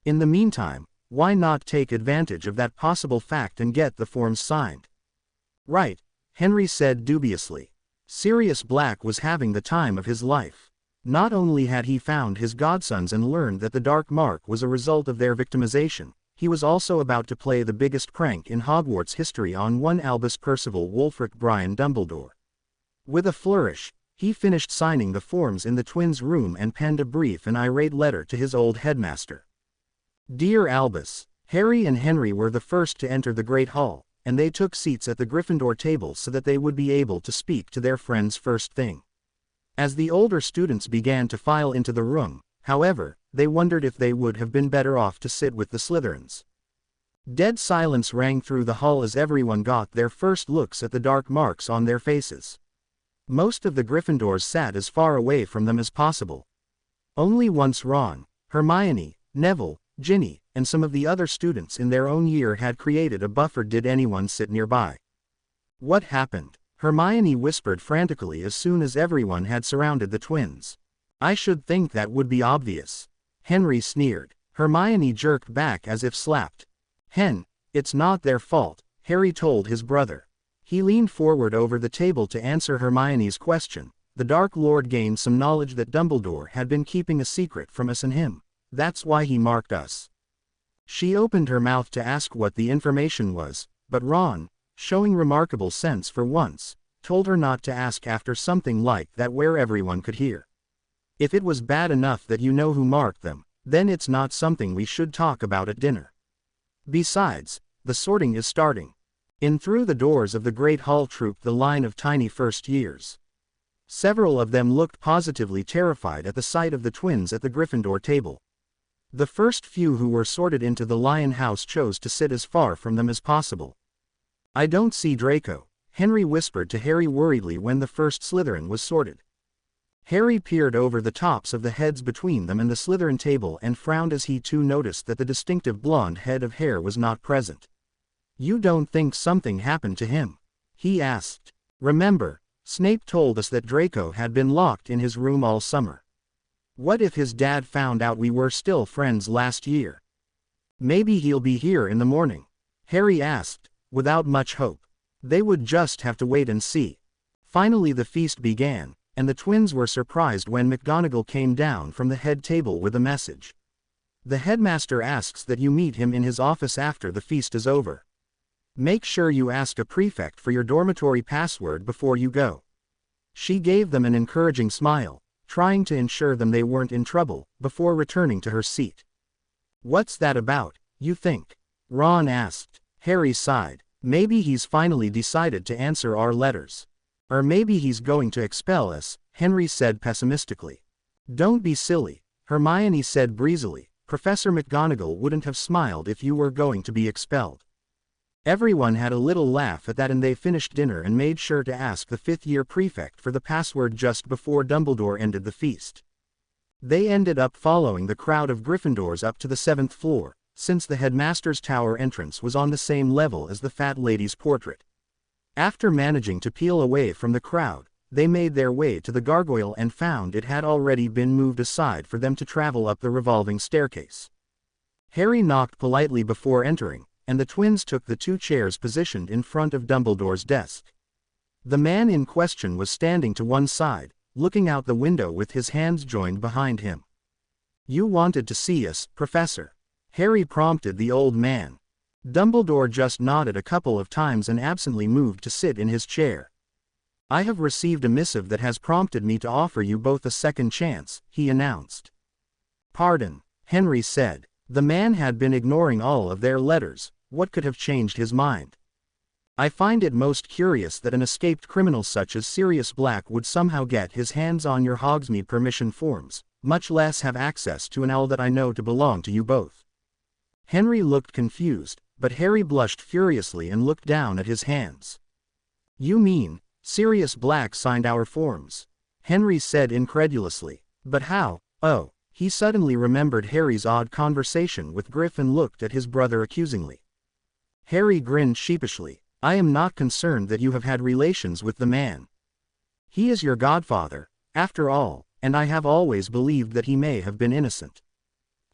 In the meantime, why not take advantage of that possible fact and get the forms signed? "Right," Henry said dubiously. Sirius Black was having the time of his life. Not only had he found his godsons and learned that the Dark Mark was a result of their victimization, he was also about to play the biggest prank in Hogwarts history on one Albus Percival Wulfric Brian Dumbledore. With a flourish, he finished signing the forms in the twins' room and penned a brief and irate letter to his old headmaster. "Dear Albus," Harry and Henry were the first to enter the Great Hall, and they took seats at the Gryffindor table so that they would be able to speak to their friends first thing. As the older students began to file into the room, however, they wondered if they would have been better off to sit with the Slytherins. Dead silence rang through the hall as everyone got their first looks at the dark marks on their faces. Most of the Gryffindors sat as far away from them as possible. Only once Ron, Hermione, Neville, Ginny, and some of the other students in their own year had created a buffer did anyone sit nearby. "What happened?" Hermione whispered frantically as soon as everyone had surrounded the twins. "I should think that would be obvious." Henry sneered. Hermione jerked back as if slapped. "Hen, it's not their fault," Harry told his brother. He leaned forward over the table to answer Hermione's question. "The Dark Lord gained some knowledge that Dumbledore had been keeping a secret from us and him. That's why he marked us." She opened her mouth to ask what the information was, but Ron, showing remarkable sense for once, told her not to ask after something like that where everyone could hear. "If it was bad enough that you know who marked them, then it's not something we should talk about at dinner. Besides, the sorting is starting." In through the doors of the Great Hall trooped the line of tiny first years. Several of them looked positively terrified at the sight of the twins at the Gryffindor table. The first few who were sorted into the Lion House chose to sit as far from them as possible. "I don't see Draco," Henry whispered to Harry worriedly when the first Slytherin was sorted. Harry peered over the tops of the heads between them and the Slytherin table and frowned as he too noticed that the distinctive blonde head of hair was not present. "You don't think something happened to him?" he asked. "Remember, Snape told us that Draco had been locked in his room all summer. What if his dad found out we were still friends last year? Maybe he'll be here in the morning?" Harry asked, without much hope. They would just have to wait and see. Finally the feast began, and the twins were surprised when McGonagall came down from the head table with a message. "The headmaster asks that you meet him in his office after the feast is over. Make sure you ask a prefect for your dormitory password before you go." She gave them an encouraging smile, trying to ensure them they weren't in trouble, before returning to her seat. "What's that about, you think?" Ron asked. Harry sighed. "Maybe he's finally decided to answer our letters. Or maybe he's going to expel us," Henry said pessimistically. "Don't be silly," Hermione said breezily. "Professor McGonagall wouldn't have smiled if you were going to be expelled." Everyone had a little laugh at that and they finished dinner and made sure to ask the fifth-year prefect for the password just before Dumbledore ended the feast. They ended up following the crowd of Gryffindors up to the 7th floor, since the headmaster's tower entrance was on the same level as the fat lady's portrait. After managing to peel away from the crowd, they made their way to the gargoyle and found it had already been moved aside for them to travel up the revolving staircase. Harry knocked politely before entering, and the twins took the two chairs positioned in front of Dumbledore's desk. The man in question was standing to one side, looking out the window with his hands joined behind him. "You wanted to see us, Professor?" Harry prompted the old man. Dumbledore just nodded a couple of times and absently moved to sit in his chair. "I have received a missive that has prompted me to offer you both a second chance," he announced. "Pardon," Henry said. The man had been ignoring all of their letters, What could have changed his mind? I find it most curious that an escaped criminal such as Sirius Black would somehow get his hands on your Hogsmeade permission forms, much less have access to an owl that I know to belong to you both. Henry looked confused, but Harry blushed furiously and looked down at his hands. You mean, Sirius Black signed our forms? Henry said incredulously. But how? Oh, he suddenly remembered Harry's odd conversation with Griff and looked at his brother accusingly. Harry grinned sheepishly. I am not concerned that you have had relations with the man. He is your godfather, after all, and I have always believed that he may have been innocent.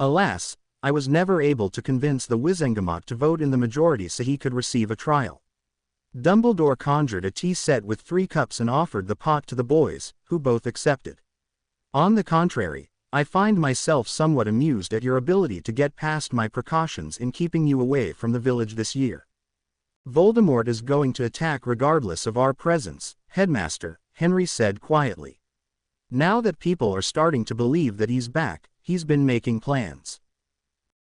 Alas, I was never able to convince the Wizengamot to vote in the majority so he could receive a trial. Dumbledore conjured a tea set with 3 cups and offered the pot to the boys, who both accepted. On the contrary, I find myself somewhat amused at your ability to get past my precautions in keeping you away from the village this year. Voldemort is going to attack regardless of our presence, Headmaster, Henry said quietly. Now that people are starting to believe that he's back, he's been making plans.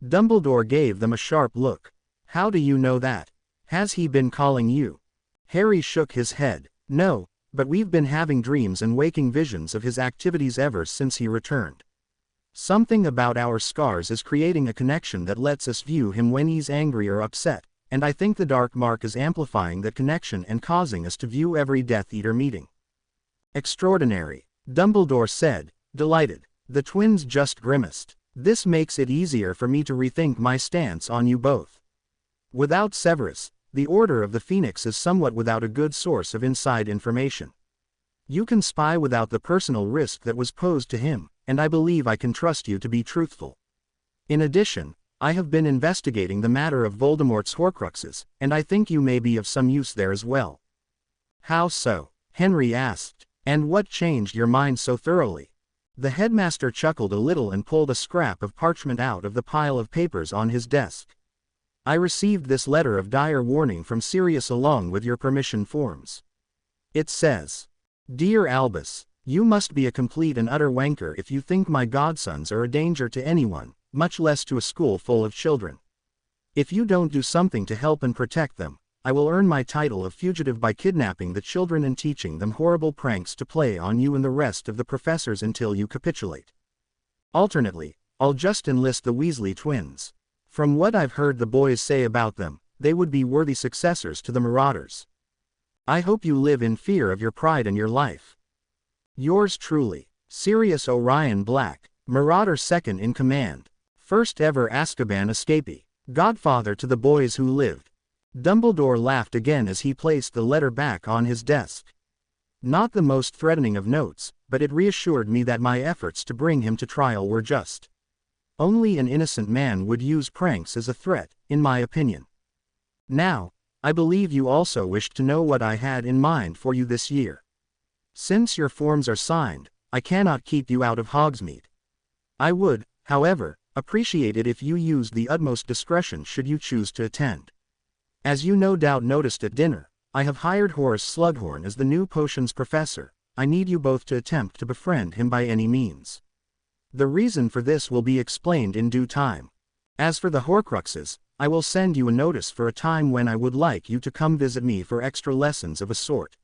Dumbledore gave them a sharp look. How do you know that? Has he been calling you? Harry shook his head. No, but we've been having dreams and waking visions of his activities ever since he returned. Something about our scars is creating a connection that lets us view him when he's angry or upset, and I think the Dark Mark is amplifying that connection and causing us to view every Death Eater meeting. Extraordinary, Dumbledore said, delighted. The twins just grimaced. This makes it easier for me to rethink my stance on you both. Without Severus, the Order of the Phoenix is somewhat without a good source of inside information. You can spy without the personal risk that was posed to him, and I believe I can trust you to be truthful. In addition, I have been investigating the matter of Voldemort's Horcruxes, and I think you may be of some use there as well. How so? Henry asked. And what changed your mind so thoroughly? The headmaster chuckled a little and pulled a scrap of parchment out of the pile of papers on his desk. I received this letter of dire warning from Sirius along with your permission forms. It says, Dear Albus, you must be a complete and utter wanker if you think my godsons are a danger to anyone, much less to a school full of children. If you don't do something to help and protect them, I will earn my title of fugitive by kidnapping the children and teaching them horrible pranks to play on you and the rest of the professors until you capitulate. Alternately, I'll just enlist the Weasley twins. From what I've heard the boys say about them, they would be worthy successors to the Marauders. I hope you live in fear of your pride and your life. Yours truly, Sirius Orion Black, Marauder second in command. First ever Azkaban escapee, godfather to the boys who lived. Dumbledore laughed again as he placed the letter back on his desk. Not the most threatening of notes, but it reassured me that my efforts to bring him to trial were just. Only an innocent man would use pranks as a threat, in my opinion. Now, I believe you also wished to know what I had in mind for you this year. Since your forms are signed, I cannot keep you out of Hogsmeade. I would, however, appreciate it if you used the utmost discretion should you choose to attend. As you no doubt noticed at dinner, I have hired Horace Slughorn as the new potions professor. I need you both to attempt to befriend him by any means. The reason for this will be explained in due time. As for the Horcruxes, I will send you a notice for a time when I would like you to come visit me for extra lessons of a sort.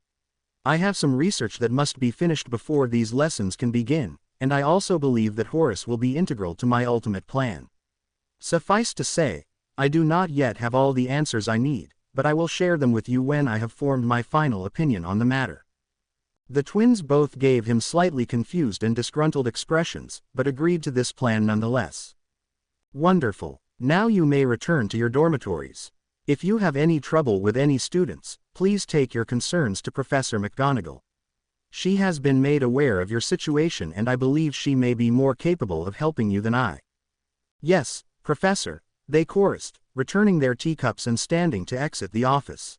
I have some research that must be finished before these lessons can begin, and I also believe that Horace will be integral to my ultimate plan. Suffice to say, I do not yet have all the answers I need, but I will share them with you when I have formed my final opinion on the matter. The twins both gave him slightly confused and disgruntled expressions, but agreed to this plan nonetheless. Wonderful. Now you may return to your dormitories. If you have any trouble with any students, please take your concerns to Professor McGonagall. She has been made aware of your situation and I believe she may be more capable of helping you than I. Yes, Professor, they chorused, returning their teacups and standing to exit the office.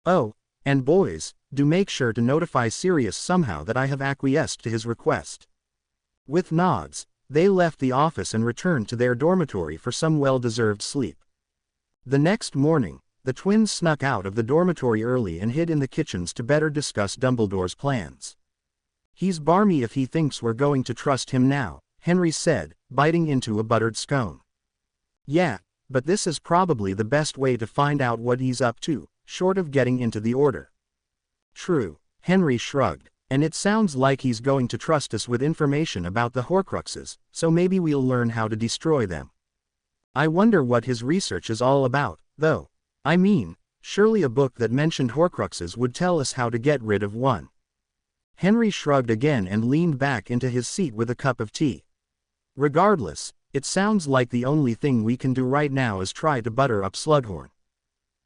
Oh, and boys, do make sure to notify Sirius somehow that I have acquiesced to his request. With nods, they left the office and returned to their dormitory for some well-deserved sleep. The next morning, the twins snuck out of the dormitory early and hid in the kitchens to better discuss Dumbledore's plans. He's barmy if he thinks we're going to trust him now, Henry said, biting into a buttered scone. Yeah, but this is probably the best way to find out what he's up to, short of getting into the order. True, Henry shrugged, and it sounds like he's going to trust us with information about the Horcruxes, so maybe we'll learn how to destroy them. I wonder what his research is all about, though. I mean, surely a book that mentioned Horcruxes would tell us how to get rid of one. Henry shrugged again and leaned back into his seat with a cup of tea. Regardless, it sounds like the only thing we can do right now is try to butter up Slughorn.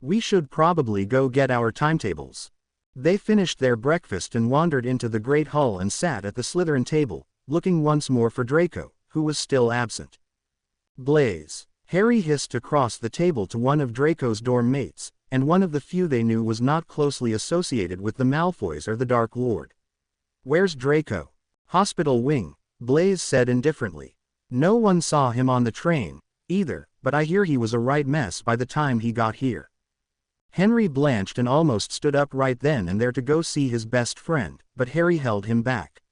We should probably go get our timetables. They finished their breakfast and wandered into the great hall and sat at the Slytherin table, looking once more for Draco, who was still absent. Blaze. Harry hissed across the table to one of Draco's dorm mates, and one of the few they knew was not closely associated with the Malfoys or the Dark Lord. Where's Draco? Hospital wing, Blaze said indifferently. No one saw him on the train, either, but I hear he was a right mess by the time he got here. Henry blanched and almost stood up right then and there to go see his best friend, but Harry held him back.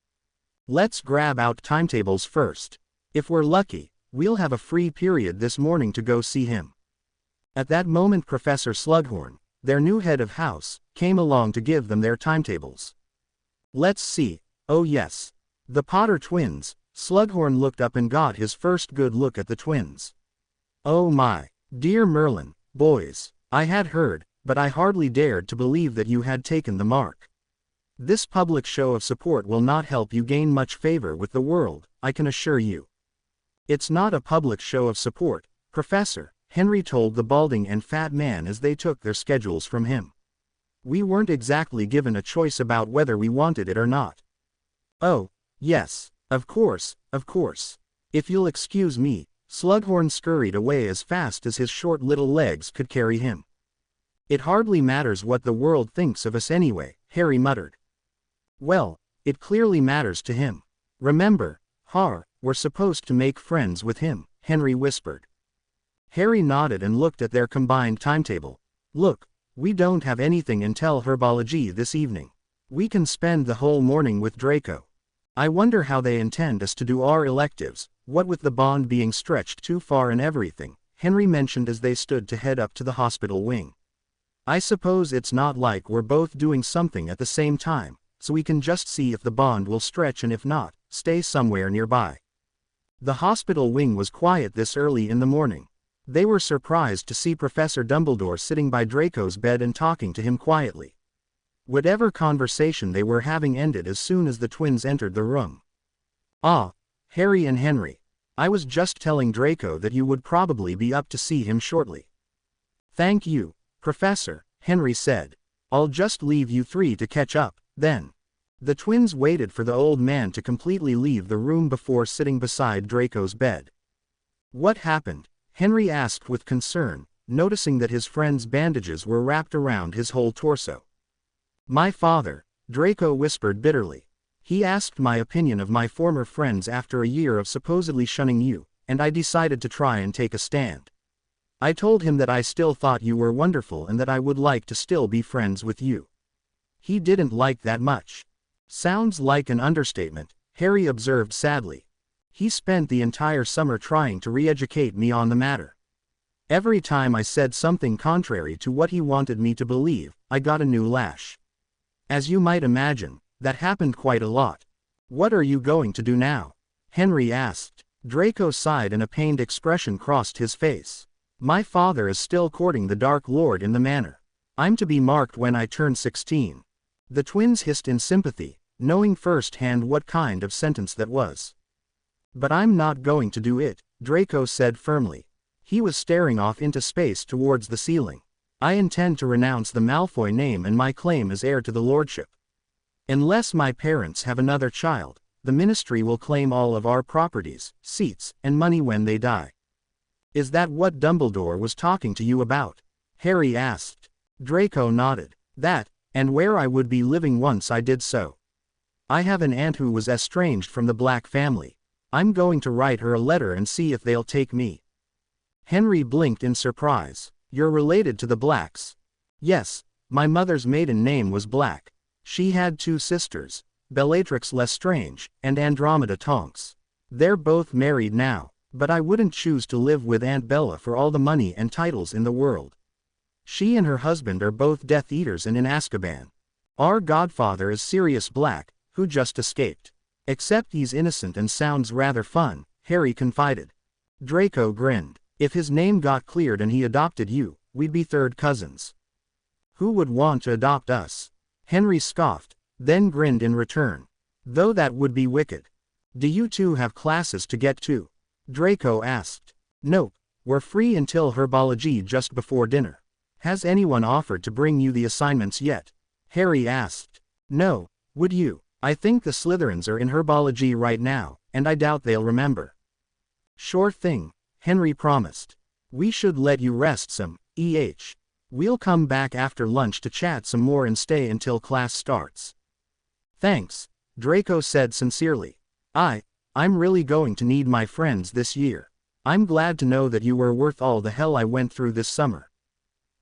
Let's grab out timetables first. If we're lucky, we'll have a free period this morning to go see him. At that moment Professor Slughorn, their new head of house, came along to give them their timetables. Let's see, oh yes. The Potter twins. Slughorn looked up and got his first good look at the twins. Oh my, dear Merlin, boys, I had heard, but I hardly dared to believe that you had taken the mark. This public show of support will not help you gain much favor with the world, I can assure you. It's not a public show of support, Professor, Henry told the balding and fat man as they took their schedules from him. We weren't exactly given a choice about whether we wanted it or not. Oh, yes. Of course, of course. If you'll excuse me, Slughorn scurried away as fast as his short little legs could carry him. It hardly matters what the world thinks of us anyway, Harry muttered. Well, it clearly matters to him. Remember, we're supposed to make friends with him, Henry whispered. Harry nodded and looked at their combined timetable. Look, we don't have anything until herbology this evening. We can spend the whole morning with Draco. I wonder how they intend us to do our electives, what with the bond being stretched too far and everything, Henry mentioned as they stood to head up to the hospital wing. I suppose it's not like we're both doing something at the same time, so we can just see if the bond will stretch and if not, stay somewhere nearby. The hospital wing was quiet this early in the morning. They were surprised to see Professor Dumbledore sitting by Draco's bed and talking to him quietly. Whatever conversation they were having ended as soon as the twins entered the room. Ah, Harry and Henry. I was just telling Draco that you would probably be up to see him shortly. Thank you, Professor, Henry said. I'll just leave you three to catch up, then. The twins waited for the old man to completely leave the room before sitting beside Draco's bed. What happened? Henry asked with concern, noticing that his friend's bandages were wrapped around his whole torso. My father, Draco whispered bitterly. He asked my opinion of my former friends after a year of supposedly shunning you, and I decided to try and take a stand. I told him that I still thought you were wonderful and that I would like to still be friends with you. He didn't like that much. Sounds like an understatement, Harry observed sadly. He spent the entire summer trying to re-educate me on the matter. Every time I said something contrary to what he wanted me to believe, I got a new lash. As you might imagine, that happened quite a lot. What are you going to do now? Henry asked. Draco sighed and a pained expression crossed his face. My father is still courting the Dark Lord in the manor. I'm to be marked when I turn 16. The twins hissed in sympathy, knowing firsthand what kind of sentence that was. But I'm not going to do it, Draco said firmly. He was staring off into space towards the ceiling. I intend to renounce the Malfoy name and my claim as heir to the lordship. Unless my parents have another child, the ministry will claim all of our properties, seats, and money when they die. Is that what Dumbledore was talking to you about? Harry asked. Draco nodded. That, and where I would be living once I did so. I have an aunt who was estranged from the Black family. I'm going to write her a letter and see if they'll take me. Henry blinked in surprise. You're related to the Blacks? Yes, my mother's maiden name was Black. She had two sisters, Bellatrix Lestrange, and Andromeda Tonks. They're both married now. But I wouldn't choose to live with Aunt Bella for all the money and titles in the world. She and her husband are both Death Eaters and in Azkaban. Our godfather is Sirius Black, who just escaped. Except he's innocent and sounds rather fun, Harry confided. Draco grinned. If his name got cleared and he adopted you, we'd be third cousins. Who would want to adopt us? Henry scoffed, then grinned in return. Though that would be wicked. Do you two have classes to get to? Draco asked. Nope, we're free until herbology just before dinner. Has anyone offered to bring you the assignments yet? Harry asked. No, would you? I think the Slytherins are in herbology right now, and I doubt they'll remember. Sure thing, Henry promised. We should let you rest some, We'll come back after lunch to chat some more and stay until class starts. Thanks, Draco said sincerely. I'm really going to need my friends this year. I'm glad to know that you were worth all the hell I went through this summer.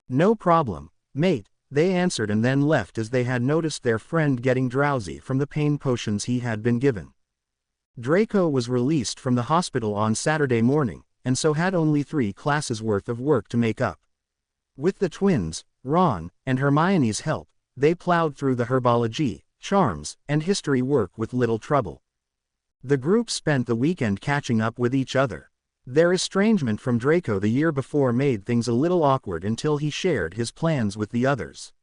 No problem, mate, they answered and then left as they had noticed their friend getting drowsy from the pain potions he had been given. Draco was released from the hospital on Saturday morning, and so had only 3 classes worth of work to make up. With the twins, Ron, and Hermione's help, they plowed through the herbology, charms, and history work with little trouble. The group spent the weekend catching up with each other. Their estrangement from Draco the year before made things a little awkward until he shared his plans with the others.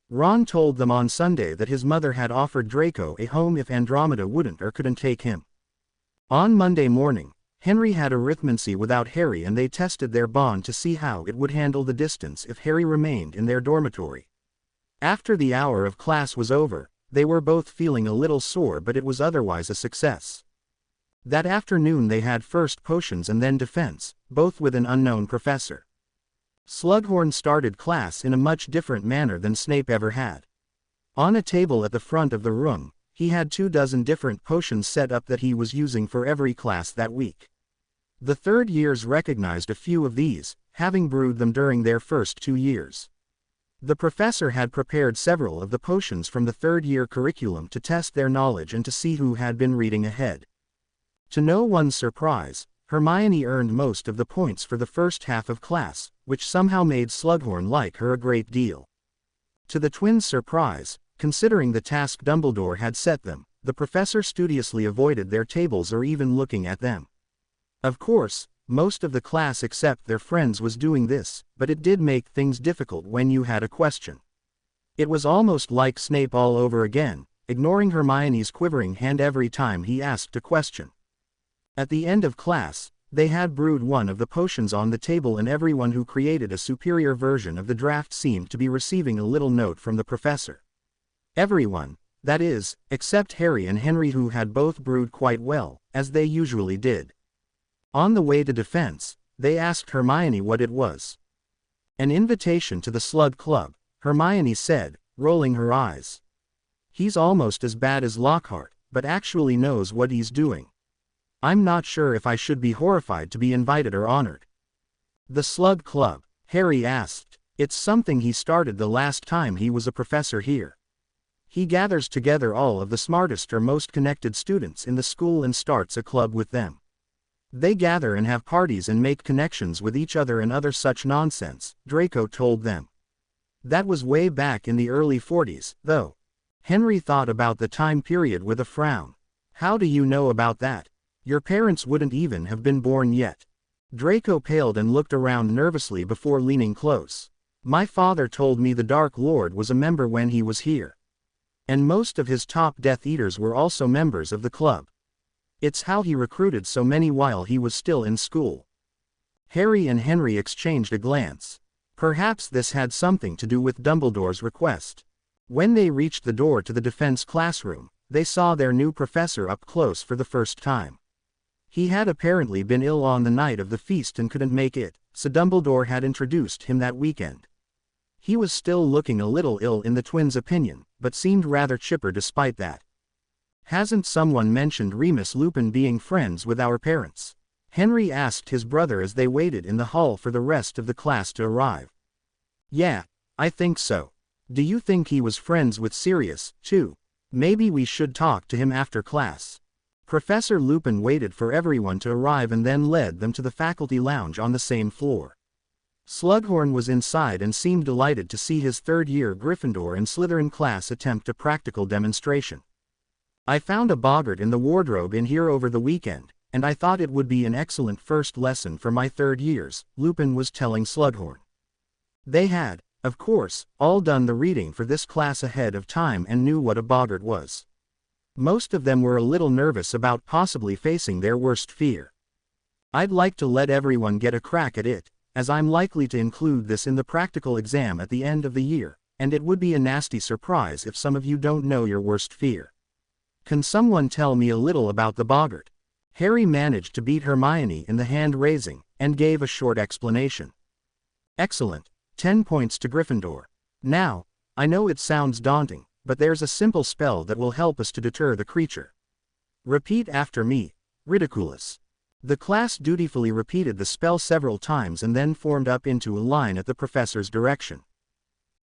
Ron told them on Sunday that his mother had offered Draco a home if Andromeda wouldn't or couldn't take him. On Monday morning, Henry had arithmancy without Harry and they tested their bond to see how it would handle the distance if Harry remained in their dormitory. After the hour of class was over, they were both feeling a little sore but it was otherwise a success. That afternoon they had first potions and then defense, both with an unknown professor. Slughorn started class in a much different manner than Snape ever had. On a table at the front of the room, he had 24 different potions set up that he was using for every class that week. The third years recognized a few of these, having brewed them during their first 2 years. The professor had prepared several of the potions from the third-year curriculum to test their knowledge and to see who had been reading ahead. To no one's surprise, Hermione earned most of the points for the first half of class, which somehow made Slughorn like her a great deal. To the twins' surprise, considering the task Dumbledore had set them, the professor studiously avoided their tables or even looking at them. Of course, most of the class except their friends was doing this, but it did make things difficult when you had a question. It was almost like Snape all over again, ignoring Hermione's quivering hand every time he asked a question. At the end of class, they had brewed one of the potions on the table and everyone who created a superior version of the draft seemed to be receiving a little note from the professor. Everyone, that is, except Harry and Henry who had both brewed quite well, as they usually did. On the way to defense, they asked Hermione what it was. An invitation to the Slug Club, Hermione said, rolling her eyes. He's almost as bad as Lockhart, but actually knows what he's doing. I'm not sure if I should be horrified to be invited or honored. The Slug Club, Harry asked. It's something he started the last time he was a professor here. He gathers together all of the smartest or most connected students in the school and starts a club with them. They gather and have parties and make connections with each other and other such nonsense, Draco told them. That was way back in the early 40s, though. Henry thought about the time period with a frown. How do you know about that? Your parents wouldn't even have been born yet. Draco paled and looked around nervously before leaning close. My father told me the Dark Lord was a member when he was here. And most of his top Death Eaters were also members of the club. It's how he recruited so many while he was still in school. Harry and Henry exchanged a glance. Perhaps this had something to do with Dumbledore's request. When they reached the door to the defense classroom, they saw their new professor up close for the first time. He had apparently been ill on the night of the feast and couldn't make it, so Dumbledore had introduced him that weekend. He was still looking a little ill in the twins' opinion, but seemed rather chipper despite that. Hasn't someone mentioned Remus Lupin being friends with our parents? Henry asked his brother as they waited in the hall for the rest of the class to arrive. Yeah, I think so. Do you think he was friends with Sirius, too? Maybe we should talk to him after class. Professor Lupin waited for everyone to arrive and then led them to the faculty lounge on the same floor. Slughorn was inside and seemed delighted to see his third-year Gryffindor and Slytherin class attempt a practical demonstration. "I found a boggart in the wardrobe in here over the weekend, and I thought it would be an excellent first lesson for my third years," Lupin was telling Slughorn. They had, of course, all done the reading for this class ahead of time and knew what a boggart was. Most of them were a little nervous about possibly facing their worst fear. "I'd like to let everyone get a crack at it, as I'm likely to include this in the practical exam at the end of the year, and it would be a nasty surprise if some of you don't know your worst fear. Can someone tell me a little about the boggart?" Harry managed to beat Hermione in the hand-raising, and gave a short explanation. "Excellent. 10 points to Gryffindor. Now, I know it sounds daunting, but there's a simple spell that will help us to deter the creature. Repeat after me, Ridiculous." The class dutifully repeated the spell several times and then formed up into a line at the professor's direction.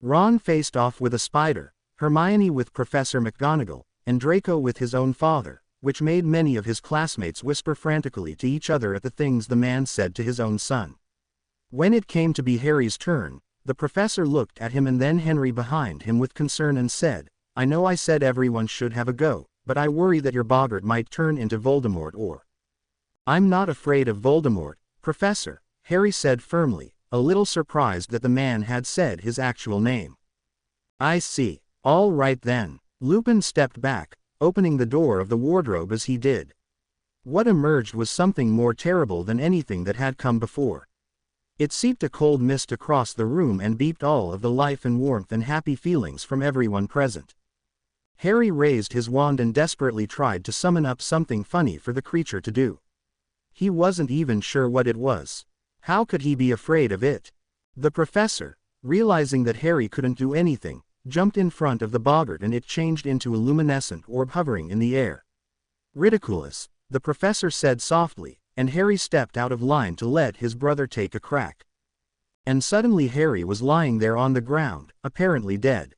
Ron faced off with a spider, Hermione with Professor McGonagall, and Draco with his own father, which made many of his classmates whisper frantically to each other at the things the man said to his own son. When it came to be Harry's turn, the professor looked at him and then Henry behind him with concern and said, "I know I said everyone should have a go, but I worry that your boggart might turn into Voldemort or—" "I'm not afraid of Voldemort, Professor," Harry said firmly, a little surprised that the man had said his actual name. "I see. All right then." Lupin stepped back, opening the door of the wardrobe as he did. What emerged was something more terrible than anything that had come before. It seeped a cold mist across the room and beeped all of the life and warmth and happy feelings from everyone present. Harry raised his wand and desperately tried to summon up something funny for the creature to do. He wasn't even sure what it was. How could he be afraid of it? The professor, realizing that Harry couldn't do anything, jumped in front of the boggart and it changed into a luminescent orb hovering in the air. "Ridiculous," the professor said softly, and Harry stepped out of line to let his brother take a crack. And suddenly Harry was lying there on the ground, apparently dead.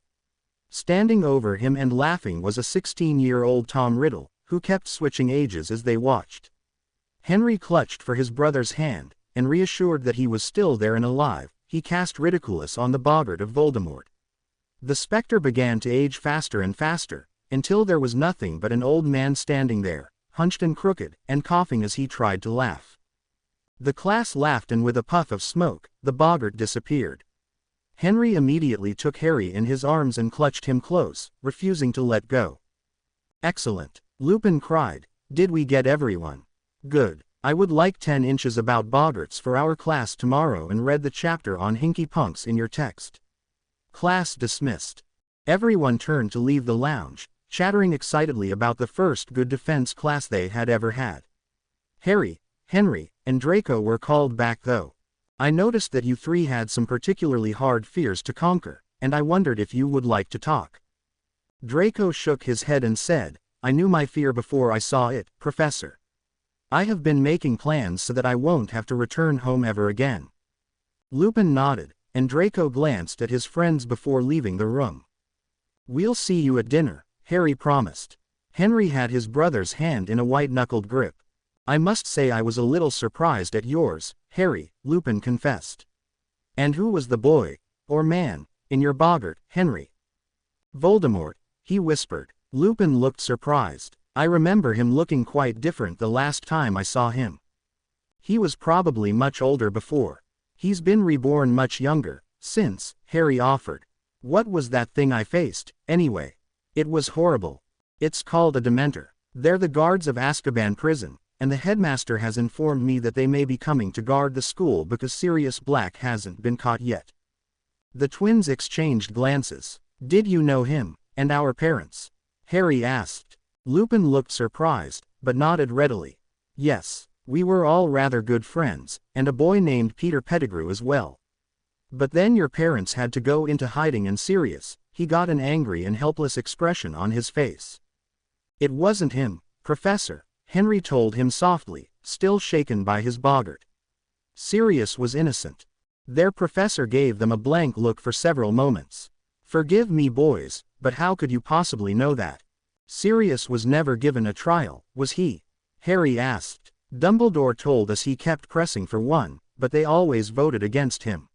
Standing over him and laughing was a 16-year-old Tom Riddle, who kept switching ages as they watched. Henry clutched for his brother's hand, and reassured that he was still there and alive, he cast Ridiculous on the boggart of Voldemort. The specter began to age faster and faster, until there was nothing but an old man standing there, hunched and crooked, and coughing as he tried to laugh. The class laughed and with a puff of smoke, the boggart disappeared. Henry immediately took Harry in his arms and clutched him close, refusing to let go. "Excellent," Lupin cried. "Did we get everyone? Good. I would like 10 inches about boggarts for our class tomorrow and read the chapter on hinky punks in your text." Class dismissed. Everyone turned to leave the lounge, chattering excitedly about the first good defense class they had ever had. Harry, Henry, and Draco were called back though. "I noticed that you three had some particularly hard fears to conquer, and I wondered if you would like to talk." Draco shook his head and said, "I knew my fear before I saw it, Professor. I have been making plans so that I won't have to return home ever again." Lupin nodded, and Draco glanced at his friends before leaving the room. "We'll see you at dinner," Harry promised. Henry had his brother's hand in a white-knuckled grip. "I must say I was a little surprised at yours, Harry," Lupin confessed. "And who was the boy, or man, in your boggart, Henry?" "Voldemort," he whispered. Lupin looked surprised. "I remember him looking quite different the last time I saw him. He was probably much older before. He's been reborn much younger, since," Harry offered. "What was that thing I faced, anyway? It was horrible. It's called a Dementor. They're the guards of Azkaban prison, and the headmaster has informed me that they may be coming to guard the school because Sirius Black hasn't been caught yet." The twins exchanged glances. "Did you know him, and our parents?" Harry asked. Lupin looked surprised, but nodded readily. "Yes, we were all rather good friends, and a boy named Peter Pettigrew as well. But then your parents had to go into hiding and Sirius," he got an angry and helpless expression on his face. "It wasn't him, Professor," Henry told him softly, still shaken by his boggart. "Sirius was innocent." Their professor gave them a blank look for several moments. "Forgive me boys, but how could you possibly know that?" Sirius was never given a trial, was he? Harry asked. Dumbledore told us he kept pressing for one, but they always voted against him.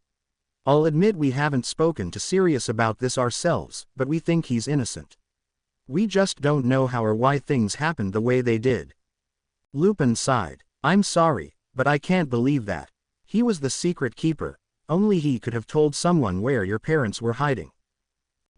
I'll admit we haven't spoken to Sirius about this ourselves, but we think he's innocent. We just don't know how or why things happened the way they did. Lupin sighed. I'm sorry, but I can't believe that. He was the secret keeper. Only he could have told someone where your parents were hiding.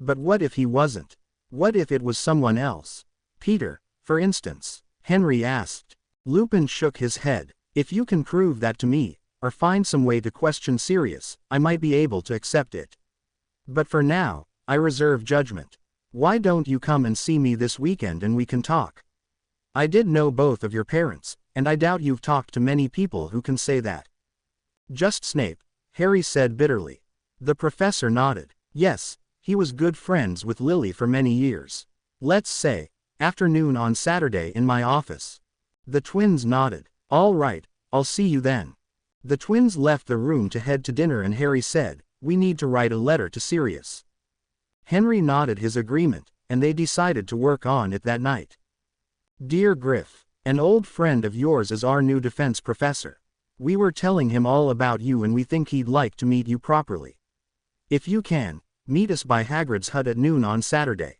But what if he wasn't? What if it was someone else? Peter, for instance, Henry asked. Lupin shook his head. If you can prove that to me, or find some way to question Sirius, I might be able to accept it. But for now, I reserve judgment. Why don't you come and see me this weekend and we can talk? I did know both of your parents, and I doubt you've talked to many people who can say that. Just Snape, Harry said bitterly. The professor nodded. Yes, he was good friends with Lily for many years. Let's say, afternoon on Saturday in my office. The twins nodded. All right, I'll see you then. The twins left the room to head to dinner and Harry said, we need to write a letter to Sirius. Henry nodded his agreement, and they decided to work on it that night. Dear Griff, an old friend of yours is our new defense professor. We were telling him all about you and we think he'd like to meet you properly. If you can, meet us by Hagrid's hut at noon on Saturday.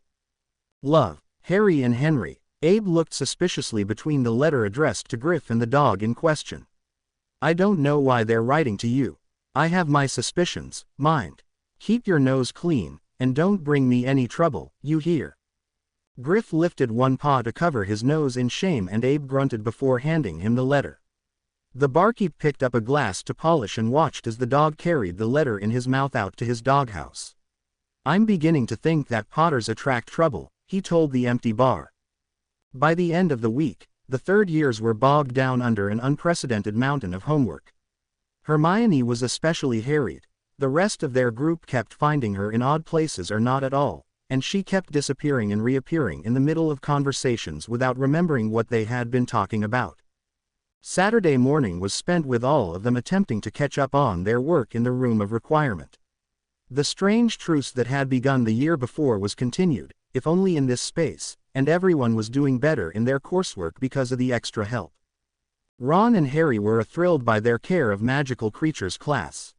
Love, Harry and Henry. Abe looked suspiciously between the letter addressed to Griff and the dog in question. I don't know why they're writing to you. I have my suspicions, mind. Keep your nose clean, and don't bring me any trouble, you hear? Griff lifted one paw to cover his nose in shame and Abe grunted before handing him the letter. The barkeep picked up a glass to polish and watched as the dog carried the letter in his mouth out to his doghouse. I'm beginning to think that Potters attract trouble, he told the empty bar. By the end of the week, the third years were bogged down under an unprecedented mountain of homework. Hermione was especially harried. The rest of their group kept finding her in odd places or not at all, and she kept disappearing and reappearing in the middle of conversations without remembering what they had been talking about. Saturday morning was spent with all of them attempting to catch up on their work in the room of requirement. The strange truce that had begun the year before was continued, if only in this space, and everyone was doing better in their coursework because of the extra help. Ron and Harry were thrilled by their Care of Magical Creatures class.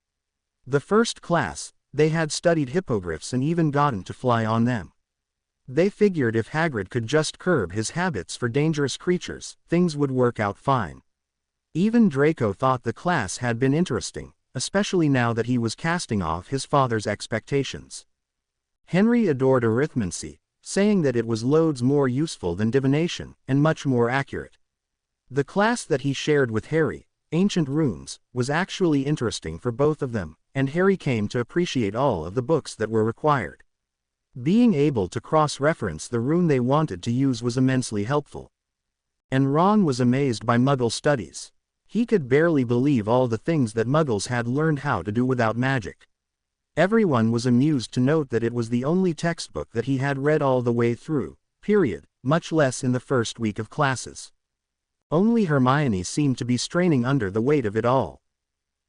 The first class, they had studied hippogriffs and even gotten to fly on them. They figured if Hagrid could just curb his habits for dangerous creatures, things would work out fine. Even Draco thought the class had been interesting, especially now that he was casting off his father's expectations. Henry adored arithmancy, saying that it was loads more useful than divination, and much more accurate. The class that he shared with Harry, Ancient Runes, was actually interesting for both of them, and Harry came to appreciate all of the books that were required. Being able to cross-reference the rune they wanted to use was immensely helpful. And Ron was amazed by Muggle studies. He could barely believe all the things that Muggles had learned how to do without magic. Everyone was amused to note that it was the only textbook that he had read all the way through, period, much less in the first week of classes. Only Hermione seemed to be straining under the weight of it all.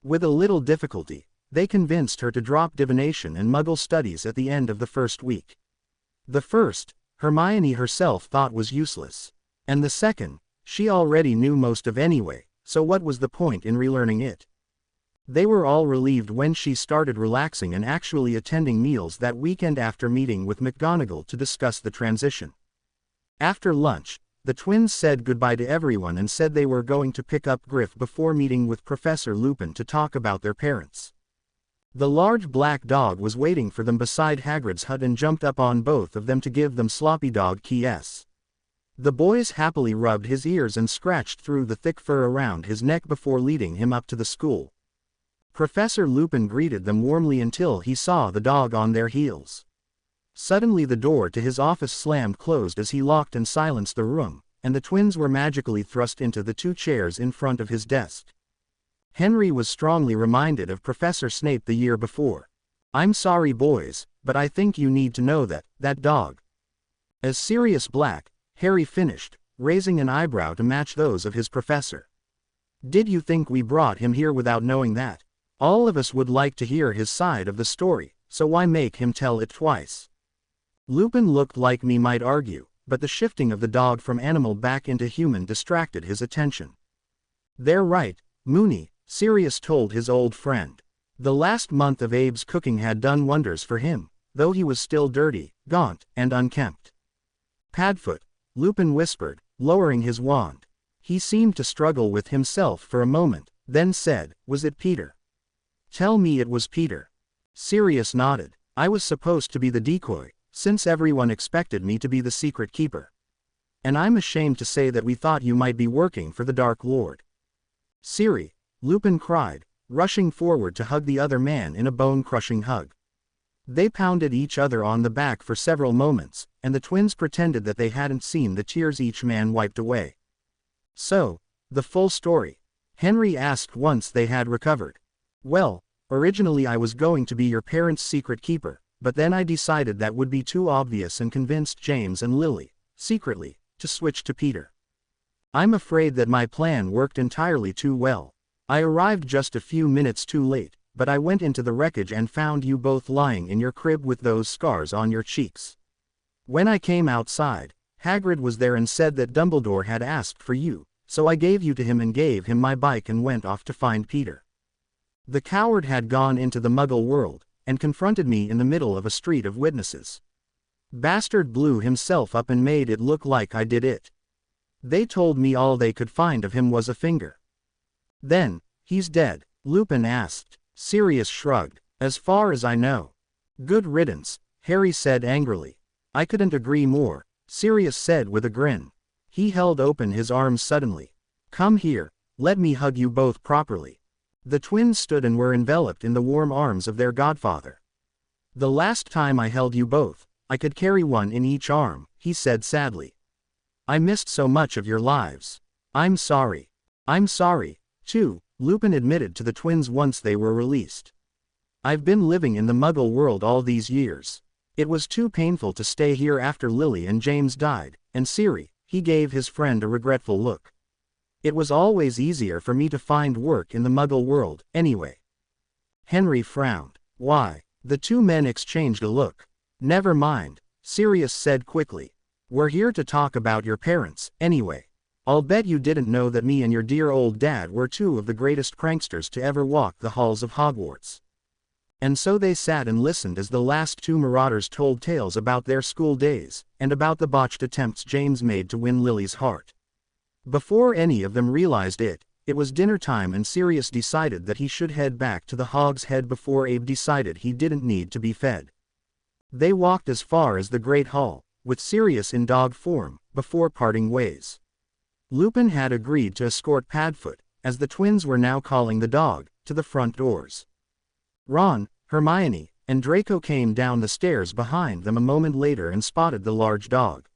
With a little difficulty, they convinced her to drop divination and Muggle studies at the end of the first week. The first, Hermione herself thought was useless. And the second, she already knew most of anyway, so what was the point in relearning it? They were all relieved when she started relaxing and actually attending meals that weekend after meeting with McGonagall to discuss the transition. After lunch, the twins said goodbye to everyone and said they were going to pick up Griff before meeting with Professor Lupin to talk about their parents. The large black dog was waiting for them beside Hagrid's hut and jumped up on both of them to give them sloppy dog kisses. The boys happily rubbed his ears and scratched through the thick fur around his neck before leading him up to the school. Professor Lupin greeted them warmly until he saw the dog on their heels. Suddenly the door to his office slammed closed as he locked and silenced the room, and the twins were magically thrust into the two chairs in front of his desk. Henry was strongly reminded of Professor Snape the year before. I'm sorry boys, but I think you need to know that dog. As Sirius Black, Harry finished, raising an eyebrow to match those of his professor. Did you think we brought him here without knowing that? All of us would like to hear his side of the story, so why make him tell it twice? Lupin looked like me might argue, but the shifting of the dog from animal back into human distracted his attention. "They're right, Mooney," Sirius told his old friend. The last month of Abe's cooking had done wonders for him, though he was still dirty, gaunt, and unkempt. "Padfoot," Lupin whispered, lowering his wand. He seemed to struggle with himself for a moment, then said, "Was it Peter?" "Tell me it was Peter." Sirius nodded. "I was supposed to be the decoy, since everyone expected me to be the secret keeper. And I'm ashamed to say that we thought you might be working for the Dark Lord." "Siri," Lupin cried, rushing forward to hug the other man in a bone-crushing hug. They pounded each other on the back for several moments, and the twins pretended that they hadn't seen the tears each man wiped away. "So, the full story?" Henry asked once they had recovered. "Well, originally I was going to be your parents' secret keeper, but then I decided that would be too obvious and convinced James and Lily, secretly, to switch to Peter. I'm afraid that my plan worked entirely too well. I arrived just a few minutes too late, but I went into the wreckage and found you both lying in your crib with those scars on your cheeks. When I came outside, Hagrid was there and said that Dumbledore had asked for you, so I gave you to him and gave him my bike and went off to find Peter. The coward had gone into the Muggle world, and confronted me in the middle of a street of witnesses. Bastard blew himself up and made it look like I did it. They told me all they could find of him was a finger." "Then, he's dead?" Lupin asked. Sirius shrugged. "As far as I know." "Good riddance," Harry said angrily. "I couldn't agree more," Sirius said with a grin. He held open his arms suddenly. "Come here, let me hug you both properly." The twins stood and were enveloped in the warm arms of their godfather. "The last time I held you both, I could carry one in each arm," he said sadly. "I missed so much of your lives. I'm sorry." "I'm sorry, too," Lupin admitted to the twins once they were released. "I've been living in the Muggle world all these years. It was too painful to stay here after Lily and James died, and Siri," he gave his friend a regretful look. "It was always easier for me to find work in the Muggle world, anyway." Henry frowned. "Why?" The two men exchanged a look. "Never mind," Sirius said quickly. "We're here to talk about your parents, anyway. I'll bet you didn't know that me and your dear old dad were two of the greatest pranksters to ever walk the halls of Hogwarts." And so they sat and listened as the last two marauders told tales about their school days, and about the botched attempts James made to win Lily's heart. Before any of them realized it, it was dinner time and Sirius decided that he should head back to the Hog's Head before Abe decided he didn't need to be fed. They walked as far as the Great Hall, with Sirius in dog form, before parting ways. Lupin had agreed to escort Padfoot, as the twins were now calling the dog, to the front doors. Ron, Hermione, and Draco came down the stairs behind them a moment later and spotted the large dog.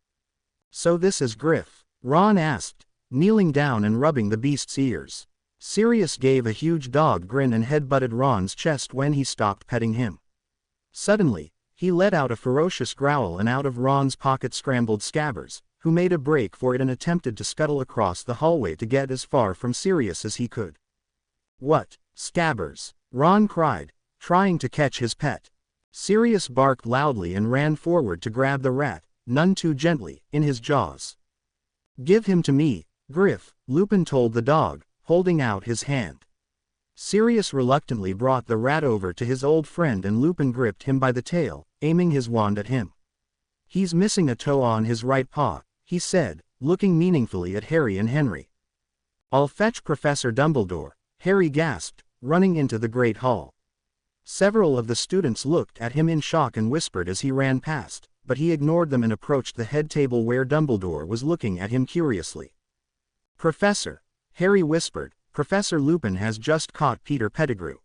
"So this is Griff?" Ron asked, kneeling down and rubbing the beast's ears. Sirius gave a huge dog grin and headbutted Ron's chest when he stopped petting him. Suddenly, he let out a ferocious growl and out of Ron's pocket scrambled Scabbers, who made a break for it and attempted to scuttle across the hallway to get as far from Sirius as he could. "What, Scabbers?" Ron cried, trying to catch his pet. Sirius barked loudly and ran forward to grab the rat, none too gently, in his jaws. "Give him to me, Griff," Lupin told the dog, holding out his hand. Sirius reluctantly brought the rat over to his old friend and Lupin gripped him by the tail, aiming his wand at him. "He's missing a toe on his right paw," he said, looking meaningfully at Harry and Henry. "I'll fetch Professor Dumbledore," Harry gasped, running into the Great Hall. Several of the students looked at him in shock and whispered as he ran past, but he ignored them and approached the head table where Dumbledore was looking at him curiously. "Professor," Harry whispered, "Professor Lupin has just caught Peter Pettigrew."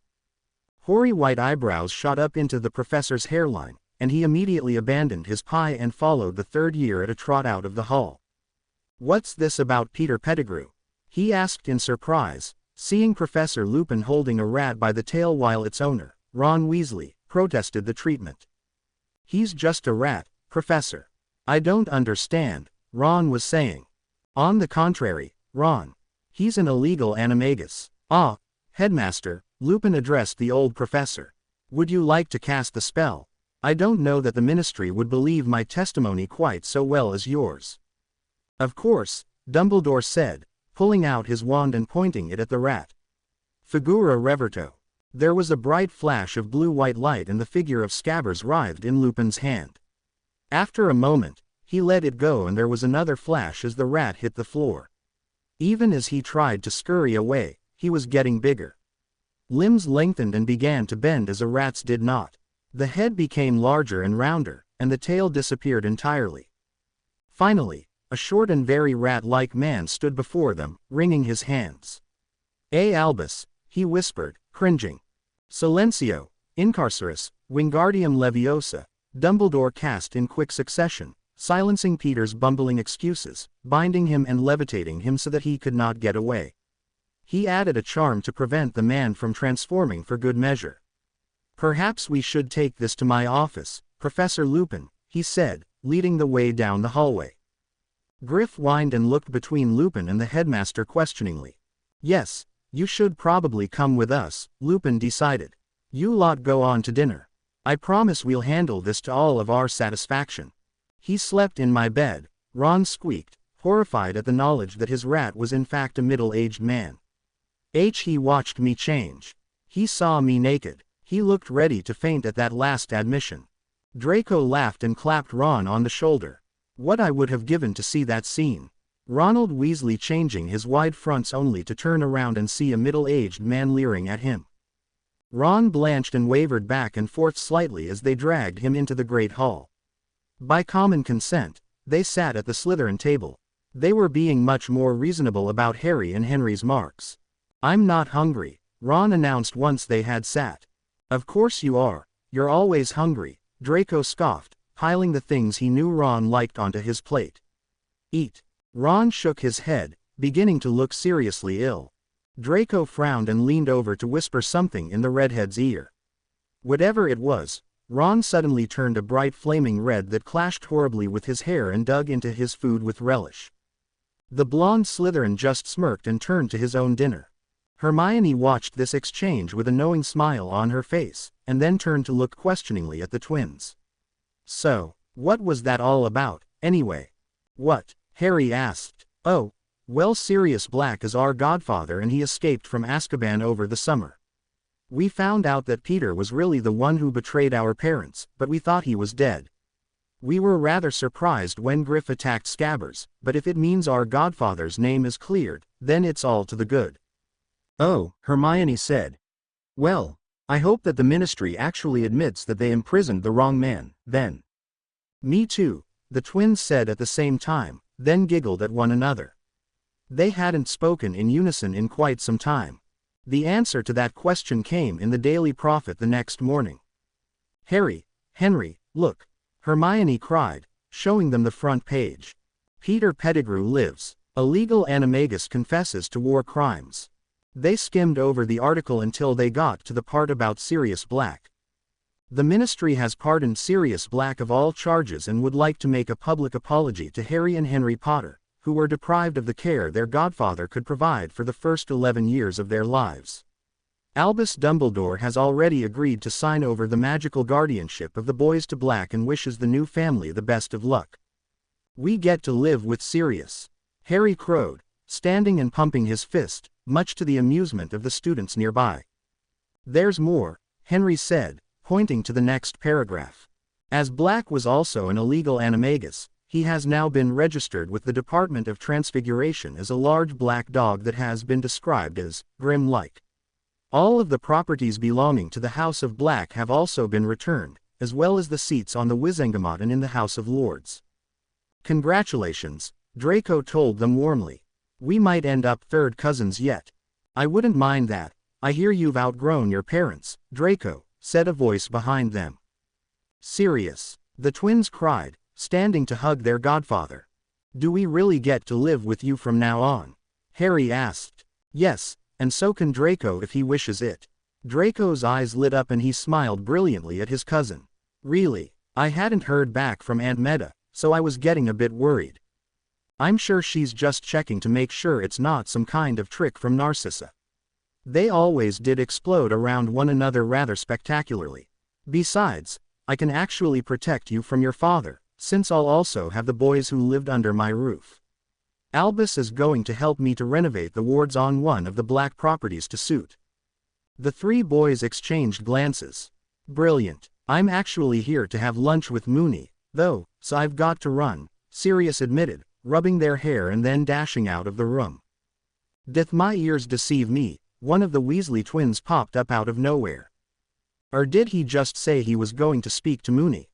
Hoary white eyebrows shot up into the professor's hairline, and he immediately abandoned his pie and followed the third year at a trot out of the hall. "What's this about Peter Pettigrew?" he asked in surprise, seeing Professor Lupin holding a rat by the tail while its owner, Ron Weasley, protested the treatment. "He's just a rat, Professor." "I don't understand," Ron was saying. "On the contrary, Ron. He's an illegal animagus." "Ah, Headmaster," Lupin addressed the old professor. "Would you like to cast the spell?" I don't know that the ministry would believe my testimony quite so well as yours. Of course, Dumbledore said, pulling out his wand and pointing it at the rat. Figura reverto. There was a bright flash of blue-white light and the figure of Scabbers writhed in Lupin's hand. After a moment, he let it go and there was another flash as the rat hit the floor. Even as he tried to scurry away, he was getting bigger. Limbs lengthened and began to bend as a rat's did not. The head became larger and rounder, and the tail disappeared entirely. Finally, a short and very rat-like man stood before them, wringing his hands. Albus, he whispered, cringing. Silencio, Incarcerus, Wingardium Leviosa, Dumbledore cast in quick succession, silencing Peter's bumbling excuses, binding him and levitating him so that he could not get away. He added a charm to prevent the man from transforming for good measure. Perhaps we should take this to my office, Professor Lupin, he said, leading the way down the hallway. Griff whined and looked between Lupin and the headmaster questioningly. Yes, you should probably come with us, Lupin decided. You lot go on to dinner. I promise we'll handle this to all of our satisfaction. He slept in my bed, Ron squeaked, horrified at the knowledge that his rat was in fact a middle-aged man. He watched me change. He saw me naked. He looked ready to faint at that last admission. Draco laughed and clapped Ron on the shoulder. What I would have given to see that scene. Ronald Weasley changing his wide fronts only to turn around and see a middle-aged man leering at him. Ron blanched and wavered back and forth slightly as they dragged him into the Great Hall. By common consent, they sat at the Slytherin table. They were being much more reasonable about Harry and Henry's marks. I'm not hungry, Ron announced once they had sat. Of course you are, you're always hungry, Draco scoffed, piling the things he knew Ron liked onto his plate. Eat. Ron shook his head, beginning to look seriously ill. Draco frowned and leaned over to whisper something in the redhead's ear. Whatever it was, Ron suddenly turned a bright flaming red that clashed horribly with his hair and dug into his food with relish. The blonde Slytherin just smirked and turned to his own dinner. Hermione watched this exchange with a knowing smile on her face, and then turned to look questioningly at the twins. So, what was that all about, anyway? What? Harry asked. Oh, well, Sirius Black is our godfather and he escaped from Azkaban over the summer. We found out that Peter was really the one who betrayed our parents, but we thought he was dead. We were rather surprised when Griff attacked Scabbers, but if it means our godfather's name is cleared, then it's all to the good. Oh, Hermione said. Well, I hope that the ministry actually admits that they imprisoned the wrong man, then. Me too, the twins said at the same time, then giggled at one another. They hadn't spoken in unison in quite some time. The answer to that question came in the Daily Prophet the next morning. Henry, look, Hermione cried, showing them the front page. Peter Pettigrew lives. A legal animagus confesses to war crimes. They skimmed over the article until they got to the part about Sirius Black. The ministry has pardoned Sirius Black of all charges and would like to make a public apology to Harry and Henry Potter, who were deprived of the care their godfather could provide for the first 11 years of their lives. Albus Dumbledore has already agreed to sign over the magical guardianship of the boys to Black and wishes the new family the best of luck. We get to live with Sirius, Harry crowed, standing and pumping his fist, much to the amusement of the students nearby. There's more, Henry said, pointing to the next paragraph. As Black was also an illegal animagus, he has now been registered with the Department of Transfiguration as a large black dog that has been described as grim-like. All of the properties belonging to the House of Black have also been returned, as well as the seats on the Wizengamot and in the House of Lords. Congratulations, Draco told them warmly. We might end up third cousins yet. I wouldn't mind that. I hear you've outgrown your parents, Draco, said a voice behind them. Sirius, the twins cried, standing to hug their godfather. Do we really get to live with you from now on? Harry asked. Yes, and so can Draco if he wishes it. Draco's eyes lit up and he smiled brilliantly at his cousin. Really, I hadn't heard back from Aunt Meta, so I was getting a bit worried. I'm sure she's just checking to make sure it's not some kind of trick from Narcissa. They always did explode around one another rather spectacularly. Besides, I can actually protect you from your father, since I'll also have the boys who lived under my roof. Albus is going to help me to renovate the wards on one of the black properties to suit." The three boys exchanged glances. "Brilliant. I'm actually here to have lunch with Mooney, though, so I've got to run," Sirius admitted, rubbing their hair and then dashing out of the room. "Doth my ears deceive me?" One of the Weasley twins popped up out of nowhere. "Or did he just say he was going to speak to Mooney?"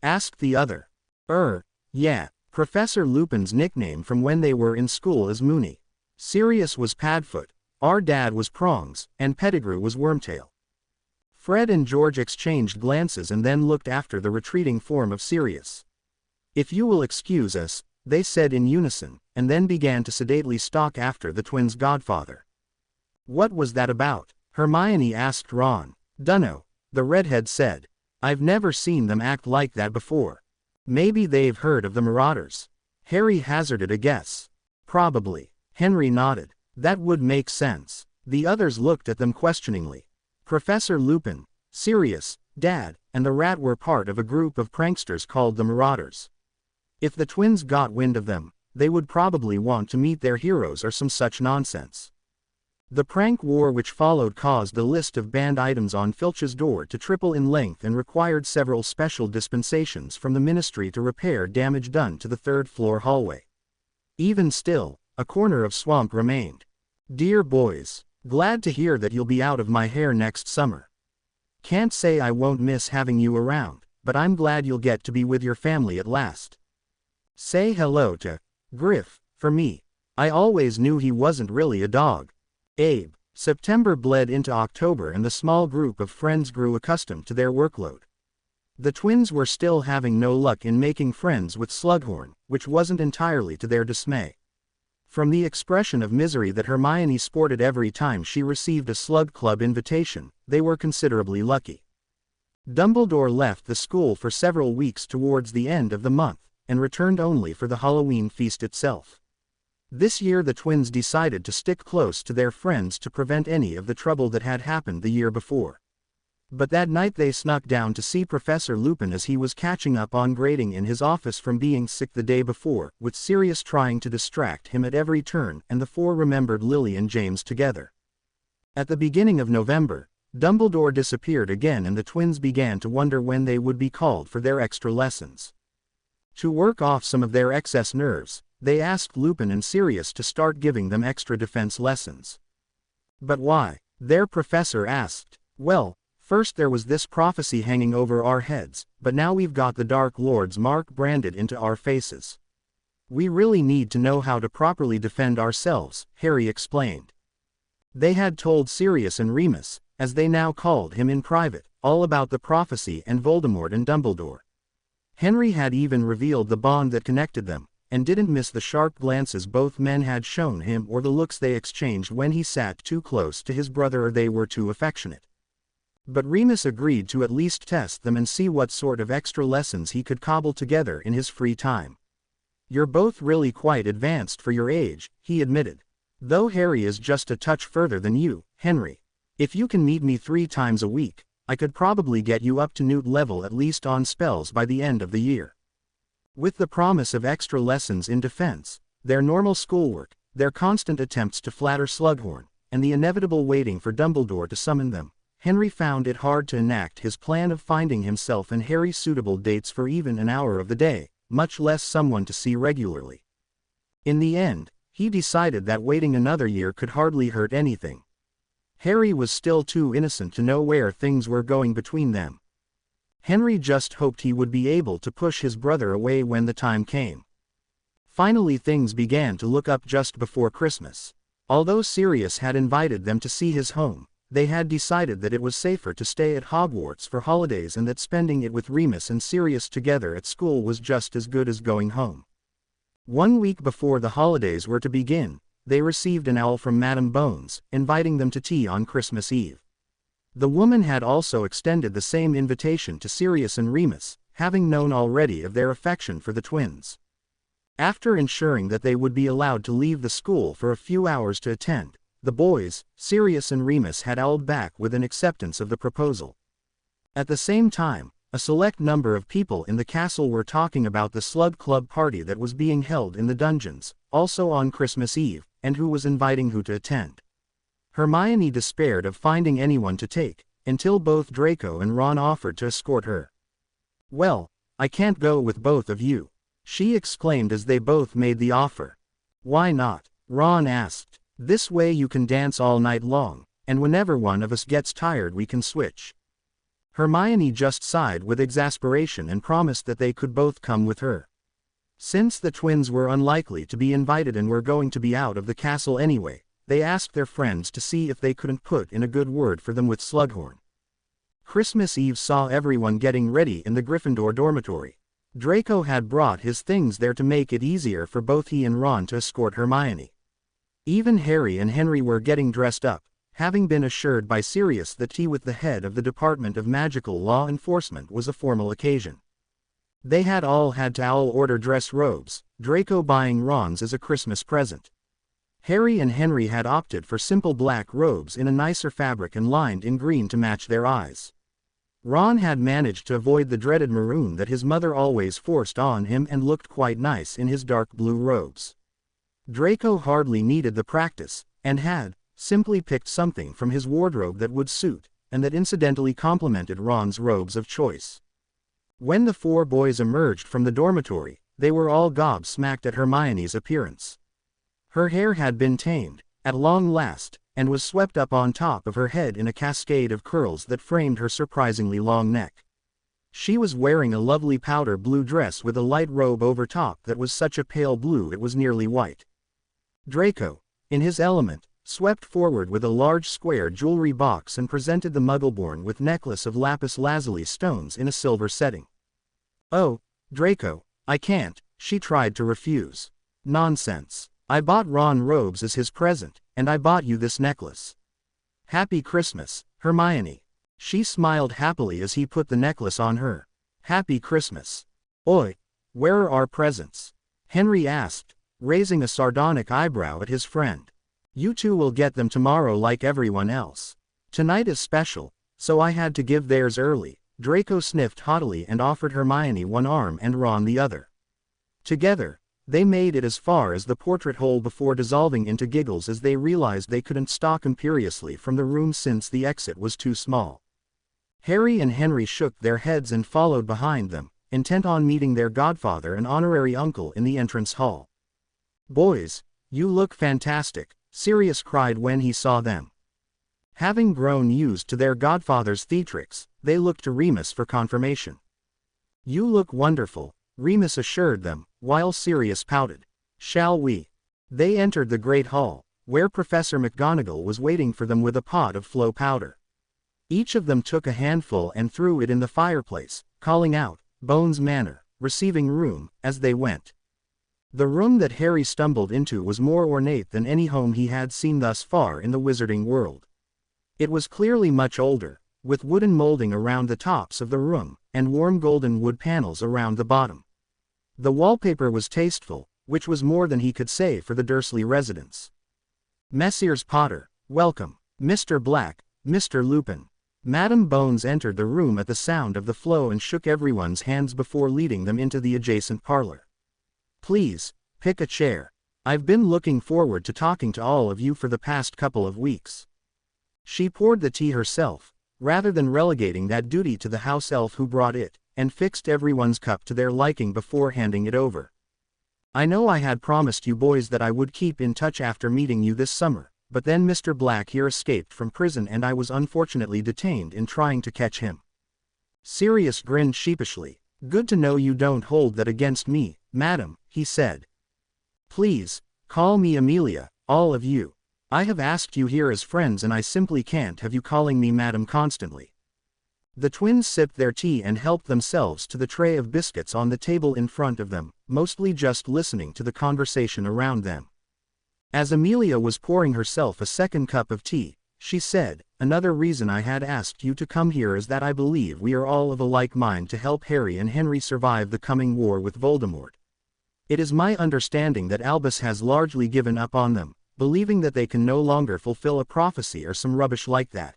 asked the other. Yeah, Professor Lupin's nickname from when they were in school is Mooney. Sirius was Padfoot, our dad was Prongs, and Pettigrew was Wormtail." Fred and George exchanged glances and then looked after the retreating form of Sirius. "If you will excuse us," they said in unison, and then began to sedately stalk after the twins' godfather. "What was that about?" Hermione asked Ron. "Dunno," the redhead said. "I've never seen them act like that before. Maybe they've heard of the Marauders." Harry hazarded a guess. "Probably." Henry nodded. "That would make sense." The others looked at them questioningly. Professor Lupin, Sirius, Dad, and the Rat were part of a group of pranksters called the Marauders. If the twins got wind of them, they would probably want to meet their heroes or some such nonsense. The prank war which followed caused the list of banned items on Filch's door to triple in length and required several special dispensations from the Ministry to repair damage done to the third-floor hallway. Even still, a corner of swamp remained. "Dear boys, glad to hear that you'll be out of my hair next summer. Can't say I won't miss having you around, but I'm glad you'll get to be with your family at last. Say hello to Griff, for me. I always knew he wasn't really a dog." Abe. September bled into October and the small group of friends grew accustomed to their workload. The twins were still having no luck in making friends with Slughorn, which wasn't entirely to their dismay. From the expression of misery that Hermione sported every time she received a Slug Club invitation, they were considerably lucky. Dumbledore left the school for several weeks towards the end of the month, and returned only for the Halloween feast itself. This year the twins decided to stick close to their friends to prevent any of the trouble that had happened the year before. But that night they snuck down to see Professor Lupin as he was catching up on grading in his office from being sick the day before, with Sirius trying to distract him at every turn, and the four remembered Lily and James together. At the beginning of November, Dumbledore disappeared again and the twins began to wonder when they would be called for their extra lessons. To work off some of their excess nerves, they asked Lupin and Sirius to start giving them extra defense lessons. "But why?" their professor asked. "Well, first there was this prophecy hanging over our heads, but now we've got the Dark Lord's mark branded into our faces. We really need to know how to properly defend ourselves," Harry explained. They had told Sirius and Remus, as they now called him in private, all about the prophecy and Voldemort and Dumbledore. Henry had even revealed the bond that connected them, and didn't miss the sharp glances both men had shown him or the looks they exchanged when he sat too close to his brother or they were too affectionate. But Remus agreed to at least test them and see what sort of extra lessons he could cobble together in his free time. "You're both really quite advanced for your age," he admitted. "Though Harry is just a touch further than you, Henry. If you can meet me 3 times a week, I could probably get you up to Newt level at least on spells by the end of the year." With the promise of extra lessons in defense, their normal schoolwork, their constant attempts to flatter Slughorn, and the inevitable waiting for Dumbledore to summon them, Henry found it hard to enact his plan of finding himself and Harry suitable dates for even an hour of the day, much less someone to see regularly. In the end, he decided that waiting another year could hardly hurt anything. Harry was still too innocent to know where things were going between them. Henry just hoped he would be able to push his brother away when the time came. Finally things began to look up just before Christmas. Although Sirius had invited them to see his home, they had decided that it was safer to stay at Hogwarts for holidays and that spending it with Remus and Sirius together at school was just as good as going home. 1 week before the holidays were to begin, they received an owl from Madame Bones, inviting them to tea on Christmas Eve. The woman had also extended the same invitation to Sirius and Remus, having known already of their affection for the twins. After ensuring that they would be allowed to leave the school for a few hours to attend, the boys, Sirius and Remus had owled back with an acceptance of the proposal. At the same time, a select number of people in the castle were talking about the Slug Club party that was being held in the dungeons, also on Christmas Eve, and who was inviting who to attend. Hermione despaired of finding anyone to take, until both Draco and Ron offered to escort her. "Well, I can't go with both of you," she exclaimed as they both made the offer. "Why not?" Ron asked. "This way you can dance all night long, and whenever one of us gets tired we can switch." Hermione just sighed with exasperation and promised that they could both come with her. Since the twins were unlikely to be invited and were going to be out of the castle anyway, they asked their friends to see if they couldn't put in a good word for them with Slughorn. Christmas Eve saw everyone getting ready in the Gryffindor dormitory. Draco had brought his things there to make it easier for both he and Ron to escort Hermione. Even Harry and Henry were getting dressed up, having been assured by Sirius that tea with the head of the Department of Magical Law Enforcement was a formal occasion. They had all had to order dress robes, Draco buying Ron's as a Christmas present. Harry and Henry had opted for simple black robes in a nicer fabric and lined in green to match their eyes. Ron had managed to avoid the dreaded maroon that his mother always forced on him and looked quite nice in his dark blue robes. Draco hardly needed the practice, and had simply picked something from his wardrobe that would suit, and that incidentally complemented Ron's robes of choice. When the four boys emerged from the dormitory, they were all gobsmacked at Hermione's appearance. Her hair had been tamed, at long last, and was swept up on top of her head in a cascade of curls that framed her surprisingly long neck. She was wearing a lovely powder blue dress with a light robe over top that was such a pale blue it was nearly white. Draco, in his element, swept forward with a large square jewelry box and presented the Muggleborn with necklace of lapis lazuli stones in a silver setting. "Oh, Draco, I can't," she tried to refuse. "Nonsense. I bought Ron robes as his present, and I bought you this necklace." "Happy Christmas, Hermione." She smiled happily as he put the necklace on her. "Happy Christmas." "Oi, where are our presents?" Henry asked, raising a sardonic eyebrow at his friend. "You two will get them tomorrow like everyone else. Tonight is special, so I had to give theirs early." Draco sniffed haughtily and offered Hermione one arm and Ron the other. Together, they made it as far as the portrait hole before dissolving into giggles as they realized they couldn't stalk imperiously from the room since the exit was too small. Harry and Henry shook their heads and followed behind them, intent on meeting their godfather and honorary uncle in the entrance hall. "Boys, you look fantastic," Sirius cried when he saw them. Having grown used to their godfather's theatrics, they looked to Remus for confirmation. "You look wonderful," Remus assured them, while Sirius pouted. "Shall we?" They entered the great hall, where Professor McGonagall was waiting for them with a pot of flow powder. Each of them took a handful and threw it in the fireplace, calling out, "Bones Manor, receiving room," as they went. The room that Harry stumbled into was more ornate than any home he had seen thus far in the wizarding world. It was clearly much older, with wooden molding around the tops of the room, and warm golden wood panels around the bottom. The wallpaper was tasteful, which was more than he could say for the Dursley residence. "Messrs. Potter, welcome. Mr. Black, Mr. Lupin." Madame Bones entered the room at the sound of the flow and shook everyone's hands before leading them into the adjacent parlor. "Please, pick a chair. I've been looking forward to talking to all of you for the past couple of weeks." She poured the tea herself, rather than relegating that duty to the house elf who brought it, and fixed everyone's cup to their liking before handing it over. "I know I had promised you boys that I would keep in touch after meeting you this summer, but then Mr. Black here escaped from prison and I was unfortunately detained in trying to catch him." Sirius grinned sheepishly. "Good to know you don't hold that against me, madam," he said. "Please, call me Amelia, all of you. I have asked you here as friends and I simply can't have you calling me madam constantly." The twins sipped their tea and helped themselves to the tray of biscuits on the table in front of them, mostly just listening to the conversation around them. As Amelia was pouring herself a second cup of tea, she said, "Another reason I had asked you to come here is that I believe we are all of a like mind to help Harry and Henry survive the coming war with Voldemort. It is my understanding that Albus has largely given up on them, believing that they can no longer fulfill a prophecy or some rubbish like that."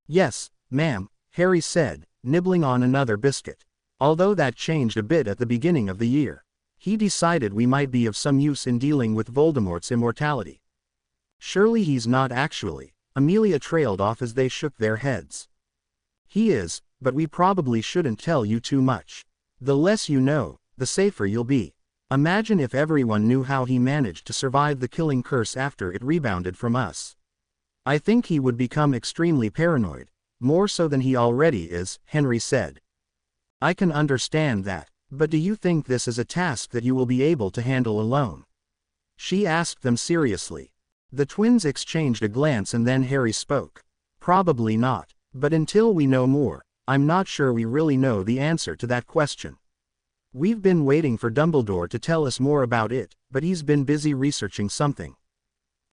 "Yes, ma'am," Harry said, nibbling on another biscuit. Although that changed a bit at the beginning of the year. He decided we might be of some use in dealing with Voldemort's immortality. Surely he's not actually. Amelia trailed off as they shook their heads. He is, but we probably shouldn't tell you too much. The less you know, the safer you'll be. Imagine if everyone knew how he managed to survive the killing curse after it rebounded from us. I think he would become extremely paranoid, more so than he already is, Henry said. I can understand that, but do you think this is a task that you will be able to handle alone? She asked them seriously. The twins exchanged a glance and then Harry spoke. Probably not, but until we know more, I'm not sure we really know the answer to that question. We've been waiting for Dumbledore to tell us more about it, but he's been busy researching something.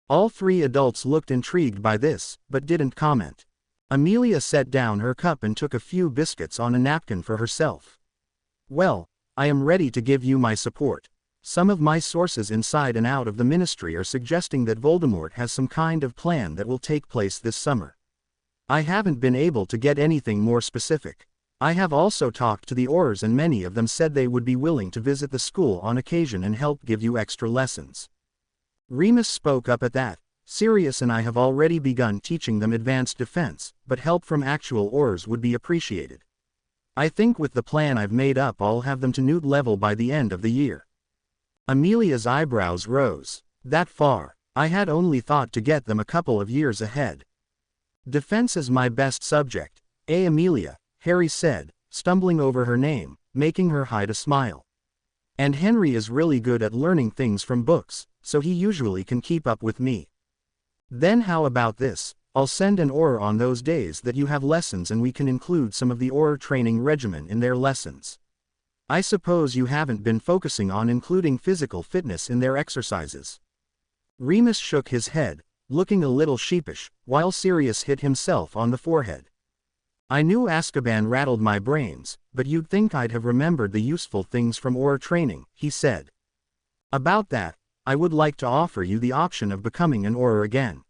All three adults looked intrigued by this, but didn't comment. Amelia set down her cup and took a few biscuits on a napkin for herself. Well, I am ready to give you my support. Some of my sources inside and out of the ministry are suggesting that Voldemort has some kind of plan that will take place this summer. I haven't been able to get anything more specific. I have also talked to the Aurors and many of them said they would be willing to visit the school on occasion and help give you extra lessons. Remus spoke up at that. Sirius and I have already begun teaching them advanced defense, but help from actual Aurors would be appreciated. I think with the plan I've made up I'll have them to Newt level by the end of the year. Amelia's eyebrows rose. That far? I had only thought to get them a couple of years ahead. Defense is my best subject, Amelia, Harry said, stumbling over her name, making her hide a smile. And Henry is really good at learning things from books, so he usually can keep up with me. Then how about this? I'll send an Auror on those days that you have lessons and we can include some of the Auror training regimen in their lessons. I suppose you haven't been focusing on including physical fitness in their exercises. Remus shook his head, looking a little sheepish, while Sirius hit himself on the forehead. I knew Azkaban rattled my brains, but you'd think I'd have remembered the useful things from Auror training, he said. About that, I would like to offer you the option of becoming an Auror again.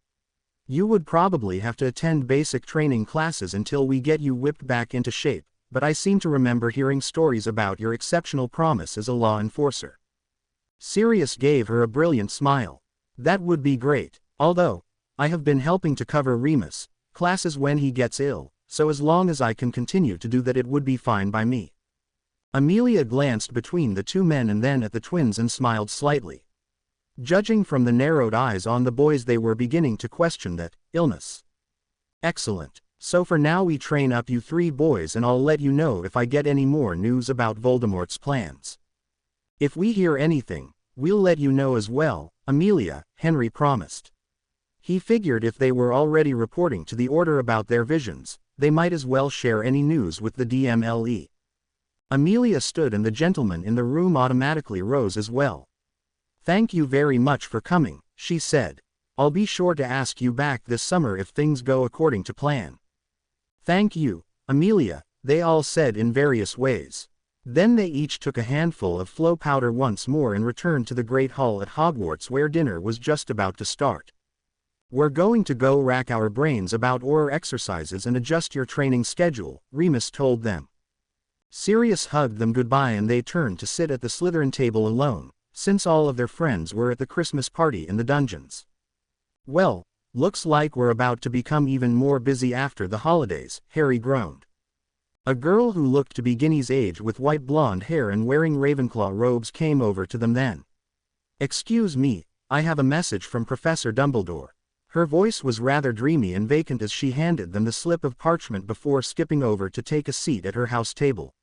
You would probably have to attend basic training classes until we get you whipped back into shape, but I seem to remember hearing stories about your exceptional promise as a law enforcer. Sirius gave her a brilliant smile. That would be great, although, I have been helping to cover Remus classes when he gets ill, so as long as I can continue to do that it would be fine by me. Amelia glanced between the two men and then at the twins and smiled slightly. Judging from the narrowed eyes on the boys they were beginning to question that illness. Excellent. So for now we train up you three boys and I'll let you know if I get any more news about Voldemort's plans. If we hear anything, we'll let you know as well, Amelia, Henry promised. He figured if they were already reporting to the Order about their visions, they might as well share any news with the DMLE. Amelia stood and the gentleman in the room automatically rose as well. Thank you very much for coming, she said. I'll be sure to ask you back this summer if things go according to plan. Thank you, Amelia, they all said in various ways. Then they each took a handful of flow powder once more and returned to the Great Hall at Hogwarts where dinner was just about to start. We're going to go rack our brains about Auror exercises and adjust your training schedule, Remus told them. Sirius hugged them goodbye and they turned to sit at the Slytherin table alone, since all of their friends were at the Christmas party in the dungeons. Well, looks like we're about to become even more busy after the holidays, Harry groaned. A girl who looked to be Ginny's age with white blonde hair and wearing Ravenclaw robes came over to them then. Excuse me, I have a message from Professor Dumbledore. Her voice was rather dreamy and vacant as she handed them the slip of parchment before skipping over to take a seat at her house table.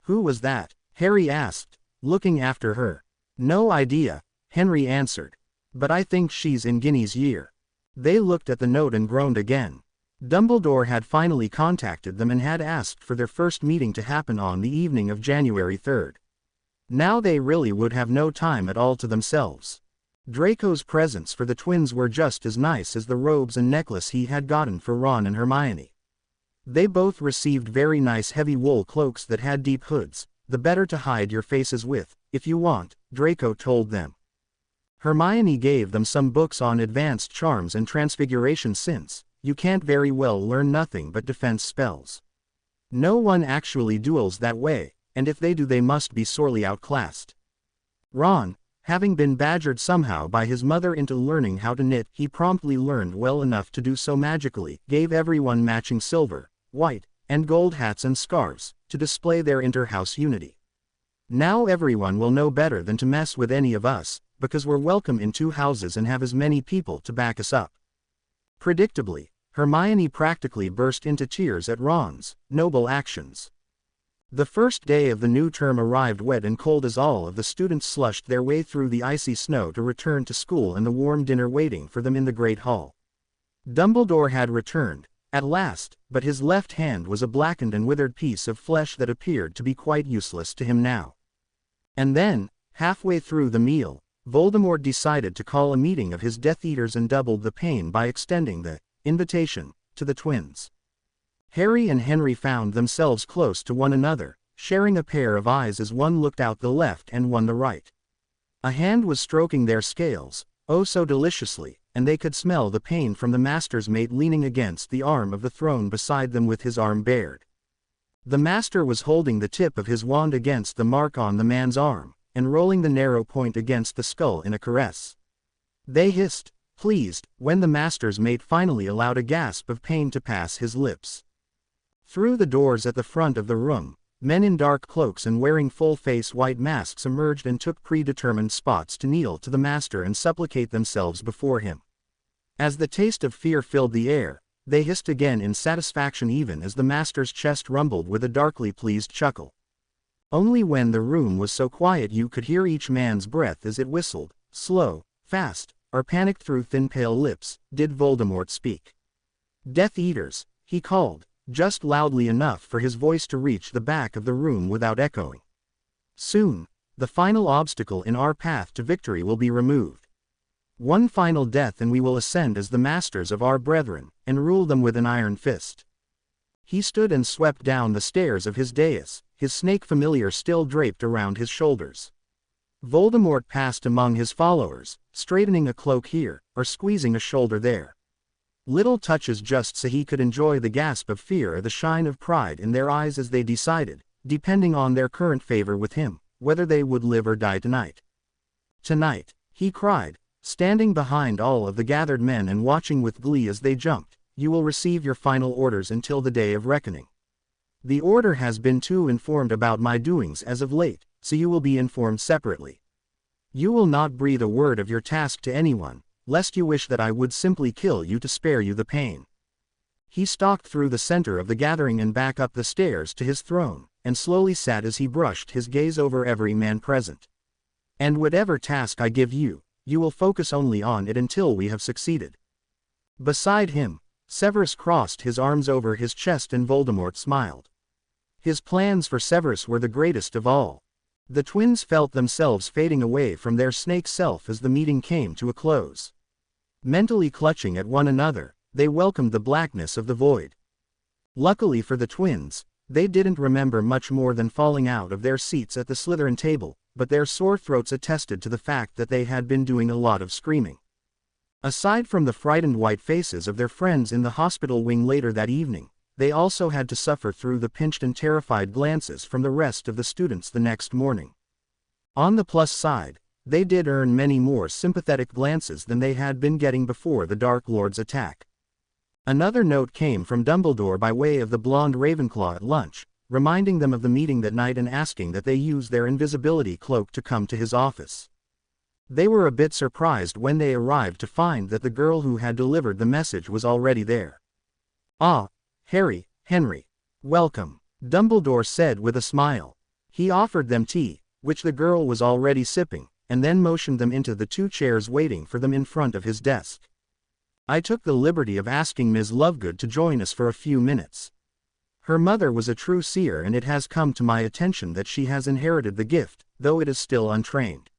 Who was that? Harry asked, looking after her. No idea, Henry answered. But I think she's in Ginny's year. They looked at the note and groaned again. Dumbledore had finally contacted them and had asked for their first meeting to happen on the evening of January 3rd. Now they really would have no time at all to themselves. Draco's presents for the twins were just as nice as the robes and necklace he had gotten for Ron and Hermione. They both received very nice heavy wool cloaks that had deep hoods, the better to hide your faces with, if you want, Draco told them. Hermione gave them some books on advanced charms and transfiguration since you can't very well learn nothing but defense spells. No one actually duels that way, and if they do they must be sorely outclassed. Ron, having been badgered somehow by his mother into learning how to knit, he promptly learned well enough to do so magically, gave everyone matching silver, white, and gold hats and scarves, to display their inter-house unity. Now everyone will know better than to mess with any of us, because we're welcome in 2 houses and have as many people to back us up. Predictably, Hermione practically burst into tears at Ron's noble actions. The first day of the new term arrived wet and cold as all of the students slushed their way through the icy snow to return to school and the warm dinner waiting for them in the Great Hall. Dumbledore had returned, at last, but his left hand was a blackened and withered piece of flesh that appeared to be quite useless to him now. And then, halfway through the meal, Voldemort decided to call a meeting of his Death Eaters and doubled the pain by extending the invitation to the twins. Harry and Henry found themselves close to one another, sharing a pair of eyes as one looked out the left and one the right. A hand was stroking their scales, oh so deliciously, and they could smell the pain from the master's mate leaning against the arm of the throne beside them with his arm bared. The master was holding the tip of his wand against the mark on the man's arm, and rolling the narrow point against the skull in a caress. They hissed, pleased, when the master's mate finally allowed a gasp of pain to pass his lips. Through the doors at the front of the room, men in dark cloaks and wearing full-face white masks emerged and took predetermined spots to kneel to the master and supplicate themselves before him. As the taste of fear filled the air, they hissed again in satisfaction even as the master's chest rumbled with a darkly pleased chuckle. Only when the room was so quiet you could hear each man's breath as it whistled, slow, fast, or panicked through thin pale lips, did Voldemort speak. Death Eaters, he called, just loudly enough for his voice to reach the back of the room without echoing. Soon, the final obstacle in our path to victory will be removed. One final death and we will ascend as the masters of our brethren, and rule them with an iron fist. He stood and swept down the stairs of his dais, his snake familiar still draped around his shoulders. Voldemort passed among his followers, straightening a cloak here, or squeezing a shoulder there. Little touches just so he could enjoy the gasp of fear or the shine of pride in their eyes as they decided, depending on their current favor with him, whether they would live or die tonight. Tonight, he cried, standing behind all of the gathered men and watching with glee as they jumped, you will receive your final orders until the day of reckoning. The order has been too informed about my doings as of late, so you will be informed separately. You will not breathe a word of your task to anyone, lest you wish that I would simply kill you to spare you the pain. He stalked through the center of the gathering and back up the stairs to his throne, and slowly sat as he brushed his gaze over every man present. And whatever task I give you, you will focus only on it until we have succeeded. Beside him, Severus crossed his arms over his chest and Voldemort smiled. His plans for Severus were the greatest of all. The twins felt themselves fading away from their snake self as the meeting came to a close. Mentally clutching at one another, they welcomed the blackness of the void. Luckily for the twins, they didn't remember much more than falling out of their seats at the Slytherin table, but their sore throats attested to the fact that they had been doing a lot of screaming. Aside from the frightened white faces of their friends in the hospital wing later that evening, they also had to suffer through the pinched and terrified glances from the rest of the students the next morning. On the plus side, they did earn many more sympathetic glances than they had been getting before the Dark Lord's attack. Another note came from Dumbledore by way of the blonde Ravenclaw at lunch, reminding them of the meeting that night and asking that they use their invisibility cloak to come to his office. They were a bit surprised when they arrived to find that the girl who had delivered the message was already there. "Ah, Harry, Henry. Welcome," Dumbledore said with a smile. He offered them tea, which the girl was already sipping, and then motioned them into the 2 chairs waiting for them in front of his desk. "I took the liberty of asking Ms. Lovegood to join us for a few minutes. Her mother was a true seer and it has come to my attention that she has inherited the gift, though it is still untrained.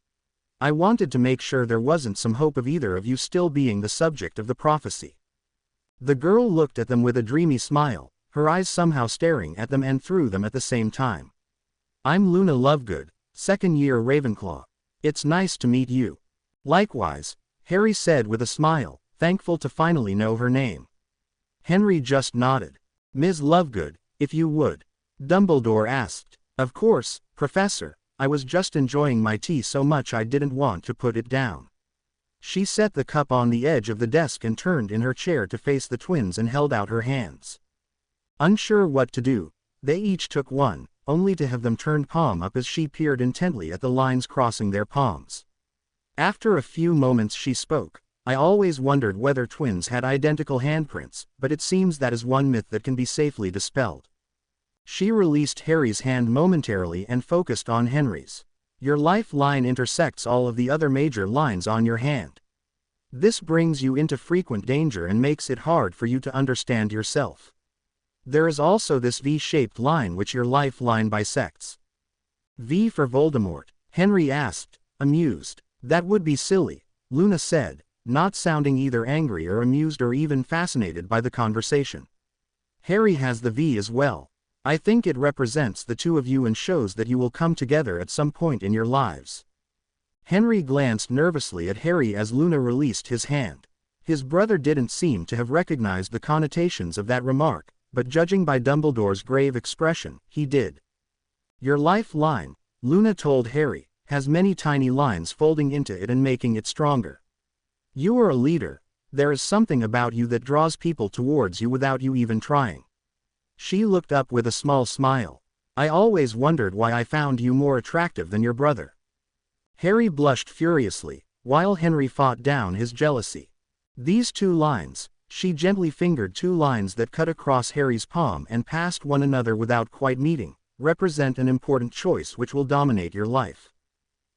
I wanted to make sure there wasn't some hope of either of you still being the subject of the prophecy." The girl looked at them with a dreamy smile, her eyes somehow staring at them and through them at the same time. "I'm Luna Lovegood, 2nd year Ravenclaw. It's nice to meet you." "Likewise," Harry said with a smile, thankful to finally know her name. Henry just nodded. "Ms. Lovegood, If you would. Dumbledore asked. Of course, Professor. I was just enjoying my tea so much I didn't want to put it down. She set the cup on the edge of the desk and turned in her chair to face the twins and held out her hands. Unsure what to do, they each took one, only to have them turned palm up as she peered intently at the lines crossing their palms. After a few moments she spoke. I always wondered whether twins had identical handprints, but it seems that is one myth that can be safely dispelled. She released Harry's hand momentarily and focused on Henry's. Your lifeline intersects all of the other major lines on your hand. This brings you into frequent danger and makes it hard for you to understand yourself. There is also this V-shaped line which your lifeline bisects. V for Voldemort, Henry asked, amused. That would be silly, Luna said, not sounding either angry or amused or even fascinated by the conversation. Harry has the V as well. I think it represents the two of you and shows that you will come together at some point in your lives. Henry glanced nervously at Harry as Luna released his hand. His brother didn't seem to have recognized the connotations of that remark, but judging by Dumbledore's grave expression, he did. Your lifeline, Luna told Harry, has many tiny lines folding into it and making it stronger. You are a leader. There is something about you that draws people towards you without you even trying. She looked up with a small smile. I always wondered why I found you more attractive than your brother. Harry blushed furiously, while Henry fought down his jealousy. These two lines, she gently fingered two lines that cut across Harry's palm and passed one another without quite meeting, represent an important choice which will dominate your life.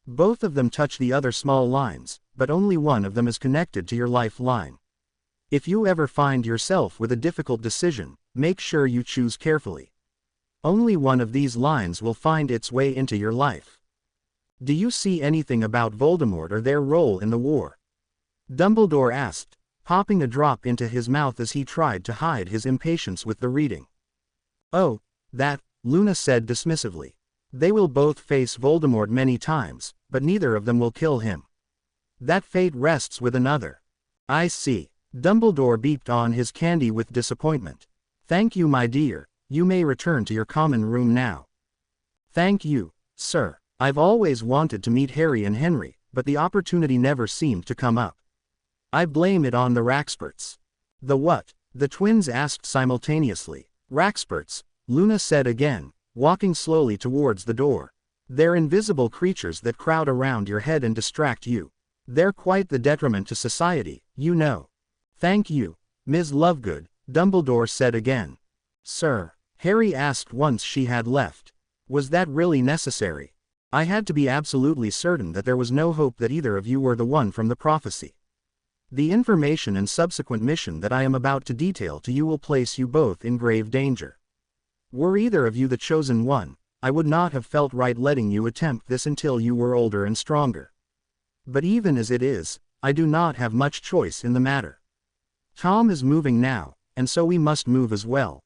Both of them touch the other small lines, but only one of them is connected to your lifeline. If you ever find yourself with a difficult decision, make sure you choose carefully. Only one of these lines will find its way into your life. Do you see anything about Voldemort or their role in the war? Dumbledore asked, popping a drop into his mouth as he tried to hide his impatience with the reading. Oh, that, Luna said dismissively. They will both face Voldemort many times, but neither of them will kill him. That fate rests with another. I see. Dumbledore beeped on his candy with disappointment. Thank you, my dear, you may return to your common room now. Thank you, sir. I've always wanted to meet Harry and Henry, but the opportunity never seemed to come up. I blame it on the Raxperts. The what? The twins asked simultaneously. Raxperts, Luna said again, walking slowly towards the door. They're invisible creatures that crowd around your head and distract you. They're quite the detriment to society, you know. Thank you, Ms. Lovegood, Dumbledore said again. Sir, Harry asked once she had left. Was that really necessary? I had to be absolutely certain that there was no hope that either of you were the one from the prophecy. The information and subsequent mission that I am about to detail to you will place you both in grave danger. Were either of you the chosen one, I would not have felt right letting you attempt this until you were older and stronger. But even as it is, I do not have much choice in the matter. Tom is moving now, and so we must move as well.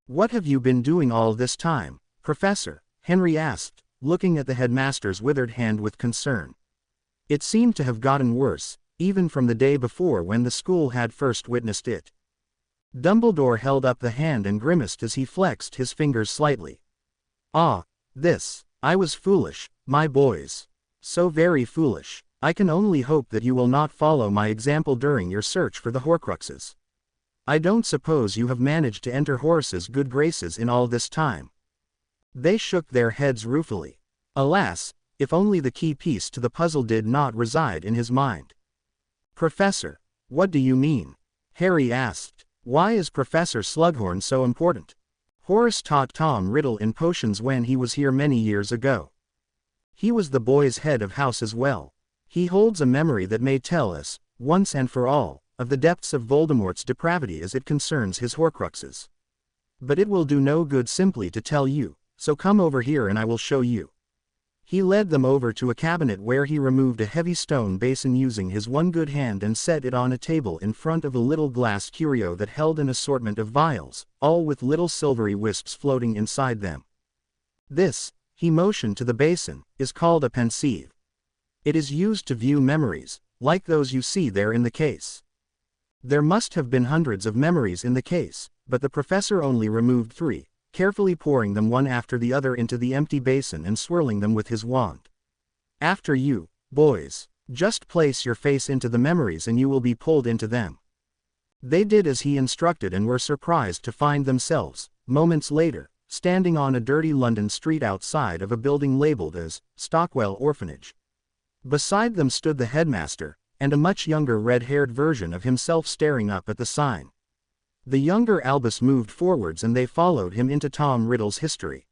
What have you been doing all this time, Professor? Henry asked, looking at the headmaster's withered hand with concern. It seemed to have gotten worse, even from the day before when the school had first witnessed it. Dumbledore held up the hand and grimaced as he flexed his fingers slightly. Ah, this. I was foolish, my boys. So very foolish. I can only hope that you will not follow my example during your search for the Horcruxes. I don't suppose you have managed to enter Horace's good graces in all this time. They shook their heads ruefully. Alas, if only the key piece to the puzzle did not reside in his mind. Professor, what do you mean? Harry asked. Why is Professor Slughorn so important? Horace taught Tom Riddle in potions when he was here many years ago. He was the boy's head of house as well. He holds a memory that may tell us, once and for all, of the depths of Voldemort's depravity as it concerns his Horcruxes. But it will do no good simply to tell you, so come over here and I will show you. He led them over to a cabinet where he removed a heavy stone basin using his one good hand and set it on a table in front of a little glass curio that held an assortment of vials, all with little silvery wisps floating inside them. This, he motioned to the basin, is called a pensieve. It is used to view memories, like those you see there in the case. There must have been hundreds of memories in the case, but the professor only removed 3, carefully pouring them one after the other into the empty basin and swirling them with his wand. "After you, boys. Just place your face into the memories and you will be pulled into them." They did as he instructed and were surprised to find themselves, moments later, standing on a dirty London street outside of a building labeled as Stockwell Orphanage. Beside them stood the headmaster, and a much younger red-haired version of himself staring up at the sign. The younger Albus moved forwards and they followed him into Tom Riddle's history.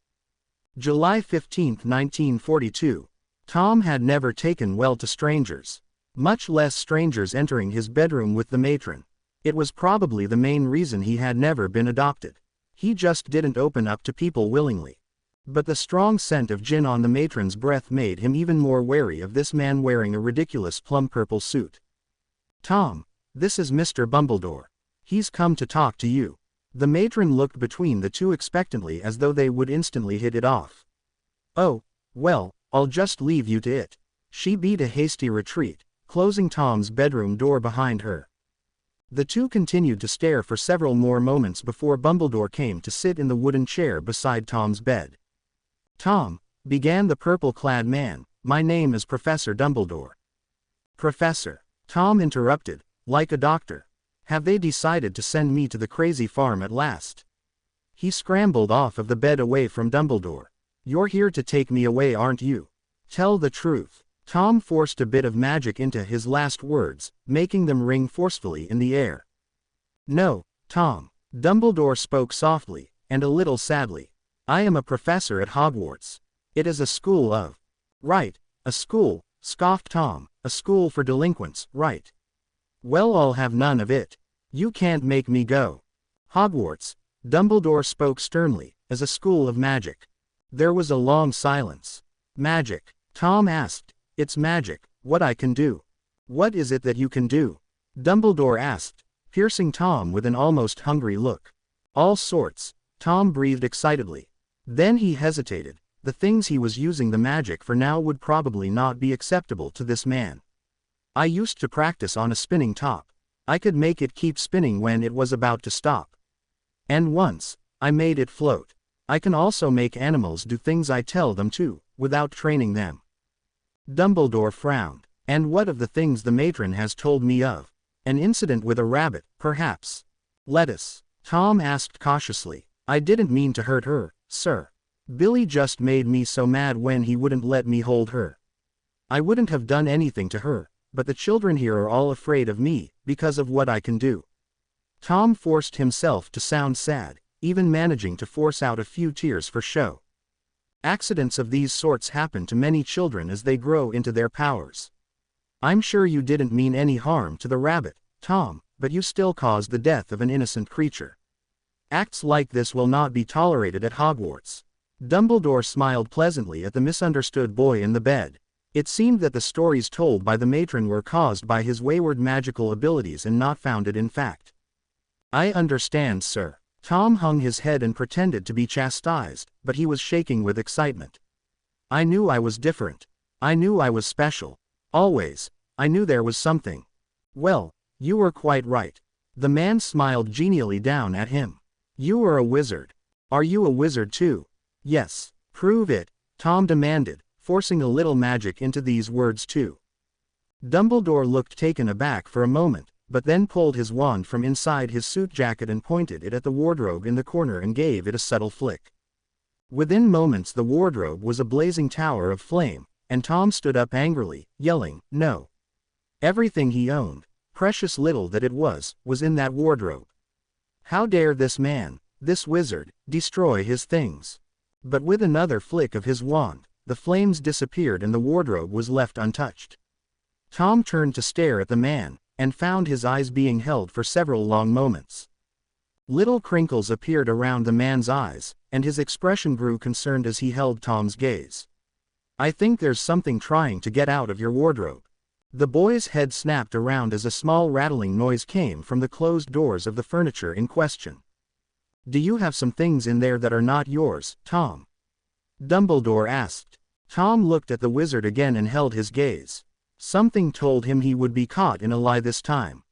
July 15, 1942. Tom had never taken well to strangers, much less strangers entering his bedroom with the matron. It was probably the main reason he had never been adopted. He just didn't open up to people willingly. But the strong scent of gin on the matron's breath made him even more wary of this man wearing a ridiculous plum-purple suit. "Tom, this is Mr. Bumbledore. He's come to talk to you." The matron looked between the two expectantly as though they would instantly hit it off. "Oh, well, I'll just leave you to it." She beat a hasty retreat, closing Tom's bedroom door behind her. The two continued to stare for several more moments before Bumbledore came to sit in the wooden chair beside Tom's bed. "Tom," began the purple-clad man, "my name is Professor Dumbledore." "Professor," Tom interrupted, "like a doctor. Have they decided to send me to the crazy farm at last?" He scrambled off of the bed away from Dumbledore. "You're here to take me away, aren't you? Tell the truth." Tom forced a bit of magic into his last words, making them ring forcefully in the air. "No, Tom." Dumbledore spoke softly, and a little sadly. "I am a professor at Hogwarts. It is a school of—" "Right, a school," scoffed Tom, "a school for delinquents, right? Well, I'll have none of it. You can't make me go." "Hogwarts," Dumbledore spoke sternly, "as a school of magic." There was a long silence. "Magic?" Tom asked. "It's magic, what I can do." "What is it that you can do?" Dumbledore asked, piercing Tom with an almost hungry look. "All sorts," Tom breathed excitedly. Then he hesitated. The things he was using the magic for now would probably not be acceptable to this man. "I used to practice on a spinning top. I could make it keep spinning when it was about to stop. And once, I made it float. I can also make animals do things I tell them to, without training them." Dumbledore frowned. "And what of the things the matron has told me of? An incident with a rabbit, perhaps?" "Lettuce," Tom asked cautiously. "I didn't mean to hurt her, sir. Billy just made me so mad when he wouldn't let me hold her. I wouldn't have done anything to her, but the children here are all afraid of me, because of what I can do." Tom forced himself to sound sad, even managing to force out a few tears for show. Accidents of these sorts happen to many children as they grow into their powers. "I'm sure you didn't mean any harm to the rabbit, Tom, but you still caused the death of an innocent creature. Acts like this will not be tolerated at Hogwarts." Dumbledore smiled pleasantly at the misunderstood boy in the bed. It seemed that the stories told by the matron were caused by his wayward magical abilities and not founded in fact. "I understand, sir." Tom hung his head and pretended to be chastised, but he was shaking with excitement. "I knew I was different. I knew I was special. Always. I knew there was something." "Well, you were quite right." The man smiled genially down at him. "You are a wizard. Are you a wizard too?" "Yes." "Prove it," Tom demanded, forcing a little magic into these words too. Dumbledore looked taken aback for a moment, but then pulled his wand from inside his suit jacket and pointed it at the wardrobe in the corner and gave it a subtle flick. Within moments the wardrobe was a blazing tower of flame, and Tom stood up angrily, yelling, "No!" Everything he owned, precious little that it was in that wardrobe. How dare this man, this wizard, destroy his things? But with another flick of his wand, the flames disappeared and the wardrobe was left untouched. Tom turned to stare at the man, and found his eyes being held for several long moments. Little crinkles appeared around the man's eyes, and his expression grew concerned as he held Tom's gaze. "I think there's something trying to get out of your wardrobe." The boy's head snapped around as a small rattling noise came from the closed doors of the furniture in question. "Do you have some things in there that are not yours, Tom?" Dumbledore asked. Tom looked at the wizard again and held his gaze. Something told him he would be caught in a lie this time.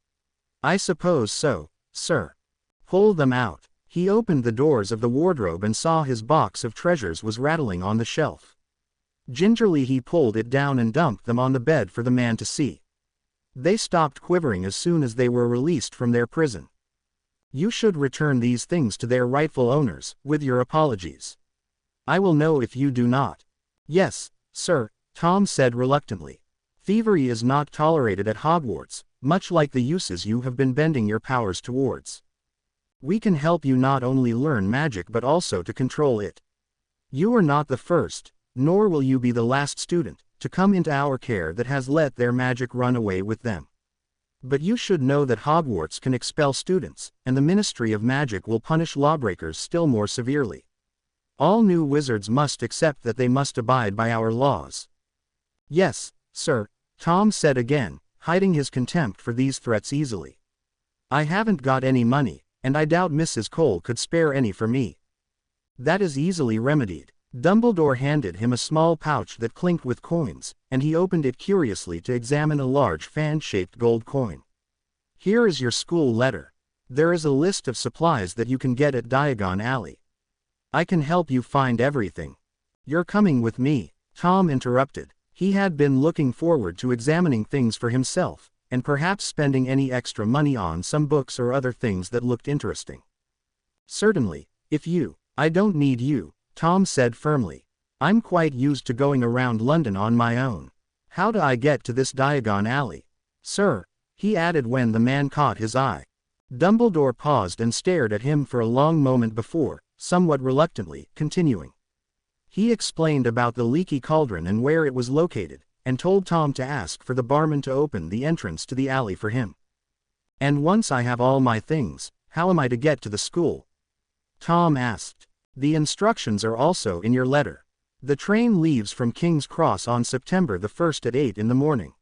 "I suppose so, sir." "Pull them out." He opened the doors of the wardrobe and saw his box of treasures was rattling on the shelf. Gingerly he pulled it down and dumped them on the bed for the man to see. They stopped quivering as soon as they were released from their prison. You should return these things to their rightful owners, with your apologies. I will know if you do not. Yes, sir, Tom said reluctantly. Thievery is not tolerated at Hogwarts, much like the uses you have been bending your powers towards. We can help you not only learn magic but also to control it. You are not the first, nor will you be the last student, to come into our care that has let their magic run away with them. But you should know that Hogwarts can expel students, and the Ministry of Magic will punish lawbreakers still more severely. All new wizards must accept that they must abide by our laws. Yes, sir, Tom said again, hiding his contempt for these threats easily. I haven't got any money, and I doubt Mrs. Cole could spare any for me. That is easily remedied. Dumbledore handed him a small pouch that clinked with coins, and he opened it curiously to examine a large fan-shaped gold coin. Here is your school letter. There is a list of supplies that you can get at Diagon Alley. I can help you find everything. You're coming with me, Tom interrupted. He had been looking forward to examining things for himself, and perhaps spending any extra money on some books or other things that looked interesting. Certainly, if you. I don't need you, Tom said firmly. I'm quite used to going around London on my own. How do I get to this Diagon Alley? Sir, he added when the man caught his eye. Dumbledore paused and stared at him for a long moment before, somewhat reluctantly, continuing. He explained about the leaky cauldron and where it was located, and told Tom to ask for the barman to open the entrance to the alley for him. And once I have all my things, how am I to get to the school? Tom asked. The instructions are also in your letter. The train leaves from King's Cross on September the 1st at 8 in the morning.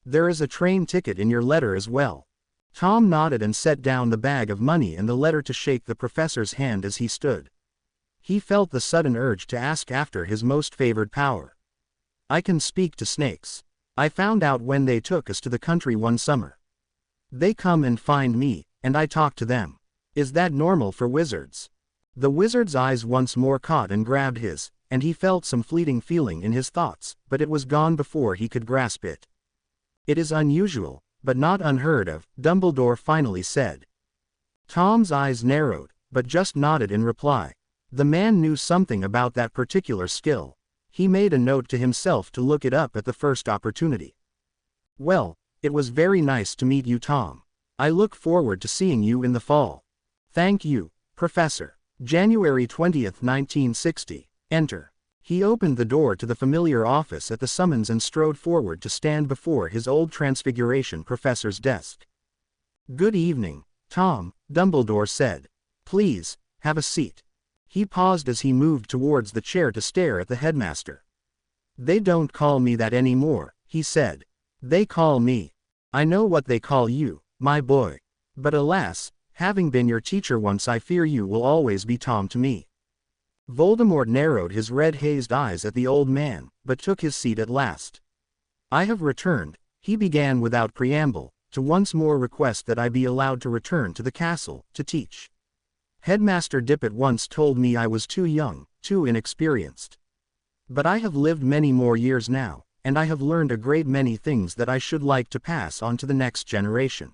There is a train ticket in your letter as well. Tom nodded and set down the bag of money and the letter to shake the professor's hand as he stood. He felt the sudden urge to ask after his most favored power. I can speak to snakes. I found out when they took us to the country one summer. They come and find me, and I talk to them. Is that normal for wizards? The wizard's eyes once more caught and grabbed his, and he felt some fleeting feeling in his thoughts, but it was gone before he could grasp it. It is unusual, but not unheard of, Dumbledore finally said. Tom's eyes narrowed, but just nodded in reply. The man knew something about that particular skill. He made a note to himself to look it up at the first opportunity. Well, it was very nice to meet you, Tom. I look forward to seeing you in the fall. Thank you, Professor. January 20th, 1960. Enter. He opened the door to the familiar office at the summons and strode forward to stand before his old Transfiguration professor's desk. Good evening, Tom, Dumbledore said. Please, have a seat. He paused as he moved towards the chair to stare at the headmaster. They don't call me that anymore, he said. They call me. I know what they call you, my boy. But alas, having been your teacher once, I fear you will always be Tom to me. Voldemort narrowed his red-hazed eyes at the old man, but took his seat at last. I have returned, he began without preamble, to once more request that I be allowed to return to the castle, to teach. Headmaster Dippet once told me I was too young, too inexperienced. But I have lived many more years now, and I have learned a great many things that I should like to pass on to the next generation.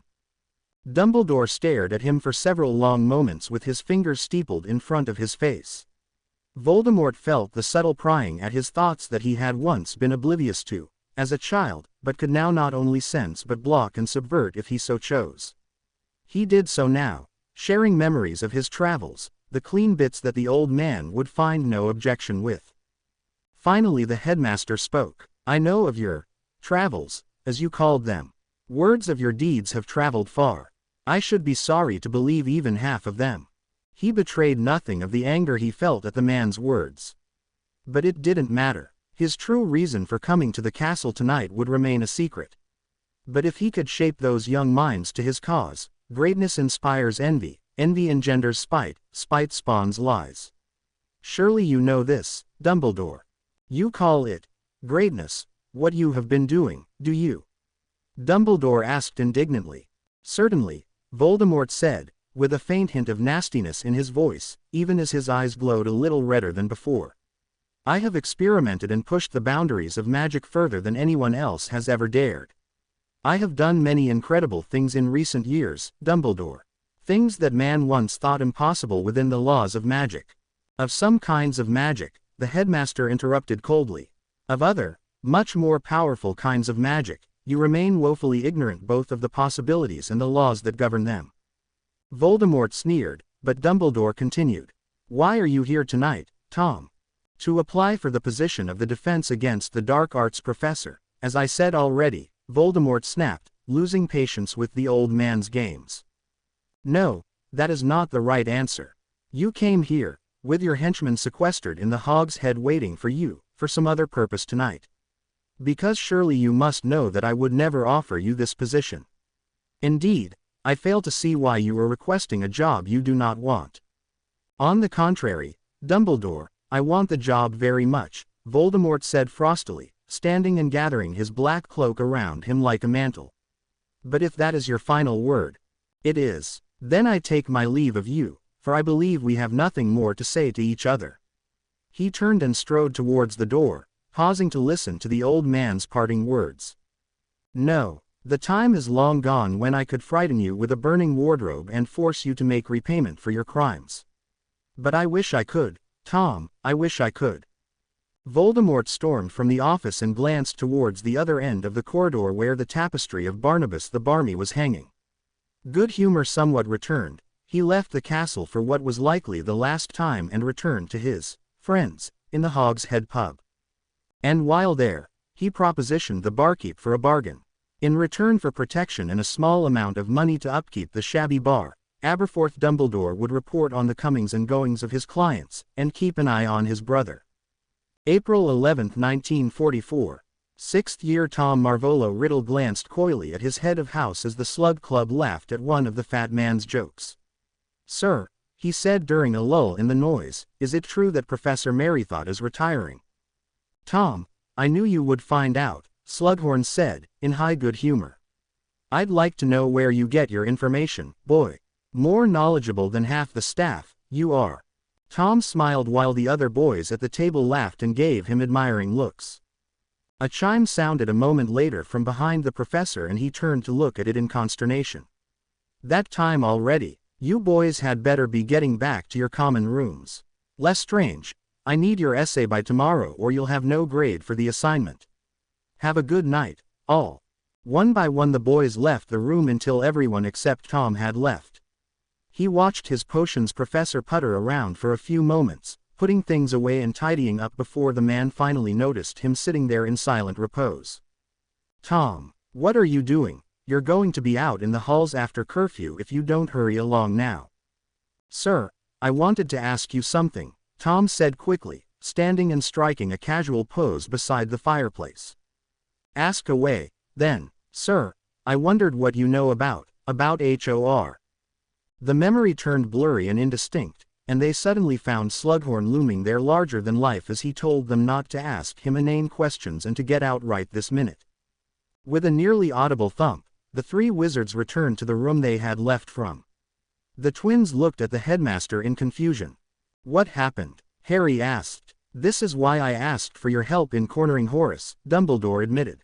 Dumbledore stared at him for several long moments with his fingers steepled in front of his face. Voldemort felt the subtle prying at his thoughts that he had once been oblivious to, as a child, but could now not only sense but block and subvert if he so chose. He did so now, sharing memories of his travels, the clean bits that the old man would find no objection with. Finally the headmaster spoke. I know of your travels, as you called them. Words of your deeds have traveled far. I should be sorry to believe even half of them. He betrayed nothing of the anger he felt at the man's words. But it didn't matter. His true reason for coming to the castle tonight would remain a secret. But if he could shape those young minds to his cause, greatness inspires envy, envy engenders spite, spite spawns lies. Surely you know this, Dumbledore. You call it greatness, what you have been doing, do you? Dumbledore asked indignantly. Certainly, Voldemort said, with a faint hint of nastiness in his voice, even as his eyes glowed a little redder than before. I have experimented and pushed the boundaries of magic further than anyone else has ever dared. I have done many incredible things in recent years, Dumbledore. Things that man once thought impossible within the laws of magic. Of some kinds of magic, the headmaster interrupted coldly. Of other, much more powerful kinds of magic, you remain woefully ignorant both of the possibilities and the laws that govern them. Voldemort sneered, but Dumbledore continued. Why are you here tonight, Tom? To apply for the position of the Defense Against the Dark Arts professor. As I said already, Voldemort snapped, losing patience with the old man's games. No, that is not the right answer. You came here, with your henchmen sequestered in the Hog's Head waiting for you, for some other purpose tonight. Because surely you must know that I would never offer you this position. Indeed, I fail to see why you are requesting a job you do not want. On the contrary, Dumbledore, I want the job very much, Voldemort said frostily, standing and gathering his black cloak around him like a mantle. But if that is your final word, it is, then I take my leave of you, for I believe we have nothing more to say to each other. He turned and strode towards the door, pausing to listen to the old man's parting words. No, the time is long gone when I could frighten you with a burning wardrobe and force you to make repayment for your crimes. But I wish I could, Tom, I wish I could. Voldemort stormed from the office and glanced towards the other end of the corridor where the tapestry of Barnabas the Barmy was hanging. Good humor somewhat returned, he left the castle for what was likely the last time and returned to his friends in the Hog's Head pub. And while there, he propositioned the barkeep for a bargain. In return for protection and a small amount of money to upkeep the shabby bar, Aberforth Dumbledore would report on the comings and goings of his clients, and keep an eye on his brother. April 11, 1944. Sixth year. Tom Marvolo Riddle glanced coyly at his head of house as the Slug Club laughed at one of the fat man's jokes. Sir, he said during a lull in the noise, is it true that Professor Merrythought is retiring? Tom, I knew you would find out, Slughorn said, in high good humor. I'd like to know where you get your information, boy. More knowledgeable than half the staff, you are. Tom smiled while the other boys at the table laughed and gave him admiring looks. A chime sounded a moment later from behind the professor and he turned to look at it in consternation. That time already, you boys had better be getting back to your common rooms. Lestrange, I need your essay by tomorrow or you'll have no grade for the assignment. Have a good night, all. One by one the boys left the room until everyone except Tom had left. He watched his potions professor putter around for a few moments, putting things away and tidying up before the man finally noticed him sitting there in silent repose. Tom, what are you doing? You're going to be out in the halls after curfew if you don't hurry along now. Sir, I wanted to ask you something, Tom said quickly, standing and striking a casual pose beside the fireplace. Ask away, then, sir. I wondered what you know about HOR. The memory turned blurry and indistinct, and they suddenly found Slughorn looming there larger than life as he told them not to ask him inane questions and to get out right this minute. With a nearly audible thump, the three wizards returned to the room they had left from. The twins looked at the headmaster in confusion. What happened? Harry asked. This is why I asked for your help in cornering Horace, Dumbledore admitted.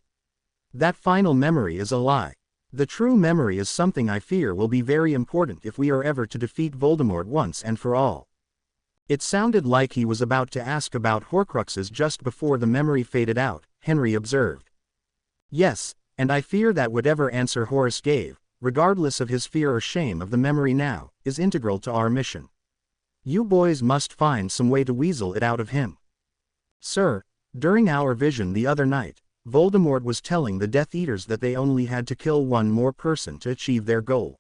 That final memory is a lie. The true memory is something I fear will be very important if we are ever to defeat Voldemort once and for all. It sounded like he was about to ask about Horcruxes just before the memory faded out, Henry observed. Yes, and I fear that whatever answer Horace gave, regardless of his fear or shame of the memory now, is integral to our mission. You boys must find some way to weasel it out of him. Sir, during our vision the other night, Voldemort was telling the Death Eaters that they only had to kill one more person to achieve their goal.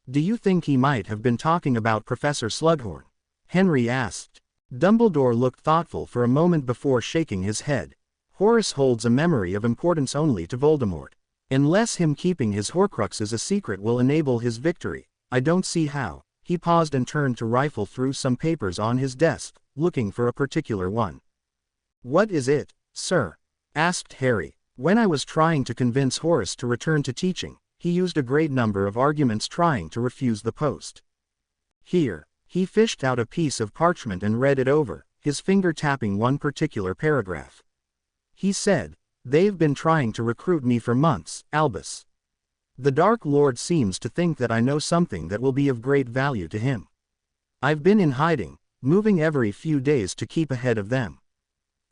Do you think he might have been talking about Professor Slughorn? Henry asked. Dumbledore looked thoughtful for a moment before shaking his head. Horace holds a memory of importance only to Voldemort. Unless him keeping his Horcruxes a secret will enable his victory, I don't see how. He paused and turned to rifle through some papers on his desk, looking for a particular one. What is it, sir? Asked Harry. When I was trying to convince Horace to return to teaching, he used a great number of arguments trying to refuse the post. Here, he fished out a piece of parchment and read it over, his finger tapping one particular paragraph. He said, "They've been trying to recruit me for months, Albus. The Dark Lord seems to think that I know something that will be of great value to him. I've been in hiding, moving every few days to keep ahead of them.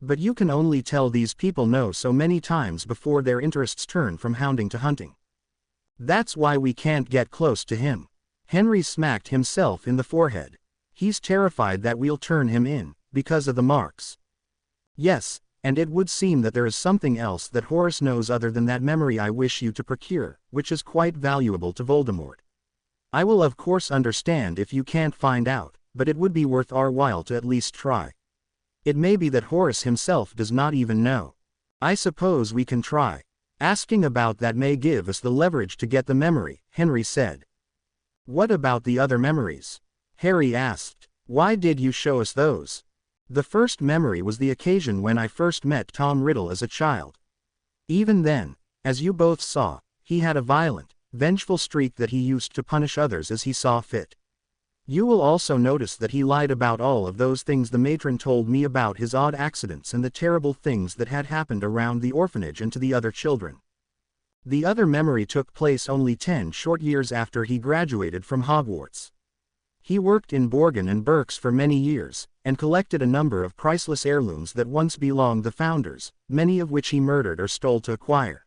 But you can only tell these people no so many times before their interests turn from hounding to hunting. That's why we can't get close to him." Henry smacked himself in the forehead. "He's terrified that we'll turn him in, because of the marks. Yes, and it would seem that there is something else that Horace knows other than that memory I wish you to procure, which is quite valuable to Voldemort. I will of course understand if you can't find out, but it would be worth our while to at least try. It may be that Horace himself does not even know. I suppose we can try. Asking about that may give us the leverage to get the memory," Henry said. "What about the other memories?" Harry asked. "Why did you show us those?" "The first memory was the occasion when I first met Tom Riddle as a child. Even then, as you both saw, he had a violent, vengeful streak that he used to punish others as he saw fit. You will also notice that he lied about all of those things the matron told me about his odd accidents and the terrible things that had happened around the orphanage and to the other children. The other memory took place only 10 short years after he graduated from Hogwarts. He worked in Borgin and Burke's for many years, and collected a number of priceless heirlooms that once belonged the founders, many of which he murdered or stole to acquire.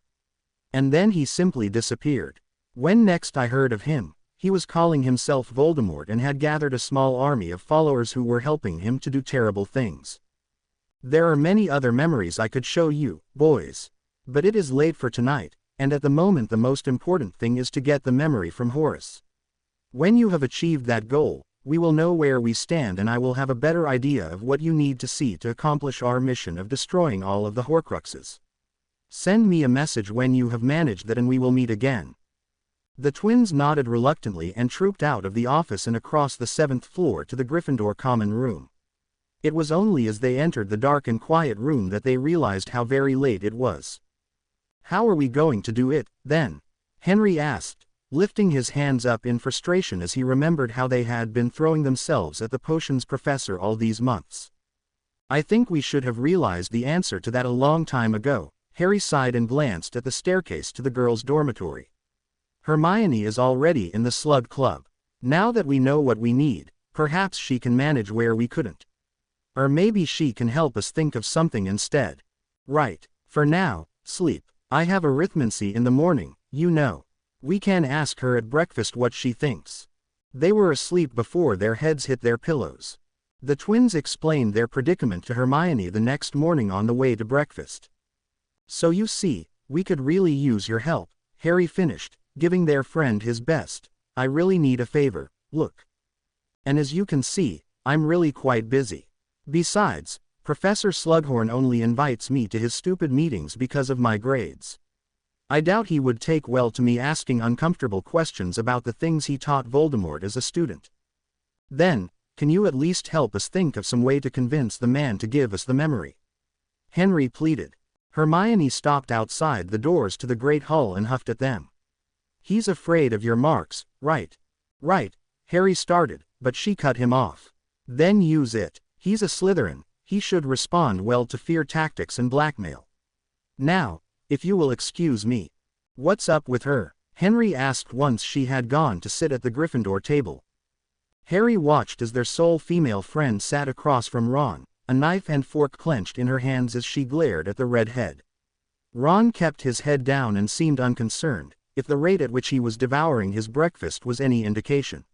And then he simply disappeared. When next I heard of him, he was calling himself Voldemort and had gathered a small army of followers who were helping him to do terrible things. There are many other memories I could show you, boys. But it is late for tonight, and at the moment the most important thing is to get the memory from Horace. When you have achieved that goal, we will know where we stand and I will have a better idea of what you need to see to accomplish our mission of destroying all of the Horcruxes. Send me a message when you have managed that and we will meet again." The twins nodded reluctantly and trooped out of the office and across the 7th floor to the Gryffindor common room. It was only as they entered the dark and quiet room that they realized how very late it was. "How are we going to do it, then?" Henry asked, lifting his hands up in frustration as he remembered how they had been throwing themselves at the potions professor all these months. "I think we should have realized the answer to that a long time ago." Harry sighed and glanced at the staircase to the girls' dormitory. "Hermione is already in the Slug Club. Now that we know what we need, perhaps she can manage where we couldn't. Or maybe she can help us think of something instead. Right, for now, sleep. I have arithmancy in the morning, you know. We can ask her at breakfast what she thinks." They were asleep before their heads hit their pillows. The twins explained their predicament to Hermione the next morning on the way to breakfast. "So you see, we could really use your help," Harry finished, giving their friend his best. "I really need a favor, look. And as you can see, I'm really quite busy. Besides, Professor Slughorn only invites me to his stupid meetings because of my grades. I doubt he would take well to me asking uncomfortable questions about the things he taught Voldemort as a student. Then, can you at least help us think of some way to convince the man to give us the memory?" Henry pleaded. Hermione stopped outside the doors to the Great Hall and huffed at them. "He's afraid of your marks, right?" "Right," Harry started, but she cut him off. "Then use it. He's a Slytherin, he should respond well to fear tactics and blackmail. Now, if you will excuse me." "What's up with her?" Henry asked once she had gone to sit at the Gryffindor table. Harry watched as their sole female friend sat across from Ron, a knife and fork clenched in her hands as she glared at the red head. Ron kept his head down and seemed unconcerned, if the rate at which he was devouring his breakfast was any indication.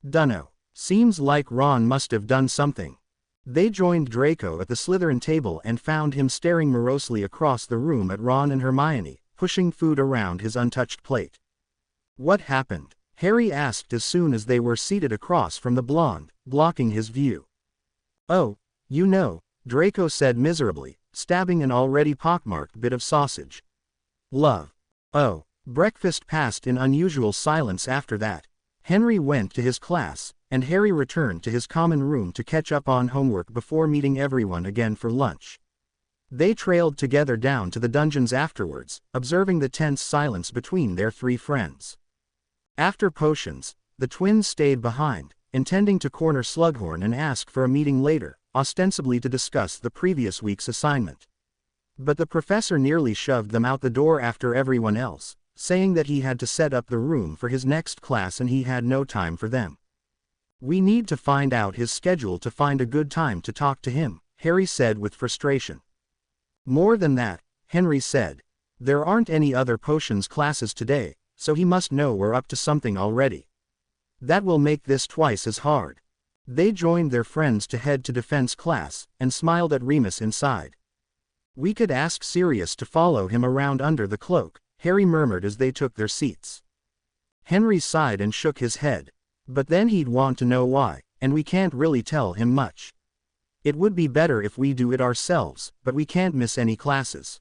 "Dunno. Seems like Ron must have done something." They joined Draco at the Slytherin table and found him staring morosely across the room at Ron and Hermione, pushing food around his untouched plate. "What happened?" Harry asked as soon as they were seated across from the blonde, blocking his view. "Oh, you know," Draco said miserably, stabbing an already pockmarked bit of sausage. "Love. Oh." Breakfast passed in unusual silence after that. Henry went to his class, and Harry returned to his common room to catch up on homework before meeting everyone again for lunch. They trailed together down to the dungeons afterwards, observing the tense silence between their three friends. After potions, the twins stayed behind, intending to corner Slughorn and ask for a meeting later, ostensibly to discuss the previous week's assignment. But the professor nearly shoved them out the door after everyone else, saying that he had to set up the room for his next class and he had no time for them. "We need to find out his schedule to find a good time to talk to him," Harry said with frustration. "More than that," Henry said. "There aren't any other potions classes today, so he must know we're up to something already. That will make this twice as hard." They joined their friends to head to defense class, and smiled at Remus inside. "We could ask Sirius to follow him around under the cloak," Harry murmured as they took their seats. Henry sighed and shook his head. "But then he'd want to know why, and we can't really tell him much. It would be better if we do it ourselves, but we can't miss any classes."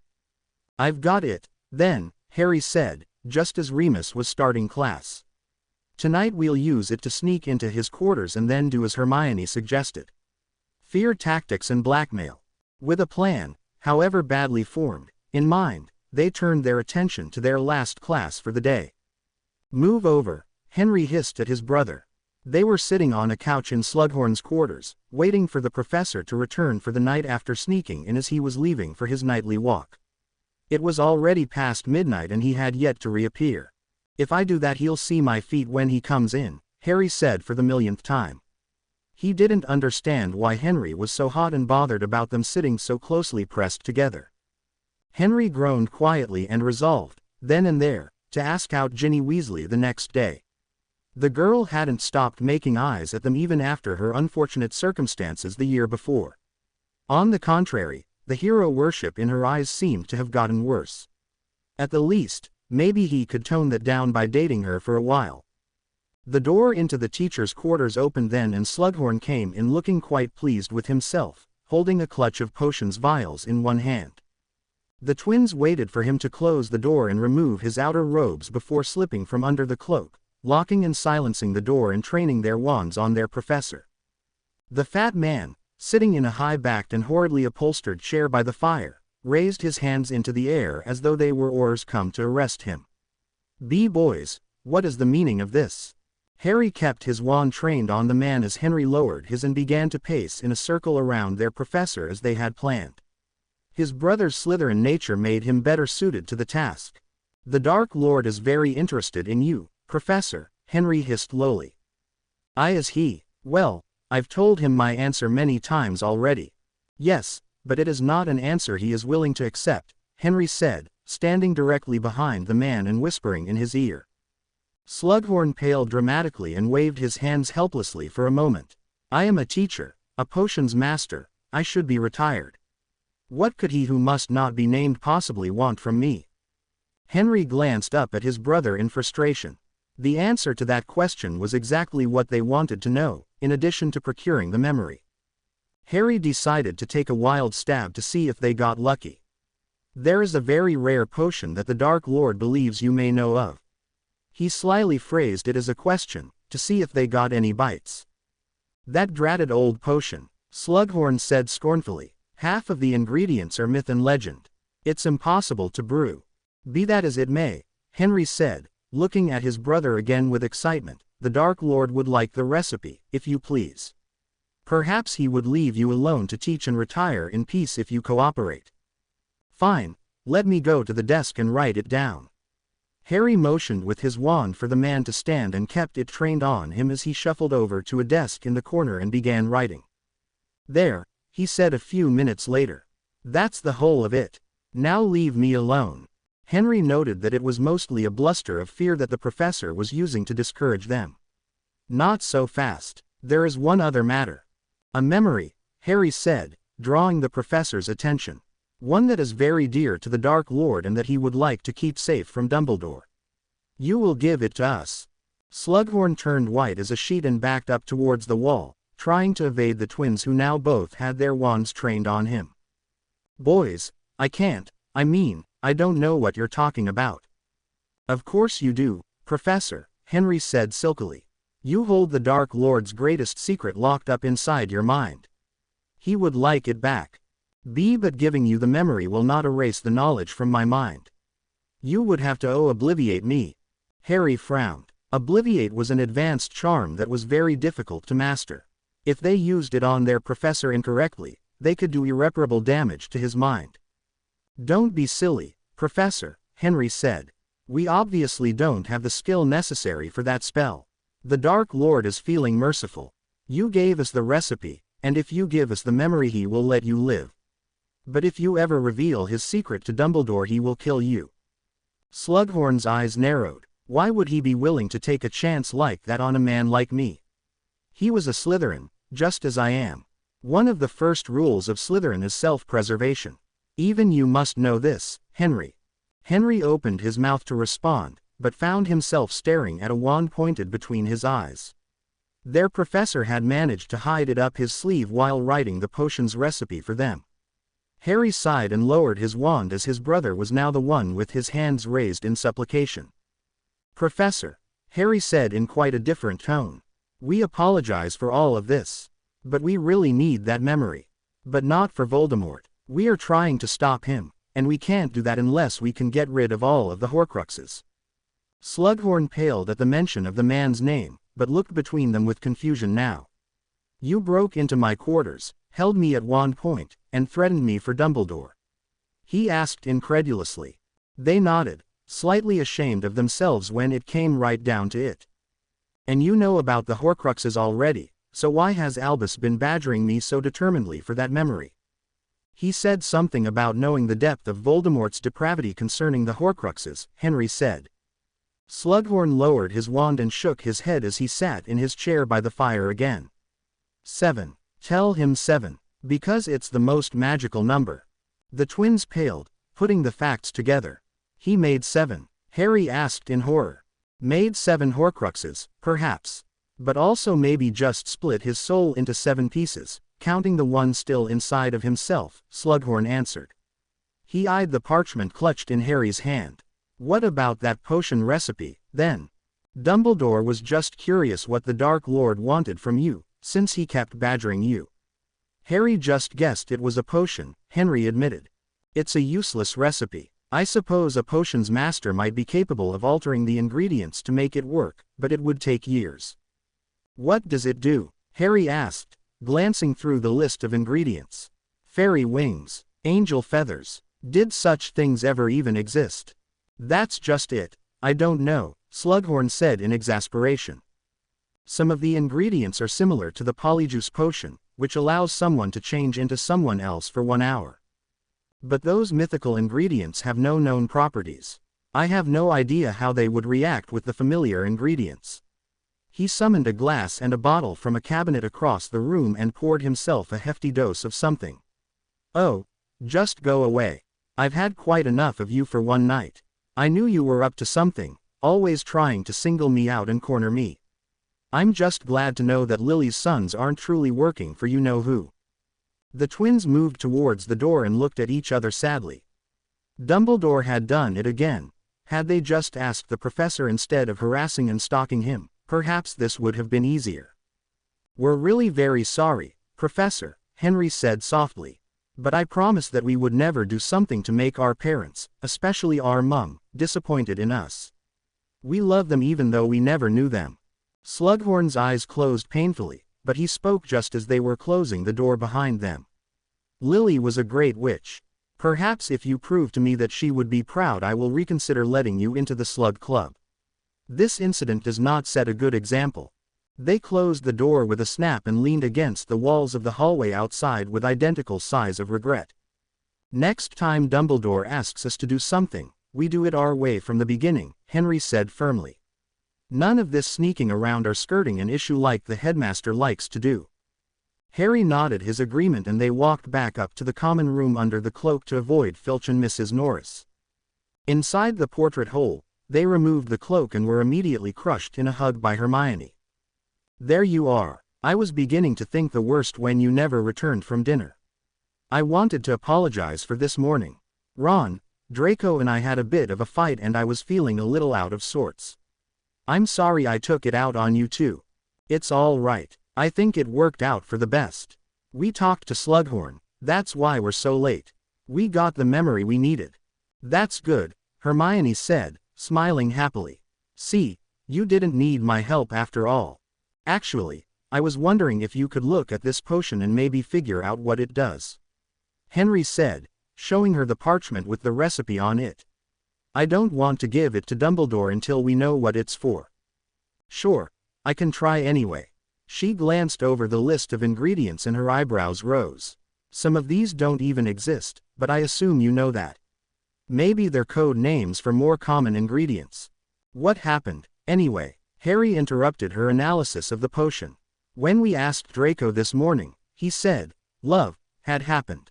"I've got it, then," Harry said, just as Remus was starting class. "Tonight we'll use it to sneak into his quarters and then do as Hermione suggested. Fear tactics and blackmail." With a plan, however badly formed, in mind, they turned their attention to their last class for the day. "Move over," Henry hissed at his brother. They were sitting on a couch in Slughorn's quarters, waiting for the professor to return for the night after sneaking in as he was leaving for his nightly walk. It was already past midnight and he had yet to reappear. "If I do that he'll see my feet when he comes in," Harry said for the millionth time. He didn't understand why Henry was so hot and bothered about them sitting so closely pressed together. Henry groaned quietly and resolved, then and there, to ask out Ginny Weasley the next day. The girl hadn't stopped making eyes at them even after her unfortunate circumstances the year before. On the contrary, the hero worship in her eyes seemed to have gotten worse. At the least, maybe he could tone that down by dating her for a while. The door into the teacher's quarters opened then and Slughorn came in looking quite pleased with himself, holding a clutch of potions vials in one hand. The twins waited for him to close the door and remove his outer robes before slipping from under the cloak, locking and silencing the door and training their wands on their professor. The fat man, sitting in a high-backed and horridly upholstered chair by the fire, raised his hands into the air as though they were oars come to arrest him. Boys, what is the meaning of this?" Harry kept his wand trained on the man as Henry lowered his and began to pace in a circle around their professor as they had planned. His brother's Slytherin nature made him better suited to the task. "The Dark Lord is very interested in you, Professor," Henry hissed lowly. Is he? "Well, I've told him my answer many times already." "Yes, but it is not an answer he is willing to accept," Henry said, standing directly behind the man and whispering in his ear. Slughorn paled dramatically and waved his hands helplessly for a moment. "I am a teacher, a potions master, I should be retired. What could he who must not be named possibly want from me?" Henry glanced up at his brother in frustration. The answer to that question was exactly what they wanted to know, in addition to procuring the memory. Harry decided to take a wild stab to see if they got lucky. "There is a very rare potion that the Dark Lord believes you may know of." He slyly phrased it as a question, to see if they got any bites. "That dratted old potion," Slughorn said scornfully. "Half of the ingredients are myth and legend. It's impossible to brew." "Be that as it may," Henry said, looking at his brother again with excitement, "the Dark Lord would like the recipe, if you please. Perhaps he would leave you alone to teach and retire in peace if you cooperate." "Fine, let me go to the desk and write it down." Harry motioned with his wand for the man to stand and kept it trained on him as he shuffled over to a desk in the corner and began writing. "There," he said a few minutes later. "That's the whole of it. Now leave me alone." Henry noted that it was mostly a bluster of fear that the professor was using to discourage them. "Not so fast. There is one other matter." "A memory," Harry said, drawing the professor's attention. "One that is very dear to the Dark Lord and that he would like to keep safe from Dumbledore. You will give it to us." Slughorn turned white as a sheet and backed up towards the wall, trying to evade the twins who now both had their wands trained on him. "Boys, I can't, I don't know what you're talking about." "Of course you do, Professor," Henry said silkily. "You hold the Dark Lord's greatest secret locked up inside your mind. He would like it back. But giving you the memory will not erase the knowledge from my mind. You would have to obliviate me." Harry frowned. Obliviate was an advanced charm that was very difficult to master. If they used it on their professor incorrectly, they could do irreparable damage to his mind. Don't be silly, Professor, Henry said. We obviously don't have the skill necessary for that spell. The Dark Lord is feeling merciful. You gave us the recipe, and if you give us the memory he will let you live. But if you ever reveal his secret to Dumbledore he will kill you. Slughorn's eyes narrowed. Why would he be willing to take a chance like that on a man like me? He was a Slytherin, just as I am. One of the first rules of Slytherin is self-preservation. Even you must know this, Henry. Henry opened his mouth to respond, but found himself staring at a wand pointed between his eyes. Their professor had managed to hide it up his sleeve while writing the potion's recipe for them. Harry sighed and lowered his wand as his brother was now the one with his hands raised in supplication. Professor, Harry said in quite a different tone. We apologize for all of this. But we really need that memory. But not for Voldemort. We are trying to stop him, and we can't do that unless we can get rid of all of the Horcruxes. Slughorn paled at the mention of the man's name, but looked between them with confusion now. You broke into my quarters, held me at wand point, and threatened me for Dumbledore? He asked incredulously. They nodded, slightly ashamed of themselves when it came right down to it. And you know about the Horcruxes already, so why has Albus been badgering me so determinedly for that memory? He said something about knowing the depth of Voldemort's depravity concerning the Horcruxes, Henry said. Slughorn lowered his wand and shook his head as he sat in his chair by the fire again. 7. Tell him 7. Because it's the most magical number. The twins paled, putting the facts together. He made 7. Harry asked in horror. Made 7 Horcruxes, perhaps. But also maybe just split his soul into 7 pieces, counting the one still inside of himself, Slughorn answered. He eyed the parchment clutched in Harry's hand. What about that potion recipe, then? Dumbledore was just curious what the Dark Lord wanted from you, since he kept badgering you. Harry just guessed it was a potion, Henry admitted. It's a useless recipe. I suppose a potion's master might be capable of altering the ingredients to make it work, but it would take years. What does it do? Harry asked, glancing through the list of ingredients. Fairy wings, angel feathers. Did such things ever even exist? That's just it. I don't know, Slughorn said in exasperation. Some of the ingredients are similar to the polyjuice potion, which allows someone to change into someone else for 1 hour. But those mythical ingredients have no known properties. I have no idea how they would react with the familiar ingredients. He summoned a glass and a bottle from a cabinet across the room and poured himself a hefty dose of something. Oh, just go away. I've had quite enough of you for one night. I knew you were up to something, always trying to single me out and corner me. I'm just glad to know that Lily's sons aren't truly working for you-know-who. The twins moved towards the door and looked at each other sadly. Dumbledore had done it again. Had they just asked the professor instead of harassing and stalking him, perhaps this would have been easier. We're really very sorry, Professor, Henry said softly. But I promised that we would never do something to make our parents, especially our mum, disappointed in us. We love them even though we never knew them. Slughorn's eyes closed painfully, but he spoke just as they were closing the door behind them. Lily was a great witch. Perhaps if you prove to me that she would be proud, I will reconsider letting you into the Slug Club. This incident does not set a good example. They closed the door with a snap and leaned against the walls of the hallway outside with identical sighs of regret. Next time Dumbledore asks us to do something, we do it our way from the beginning, Henry said firmly. None of this sneaking around or skirting an issue like the headmaster likes to do. Harry nodded his agreement and they walked back up to the common room under the cloak to avoid Filch and Mrs. Norris. Inside the portrait hole, they removed the cloak and were immediately crushed in a hug by Hermione. There you are. I was beginning to think the worst when you never returned from dinner. I wanted to apologize for this morning. Ron, Draco and I had a bit of a fight and I was feeling a little out of sorts. I'm sorry I took it out on you too. It's all right. I think it worked out for the best. We talked to Slughorn, that's why we're so late. We got the memory we needed. That's good, Hermione said, smiling happily. See, You didn't need my help after all. Actually, I was wondering if you could look at this potion and maybe figure out what it does. Henry said, showing her the parchment with the recipe on it. I don't want to give it to Dumbledore until we know what it's for. Sure, I can try anyway. She glanced over the list of ingredients and her eyebrows rose. Some of these don't even exist, but I assume you know that. Maybe they're code names for more common ingredients. What happened, anyway? Harry interrupted her analysis of the potion. When we asked Draco this morning, he said, love had happened.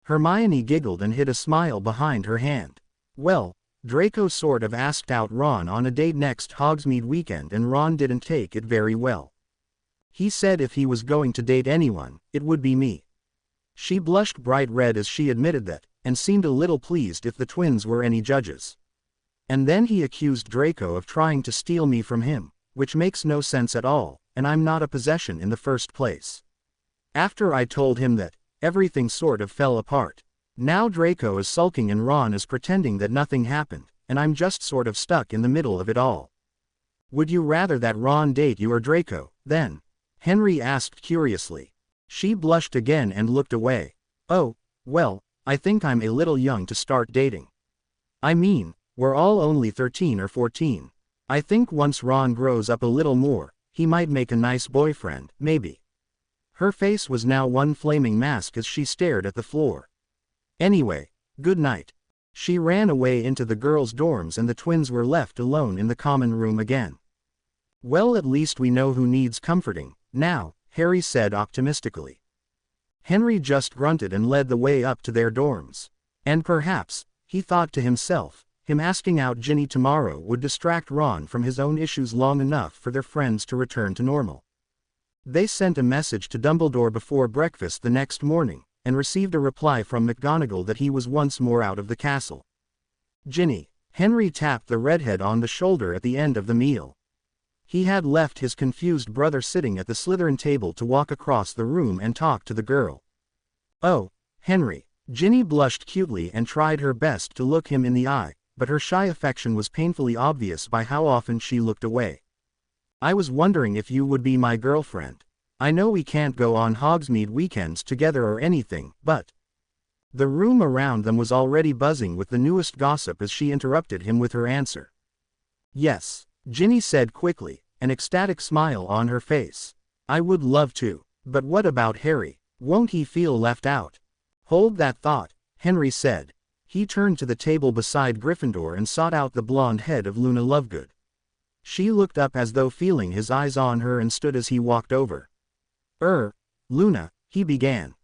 Hermione giggled and hid a smile behind her hand. Well, Draco sort of asked out Ron on a date next Hogsmeade weekend and Ron didn't take it very well. He said if he was going to date anyone, it would be me. She blushed bright red as she admitted that, and seemed a little pleased if the twins were any judges. And then he accused Draco of trying to steal me from him, which makes no sense at all, and I'm not a possession in the first place. After I told him that, everything sort of fell apart. Now Draco is sulking and Ron is pretending that nothing happened, and I'm just sort of stuck in the middle of it all. Would you rather that Ron date you or Draco, then? Henry asked curiously. She blushed again and looked away. Oh, well, I think I'm a little young to start dating. I mean, we're all only 13 or 14. I think once Ron grows up a little more, he might make a nice boyfriend, maybe. Her face was now one flaming mask as she stared at the floor. Anyway, good night. She ran away into the girls' dorms and the twins were left alone in the common room again. Well, at least we know who needs comforting, now, Harry said optimistically. Henry just grunted and led the way up to their dorms. And perhaps, he thought to himself, him asking out Ginny tomorrow would distract Ron from his own issues long enough for their friends to return to normal. They sent a message to Dumbledore before breakfast the next morning, and received a reply from McGonagall that he was once more out of the castle. Ginny. Henry tapped the redhead on the shoulder at the end of the meal. He had left his confused brother sitting at the Slytherin table to walk across the room and talk to the girl. Oh, Henry. Ginny blushed cutely and tried her best to look him in the eye, but her shy affection was painfully obvious by how often she looked away. I was wondering if you would be my girlfriend. I know we can't go on Hogsmeade weekends together or anything, but... The room around them was already buzzing with the newest gossip as she interrupted him with her answer. Yes, Ginny said quickly, an ecstatic smile on her face. I would love to. But what about Harry? Won't he feel left out? Hold that thought, Henry said. He turned to the table beside Gryffindor and sought out the blonde head of Luna Lovegood. She looked up as though feeling his eyes on her and stood as he walked over. Luna, he began.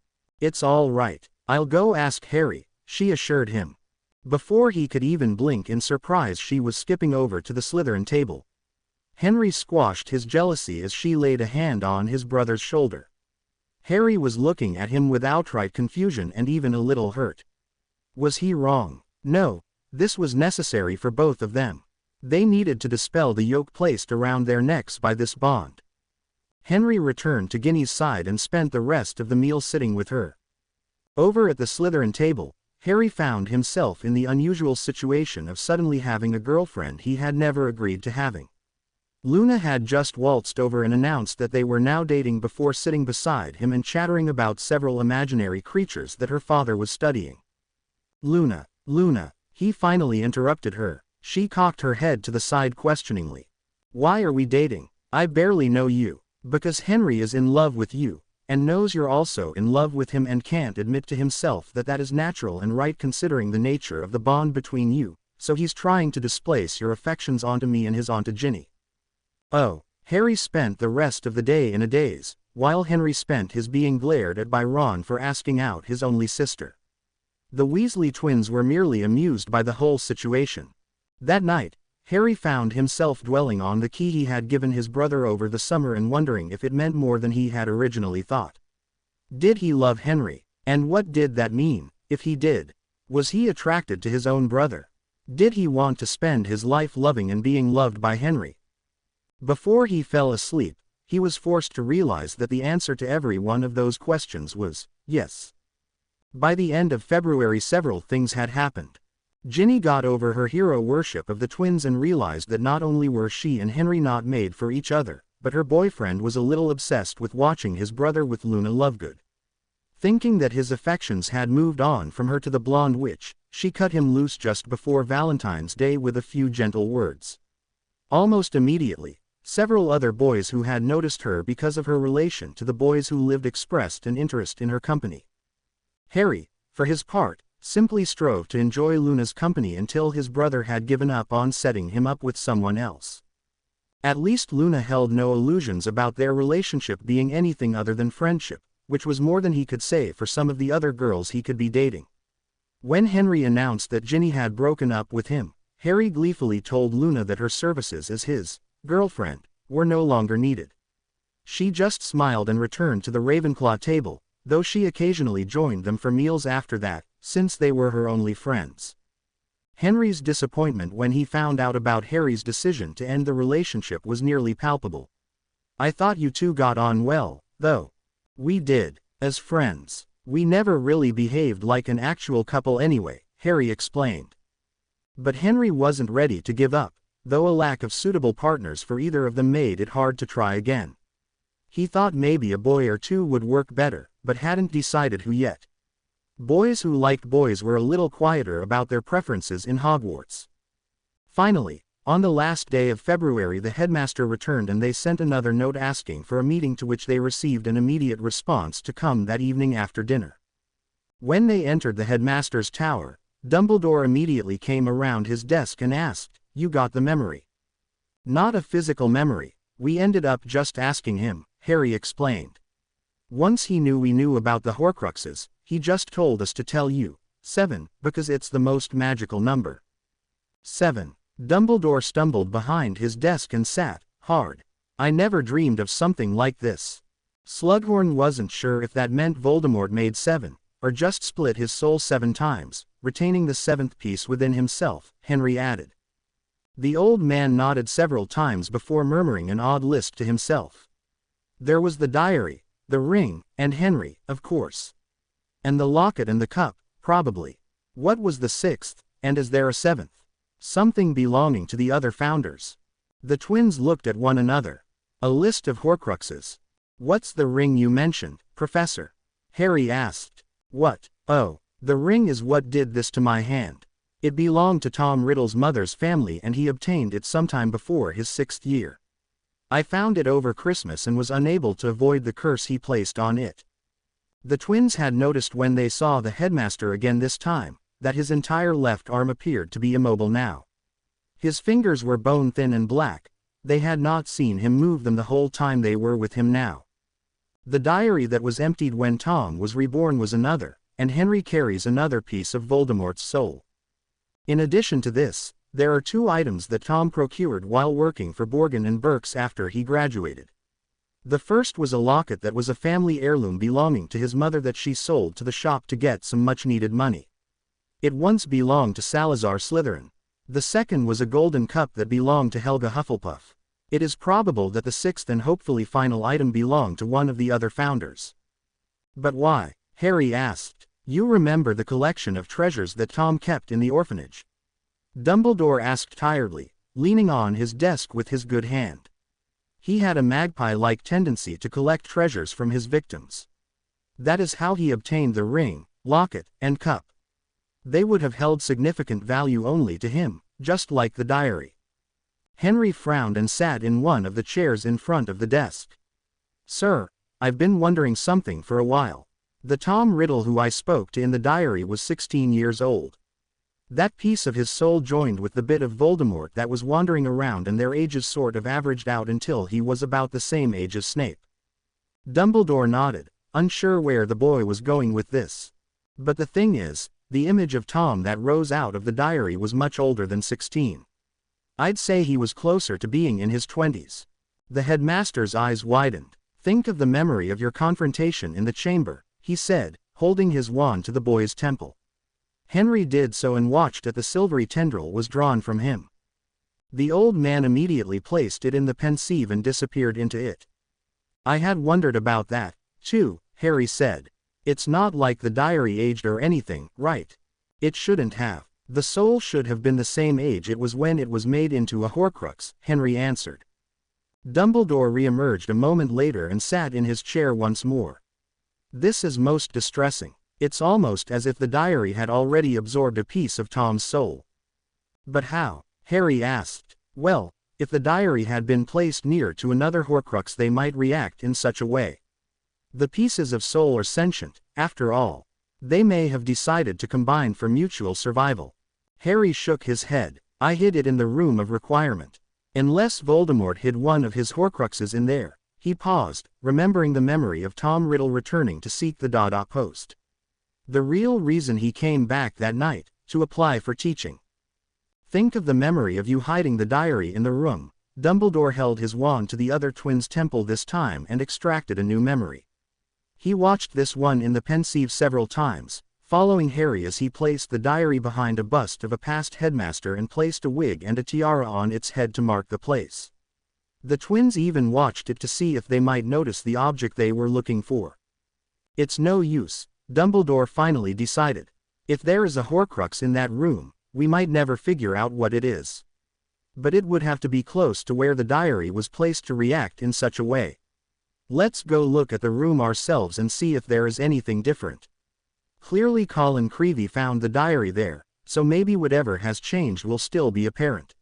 It's all right, I'll go ask Harry, she assured him. Before he could even blink in surprise she was skipping over to the Slytherin table. Henry squashed his jealousy as she laid a hand on his brother's shoulder. Harry was looking at him with outright confusion and even a little hurt. Was he wrong? No, this was necessary for both of them. They needed to dispel the yoke placed around their necks by this bond. Henry returned to Ginny's side and spent the rest of the meal sitting with her. Over at the Slytherin table, Harry found himself in the unusual situation of suddenly having a girlfriend he had never agreed to having. Luna had just waltzed over and announced that they were now dating before sitting beside him and chattering about several imaginary creatures that her father was studying. Luna, he finally interrupted her. She cocked her head to the side questioningly. Why are we dating? I barely know you. Because Henry is in love with you, and knows you're also in love with him and can't admit to himself that that is natural and right considering the nature of the bond between you, so he's trying to displace your affections onto me and his onto Ginny. Oh, Harry spent the rest of the day in a daze, while Henry spent his being glared at by Ron for asking out his only sister. The Weasley twins were merely amused by the whole situation. That night, Harry found himself dwelling on the key he had given his brother over the summer and wondering if it meant more than he had originally thought. Did he love Henry? And what did that mean, if he did? Was he attracted to his own brother? Did he want to spend his life loving and being loved by Henry? Before he fell asleep, he was forced to realize that the answer to every one of those questions was, yes. By the end of February several things had happened. Ginny got over her hero worship of the twins and realized that not only were she and Henry not made for each other, but her boyfriend was a little obsessed with watching his brother with Luna Lovegood. Thinking that his affections had moved on from her to the blonde witch, she cut him loose just before Valentine's Day with a few gentle words. Almost immediately, several other boys who had noticed her because of her relation to the boys who lived expressed an interest in her company. Harry, for his part, simply strove to enjoy Luna's company until his brother had given up on setting him up with someone else. At least Luna held no illusions about their relationship being anything other than friendship, which was more than he could say for some of the other girls he could be dating. When Henry announced that Ginny had broken up with him, Harry gleefully told Luna that her services as his girlfriend were no longer needed. She just smiled and returned to the Ravenclaw table, though she occasionally joined them for meals after that, since they were her only friends. Henry's disappointment when he found out about Harry's decision to end the relationship was nearly palpable. "I thought you two got on well, though." "We did, as friends. We never really behaved like an actual couple anyway," Harry explained. But Henry wasn't ready to give up, though a lack of suitable partners for either of them made it hard to try again. He thought maybe a boy or two would work better, but hadn't decided who yet. Boys who liked boys were a little quieter about their preferences in Hogwarts. Finally, on the last day of February, the headmaster returned and they sent another note asking for a meeting, to which they received an immediate response to come that evening after dinner. When they entered the headmaster's tower, Dumbledore immediately came around his desk and asked, "You got the memory?" "Not a physical memory. We ended up just asking him," Harry explained. "Once he knew we knew about the Horcruxes, he just told us to tell you, 7, because it's the most magical number." 7. Dumbledore stumbled behind his desk and sat hard. "I never dreamed of something like this." Slughorn wasn't sure if that meant Voldemort made 7, or just split his soul 7 times, retaining the 7th piece within himself, Henry added. The old man nodded several times before murmuring an odd list to himself. There was the diary, the ring, and Henry, of course. And the locket and the cup, probably. What was the 6th, and is there a 7th? Something belonging to the other founders. The twins looked at one another. A list of Horcruxes. "What's the ring you mentioned, Professor?" Harry asked. "What? Oh, the ring is what did this to my hand. It belonged to Tom Riddle's mother's family and he obtained it sometime before his 6th year. I found it over Christmas and was unable to avoid the curse he placed on it." The twins had noticed when they saw the headmaster again this time, that his entire left arm appeared to be immobile now. His fingers were bone-thin and black. They had not seen him move them the whole time they were with him now. The diary that was emptied when Tom was reborn was another, and Henry carries another piece of Voldemort's soul. In addition to this, there are 2 items that Tom procured while working for Borgin and Burke's after he graduated. The first was a locket that was a family heirloom belonging to his mother that she sold to the shop to get some much-needed money. It once belonged to Salazar Slytherin. The second was a golden cup that belonged to Helga Hufflepuff. It is probable that the 6th and hopefully final item belonged to one of the other founders. "But why?" Harry asked. "You remember the collection of treasures that Tom kept in the orphanage?" Dumbledore asked tiredly, leaning on his desk with his good hand. He had a magpie-like tendency to collect treasures from his victims. That is how he obtained the ring, locket, and cup. They would have held significant value only to him, just like the diary. Henry frowned and sat in one of the chairs in front of the desk. "Sir, I've been wondering something for a while. The Tom Riddle who I spoke to in the diary was 16 years old. That piece of his soul joined with the bit of Voldemort that was wandering around, and their ages sort of averaged out until he was about the same age as Snape." Dumbledore nodded, unsure where the boy was going with this. "But the thing is, the image of Tom that rose out of the diary was much older than 16. I'd say he was closer to being in his 20s. The headmaster's eyes widened. "Think of the memory of your confrontation in the chamber," he said, holding his wand to the boy's temple. Henry did so and watched as the silvery tendril was drawn from him. The old man immediately placed it in the pensieve and disappeared into it. "I had wondered about that, too," Harry said. "It's not like the diary aged or anything, right?" "It shouldn't have. The soul should have been the same age it was when it was made into a Horcrux, Henry answered. Dumbledore re-emerged a moment later and sat in his chair once more. This is most distressing. It's almost as if the diary had already absorbed a piece of Tom's soul. But how? Harry asked. Well, if the diary had been placed near to another Horcrux they might react in such a way. The pieces of soul are sentient, after all. They may have decided to combine for mutual survival. Harry shook his head. I hid it in the room of requirement. Unless Voldemort hid one of his Horcruxes in there. He paused, remembering the memory of Tom Riddle returning to seek the Dada post. The real reason he came back that night, to apply for teaching. Think of the memory of you hiding the diary in the room. Dumbledore held his wand to the other twin's temple this time and extracted a new memory. He watched this one in the pensieve several times, following Harry as he placed the diary behind a bust of a past headmaster and placed a wig and a tiara on its head to mark the place. The twins even watched it to see if they might notice the object they were looking for. It's no use, Dumbledore finally decided. If there is a Horcrux in that room, we might never figure out what it is. But it would have to be close to where the diary was placed to react in such a way. Let's go look at the room ourselves and see if there is anything different. Clearly Colin Creevey found the diary there, so maybe whatever has changed will still be apparent.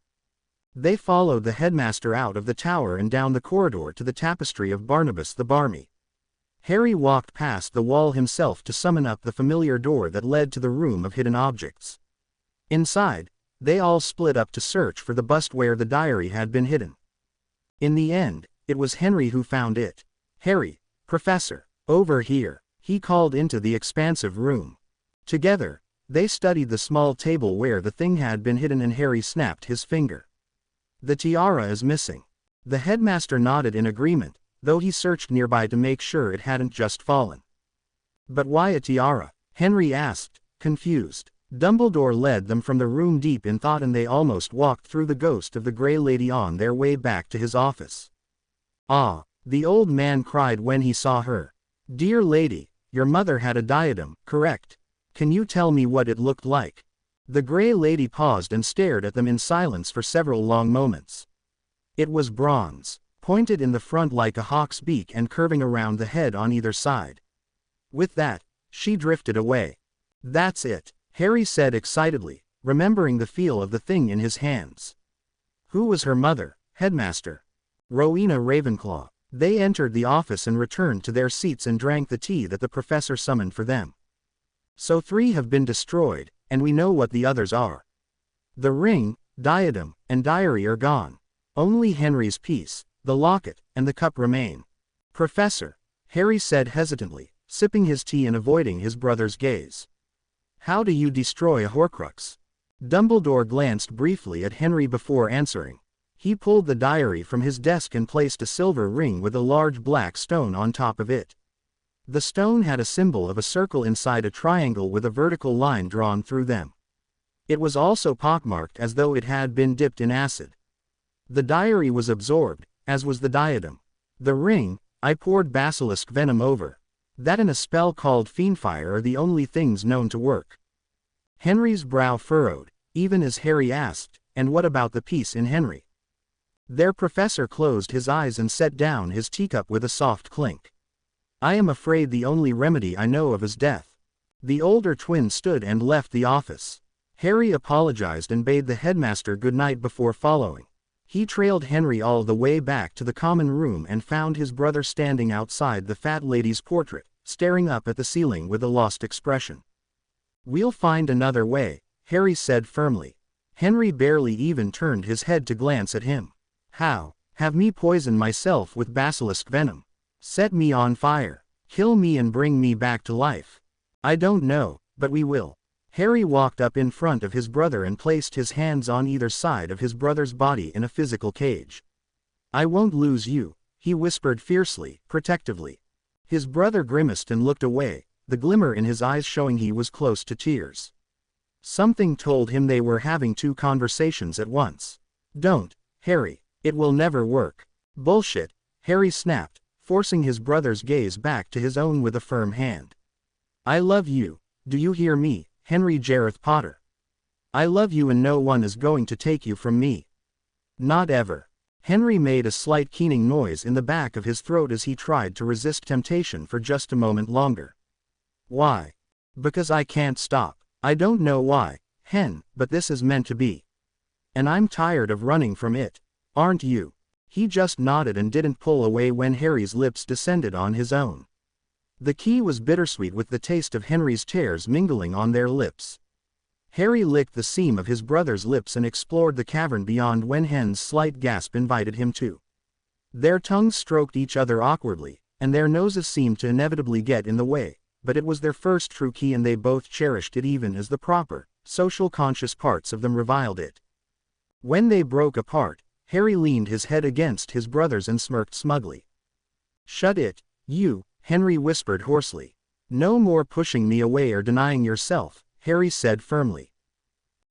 They followed the headmaster out of the tower and down the corridor to the tapestry of Barnabas the Barmy. Harry walked past the wall himself to summon up the familiar door that led to the room of hidden objects. Inside, they all split up to search for the bust where the diary had been hidden. In the end, it was Henry who found it. Harry, Professor, over here, he called into the expansive room. Together, they studied the small table where the thing had been hidden and Harry snapped his finger. The tiara is missing. The headmaster nodded in agreement, though he searched nearby to make sure it hadn't just fallen. But why a tiara? Henry asked, confused. Dumbledore led them from the room deep in thought and they almost walked through the ghost of the Grey Lady on their way back to his office. Ah, the old man cried when he saw her. Dear lady, your mother had a diadem, correct? Can you tell me what it looked like? The Grey Lady paused and stared at them in silence for several long moments. It was bronze, pointed in the front like a hawk's beak and curving around the head on either side. With that, she drifted away. That's it, Harry said excitedly, remembering the feel of the thing in his hands. Who was her mother? Headmaster Rowena Ravenclaw. They entered the office and returned to their seats and drank the tea that the professor summoned for them. So 3 have been destroyed, and we know what the others are. The ring, diadem, and diary are gone. Only Henry's piece, the locket, and the cup remain. Professor, Harry said hesitantly, sipping his tea and avoiding his brother's gaze. How do you destroy a Horcrux? Dumbledore glanced briefly at Henry before answering. He pulled the diary from his desk and placed a silver ring with a large black stone on top of it. The stone had a symbol of a circle inside a triangle with a vertical line drawn through them. It was also pockmarked as though it had been dipped in acid. The diary was absorbed, as was the diadem. The ring, I poured basilisk venom over. That and a spell called Fiendfire are the only things known to work. Henry's brow furrowed, even as Harry asked, and what about the piece in Henry? Their professor closed his eyes and set down his teacup with a soft clink. I am afraid the only remedy I know of is death. The older twin stood and left the office. Harry apologized and bade the headmaster good night before following. He trailed Henry all the way back to the common room and found his brother standing outside the fat lady's portrait, staring up at the ceiling with a lost expression. We'll find another way, Harry said firmly. Henry barely even turned his head to glance at him. How? Have me poison myself with basilisk venom? Set me on fire? Kill me and bring me back to life? I don't know, but we will. Harry walked up in front of his brother and placed his hands on either side of his brother's body in a physical cage. I won't lose you, he whispered fiercely, protectively. His brother grimaced and looked away, the glimmer in his eyes showing he was close to tears. Something told him they were having 2 conversations at once. Don't, Harry, it will never work. Bullshit, Harry snapped, forcing his brother's gaze back to his own with a firm hand. I love you, do you hear me, Henry Jareth Potter? I love you and no one is going to take you from me. Not ever. Henry made a slight keening noise in the back of his throat as he tried to resist temptation for just a moment longer. Why? Because I can't stop. I don't know why, Hen, but this is meant to be. And I'm tired of running from it. Aren't you? He just nodded and didn't pull away when Harry's lips descended on his own. The key was bittersweet with the taste of Henry's tears mingling on their lips. Harry licked the seam of his brother's lips and explored the cavern beyond when Hen's slight gasp invited him to. Their tongues stroked each other awkwardly, and their noses seemed to inevitably get in the way, but it was their first true key and they both cherished it even as the proper, social conscious parts of them reviled it. When they broke apart, Harry leaned his head against his brother's and smirked smugly. Shut it, you, Henry whispered hoarsely. No more pushing me away or denying yourself, Harry said firmly.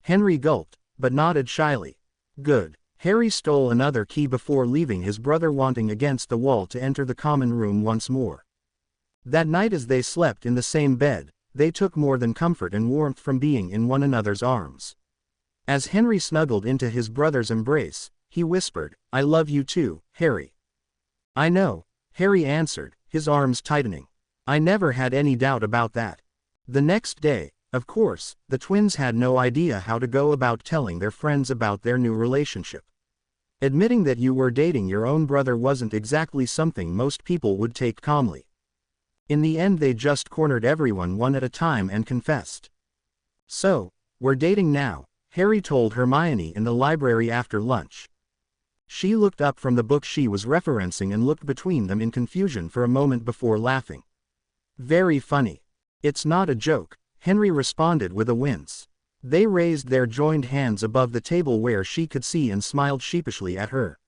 Henry gulped, but nodded shyly. Good. Harry stole another key before leaving his brother wanting against the wall to enter the common room once more. That night as they slept in the same bed, they took more than comfort and warmth from being in one another's arms. As Henry snuggled into his brother's embrace, he whispered, I love you too, Harry. I know, Harry answered, his arms tightening. I never had any doubt about that. The next day, of course, the twins had no idea how to go about telling their friends about their new relationship. Admitting that you were dating your own brother wasn't exactly something most people would take calmly. In the end they just cornered everyone one at a time and confessed. So, we're dating now, Harry told Hermione in the library after lunch. She looked up from the book she was referencing and looked between them in confusion for a moment before laughing. Very funny. It's not a joke, Henry responded with a wince. They raised their joined hands above the table where she could see and smiled sheepishly at her.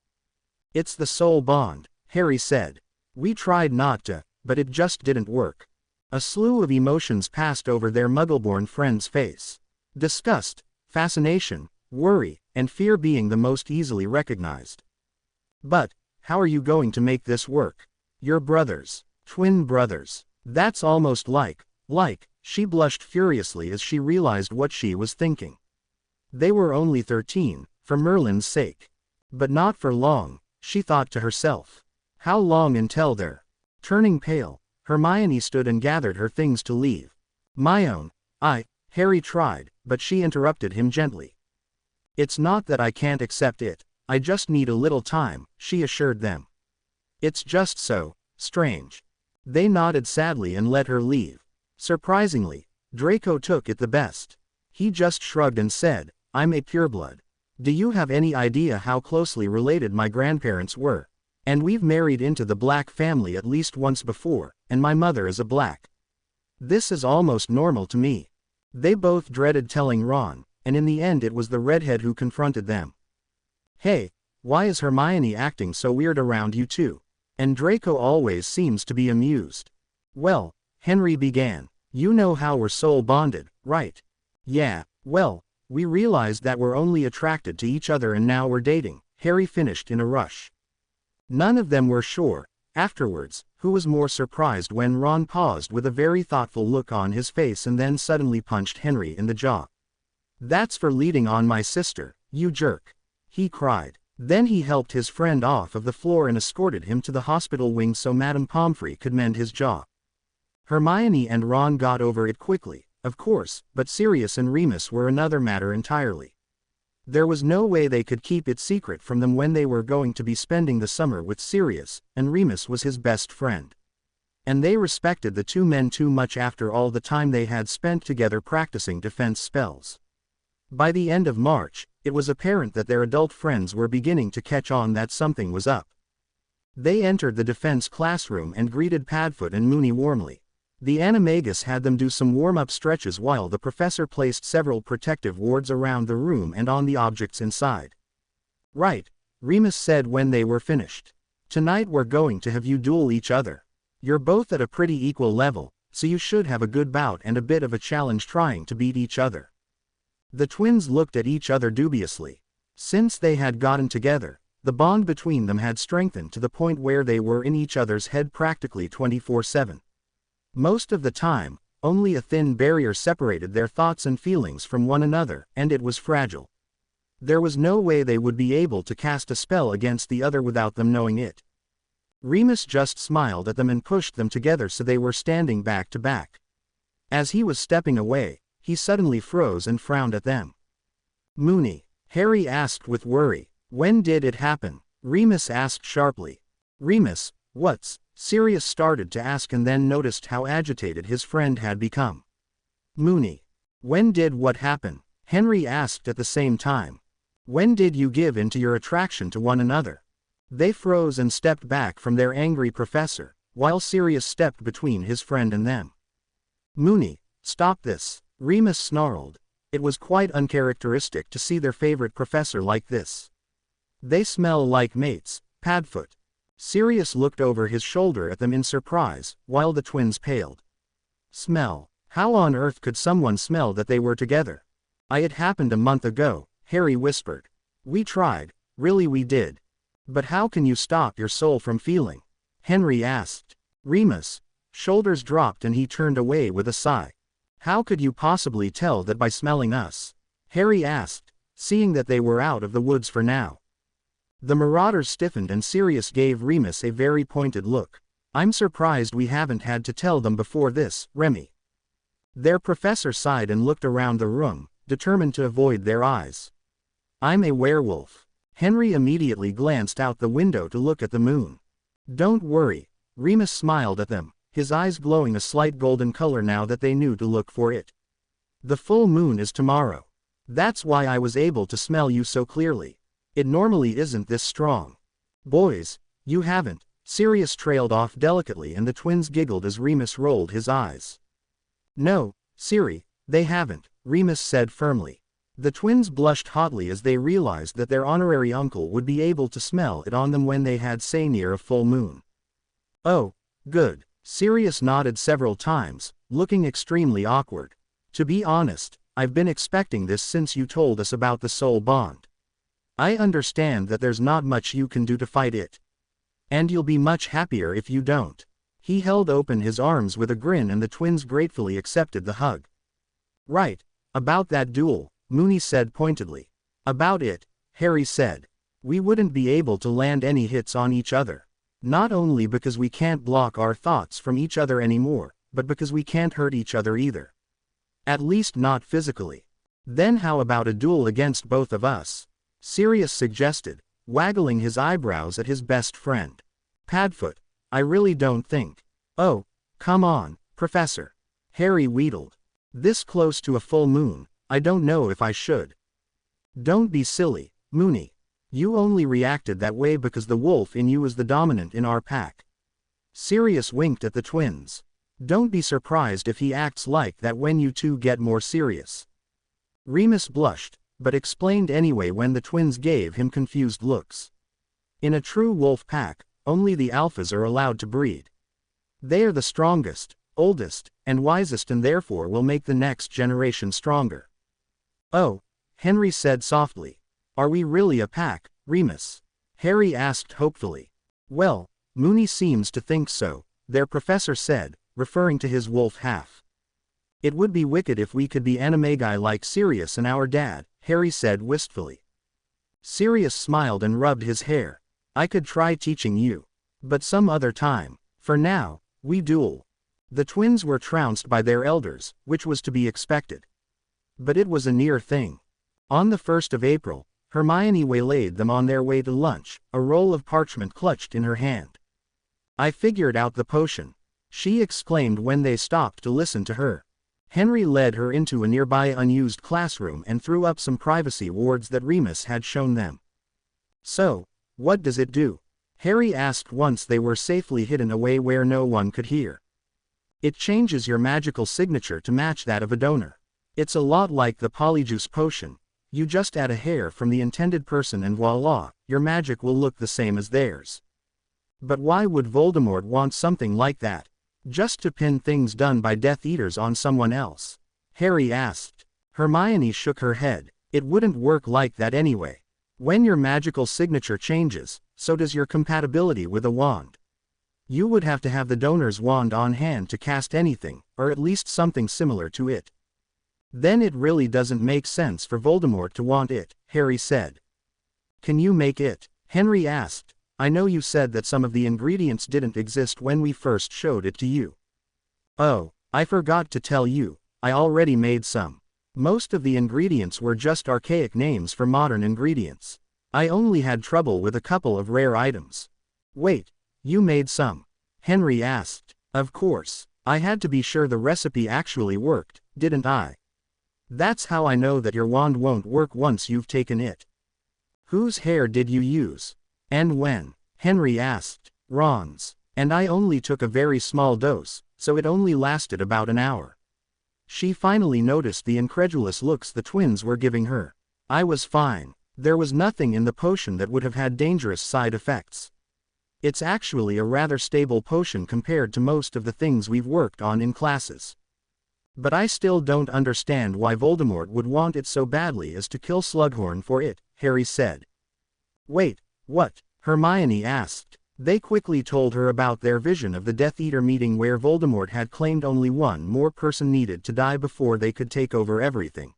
It's the soul bond, Harry said. We tried not to, but it just didn't work. A slew of emotions passed over their Muggleborn friend's face. Disgust, fascination, worry, and fear being the most easily recognized. But, how are you going to make this work? You're brothers. Twin brothers. That's almost like, she blushed furiously as she realized what she was thinking. They were only 13, for Merlin's sake. But not for long, she thought to herself. How long until they're... Turning pale, Hermione stood and gathered her things to leave. Harry tried, but she interrupted him gently. It's not that I can't accept it, I just need a little time, she assured them. It's just so strange. They nodded sadly and let her leave. Surprisingly, Draco took it the best. He just shrugged and said, I'm a pureblood. Do you have any idea how closely related my grandparents were? And we've married into the Black family at least once before, and my mother is a Black. This is almost normal to me. They both dreaded telling Ron, and in the end it was the redhead who confronted them. Hey, why is Hermione acting so weird around you two? And Draco always seems to be amused. Well, Henry began. You know how we're soul bonded, right? Yeah, well, we realized that we're only attracted to each other and now we're dating, Harry finished in a rush. None of them were sure, afterwards, who was more surprised when Ron paused with a very thoughtful look on his face and then suddenly punched Henry in the jaw. That's for leading on my sister, you jerk. He cried. Then he helped his friend off of the floor and escorted him to the hospital wing so Madame Pomfrey could mend his jaw. Hermione and Ron got over it quickly, of course, but Sirius and Remus were another matter entirely. There was no way they could keep it secret from them when they were going to be spending the summer with Sirius, and Remus was his best friend. And they respected the two men too much after all the time they had spent together practicing defense spells. By the end of March, it was apparent that their adult friends were beginning to catch on that something was up. They entered the defense classroom and greeted Padfoot and Moony warmly. The animagus had them do some warm-up stretches while the professor placed several protective wards around the room and on the objects inside. Right, Remus said when they were finished. Tonight we're going to have you duel each other. You're both at a pretty equal level, so you should have a good bout and a bit of a challenge trying to beat each other. The twins looked at each other dubiously. Since they had gotten together, the bond between them had strengthened to the point where they were in each other's head practically 24/7. Most of the time, Only a thin barrier separated their thoughts and feelings from one another, and it was fragile. There was no way they would be able to cast a spell against the other without them knowing it. Remus just smiled at them and pushed them together so they were standing back to back. As he was stepping away, he suddenly froze and frowned at them. "Moony?" Harry asked with worry. "When did it happen?" Remus asked sharply. "Remus, what's?" Sirius started to ask and then noticed how agitated his friend had become. "Moony. When did what happen?" Henry asked at the same time. "When did you give in to your attraction to one another?" They froze and stepped back from their angry professor, while Sirius stepped between his friend and them. "Moony, stop this," Remus snarled. It was quite uncharacteristic to see their favorite professor like this. "They smell like mates, Padfoot." Sirius looked over his shoulder at them in surprise, while the twins paled. "Smell? How on earth could someone smell that they were together?" "It happened a month ago," Harry whispered. "We tried, really we did." "But how can you stop your soul from feeling?" Henry asked. Remus' shoulders dropped and he turned away with a sigh. "How could you possibly tell that by smelling us?" Harry asked, seeing that they were out of the woods for now. The marauders stiffened and Sirius gave Remus a very pointed look. "I'm surprised we haven't had to tell them before this, Remy." Their professor sighed and looked around the room, determined to avoid their eyes. "I'm a werewolf." Henry immediately glanced out the window to look at the moon. "Don't worry." Remus smiled at them, his eyes glowing a slight golden color now that they knew to look for it. "The full moon is tomorrow. That's why I was able to smell you so clearly. It normally isn't this strong." "Boys, you haven't." Sirius trailed off delicately and the twins giggled as Remus rolled his eyes. "No, Siri, they haven't," Remus said firmly. The twins blushed hotly as they realized that their honorary uncle would be able to smell it on them when they had say near a full moon. "Oh, good." Sirius nodded several times, looking extremely awkward. "To be honest, I've been expecting this since you told us about the soul bond. I understand that there's not much you can do to fight it. And you'll be much happier if you don't." He held open his arms with a grin and the twins gratefully accepted the hug. "Right, about that duel," Moony said pointedly. "About it," Harry said. "We wouldn't be able to land any hits on each other. Not only because we can't block our thoughts from each other anymore, but because we can't hurt each other either. At least not physically." "Then how about a duel against both of us?" Sirius suggested, waggling his eyebrows at his best friend. "Padfoot, I really don't think." "Oh, come on, Professor." Harry wheedled. "This close to a full moon, I don't know if I should." "Don't be silly, Moony. You only reacted that way because the wolf in you is the dominant in our pack." Sirius winked at the twins. "Don't be surprised if he acts like that when you two get more serious." Remus blushed, but explained anyway when the twins gave him confused looks. In a true wolf pack, only the alphas are allowed to breed. They are the strongest, oldest, and wisest and therefore will make the next generation stronger. "Oh," Henry said softly. "Are we really a pack, Remus?" Harry asked hopefully. "Well, Moony seems to think so," their professor said, referring to his wolf half. "It would be wicked if we could be animagi like Sirius and our dad," Harry said wistfully. Sirius smiled and rubbed his hair. "I could try teaching you. But some other time. For now, we duel." The twins were trounced by their elders, which was to be expected. But it was a near thing. On the 1st of April, Hermione waylaid them on their way to lunch, a roll of parchment clutched in her hand. "I figured out the potion," she exclaimed when they stopped to listen to her. Henry led her into a nearby unused classroom and threw up some privacy wards that Remus had shown them. "So, what does it do?" Harry asked once they were safely hidden away where no one could hear. "It changes your magical signature to match that of a donor. It's a lot like the Polyjuice potion. You just add a hair from the intended person and voila, your magic will look the same as theirs." "But why would Voldemort want something like that? Just to pin things done by Death Eaters on someone else?" Harry asked. Hermione shook her head. "It wouldn't work like that anyway. When your magical signature changes, so does your compatibility with a wand. You would have to have the donor's wand on hand to cast anything, or at least something similar to it. Then it really doesn't make sense for Voldemort to want it, Harry said. Can you make it? Henry asked. I know you said that some of the ingredients didn't exist when we first showed it to you. Oh, I forgot to tell you, I already made some. Most of the ingredients were just archaic names for modern ingredients. I only had trouble with a couple of rare items. Wait, you made some? Henry asked. Of course, I had to be sure the recipe actually worked, didn't I? That's how I know that your wand won't work once you've taken it. Whose hair did you use? And when? Henry asked. Ron's. And I only took a very small dose, so it only lasted about an hour. She finally noticed the incredulous looks the twins were giving her. I was fine. There was nothing in the potion that would have had dangerous side effects. It's actually a rather stable potion compared to most of the things we've worked on in classes. But I still don't understand why Voldemort would want it so badly as to kill Slughorn for it, Harry said. Wait, what? Hermione asked. They quickly told her about their vision of the Death Eater meeting where Voldemort had claimed only one more person needed to die before they could take over everything.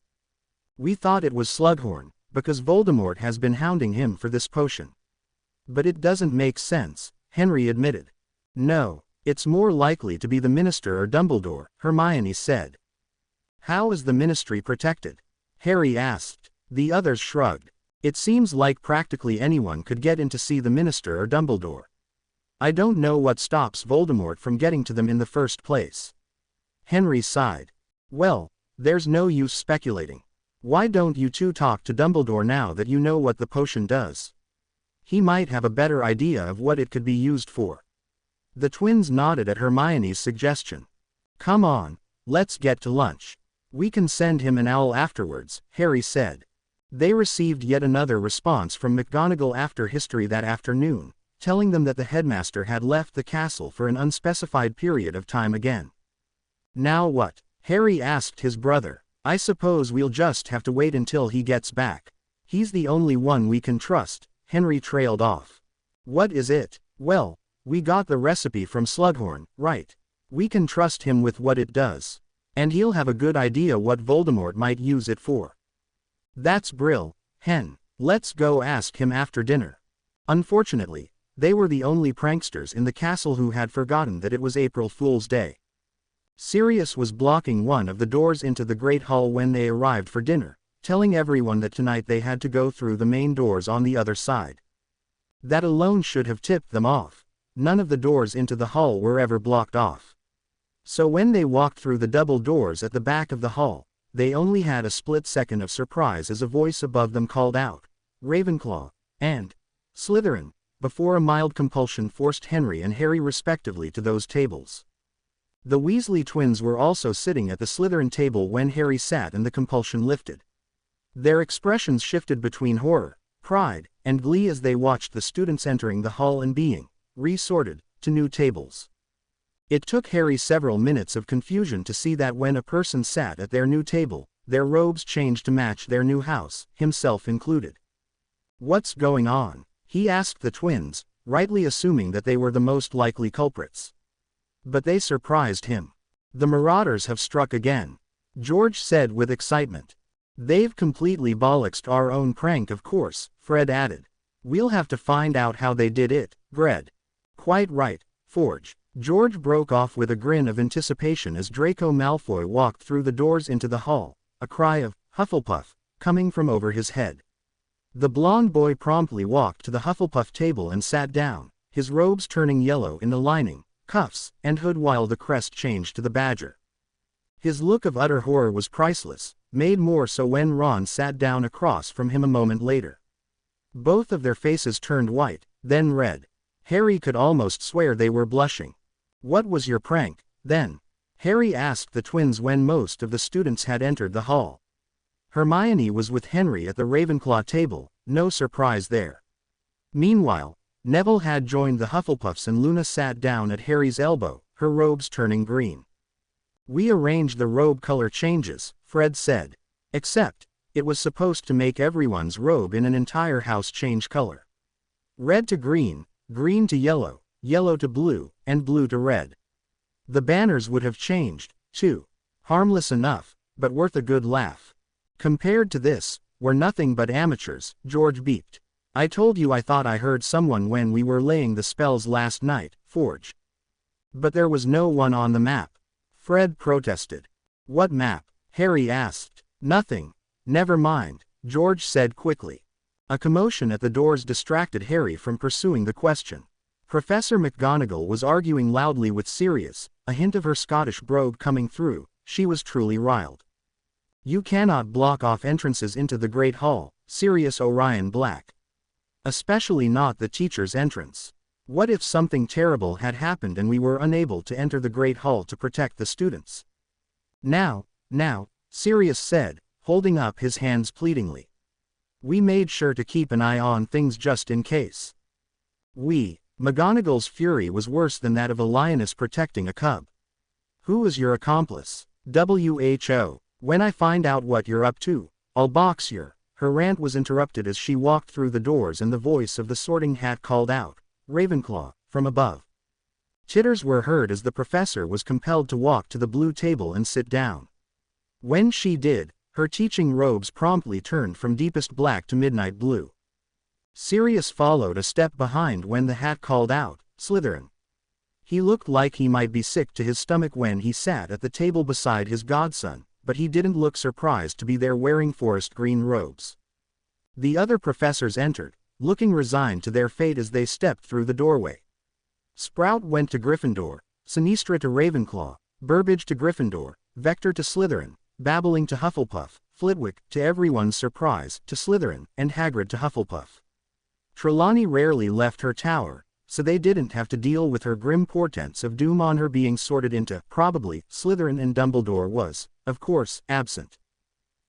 We thought it was Slughorn, because Voldemort has been hounding him for this potion. But it doesn't make sense, Henry admitted. No, it's more likely to be the Minister or Dumbledore, Hermione said. How is the Ministry protected? Harry asked. The others shrugged. It seems like practically anyone could get in to see the Minister or Dumbledore. I don't know what stops Voldemort from getting to them in the first place. Henry sighed. Well, there's no use speculating. Why don't you two talk to Dumbledore now that you know what the potion does? He might have a better idea of what it could be used for. The twins nodded at Hermione's suggestion. Come on, let's get to lunch. We can send him an owl afterwards, Harry said. They received yet another response from McGonagall after history that afternoon, telling them that the headmaster had left the castle for an unspecified period of time again. Now what? Harry asked his brother. I suppose we'll just have to wait until he gets back. He's the only one we can trust, Henry trailed off. What is it? Well, we got the recipe from Slughorn, right? We can trust him with what it does. And he'll have a good idea what Voldemort might use it for. That's brill, Hen. Let's go ask him after dinner. Unfortunately, they were the only pranksters in the castle who had forgotten that it was April Fool's Day. Sirius was blocking one of the doors into the Great Hall when they arrived for dinner, telling everyone that tonight they had to go through the main doors on the other side. That alone should have tipped them off. None of the doors into the hall were ever blocked off. So when they walked through the double doors at the back of the hall, they only had a split second of surprise as a voice above them called out, Ravenclaw, and Slytherin, before a mild compulsion forced Henry and Harry respectively to those tables. The Weasley twins were also sitting at the Slytherin table when Harry sat and the compulsion lifted. Their expressions shifted between horror, pride, and glee as they watched the students entering the hall and being resorted to new tables. It took Harry several minutes of confusion to see that when a person sat at their new table, their robes changed to match their new house, himself included. What's going on? He asked the twins, rightly assuming that they were the most likely culprits. But they surprised him. The Marauders have struck again, George said with excitement. They've completely bollocksed our own prank, of course, Fred added. We'll have to find out how they did it, Gred. Quite right, Forge. George broke off with a grin of anticipation as Draco Malfoy walked through the doors into the hall, a cry of Hufflepuff coming from over his head. The blond boy promptly walked to the Hufflepuff table and sat down, his robes turning yellow in the lining, cuffs, and hood while the crest changed to the badger. His look of utter horror was priceless, made more so when Ron sat down across from him a moment later. Both of their faces turned white, then red. Harry could almost swear they were blushing. What was your prank, then? Harry asked the twins when most of the students had entered the hall. Hermione was with Henry at the Ravenclaw table, no surprise there. Meanwhile, Neville had joined the Hufflepuffs and Luna sat down at Harry's elbow, her robes turning green. We arranged the robe color changes, Fred said. Except, it was supposed to make everyone's robe in an entire house change color. Red to green, green to yellow, yellow to blue, and blue to red. The banners would have changed, 2. Harmless enough, but worth a good laugh. Compared to this, we're nothing but amateurs, George beeped. I told you I thought I heard someone when we were laying the spells last night, Forge. But there was no one on the map. Fred protested. What map? Harry asked. Nothing. Never mind, George said quickly. A commotion at the doors distracted Harry from pursuing the question. Professor McGonagall was arguing loudly with Sirius, a hint of her Scottish brogue coming through. She was truly riled. You cannot block off entrances into the Great Hall, Sirius Orion Black. Especially not the teacher's entrance. What if something terrible had happened and we were unable to enter the Great Hall to protect the students? Now, Sirius said, holding up his hands pleadingly. We made sure to keep an eye on things just in case. McGonagall's fury was worse than that of a lioness protecting a cub. Who is your accomplice? WHO. When I find out what you're up to, I'll box you. Her rant was interrupted as she walked through the doors and the voice of the Sorting Hat called out, Ravenclaw, from above. Titters were heard as the professor was compelled to walk to the blue table and sit down. When she did, her teaching robes promptly turned from deepest black to midnight blue. Sirius followed a step behind when the hat called out, Slytherin. He looked like he might be sick to his stomach when he sat at the table beside his godson, but he didn't look surprised to be there wearing forest green robes. The other professors entered, looking resigned to their fate as they stepped through the doorway. Sprout went to Gryffindor, Sinistra to Ravenclaw, Burbage to Gryffindor, Vector to Slytherin, Babbling to Hufflepuff, Flitwick, to everyone's surprise, to Slytherin, and Hagrid to Hufflepuff. Trelawney rarely left her tower, so they didn't have to deal with her grim portents of doom on her being sorted into, probably, Slytherin, and Dumbledore was, of course, absent.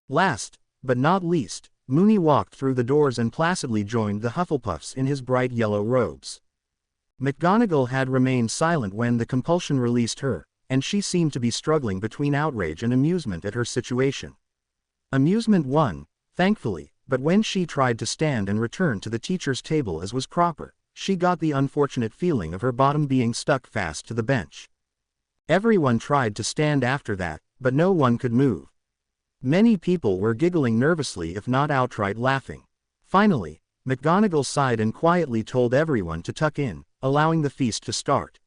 Last, but not least, Moony walked through the doors and placidly joined the Hufflepuffs in his bright yellow robes. McGonagall had remained silent when the compulsion released her, and she seemed to be struggling between outrage and amusement at her situation. Amusement won, thankfully, but when she tried to stand and return to the teacher's table as was proper, she got the unfortunate feeling of her bottom being stuck fast to the bench. Everyone tried to stand after that, but no one could move. Many people were giggling nervously if not outright laughing. Finally, McGonagall sighed and quietly told everyone to tuck in, allowing the feast to start.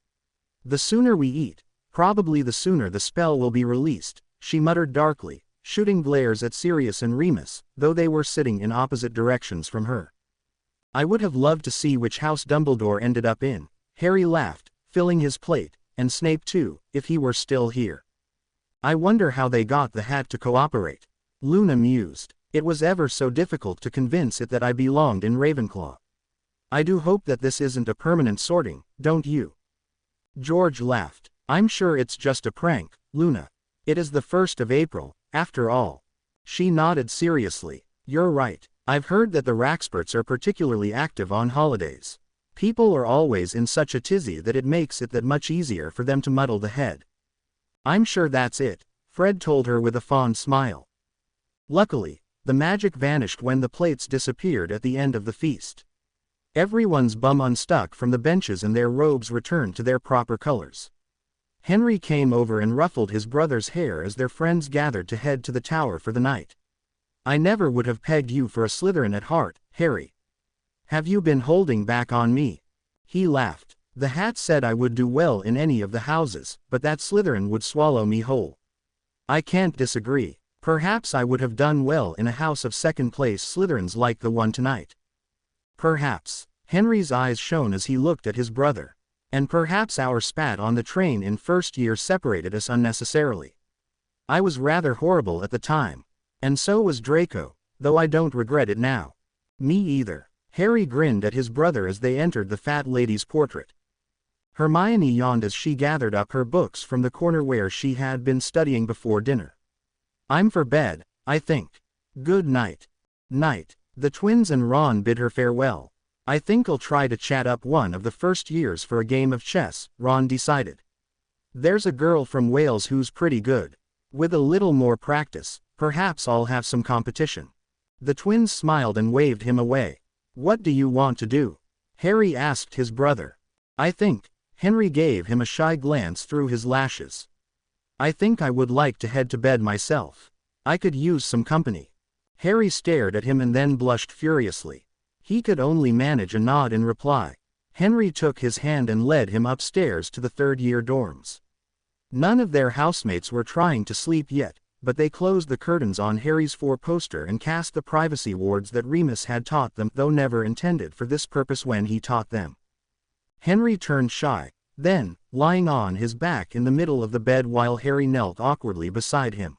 The sooner we eat, probably the sooner the spell will be released, she muttered darkly, shooting glares at Sirius and Remus, though they were sitting in opposite directions from her. I would have loved to see which house Dumbledore ended up in, Harry laughed, filling his plate, and Snape too, if he were still here. I wonder how they got the hat to cooperate. Luna mused. It was ever so difficult to convince it that I belonged in Ravenclaw. I do hope that this isn't a permanent sorting, don't you? George laughed. I'm sure it's just a prank, Luna. It is the 1st of April, after all. She nodded seriously. You're right. I've heard that the Raxperts are particularly active on holidays. People are always in such a tizzy that it makes it that much easier for them to muddle the head. I'm sure that's it, Fred told her with a fond smile. Luckily, the magic vanished when the plates disappeared at the end of the feast. Everyone's bum unstuck from the benches and their robes returned to their proper colors. Henry came over and ruffled his brother's hair as their friends gathered to head to the tower for the night. I never would have pegged you for a Slytherin at heart, Harry. Have you been holding back on me? He laughed. The hat said I would do well in any of the houses, but that Slytherin would swallow me whole. I can't disagree. Perhaps I would have done well in a house of second-place Slytherins like the one tonight. Perhaps. Henry's eyes shone as he looked at his brother. And perhaps our spat on the train in first year separated us unnecessarily. I was rather horrible at the time. And so was Draco, though I don't regret it now. Me either. Harry grinned at his brother as they entered the fat lady's portrait. Hermione yawned as she gathered up her books from the corner where she had been studying before dinner. I'm for bed, I think. Good night. Night. The twins and Ron bid her farewell. I think I'll try to chat up one of the first years for a game of chess, Ron decided. There's a girl from Wales who's pretty good. With a little more practice, perhaps I'll have some competition. The twins smiled and waved him away. What do you want to do? Harry asked his brother. I think. Henry gave him a shy glance through his lashes. I think I would like to head to bed myself. I could use some company. Harry stared at him and then blushed furiously. He could only manage a nod in reply. Henry took his hand and led him upstairs to the third-year dorms. None of their housemates were trying to sleep yet, but they closed the curtains on Harry's four-poster and cast the privacy wards that Remus had taught them, though never intended for this purpose when he taught them. Henry turned shy, then, lying on his back in the middle of the bed while Harry knelt awkwardly beside him.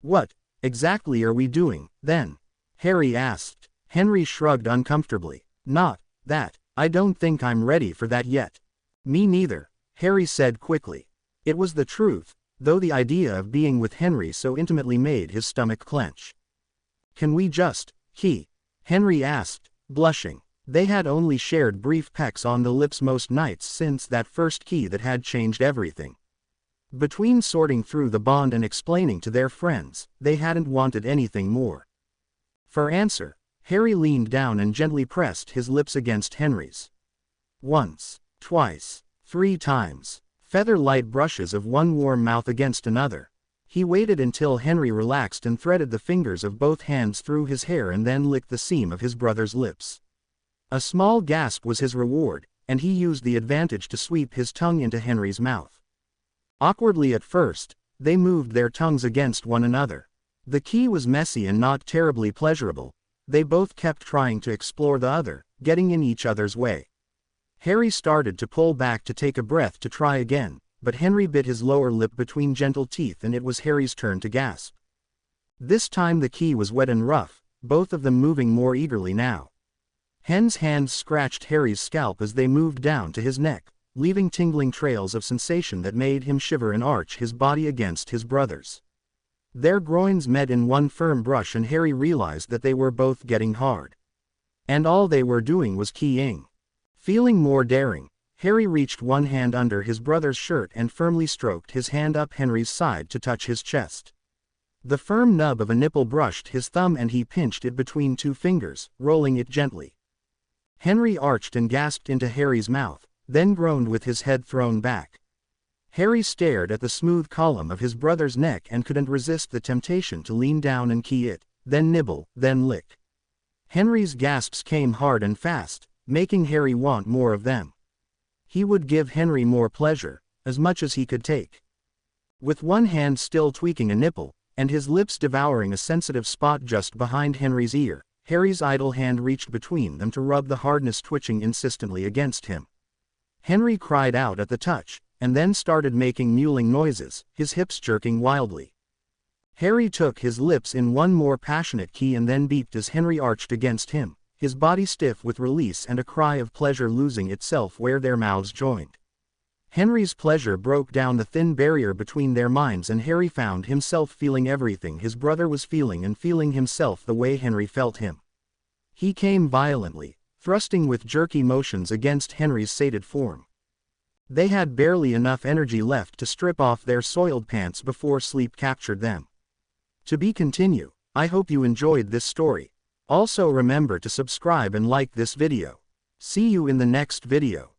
"What exactly are we doing, then?" Harry asked. Henry shrugged uncomfortably. "Not that. I don't think I'm ready for that yet." "Me neither," Harry said quickly. It was the truth, though the idea of being with Henry so intimately made his stomach clench. "Can we just Henry asked, blushing. They had only shared brief pecks on the lips most nights since that first key that had changed everything. Between sorting through the bond and explaining to their friends, they hadn't wanted anything more. For answer, Harry leaned down and gently pressed his lips against Henry's. Once, twice, 3 times. Feather-light brushes of one warm mouth against another. He waited until Henry relaxed and threaded the fingers of both hands through his hair and then licked the seam of his brother's lips. A small gasp was his reward, and he used the advantage to sweep his tongue into Henry's mouth. Awkwardly at first, they moved their tongues against one another. The key was messy and not terribly pleasurable. They both kept trying to explore the other, getting in each other's way. Harry started to pull back to take a breath to try again, but Henry bit his lower lip between gentle teeth and it was Harry's turn to gasp. This time the key was wet and rough, both of them moving more eagerly now. Hen's hands scratched Harry's scalp as they moved down to his neck, leaving tingling trails of sensation that made him shiver and arch his body against his brother's. Their groins met in one firm brush and Harry realized that they were both getting hard. And all they were doing was keying. Feeling more daring, Harry reached one hand under his brother's shirt and firmly stroked his hand up Henry's side to touch his chest. The firm nub of a nipple brushed his thumb and he pinched it between 2 fingers, rolling it gently. Henry arched and gasped into Harry's mouth, then groaned with his head thrown back. Harry stared at the smooth column of his brother's neck and couldn't resist the temptation to lean down and key it, then nibble, then lick. Henry's gasps came hard and fast, making Harry want more of them. He would give Henry more pleasure, as much as he could take. With one hand still tweaking a nipple, and his lips devouring a sensitive spot just behind Henry's ear, Harry's idle hand reached between them to rub the hardness twitching insistently against him. Henry cried out at the touch, and then started making mewling noises, his hips jerking wildly. Harry took his lips in one more passionate key and then beeped as Henry arched against him, his body stiff with release and a cry of pleasure losing itself where their mouths joined. Henry's pleasure broke down the thin barrier between their minds and Harry found himself feeling everything his brother was feeling and feeling himself the way Henry felt him. He came violently, thrusting with jerky motions against Henry's sated form. They had barely enough energy left to strip off their soiled pants before sleep captured them. To be continued. I hope you enjoyed this story. Also remember to subscribe and like this video. See you in the next video.